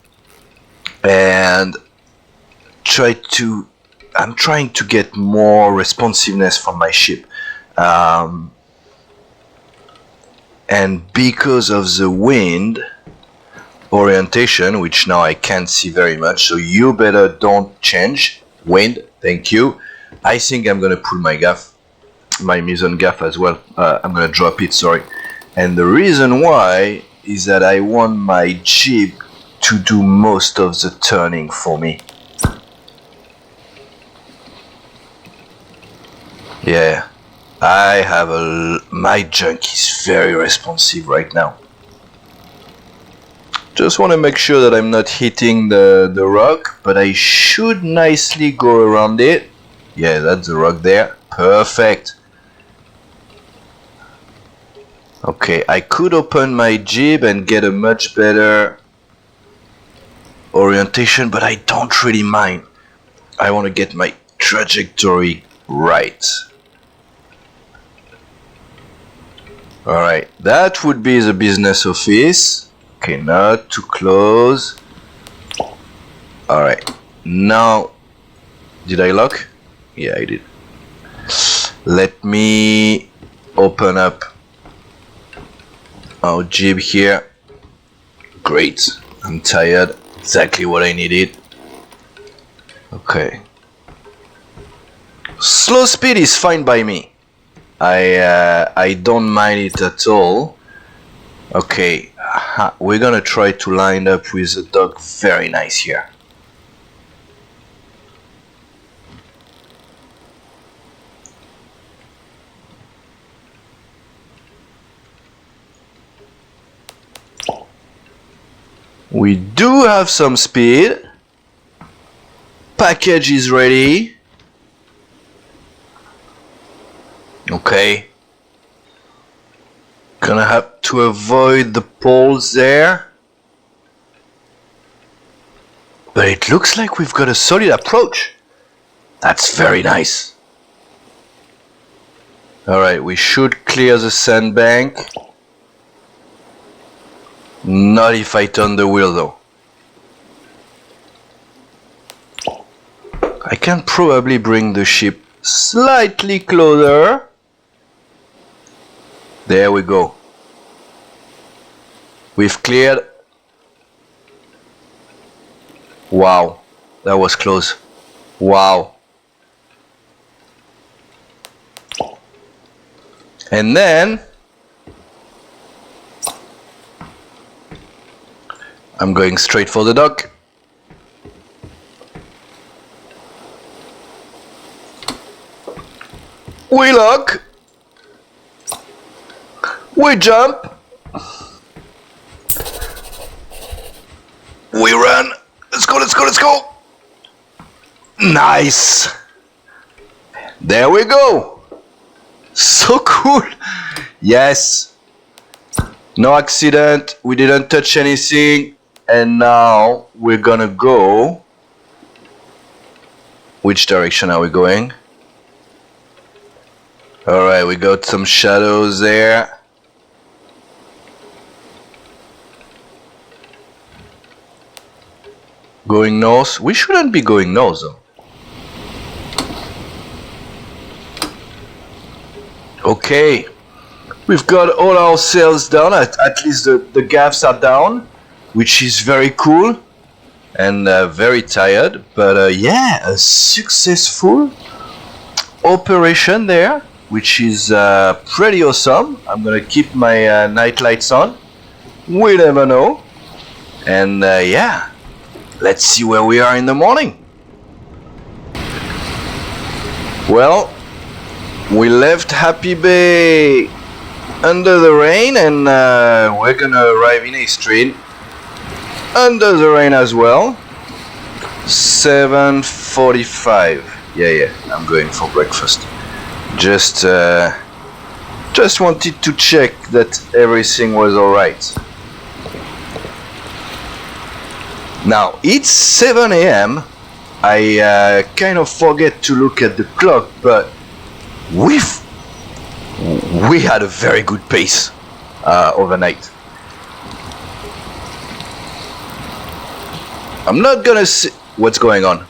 and I'm trying to get more responsiveness from my ship. And because of the wind orientation, which now I can't see very much, so you better don't change. Wind, thank you. I think I'm gonna pull my gaff, my mizzen gaff as well. I'm gonna drop it, sorry. And the reason why is that I want my jib to do most of the turning for me. Yeah, my junk is very responsive right now. Just want to make sure that I'm not hitting the rock, but I should nicely go around it. Yeah, that's the rock there. Perfect. Okay, I could open my jib and get a much better orientation, but I don't really mind. I want to get my trajectory right. Alright, that would be the business office. Okay, not too close. Alright, now, did I lock? Yeah, I did. Let me open up our jib here. Great, I'm tired. Exactly what I needed. Okay. Slow speed is fine by me. I don't mind it at all. Okay, we're gonna try to line up with the dog very nice here. We do have some speed. Package is ready. Okay. Gonna have to avoid the poles there. But it looks like we've got a solid approach. That's very nice. Alright, we should clear the sandbank. Not if I turn the wheel though. I can probably bring the ship slightly closer. There we go. We've cleared. Wow, that was close. Wow. And then I'm going straight for the dock. We lock. We jump. We run. Let's go, let's go, let's go. Nice. There we go. So cool. Yes. No accident. We didn't touch anything. And now we're gonna go. Which direction are we going? Alright, we got some shadows there. Going north? We shouldn't be going north though. Okay. We've got all our sails down, at least the gaffs are down, which is very cool and very tired. But yeah, a successful operation there, which is pretty awesome. I'm gonna keep my night lights on. We never know. And yeah, let's see where we are in the morning. Well, we left Happy Bay under the rain, and we're gonna arrive in Eastrin under the rain as well. 7:45. Yeah, I'm going for breakfast. Just wanted to check that everything was alright. Now it's 7 a.m. I kind of forget to look at the clock, but we had a very good pace overnight. I'm not gonna see what's going on.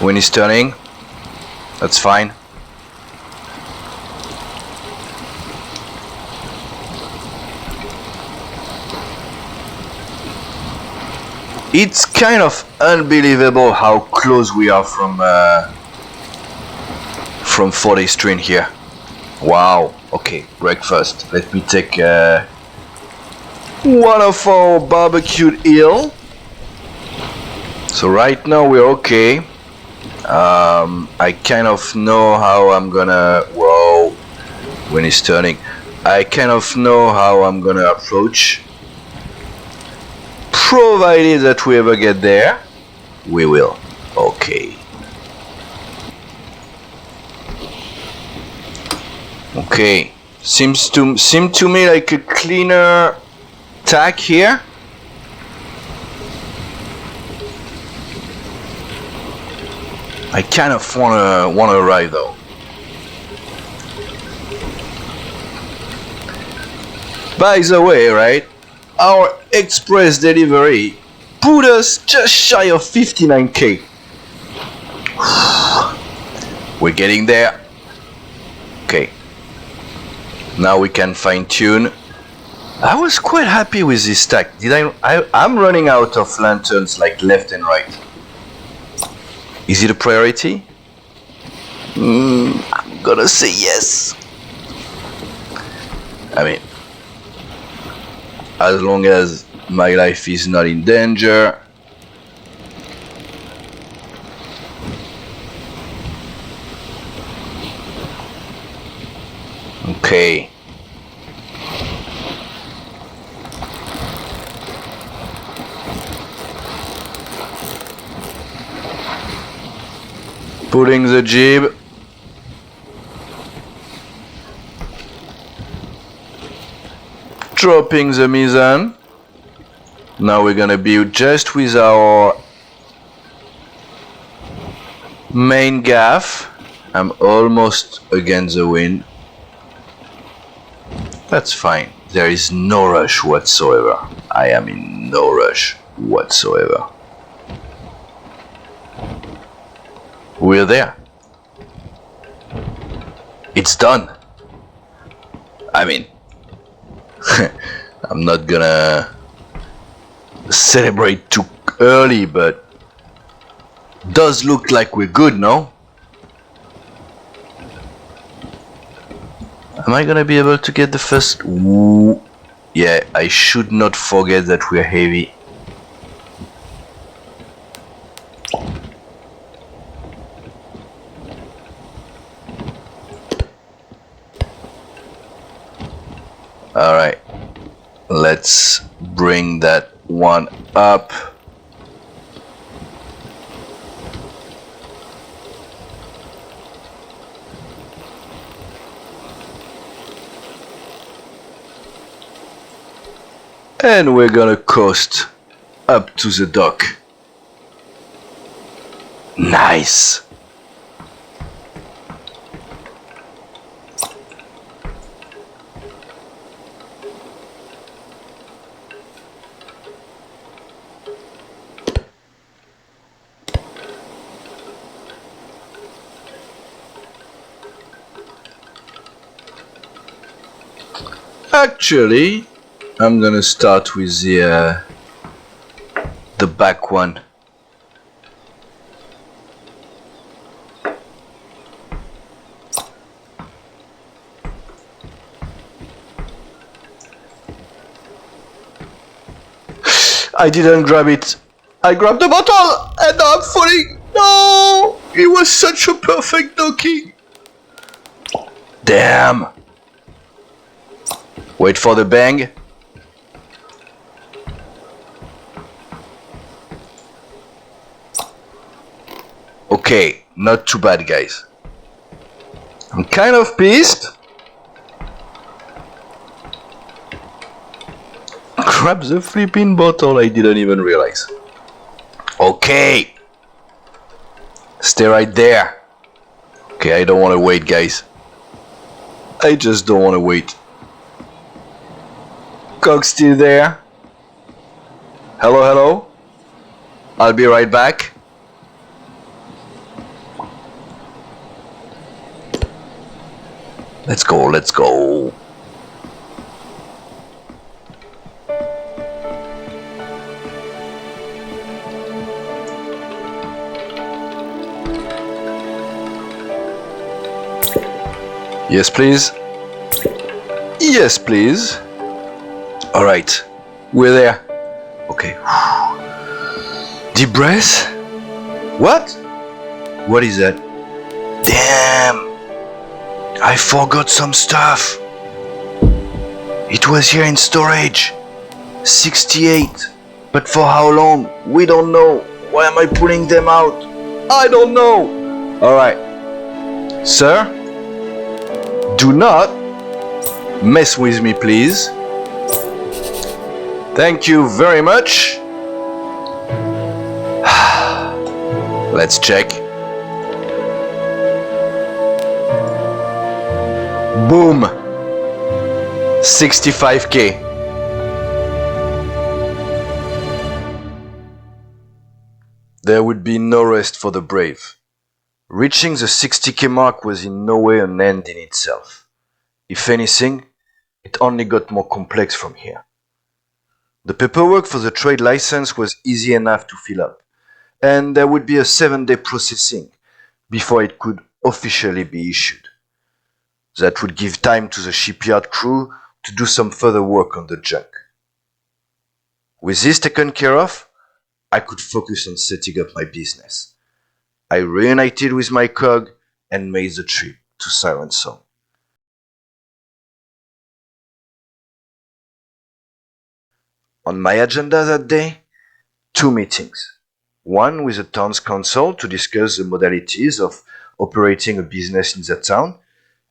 Wind is turning. That's fine. It's kind of unbelievable how close we are from 4-day strain here. Wow. Okay, breakfast. Let me take one of our barbecued eel. So right now we're okay. I kind of know how I'm gonna. Whoa, when it's turning. I kind of know how I'm gonna approach. Provided that we ever get there, we will. Okay. Okay. Seems to me like a cleaner tack here. I kind of wanna arrive though. By the way, right? Our express delivery put us just shy of 59k. We're getting there. Okay. Now we can fine tune. I was quite happy with this stack. I'm running out of lanterns like left and right. Is it a priority? I'm gonna say yes. I mean, as long as my life is not in danger. Okay. Pulling the jib. Dropping the mizzen. Now we're gonna be just with our main gaff. I'm almost against the wind. That's fine. There is no rush whatsoever. I am in no rush whatsoever. We're there. It's done. I mean, I'm not gonna celebrate too early, but does look like we're good, no? Am I gonna be able to get the first? Ooh. Yeah, I should not forget that we're heavy. Alright, let's bring that one up. And we're gonna coast up to the dock. Nice! Actually, I'm gonna start with the back one. I didn't grab it. I grabbed the bottle and I'm falling. No! It was such a perfect docking. Damn. Wait for the bang. Okay, not too bad, guys. I'm kind of pissed. Grab the flipping bottle, I didn't even realize. Okay. Stay right there. Okay, I don't want to wait, guys. I just don't want to wait. Cog still there? Hello, hello? I'll be right back. Let's go, let's go. Yes, please. Yes, please. All right, we're there. Okay. Deep breath. What? What is that? Damn! I forgot some stuff. It was here in storage. 68. But for how long? We don't know. Why am I pulling them out? I don't know. All right. Sir? Do not mess with me, please. Thank you very much. Let's check. Boom. 65K. There would be no rest for the brave. Reaching the 60K mark was in no way an end in itself. If anything, it only got more complex from here. The paperwork for the trade license was easy enough to fill up, and there would be a 7-day processing before it could officially be issued. That would give time to the shipyard crew to do some further work on the junk. With this taken care of, I could focus on setting up my business. I reunited with my cog and made the trip to Siren Song. On my agenda that day, 2 meetings. One with the town's council to discuss the modalities of operating a business in the town,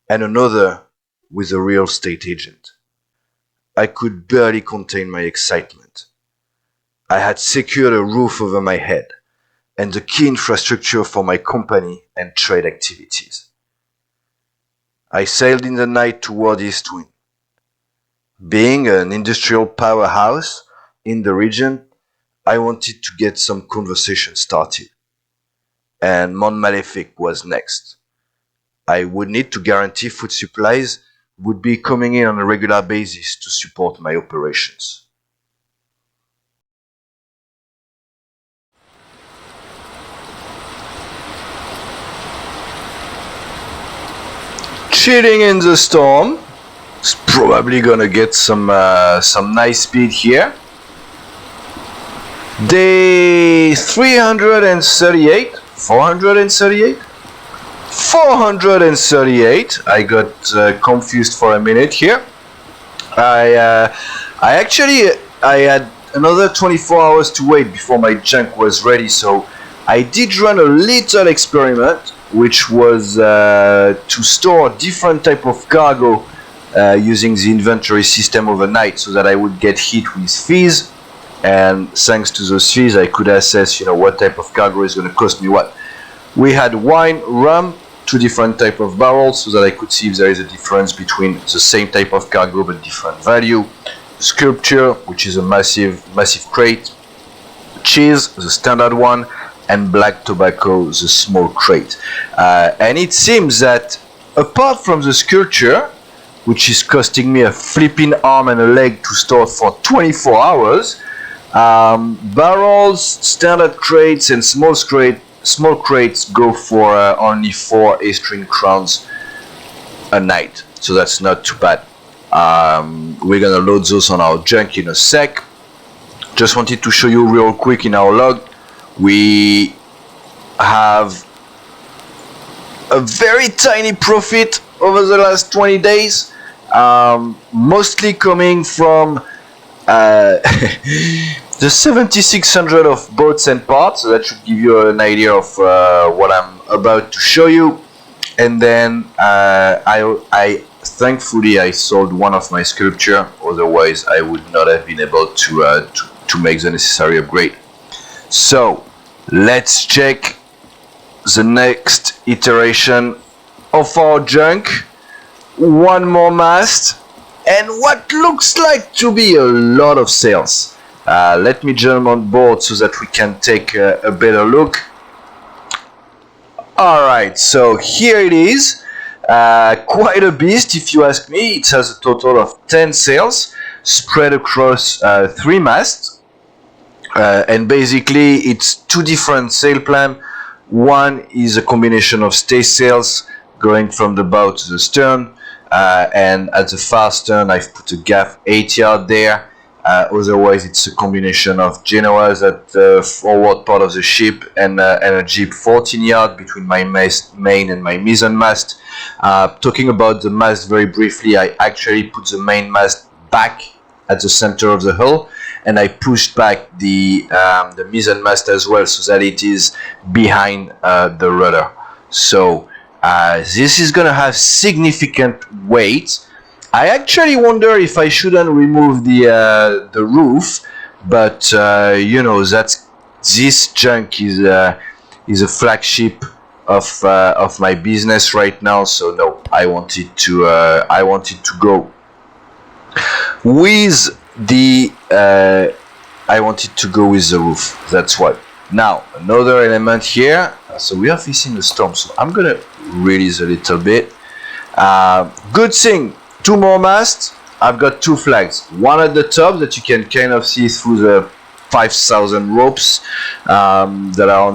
and another with a real estate agent. I could barely contain my excitement. I had secured a roof over my head and the key infrastructure for my company and trade activities. I sailed in the night toward Eastwind. Being an industrial powerhouse in the region, I wanted to get some conversation started. And Mont Malefic was next. I would need to guarantee food supplies would be coming in on a regular basis to support my operations. Chilling in the storm. It's probably gonna get some nice speed here. Day 338, 438, 438. I got confused for a minute here. I had another 24 hours to wait before my junk was ready, so I did run a little experiment, which was to store different type of cargo using the inventory system overnight, so that I would get hit with fees, and thanks to those fees I could assess, what type of cargo is going to cost me what. We had wine, rum, 2 different type of barrels, so that I could see if there is a difference between the same type of cargo but different value. Sculpture, which is a massive crate. Cheese, the standard one, and black tobacco, the small crate. And it seems that apart from the sculpture, which is costing me a flipping arm and a leg to store for 24 hours, barrels, standard crates, and small crates go for only 4 A-string crowns a night. So that's not too bad. We're gonna load those on our junk in a sec. Just wanted to show you real quick in our log. We have a very tiny profit over the last 20 days, mostly coming from the 7,600 of boats and parts. So that should give you an idea of what I'm about to show you. And then I thankfully I sold one of my sculpture, otherwise I would not have been able to make the necessary upgrade. So Let's check the next iteration of our junk. One more mast and what looks like to be a lot of sails. Let me jump on board so that we can take a better look. Alright, so here it is. Quite a beast if you ask me. It has a total of 10 sails spread across 3 masts. And basically it's 2 different sail plan. One is a combination of stay sails going from the bow to the stern, and at the far stern I've put a gaff 8 yard there. Otherwise it's a combination of genoas at the forward part of the ship and a jib 14 yard between my main and my mizzen mast. Talking about the mast very briefly, I actually put the main mast back at the center of the hull, and I pushed back the mizzen mast as well so that it is behind the rudder. So this is gonna have significant weight. I actually wonder if I shouldn't remove the roof, but you know, this junk is a flagship of my business right now. So no, I wanted to go with the roof. That's why. Now another element here. So we are facing a storm, so I'm gonna release a little bit. Good thing, 2 more masts. I've got 2 flags. One at the top that you can kind of see through the 5,000 ropes that are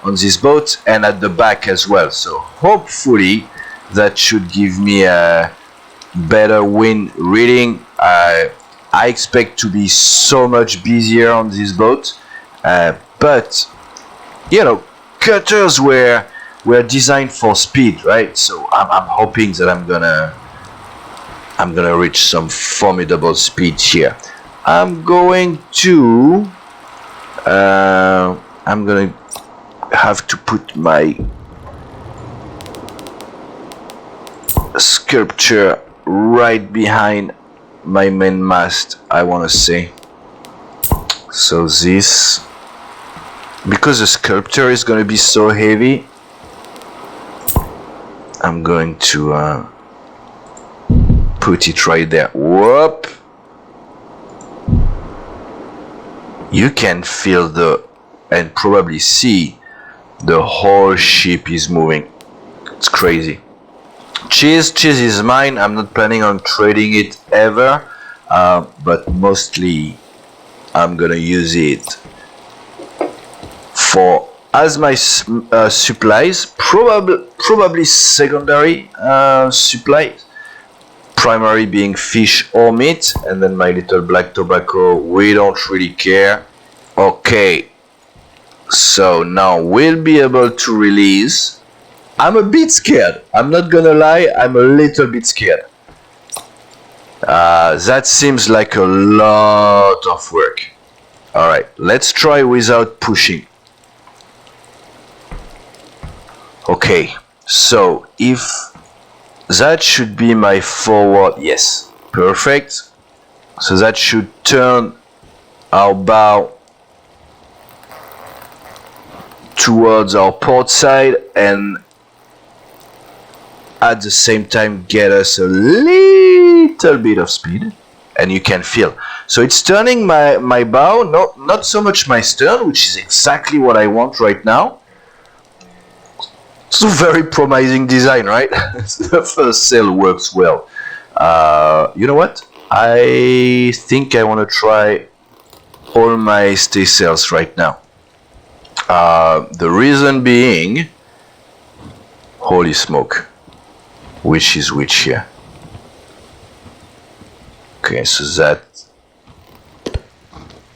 on this boat, and at the back as well. So hopefully that should give me a better wind reading. I expect to be so much busier on this boat, but you know, cutters were designed for speed, right? So I'm hoping that I'm gonna reach some formidable speed here. I'm gonna have to put my sculpture right behind my main mast, I want to say. So this, because the sculpture is going to be so heavy, I'm going to put it right there. Whoop! You can feel and probably see the whole ship is moving. It's crazy. Cheese is mine. I'm not planning on trading it ever, but mostly I'm gonna use it for as my supplies, probably secondary supplies, primary being fish or meat, and then my little black tobacco, we don't really care. Okay, so now we'll be able to release. I'm a bit scared, I'm not gonna lie, I'm a little bit scared. That seems like a lot of work. Alright, let's try without pushing. Okay, so if that should be my forward, yes, perfect. So that should turn our bow towards our port side and at the same time get us a little bit of speed, and you can feel. So it's turning my bow, not so much my stern, which is exactly what I want right now. It's a very promising design, right? The first sail works well. You know what? I think I want to try all my stay sails right now. The reason being, holy smoke, which is which here? Okay, so that,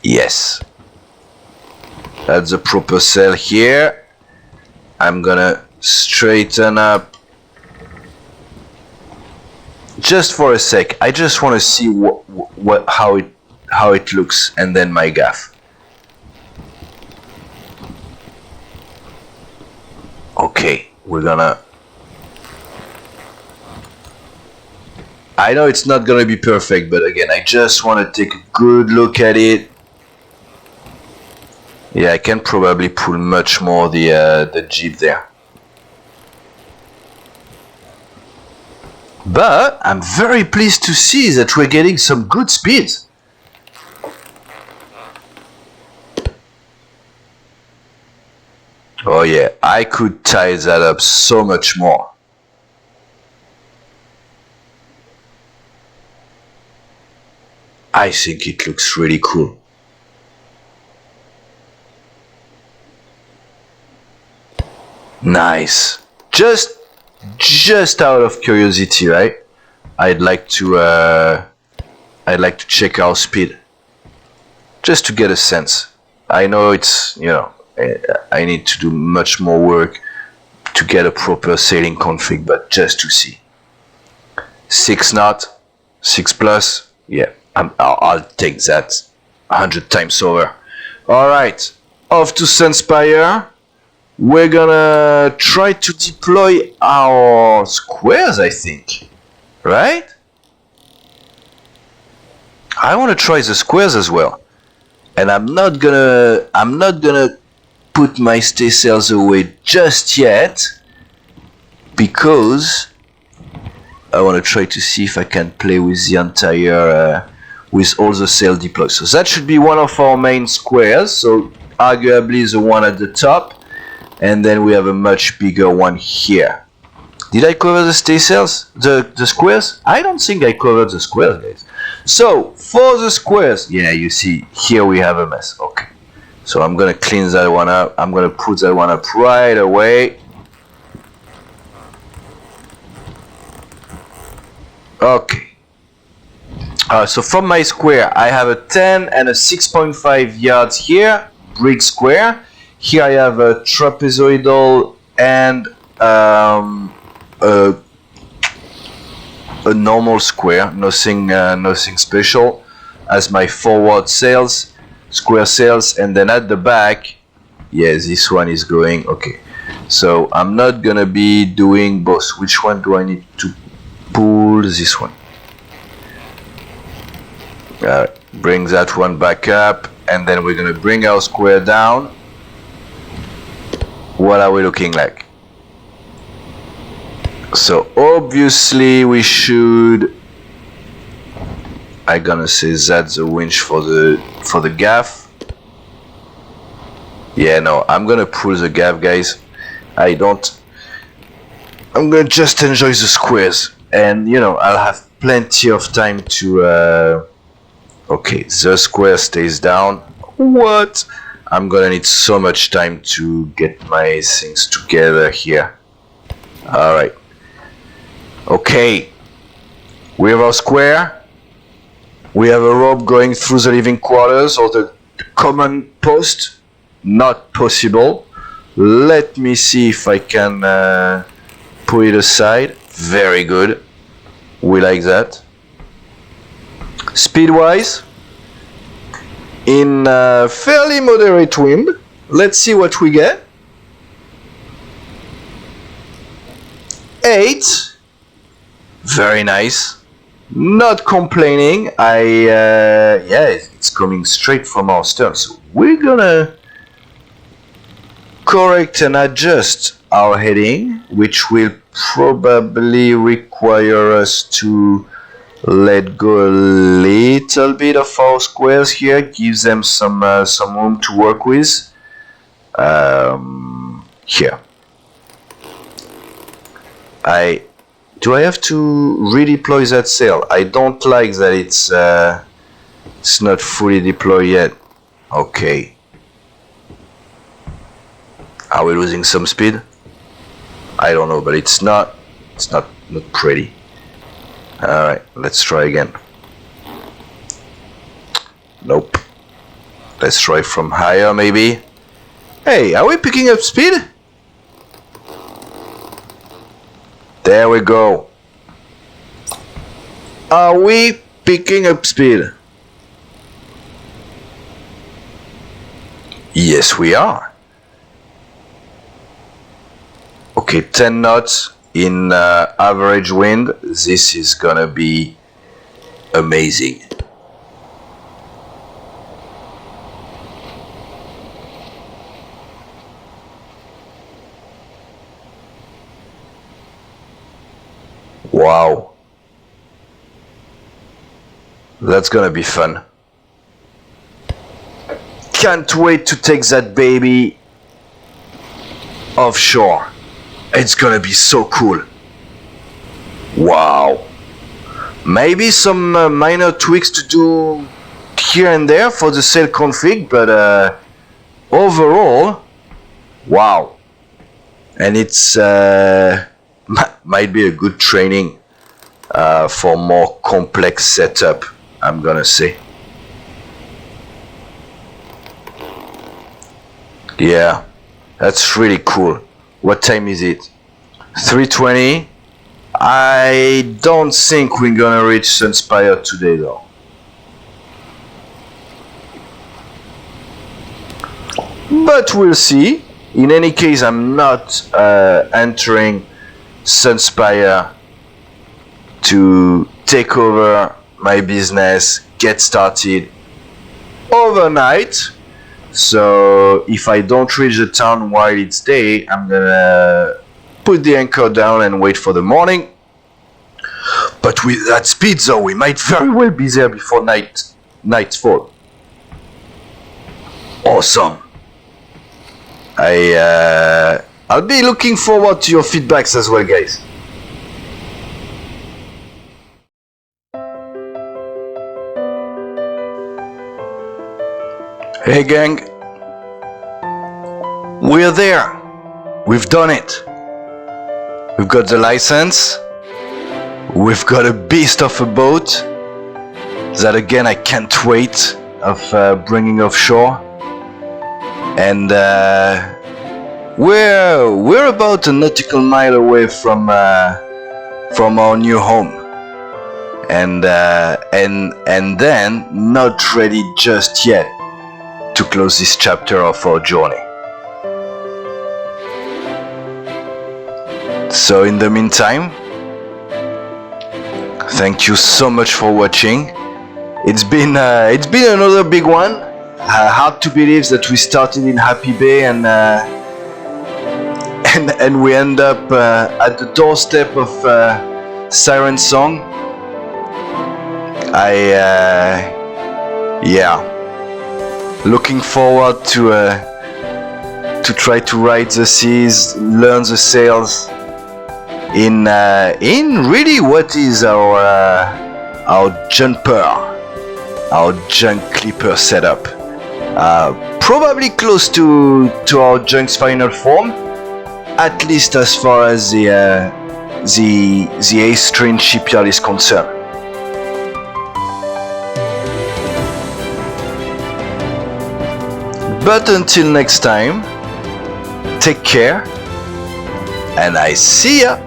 yes, that's the proper sail here. I'm gonna straighten up just for a sec. I just want to see how it looks, and then my gaff. Okay, we're gonna. I know it's not gonna be perfect, but again, I just want to take a good look at it. Yeah, I can probably pull much more the Jeep there. But I'm very pleased to see that we're getting some good speed. Oh yeah, I could tie that up so much more. I think it looks really cool. Nice. Just out of curiosity, right? I'd like to check our speed, just to get a sense. I know it's, you know, I need to do much more work to get a proper sailing config, but just to see. 6 knot, 6 plus, yeah, I'll take that 100 times over. All right, off to Sunspire. We're gonna try to deploy our squares, I think, right? I want to try the squares as well, and I'm not gonna put my stay sails away just yet, because I want to try to see if I can play with the entire with all the sail deployed. So that should be one of our main squares, so arguably the one at the top. And then we have a much bigger one here. Did I cover the stay sails? The squares? I don't think I covered the squares, guys. So, for the squares, yeah, you see, here we have a mess. Okay. So I'm going to clean that one up. I'm going to put that one up right away. Okay. So from my square, I have a 10 and a 6.5 yards here, brick square. Here I have a trapezoidal and a normal square, nothing special, as my forward sails, square sails, and then at the back, yeah, this one is going, okay. So I'm not gonna be doing both. Which one do I need to pull? This one. Bring that one back up, and then we're gonna bring our square down. What are we looking like? So obviously we should, I'm gonna say that's the winch for the gaff. Yeah, no, I'm gonna pull the gaff, guys. I'm gonna just enjoy the squares, and you know, I'll have plenty of time to okay, the square stays down. What? I'm gonna need so much time to get my things together here. Alright. Okay. We have our square. We have a rope going through the living quarters or the common post. Not possible. Let me see if I can put it aside. Very good. We like that. Speed-wise, in fairly moderate wind. Let's see what we get. 8. Very nice. Not complaining. Yeah, it's coming straight from our stern. So we're gonna correct and adjust our heading, which will probably require us to let go a little bit of our squares here, gives them some room to work with. Here, do I have to redeploy that sail? I don't like that it's not fully deployed yet. Okay. Are we losing some speed? I don't know, but it's not pretty. Alright, let's try again. Nope. Let's try from higher, maybe. Hey, are we picking up speed? There we go. Are we picking up speed? Yes, we are. Okay, 10 knots in average wind. This is gonna be amazing. Wow. That's gonna be fun. Can't wait to take that baby offshore. It's gonna be so cool. Wow. Maybe some minor tweaks to do here and there for the sail config, but overall, wow. And it's might be a good training for more complex setup, I'm gonna say. Yeah, that's really cool. What time is it? 3:20. I don't think we're gonna reach Sunspire today though. But we'll see. In any case, I'm not entering Sunspire to take over my business, get started overnight. So if I don't reach the town while it's day, I'm gonna put the anchor down and wait for the morning. But with that speed though, we might very well be there before nightfall. Awesome. I'll be looking forward to your feedbacks as well, guys. Hey gang, we're there. We've done it. We've got the license. We've got a beast of a boat that again I can't wait of bringing offshore. And we're about a nautical mile away from our new home. And then not ready just yet to close this chapter of our journey. So in the meantime, thank you so much for watching. It's been another big one. Hard to believe that we started in Happy Bay and we end up at the doorstep of Siren Song. Looking forward to try to ride the seas, learn the sails in really what is our jumper, our junk clipper setup. Probably close to our junk's final form, at least as far as the A-String shipyard is concerned. But until next time, take care, and I see ya!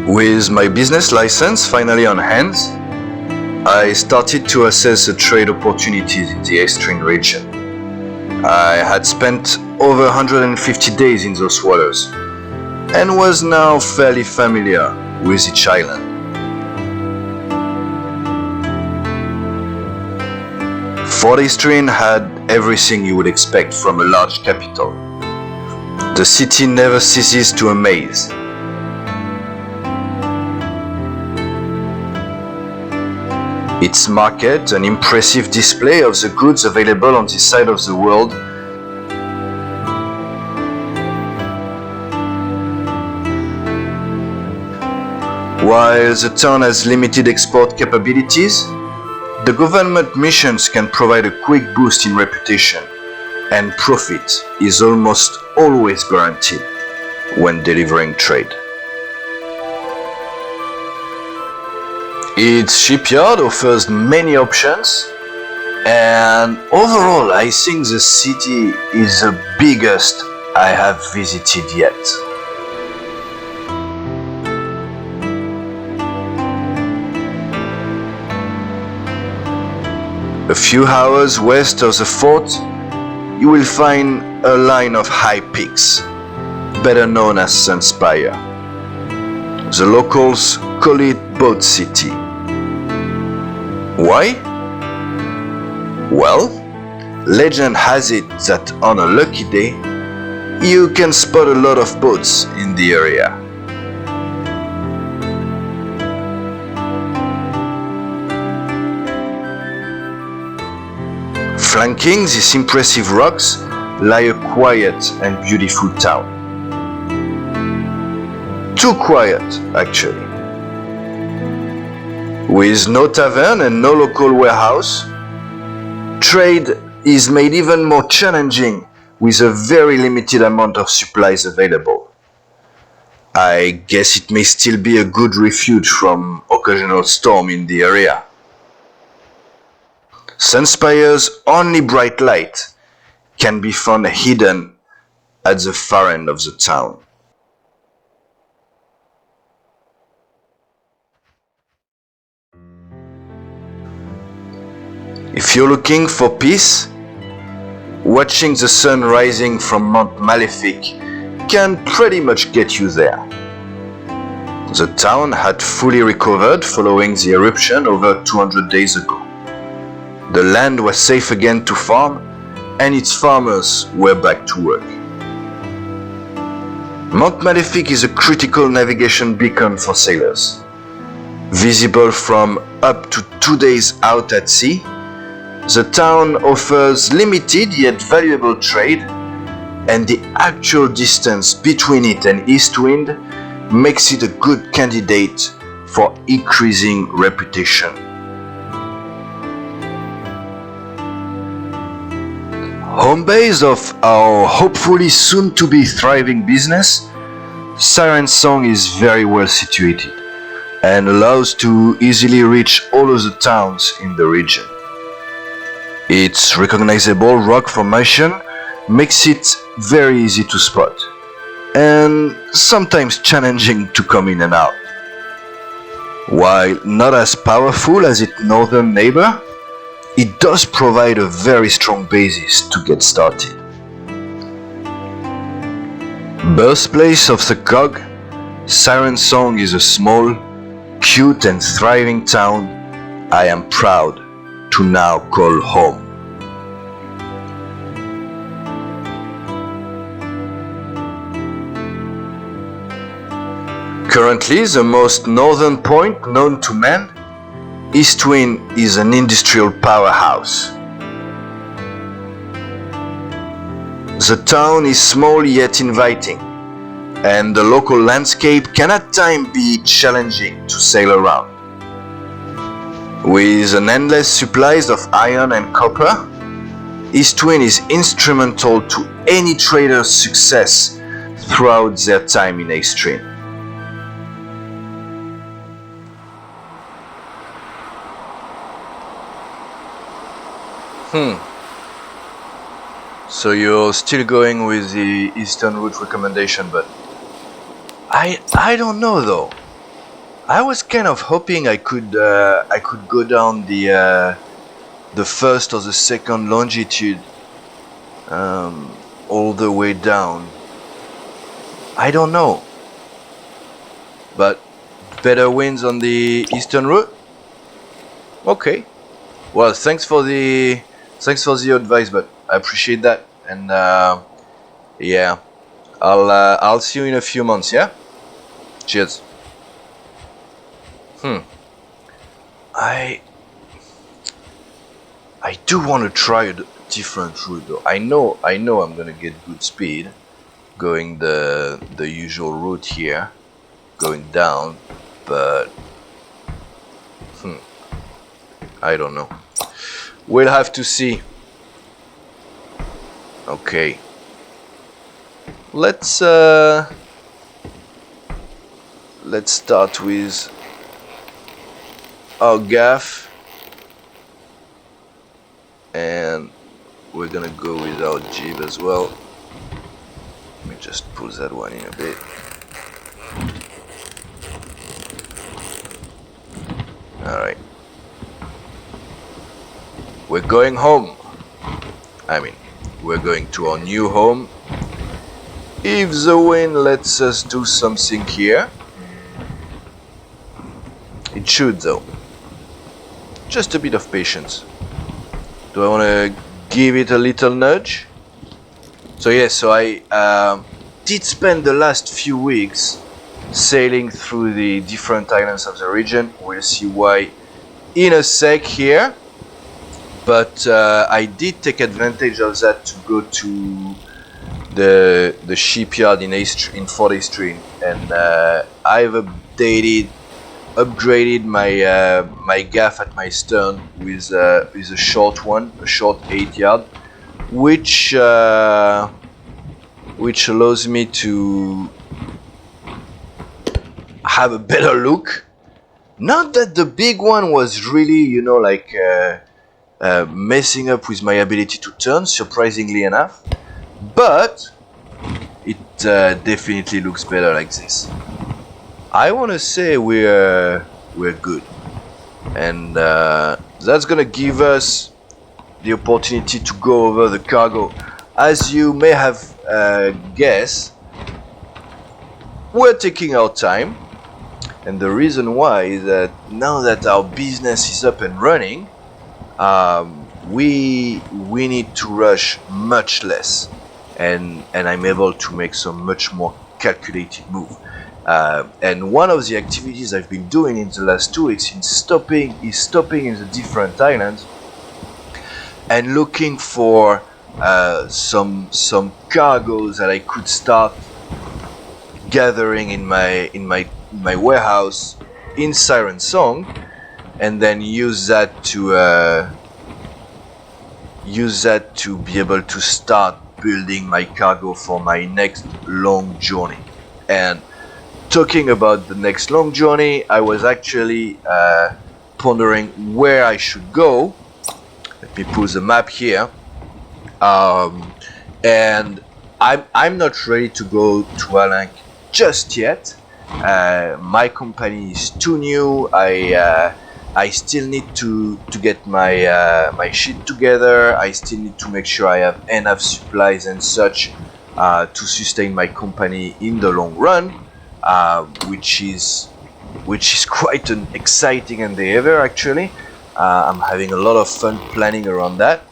With my business license finally on hand, I started to assess the trade opportunities in the Estuarine region. I had spent over 150 days in those waters and was now fairly familiar with each island. Fort Estuarine had everything you would expect from a large capital. The city never ceases to amaze. Its market, an impressive display of the goods available on this side of the world, while the town has limited export capabilities, the government missions can provide a quick boost in reputation, and profit is almost always guaranteed when delivering trade. Its shipyard offers many options, and overall I think the city is the biggest I have visited yet. A few hours west of the fort, you will find a line of high peaks, better known as Sunspire. The locals call it Boat City. Why? Well, legend has it that on a lucky day, you can spot a lot of boats in the area. Flanking these impressive rocks lie a quiet and beautiful town. Too quiet, actually. With no tavern and no local warehouse, trade is made even more challenging with a very limited amount of supplies available. I guess it may still be a good refuge from occasional storm in the area. Sunspire's only bright light can be found hidden at the far end of the town. If you're looking for peace, watching the sun rising from Mount Malefic can pretty much get you there. The town had fully recovered following the eruption over 200 days ago. The land was safe again to farm, and its farmers were back to work. Mount Malefic is a critical navigation beacon for sailors. Visible from up to 2 days out at sea, the town offers limited yet valuable trade, and the actual distance between it and Eastwind makes it a good candidate for increasing reputation. Home base of our hopefully soon to be thriving business, Siren Song is very well situated and allows to easily reach all of the towns in the region. Its recognizable rock formation makes it very easy to spot, and sometimes challenging to come in and out. While not as powerful as its northern neighbor, it does provide a very strong basis to get started. Birthplace of the cog, Siren Song is a small, cute and thriving town I am proud to now call home. Currently the most northern point known to man, Eastwind is an industrial powerhouse. The town is small yet inviting, and the local landscape can at times be challenging to sail around. With an endless supplies of iron and copper, Eastwind is instrumental to any trader's success throughout their time in Estuarine. So you're still going with the Eastern route recommendation, but I don't know though. I was kind of hoping I could go down the first or the second longitude all the way down. I don't know, but better winds on the eastern route. Okay, well, thanks for the advice, but I appreciate that, and yeah, I'll see you in a few months. Yeah, cheers. I do want to try a different route though. I know I'm gonna get good speed going the usual route here, going down, but I don't know. We'll have to see. Okay. Let's start with our gaff. And we're gonna go with our jib as well. Let me just pull that one in a bit. Alright. We're going home. I mean, we're going to our new home. If the wind lets us do something here, it should though. Just a bit of patience. Do I want to give it a little nudge? So yes, so I did spend the last few weeks sailing through the different islands of the region. We'll see why in a sec here. But I did take advantage of that to go to the shipyard in Fort Estrine, and I've upgraded my gaff at my stern with a short one, a short 8-yard, which allows me to have a better look. Not that the big one was really, you know, like messing up with my ability to turn, surprisingly enough, but it definitely looks better like this. I want to say we're good, and that's gonna give us the opportunity to go over the cargo. As you may have guessed, we're taking our time, and the reason why is that now that our business is up and running, we need to rush much less, and I'm able to make some much more calculated move. And one of the activities I've been doing in the last 2 weeks is stopping in the different islands and looking for some cargoes that I could start gathering in my warehouse in Siren Song, and then use that to be able to start building my cargo for my next long journey. And talking about the next long journey, I was actually pondering where I should go. Let me pull the map here, and I'm not ready to go to Alank just yet. My company is too new. I still need to get my shit together. I still need to make sure I have enough supplies and such to sustain my company in the long run. Which is quite an exciting endeavor actually. I'm having a lot of fun planning around that,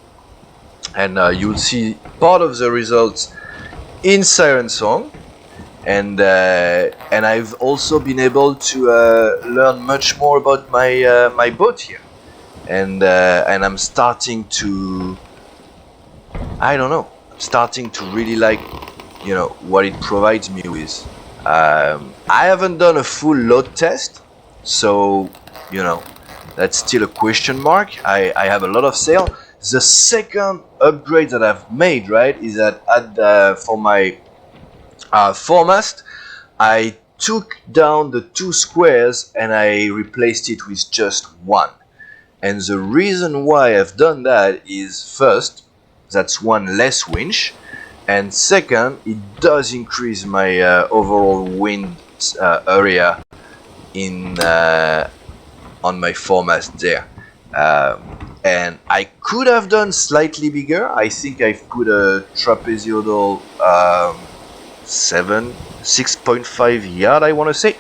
and you'll see part of the results in Siren Song, and I've also been able to learn much more about my boat here, and I'm starting to, I don't know, starting to really like, you know, what it provides me with. I haven't done a full load test, so, you know, that's still a question mark. I have a lot of sail. The second upgrade that I've made, right, is that for my foremast, I took down the 2 squares and I replaced it with just 1. And the reason why I've done that is, first, that's 1 less winch, and second, it does increase my overall wind area in on my foremast there. And I could have done slightly bigger. I think I've put a trapezoidal 6.5 yard, I want to say,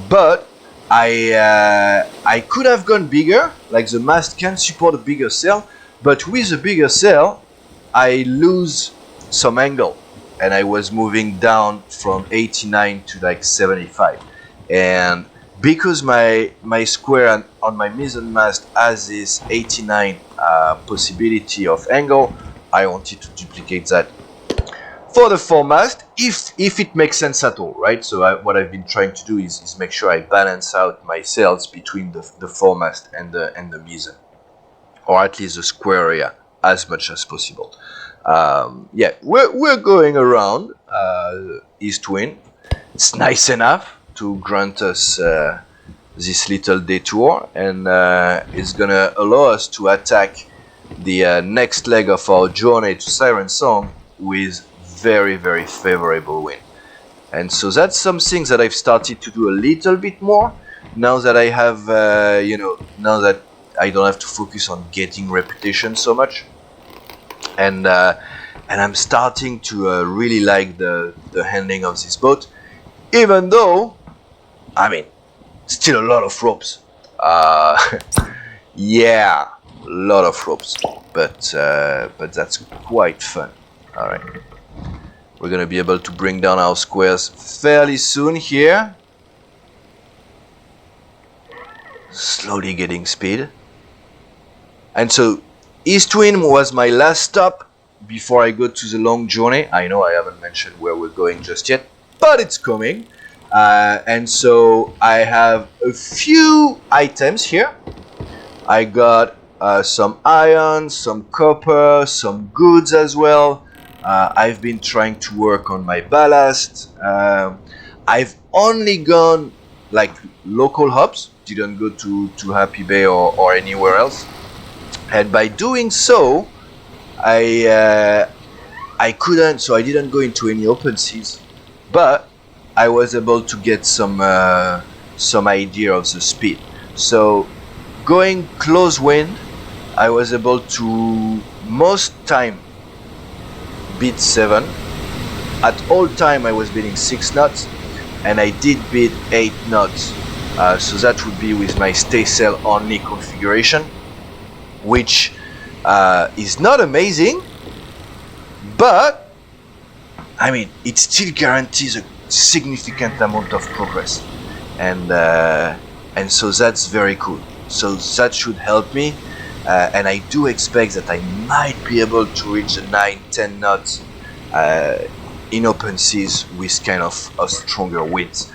but I could have gone bigger. Like the mast can support a bigger sail, but with a bigger sail, I lose some angle, and I was moving down from 89 to like 75, and because my square on my mizzen mast has this 89 possibility of angle, I wanted to duplicate that for the foremast, if it makes sense at all, right? So what I've been trying to do is make sure I balance out my sails between the foremast and the mizzen, or at least the square area, as much as possible. Yeah, we're going around east wind. It's nice enough to grant us this little detour, and it's gonna allow us to attack the next leg of our journey to Siren Song with very, very favorable wind. And so that's something that I've started to do a little bit more now that I have now that I don't have to focus on getting reputation so much, and I'm starting to really like the handling of this boat, even though, I mean, still a lot of ropes. Yeah, a lot of ropes, but that's quite fun. All right, we're gonna be able to bring down our squares fairly soon here. Slowly getting speed. And so east wind was my last stop before I go to the long journey. I know I haven't mentioned where we're going just yet, but it's coming. And so I have a few items here. I got some iron, some copper, some goods as well. I've been trying to work on my ballast. I've only gone like local hubs, didn't go to Happy Bay or anywhere else. And by doing so, I couldn't, so I didn't go into any open seas, but I was able to get some idea of the speed. So going close wind, I was able to most time beat 7. At all time I was beating 6 knots, and I did beat 8 knots. So that would be with my stay sail only configuration, which is not amazing, but I mean, it still guarantees a significant amount of progress, and so that's very cool. So that should help me, and I do expect that I might be able to reach the 9-10 knots in open seas with kind of a stronger winds,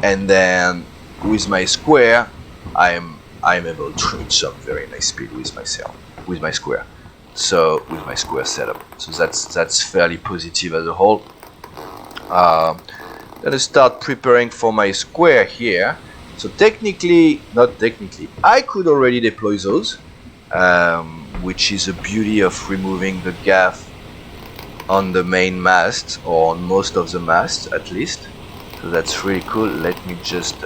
and then with my square I'm able to reach some very nice speed with my sail, with my square. So with my square setup, so that's fairly positive as a whole. Gonna start preparing for my square here. So not technically, I could already deploy those, which is a beauty of removing the gaff on the main mast, or on most of the masts at least. So that's really cool. Let me just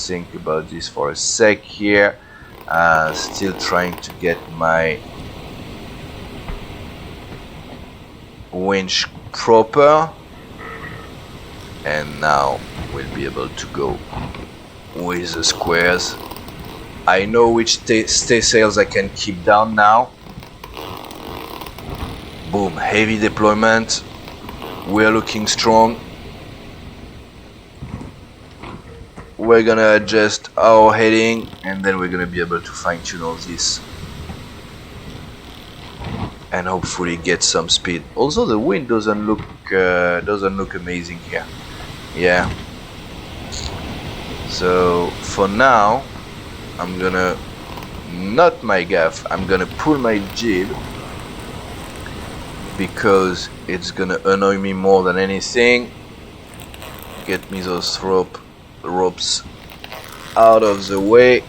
think about this for a sec here. Still trying to get my winch proper, and now we'll be able to go with the squares. I know which stay sails I can keep down now. Boom, heavy deployment. We're looking strong. We're gonna adjust our heading, and then we're gonna be able to fine-tune all this and hopefully get some speed. Also, the wind doesn't look amazing here. Yeah. So for now, I'm gonna not my gaff. I'm gonna pull my jib because it's gonna annoy me more than anything. Get me those ropes out of the way.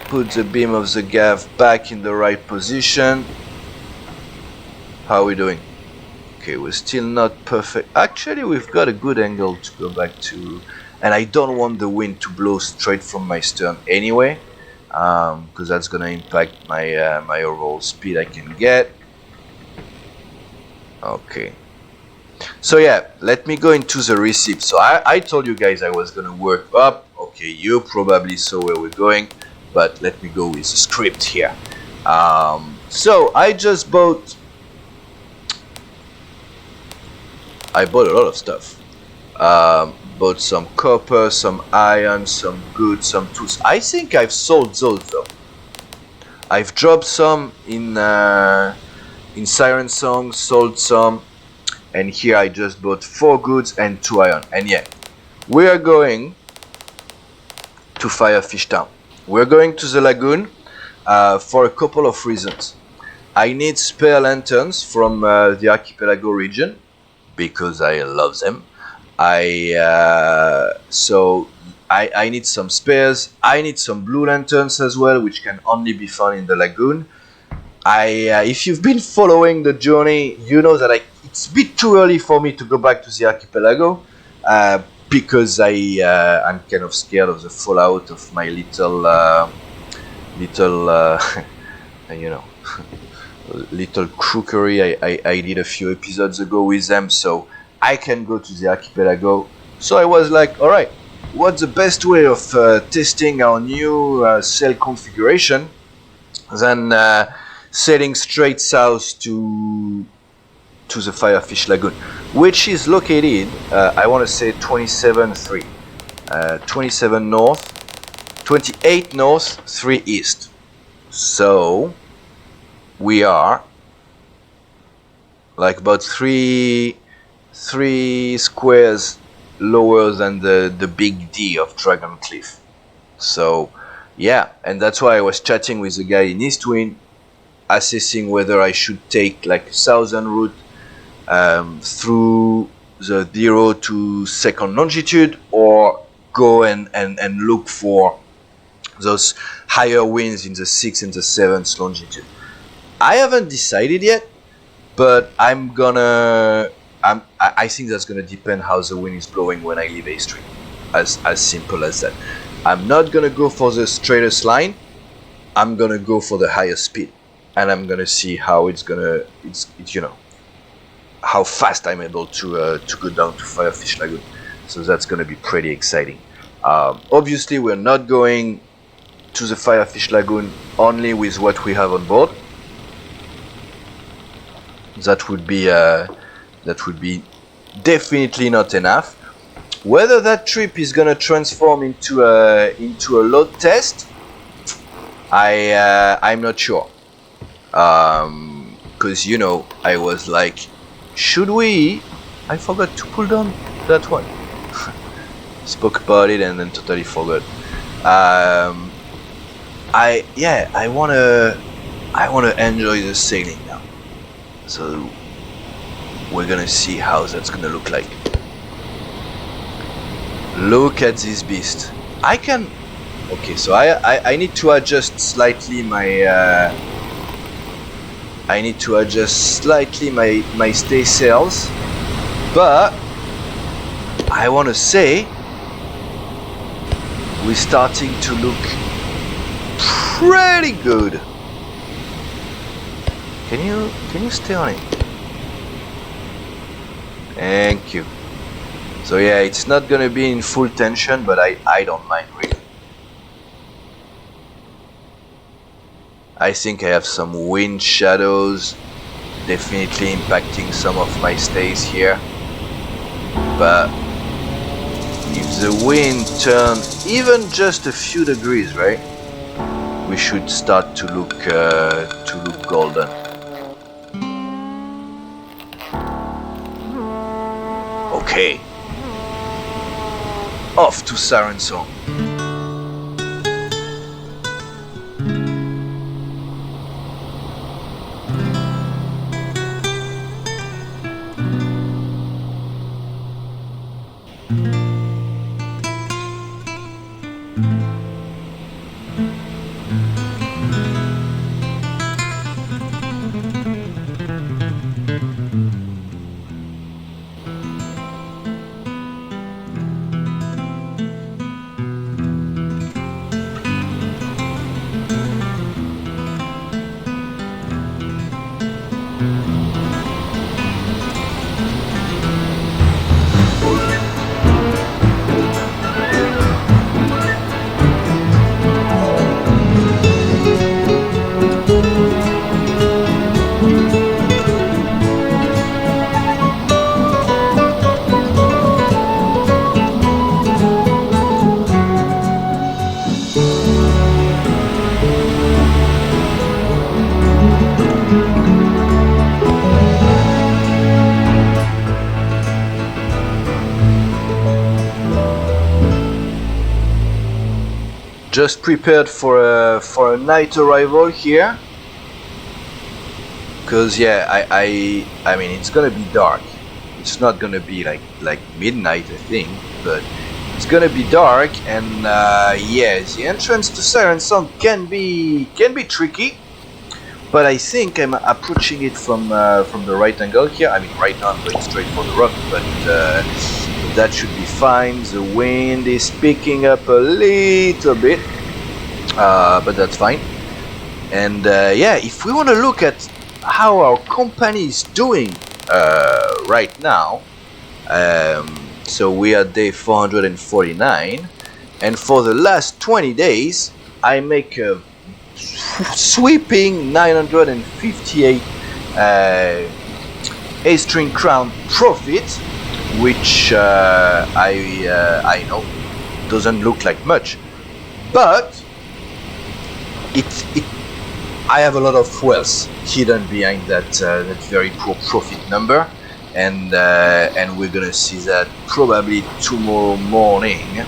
Put the beam of the gaff back in the right position. How are we doing? Okay, we're still not perfect. Actually, we've got a good angle to go back to. and I don't want the wind to blow straight from my stern anyway, because that's gonna impact my my overall speed I can get. Okay, so yeah, let me go into the recipe. So I told you guys I was gonna work up. Okay, you probably saw where we're going, but let me go with the script here. So I bought a lot of stuff. Bought some copper, some iron, some goods, some tools. I think I've sold those though. I've dropped some in Siren Song, sold some, and here I just bought 4 goods and 2 iron. And yeah, we are going to Firefish Town. We're going to the lagoon for a couple of reasons. I need spare lanterns from the archipelago region because I love them. So I need some spares. I need some blue lanterns as well, which can only be found in the lagoon. If you've been following the journey, you know that it's a bit too early for me to go back to the archipelago because I'm kind of scared of the fallout of my little you know, little crookery I did a few episodes ago with them, so I can go to the archipelago. So I was like, alright, what's the best way of testing our new sail configuration than sailing straight south to the Firefish Lagoon, which is located, I want to say 27 north, 28 north, 3 east. So we are like about three squares lower than the big D of Dragon Cliff. So yeah, and that's why I was chatting with the guy in Eastwind, assessing whether I should take like a southern route through the 0 to 2nd longitude, or go and look for those higher winds in the 6th and the 7th longitude. I haven't decided yet, but I think that's gonna depend how the wind is blowing when I leave A Street. As simple as that. I'm not gonna go for the straightest line. I'm gonna go for the higher speed, and I'm gonna see how it's you know, how fast I'm able to go down to Firefish Lagoon. So that's gonna be pretty exciting. Obviously, we're not going to the Firefish Lagoon only with what we have on board. That would be definitely not enough. Whether that trip is gonna transform into a load test, I'm not sure. Because you know, I was like, should we? I forgot to pull down that one. Spoke about it and then totally forgot. I wanna enjoy the sailing now. So we're gonna see how that's gonna look like. Look at this beast. I can. Okay, so I need to adjust slightly my. I need to adjust slightly my stay sails, but I want to say we're starting to look pretty good. Can you stay on it? Thank you. So yeah, it's not gonna be in full tension, but I don't mind really. I think I have some wind shadows, definitely impacting some of my stays here. But if the wind turns even just a few degrees, right, we should start to look golden. Okay. Off to Siren Song. Just prepared for a night arrival here. Cause yeah, I mean it's gonna be dark. It's not gonna be like midnight, I think, but it's gonna be dark, and yeah, the entrance to Siren Song can be tricky. But I think I'm approaching it from the right angle here. I mean, right now I'm going straight for the rock, but that should be fine. The wind is picking up a little bit, but that's fine. And yeah, if we want to look at how our company is doing right now, so we are day 449, and for the last 20 days I make a sweeping 958 A-string crown profit, which I know doesn't look like much, but I have a lot of wealth hidden behind that very poor profit number, and we're gonna see that probably tomorrow morning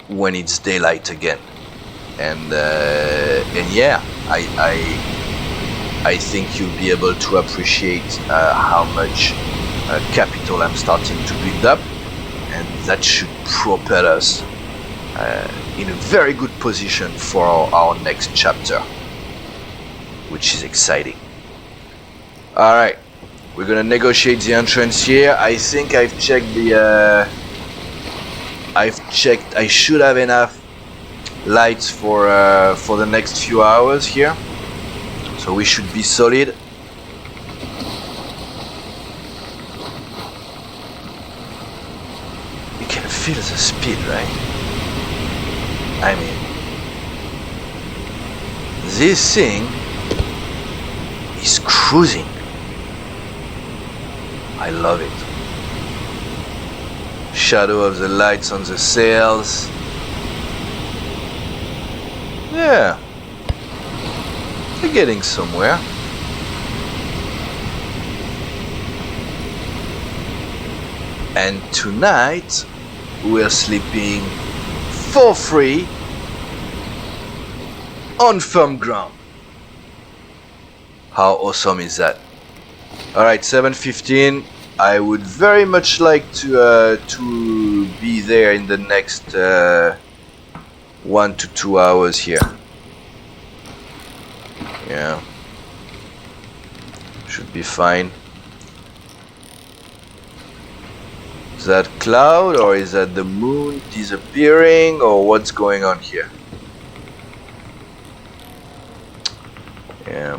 when it's daylight again, and yeah, I think you'll be able to appreciate how much capital I'm starting to build up, and that should propel us in a very good position for our next chapter, which is exciting. Alright, we're gonna negotiate the entrance here. I think I've checked the I should have enough lights for the next few hours here, so we should be solid. You can feel the speed, right? I mean, this thing is cruising. I love it. Shadow of the lights on the sails. Yeah, we're getting somewhere. And tonight we're sleeping for free on firm ground. How awesome is that? Alright, 7:15. I would very much like to be there in the next 1 to 2 hours here. Yeah, should be fine. Is that cloud, or is that the moon disappearing, or what's going on here? Yeah.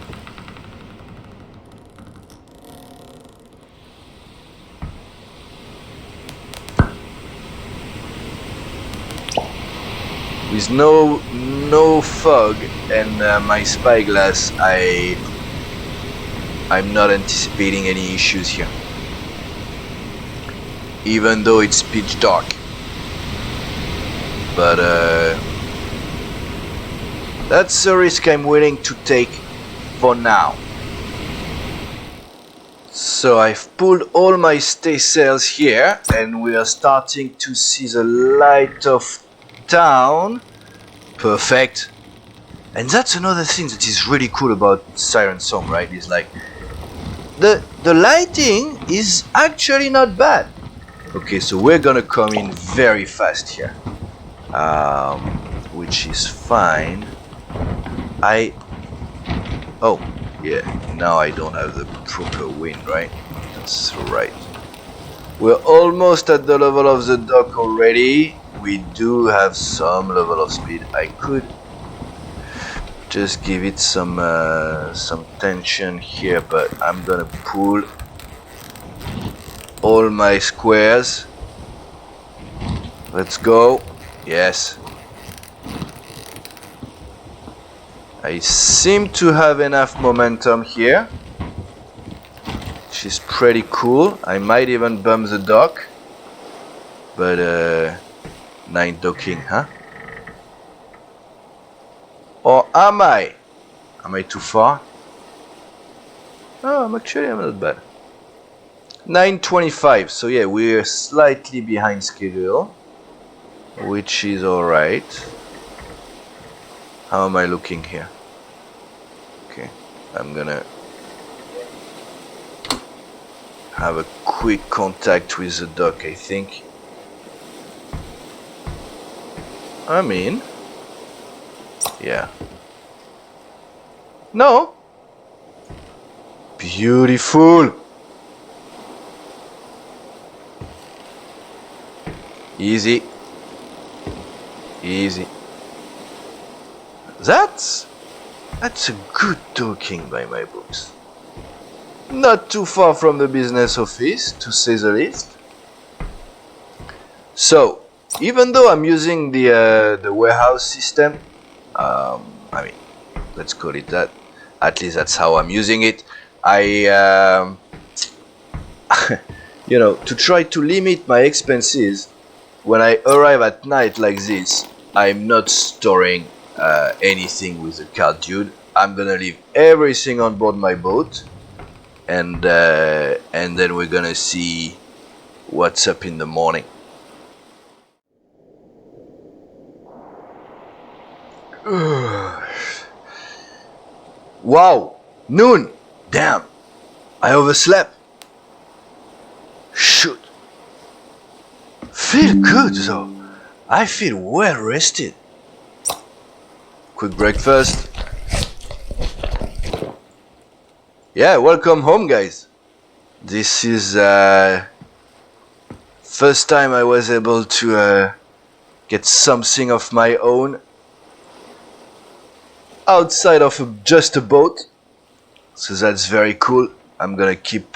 With no fog and my spyglass, I'm not anticipating any issues here, even though it's pitch dark. But that's a risk I'm willing to take for now. So I've pulled all my staysails here, and we are starting to see the light of town. Perfect. And that's another thing that is really cool about Siren Song, right? Is like the lighting is actually not bad. Okay, so we're gonna come in very fast here, which is fine. Oh yeah, now I don't have the proper wind, right? That's right. We're almost at the level of the dock already. We do have some level of speed. I could just give it some tension here, but I'm gonna pull all my squares. Let's go. Yes. I seem to have enough momentum here, which is pretty cool. I might even bump the dock, but 9 docking, huh? Or am I? Am I too far? Oh, I'm not bad. 9:25. So yeah, we're slightly behind schedule, which is alright. How am I looking here? Okay, I'm gonna have a quick contact with the dock, I think. I mean, yeah. No. Beautiful. Easy. Easy. That's a good docking by my books. Not too far from the business office, to say the least. So, even though I'm using the warehouse system, I mean, let's call it that. At least that's how I'm using it. I, you know, to try to limit my expenses, when I arrive at night like this, I'm not storing anything with the cart, dude. I'm gonna leave everything on board my boat, and then we're gonna see what's up in the morning. Wow, noon. Damn, I overslept. Shoot. Feel good though. I feel well rested. Quick breakfast. Yeah, welcome home, guys. This is first time I was able to get something of my own outside of just a boat. So that's very cool. I'm gonna keep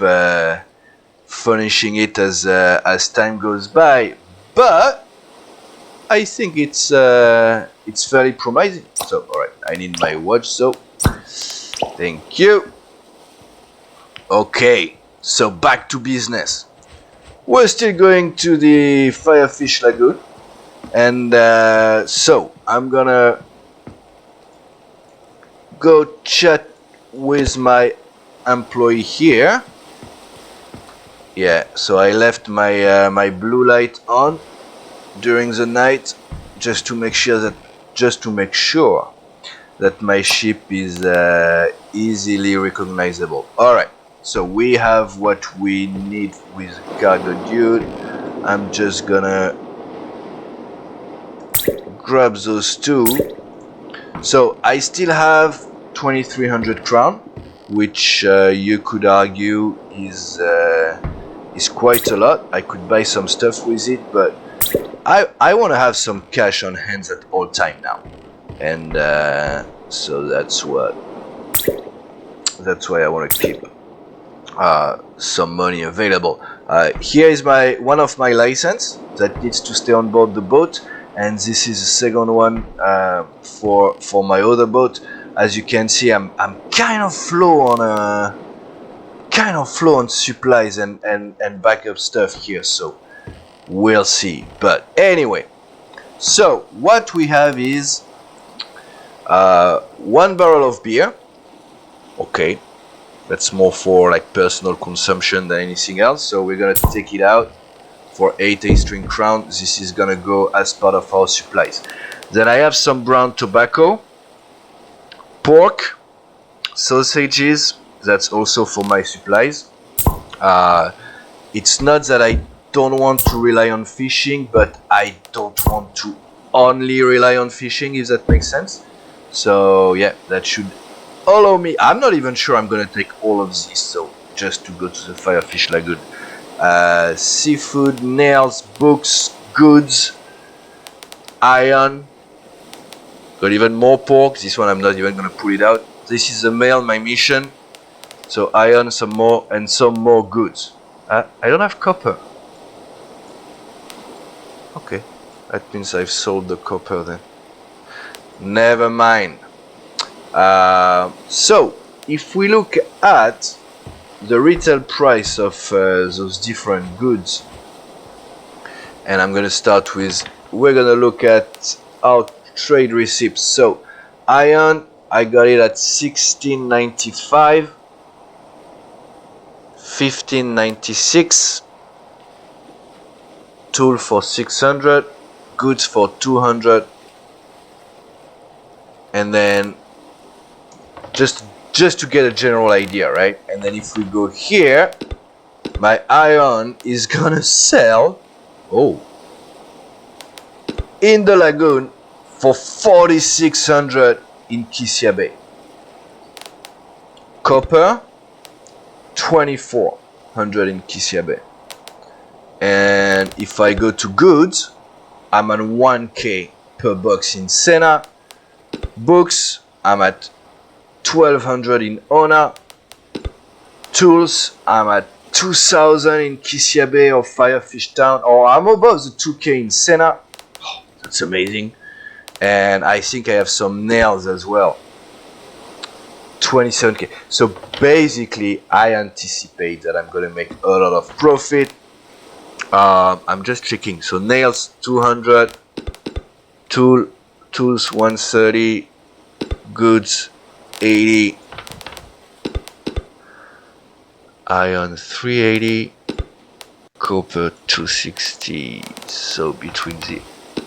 furnishing it as time goes by, but I think it's fairly promising. So, all right, I need my watch. So, thank you. Okay, so back to business. We're still going to the Firefish Lagoon, and so I'm gonna go chat with my employee here. Yeah, so I left my my blue light on during the night just to make sure that my ship is easily recognizable. All right, so we have what we need with cargo, dude. I'm just gonna grab those two. So I still have 2,300 crown, which you could argue is quite a lot. I could buy some stuff with it, but I want to have some cash on hands at all time now, and so that's why I want to keep some money available. Here is one of my license that needs to stay on board the boat, and this is the second one for my other boat. As you can see, I'm kind of low on supplies and backup stuff here, so we'll see. But anyway, so what we have is 1 barrel of beer. Okay, that's more for like personal consumption than anything else, so we're gonna take it out for 8 A-string crown. This is gonna go as part of our supplies. Then I have some brown tobacco, pork, sausages. That's also for my supplies. It's not that I don't want to rely on fishing, but I don't want to only rely on fishing, if that makes sense. So yeah, that should allow me. I'm not even sure I'm gonna take all of this, so just to go to the Firefish Lagoon. Seafood, nails, books, goods, iron. Got even more pork. This one I'm not even gonna pull it out. This is the mail, my mission. So iron, some more, and some more goods. I don't have copper. Okay, that means I've sold the copper then. Never mind. So if we look at the retail price of those different goods, and I'm gonna start with, we're gonna look at our trade receipts. So iron, I got it at 16.95. 1596. Tool for 600. Goods for 200. And then just to get a general idea, right? And then if we go here, my iron is gonna sell in the lagoon for 4600 in Kisia Bay. Copper 2400 in Kisia Bay. And if I go to goods, I'm on 1k per box in Sena. Books, I'm at 1200 in Ona. Tools, I'm at 2000 in Kisia Bay or Firefish Town, or I'm above the 2k in Sena. Oh, that's amazing. And I think I have some nails as well. 27k. So basically, I anticipate that I'm going to make a lot of profit. I'm just checking. So nails 200, tools 130, goods 80, iron 380, copper 260. So between the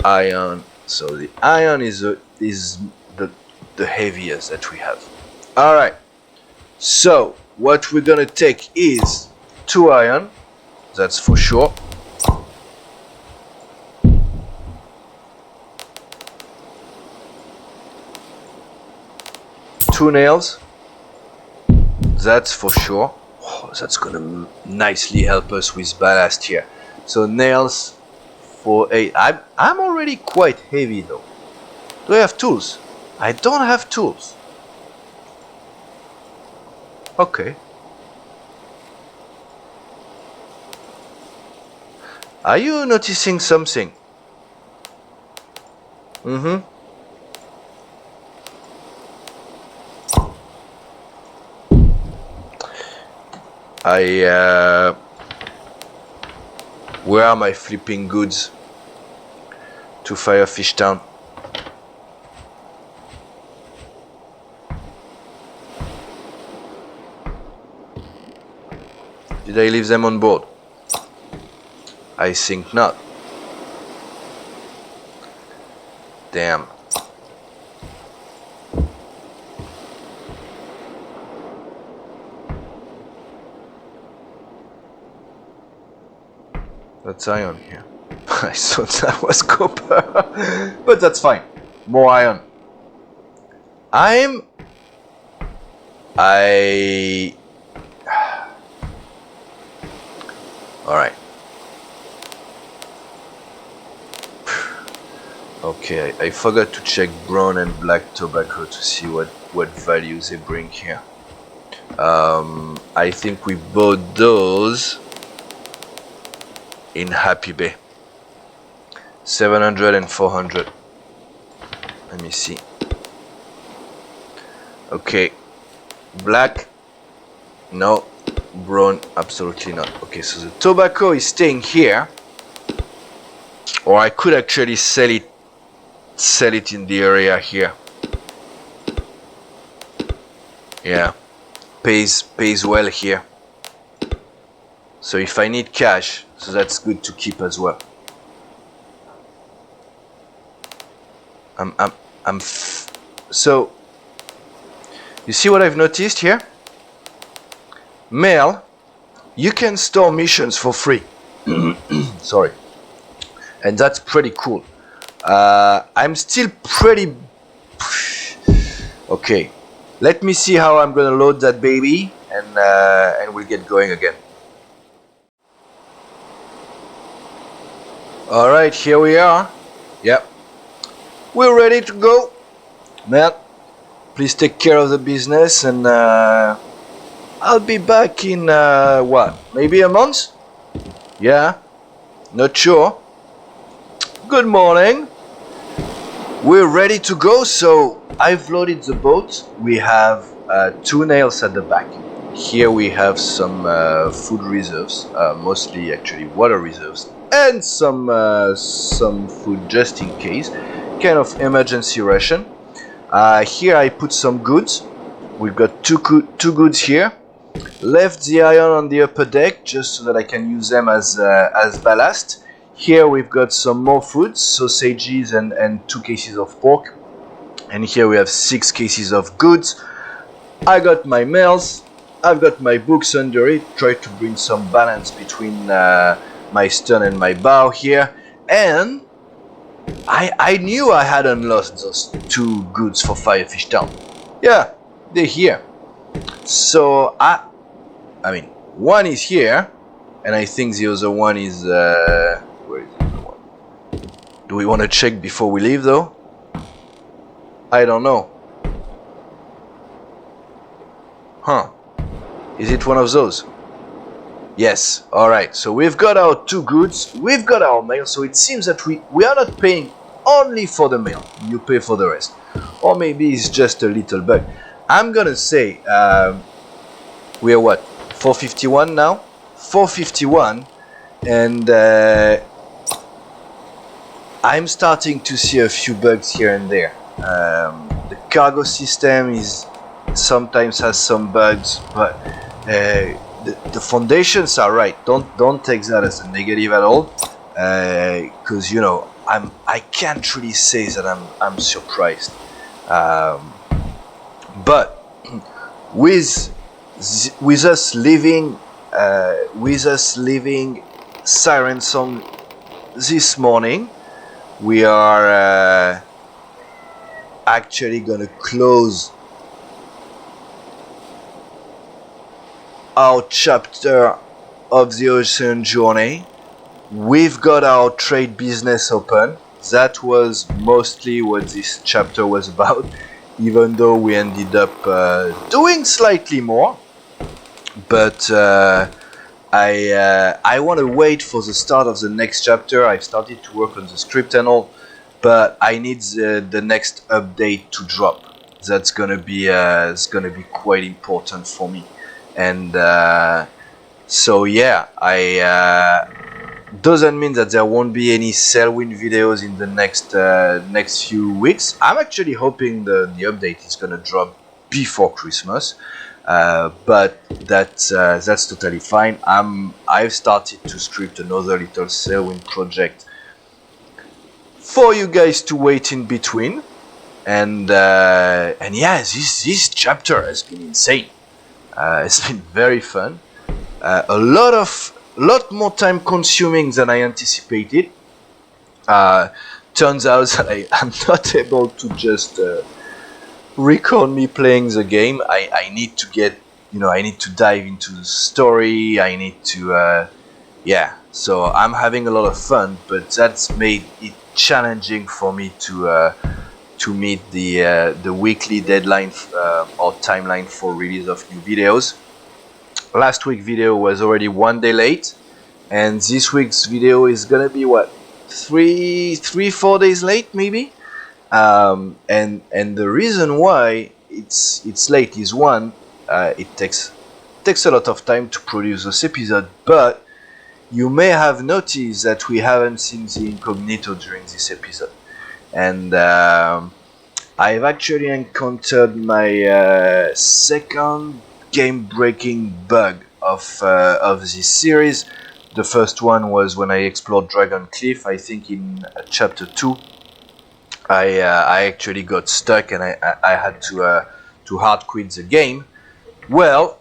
iron, so the iron is the heaviest that we have. All right. So what we're gonna take is 2 iron. That's for sure. 2 nails. That's for sure. Oh, that's gonna nicely help us with ballast here. So nails for 8. I'm already quite heavy though. Do I have tools? I don't have tools. Okay. Are you noticing something? Where are my flipping goods? To Firefish Town. Did I leave them on board? I think not. Damn. That's iron here. I thought that was copper. But that's fine. More iron. Alright. Okay, I forgot to check brown and black tobacco to see what values they bring here. I think we bought those in Happy Bay. 700 and 400. Let me see. Okay. Black. No. Brown. Absolutely not. Okay, so the tobacco is staying here. Or I could actually sell it in the area here. Yeah. Pays well here. So if I need cash, so that's good to keep as well. So you see what I've noticed here? Mail, you can store missions for free. Sorry. And that's pretty cool. I'm still pretty... Okay. Let me see how I'm gonna load that baby, and we'll get going again. Alright, here we are. Yep. We're ready to go. Man, please take care of the business, and I'll be back in what? Maybe a month? Yeah. Not sure. Good morning. We're ready to go, so I've loaded the boat. We have 2 nails at the back. Here we have some food reserves, mostly actually water reserves, and some food just in case, kind of emergency ration. Here I put some goods. We've got two goods here. Left the iron on the upper deck just so that I can use them as ballast. Here we've got some more food, sausages and 2 cases of pork. And here we have 6 cases of goods. I got my mails, I've got my books under it, try to bring some balance between my stern and my bow here. And I knew I had unlocked those 2 goods for Firefish Town. Yeah, they're here. So I mean, one is here, and I think the other one is where is the other one? Do we want to check before we leave though? I don't know. Huh. Is it one of those? Yes. Alright, so we've got our 2 goods, we've got our mail, so it seems that we are not paying only for the mail. You pay for the rest. Or maybe it's just a little bug. I'm gonna say, we are what? 451 now? 451, and I'm starting to see a few bugs here and there. The cargo system is sometimes has some bugs, but the foundations are right. Don't take that as a negative at all, because you know I can't really say that I'm surprised, but with us leaving Siren Song this morning, we are actually gonna close our chapter of the ocean journey. We've got our trade business open. That was mostly what this chapter was about, even though we ended up doing slightly more. But I want to wait for the start of the next chapter. I've started to work on the script and all, but I need the next update to drop. That's gonna be it's gonna be quite important for me. And so yeah, doesn't mean that there won't be any Sailwind videos in the next few weeks. I'm actually hoping the update is gonna drop before Christmas, but that's totally fine. I've started to script another little Sailwind project for you guys to wait in between, and yeah, this chapter has been insane. It's been very fun, a lot more time consuming than I anticipated. Turns out that I'm not able to just record me playing the game. I need to get, I need to dive into the story. I need to, yeah. So I'm having a lot of fun, but that's made it challenging for me to meet the weekly deadline or timeline for release of new videos. Last week's video was already 1 day late, and this week's video is gonna be what, 4 days late maybe. And the reason why it's late is one, it takes a lot of time to produce this episode, but you may have noticed that we haven't seen the incognito during this episode. And I've actually encountered my second game-breaking bug of this series. The first one was when I explored Dragon Cliff. I think in chapter 2, I actually got stuck and I had to hard quit the game. Well,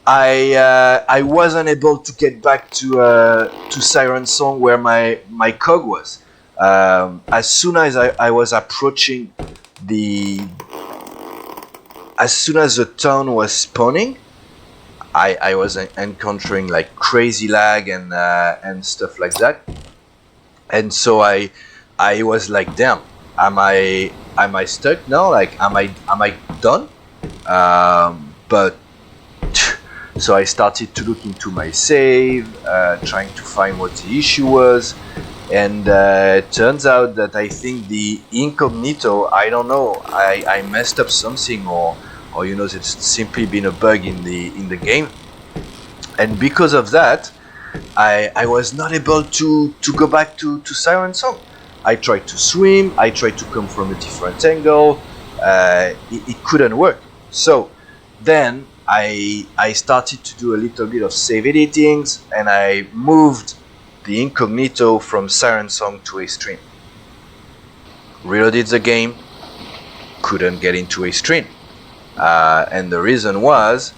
I wasn't able to get back to Siren Song where my cog was. As soon as I was approaching as soon as the town was spawning, I was encountering like crazy lag and stuff like that. And so I was like, damn, am I stuck now? Like, am I done? But so I started to look into my save, trying to find what the issue was. And it turns out that I think the incognito, I don't know, I messed up something, or it's simply been a bug in the game. And because of that, I was not able to go back to Siren Song. I tried to swim, I tried to come from a different angle, it couldn't work. So then I started to do a little bit of save editings, and I moved the incognito from Siren Song to a stream. Reloaded the game, couldn't get into a stream, and the reason was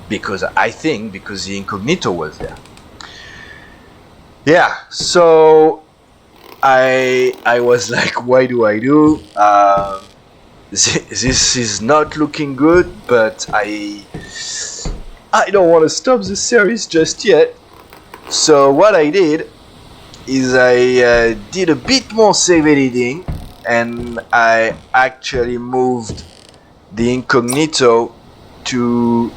because the incognito was there. Yeah, so I was like, why do I do? This is not looking good, but I don't want to stop the series just yet. So what I did is I did a bit more save editing, and I actually moved the incognito to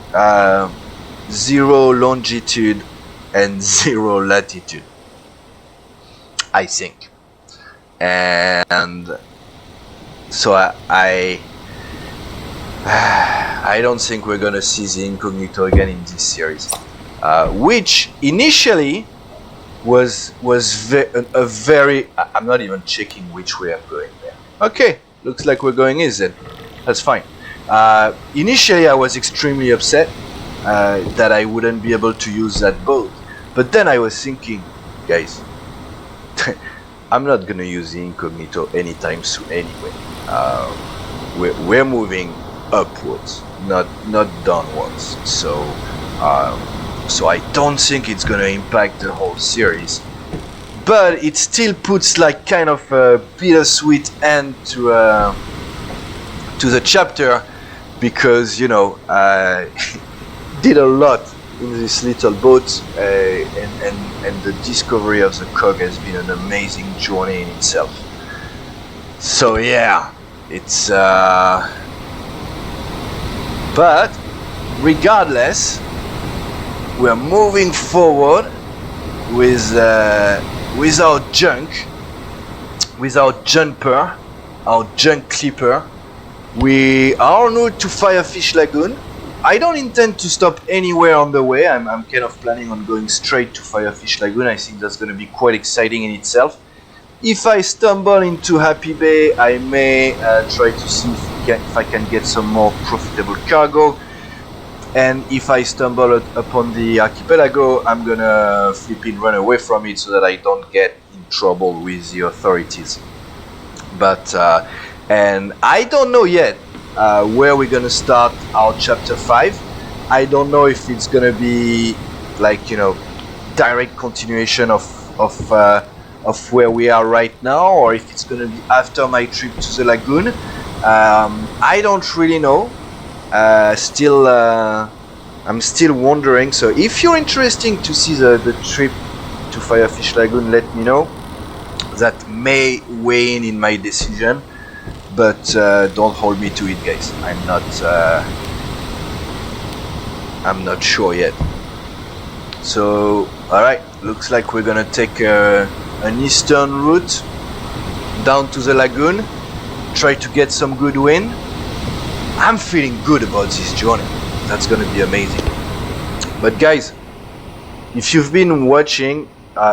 0 longitude and 0 latitude, I think. And so I don't think we're gonna see the incognito again in this series, which initially was a very, I'm not even checking which way I'm going there. Okay, looks like we're going east then. That's fine. Initially I was extremely upset that I wouldn't be able to use that boat, but then I was thinking, guys, I'm not gonna use the incognito anytime soon anyway. We're moving upwards, not downwards. So I don't think it's gonna impact the whole series, but it still puts like kind of a bittersweet end to the chapter, because you know I did a lot in this little boat, and the discovery of the cog has been an amazing journey in itself. So yeah, it's but regardless, we're moving forward with our junk, with our jumper, our junk clipper. We are en route to Firefish Lagoon. I don't intend to stop anywhere on the way. I'm kind of planning on going straight to Firefish Lagoon. I think that's going to be quite exciting in itself. If I stumble into Happy Bay, I may try to see if I can get some more profitable cargo. And if I stumble upon the archipelago, I'm gonna flipping run away from it so that I don't get in trouble with the authorities. But and I don't know yet where we're gonna start our chapter 5. I don't know if it's gonna be like, you know, direct continuation of where we are right now, or if it's gonna be after my trip to the lagoon. I don't really know. I'm still wondering. So if you're interested to see the trip to Firefish Lagoon, let me know. That may weigh in my decision, but don't hold me to it, guys. I'm not sure yet. So alright, looks like we're gonna take an eastern route down to the lagoon, try to get some good wind. I'm feeling good about this journey. That's gonna be amazing. But guys, if you've been watching,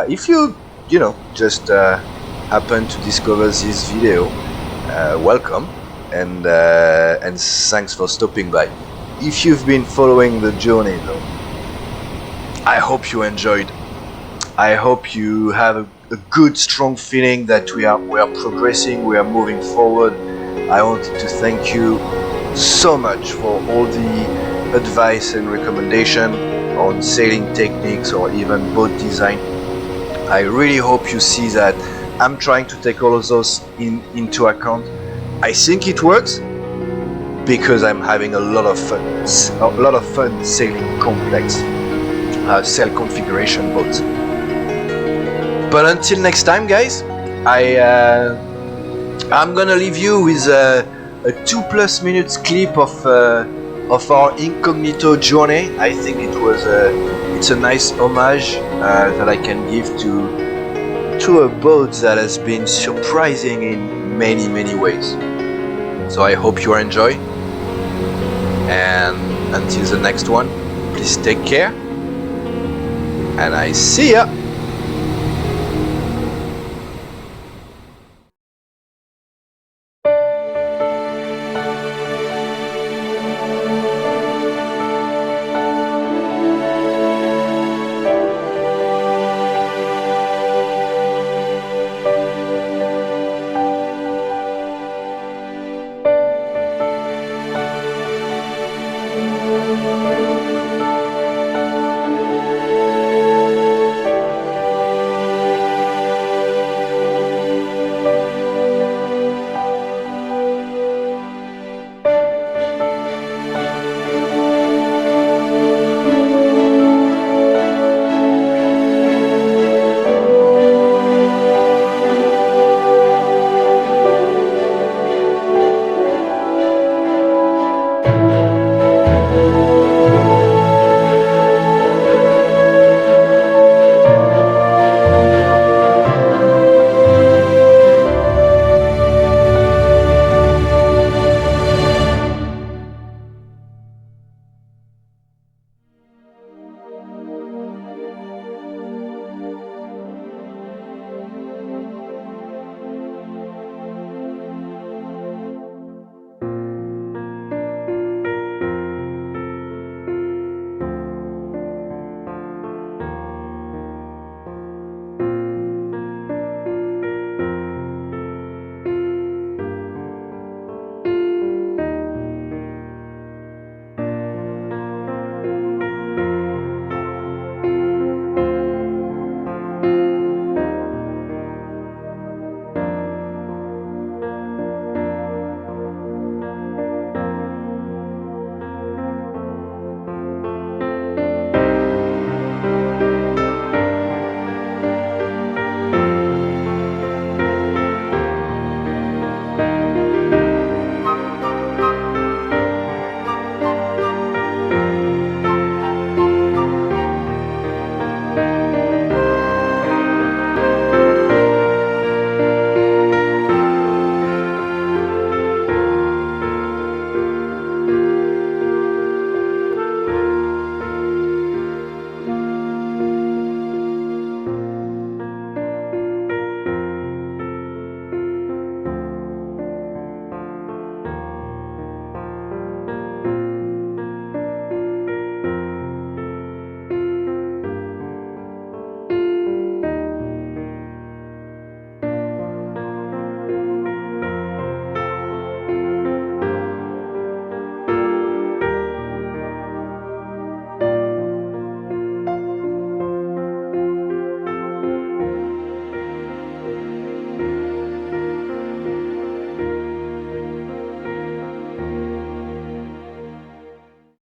if you know, just happen to discover this video, welcome, and thanks for stopping by. If you've been following the journey though, I hope you enjoyed. I hope you have a good, strong feeling that we are progressing, we are moving forward. I wanted to thank you so much for all the advice and recommendation on sailing techniques or even boat design. I really hope you see that I'm trying to take all of those into account. I think it works because I'm having a lot of fun sailing complex sail configuration boats. But until next time, guys, I'm gonna leave you with a 2+ minutes clip of our incognito journey. I think it's a nice homage that I can give to a boat that has been surprising in many ways. So I hope you enjoy, and until the next one, please take care, and I see ya.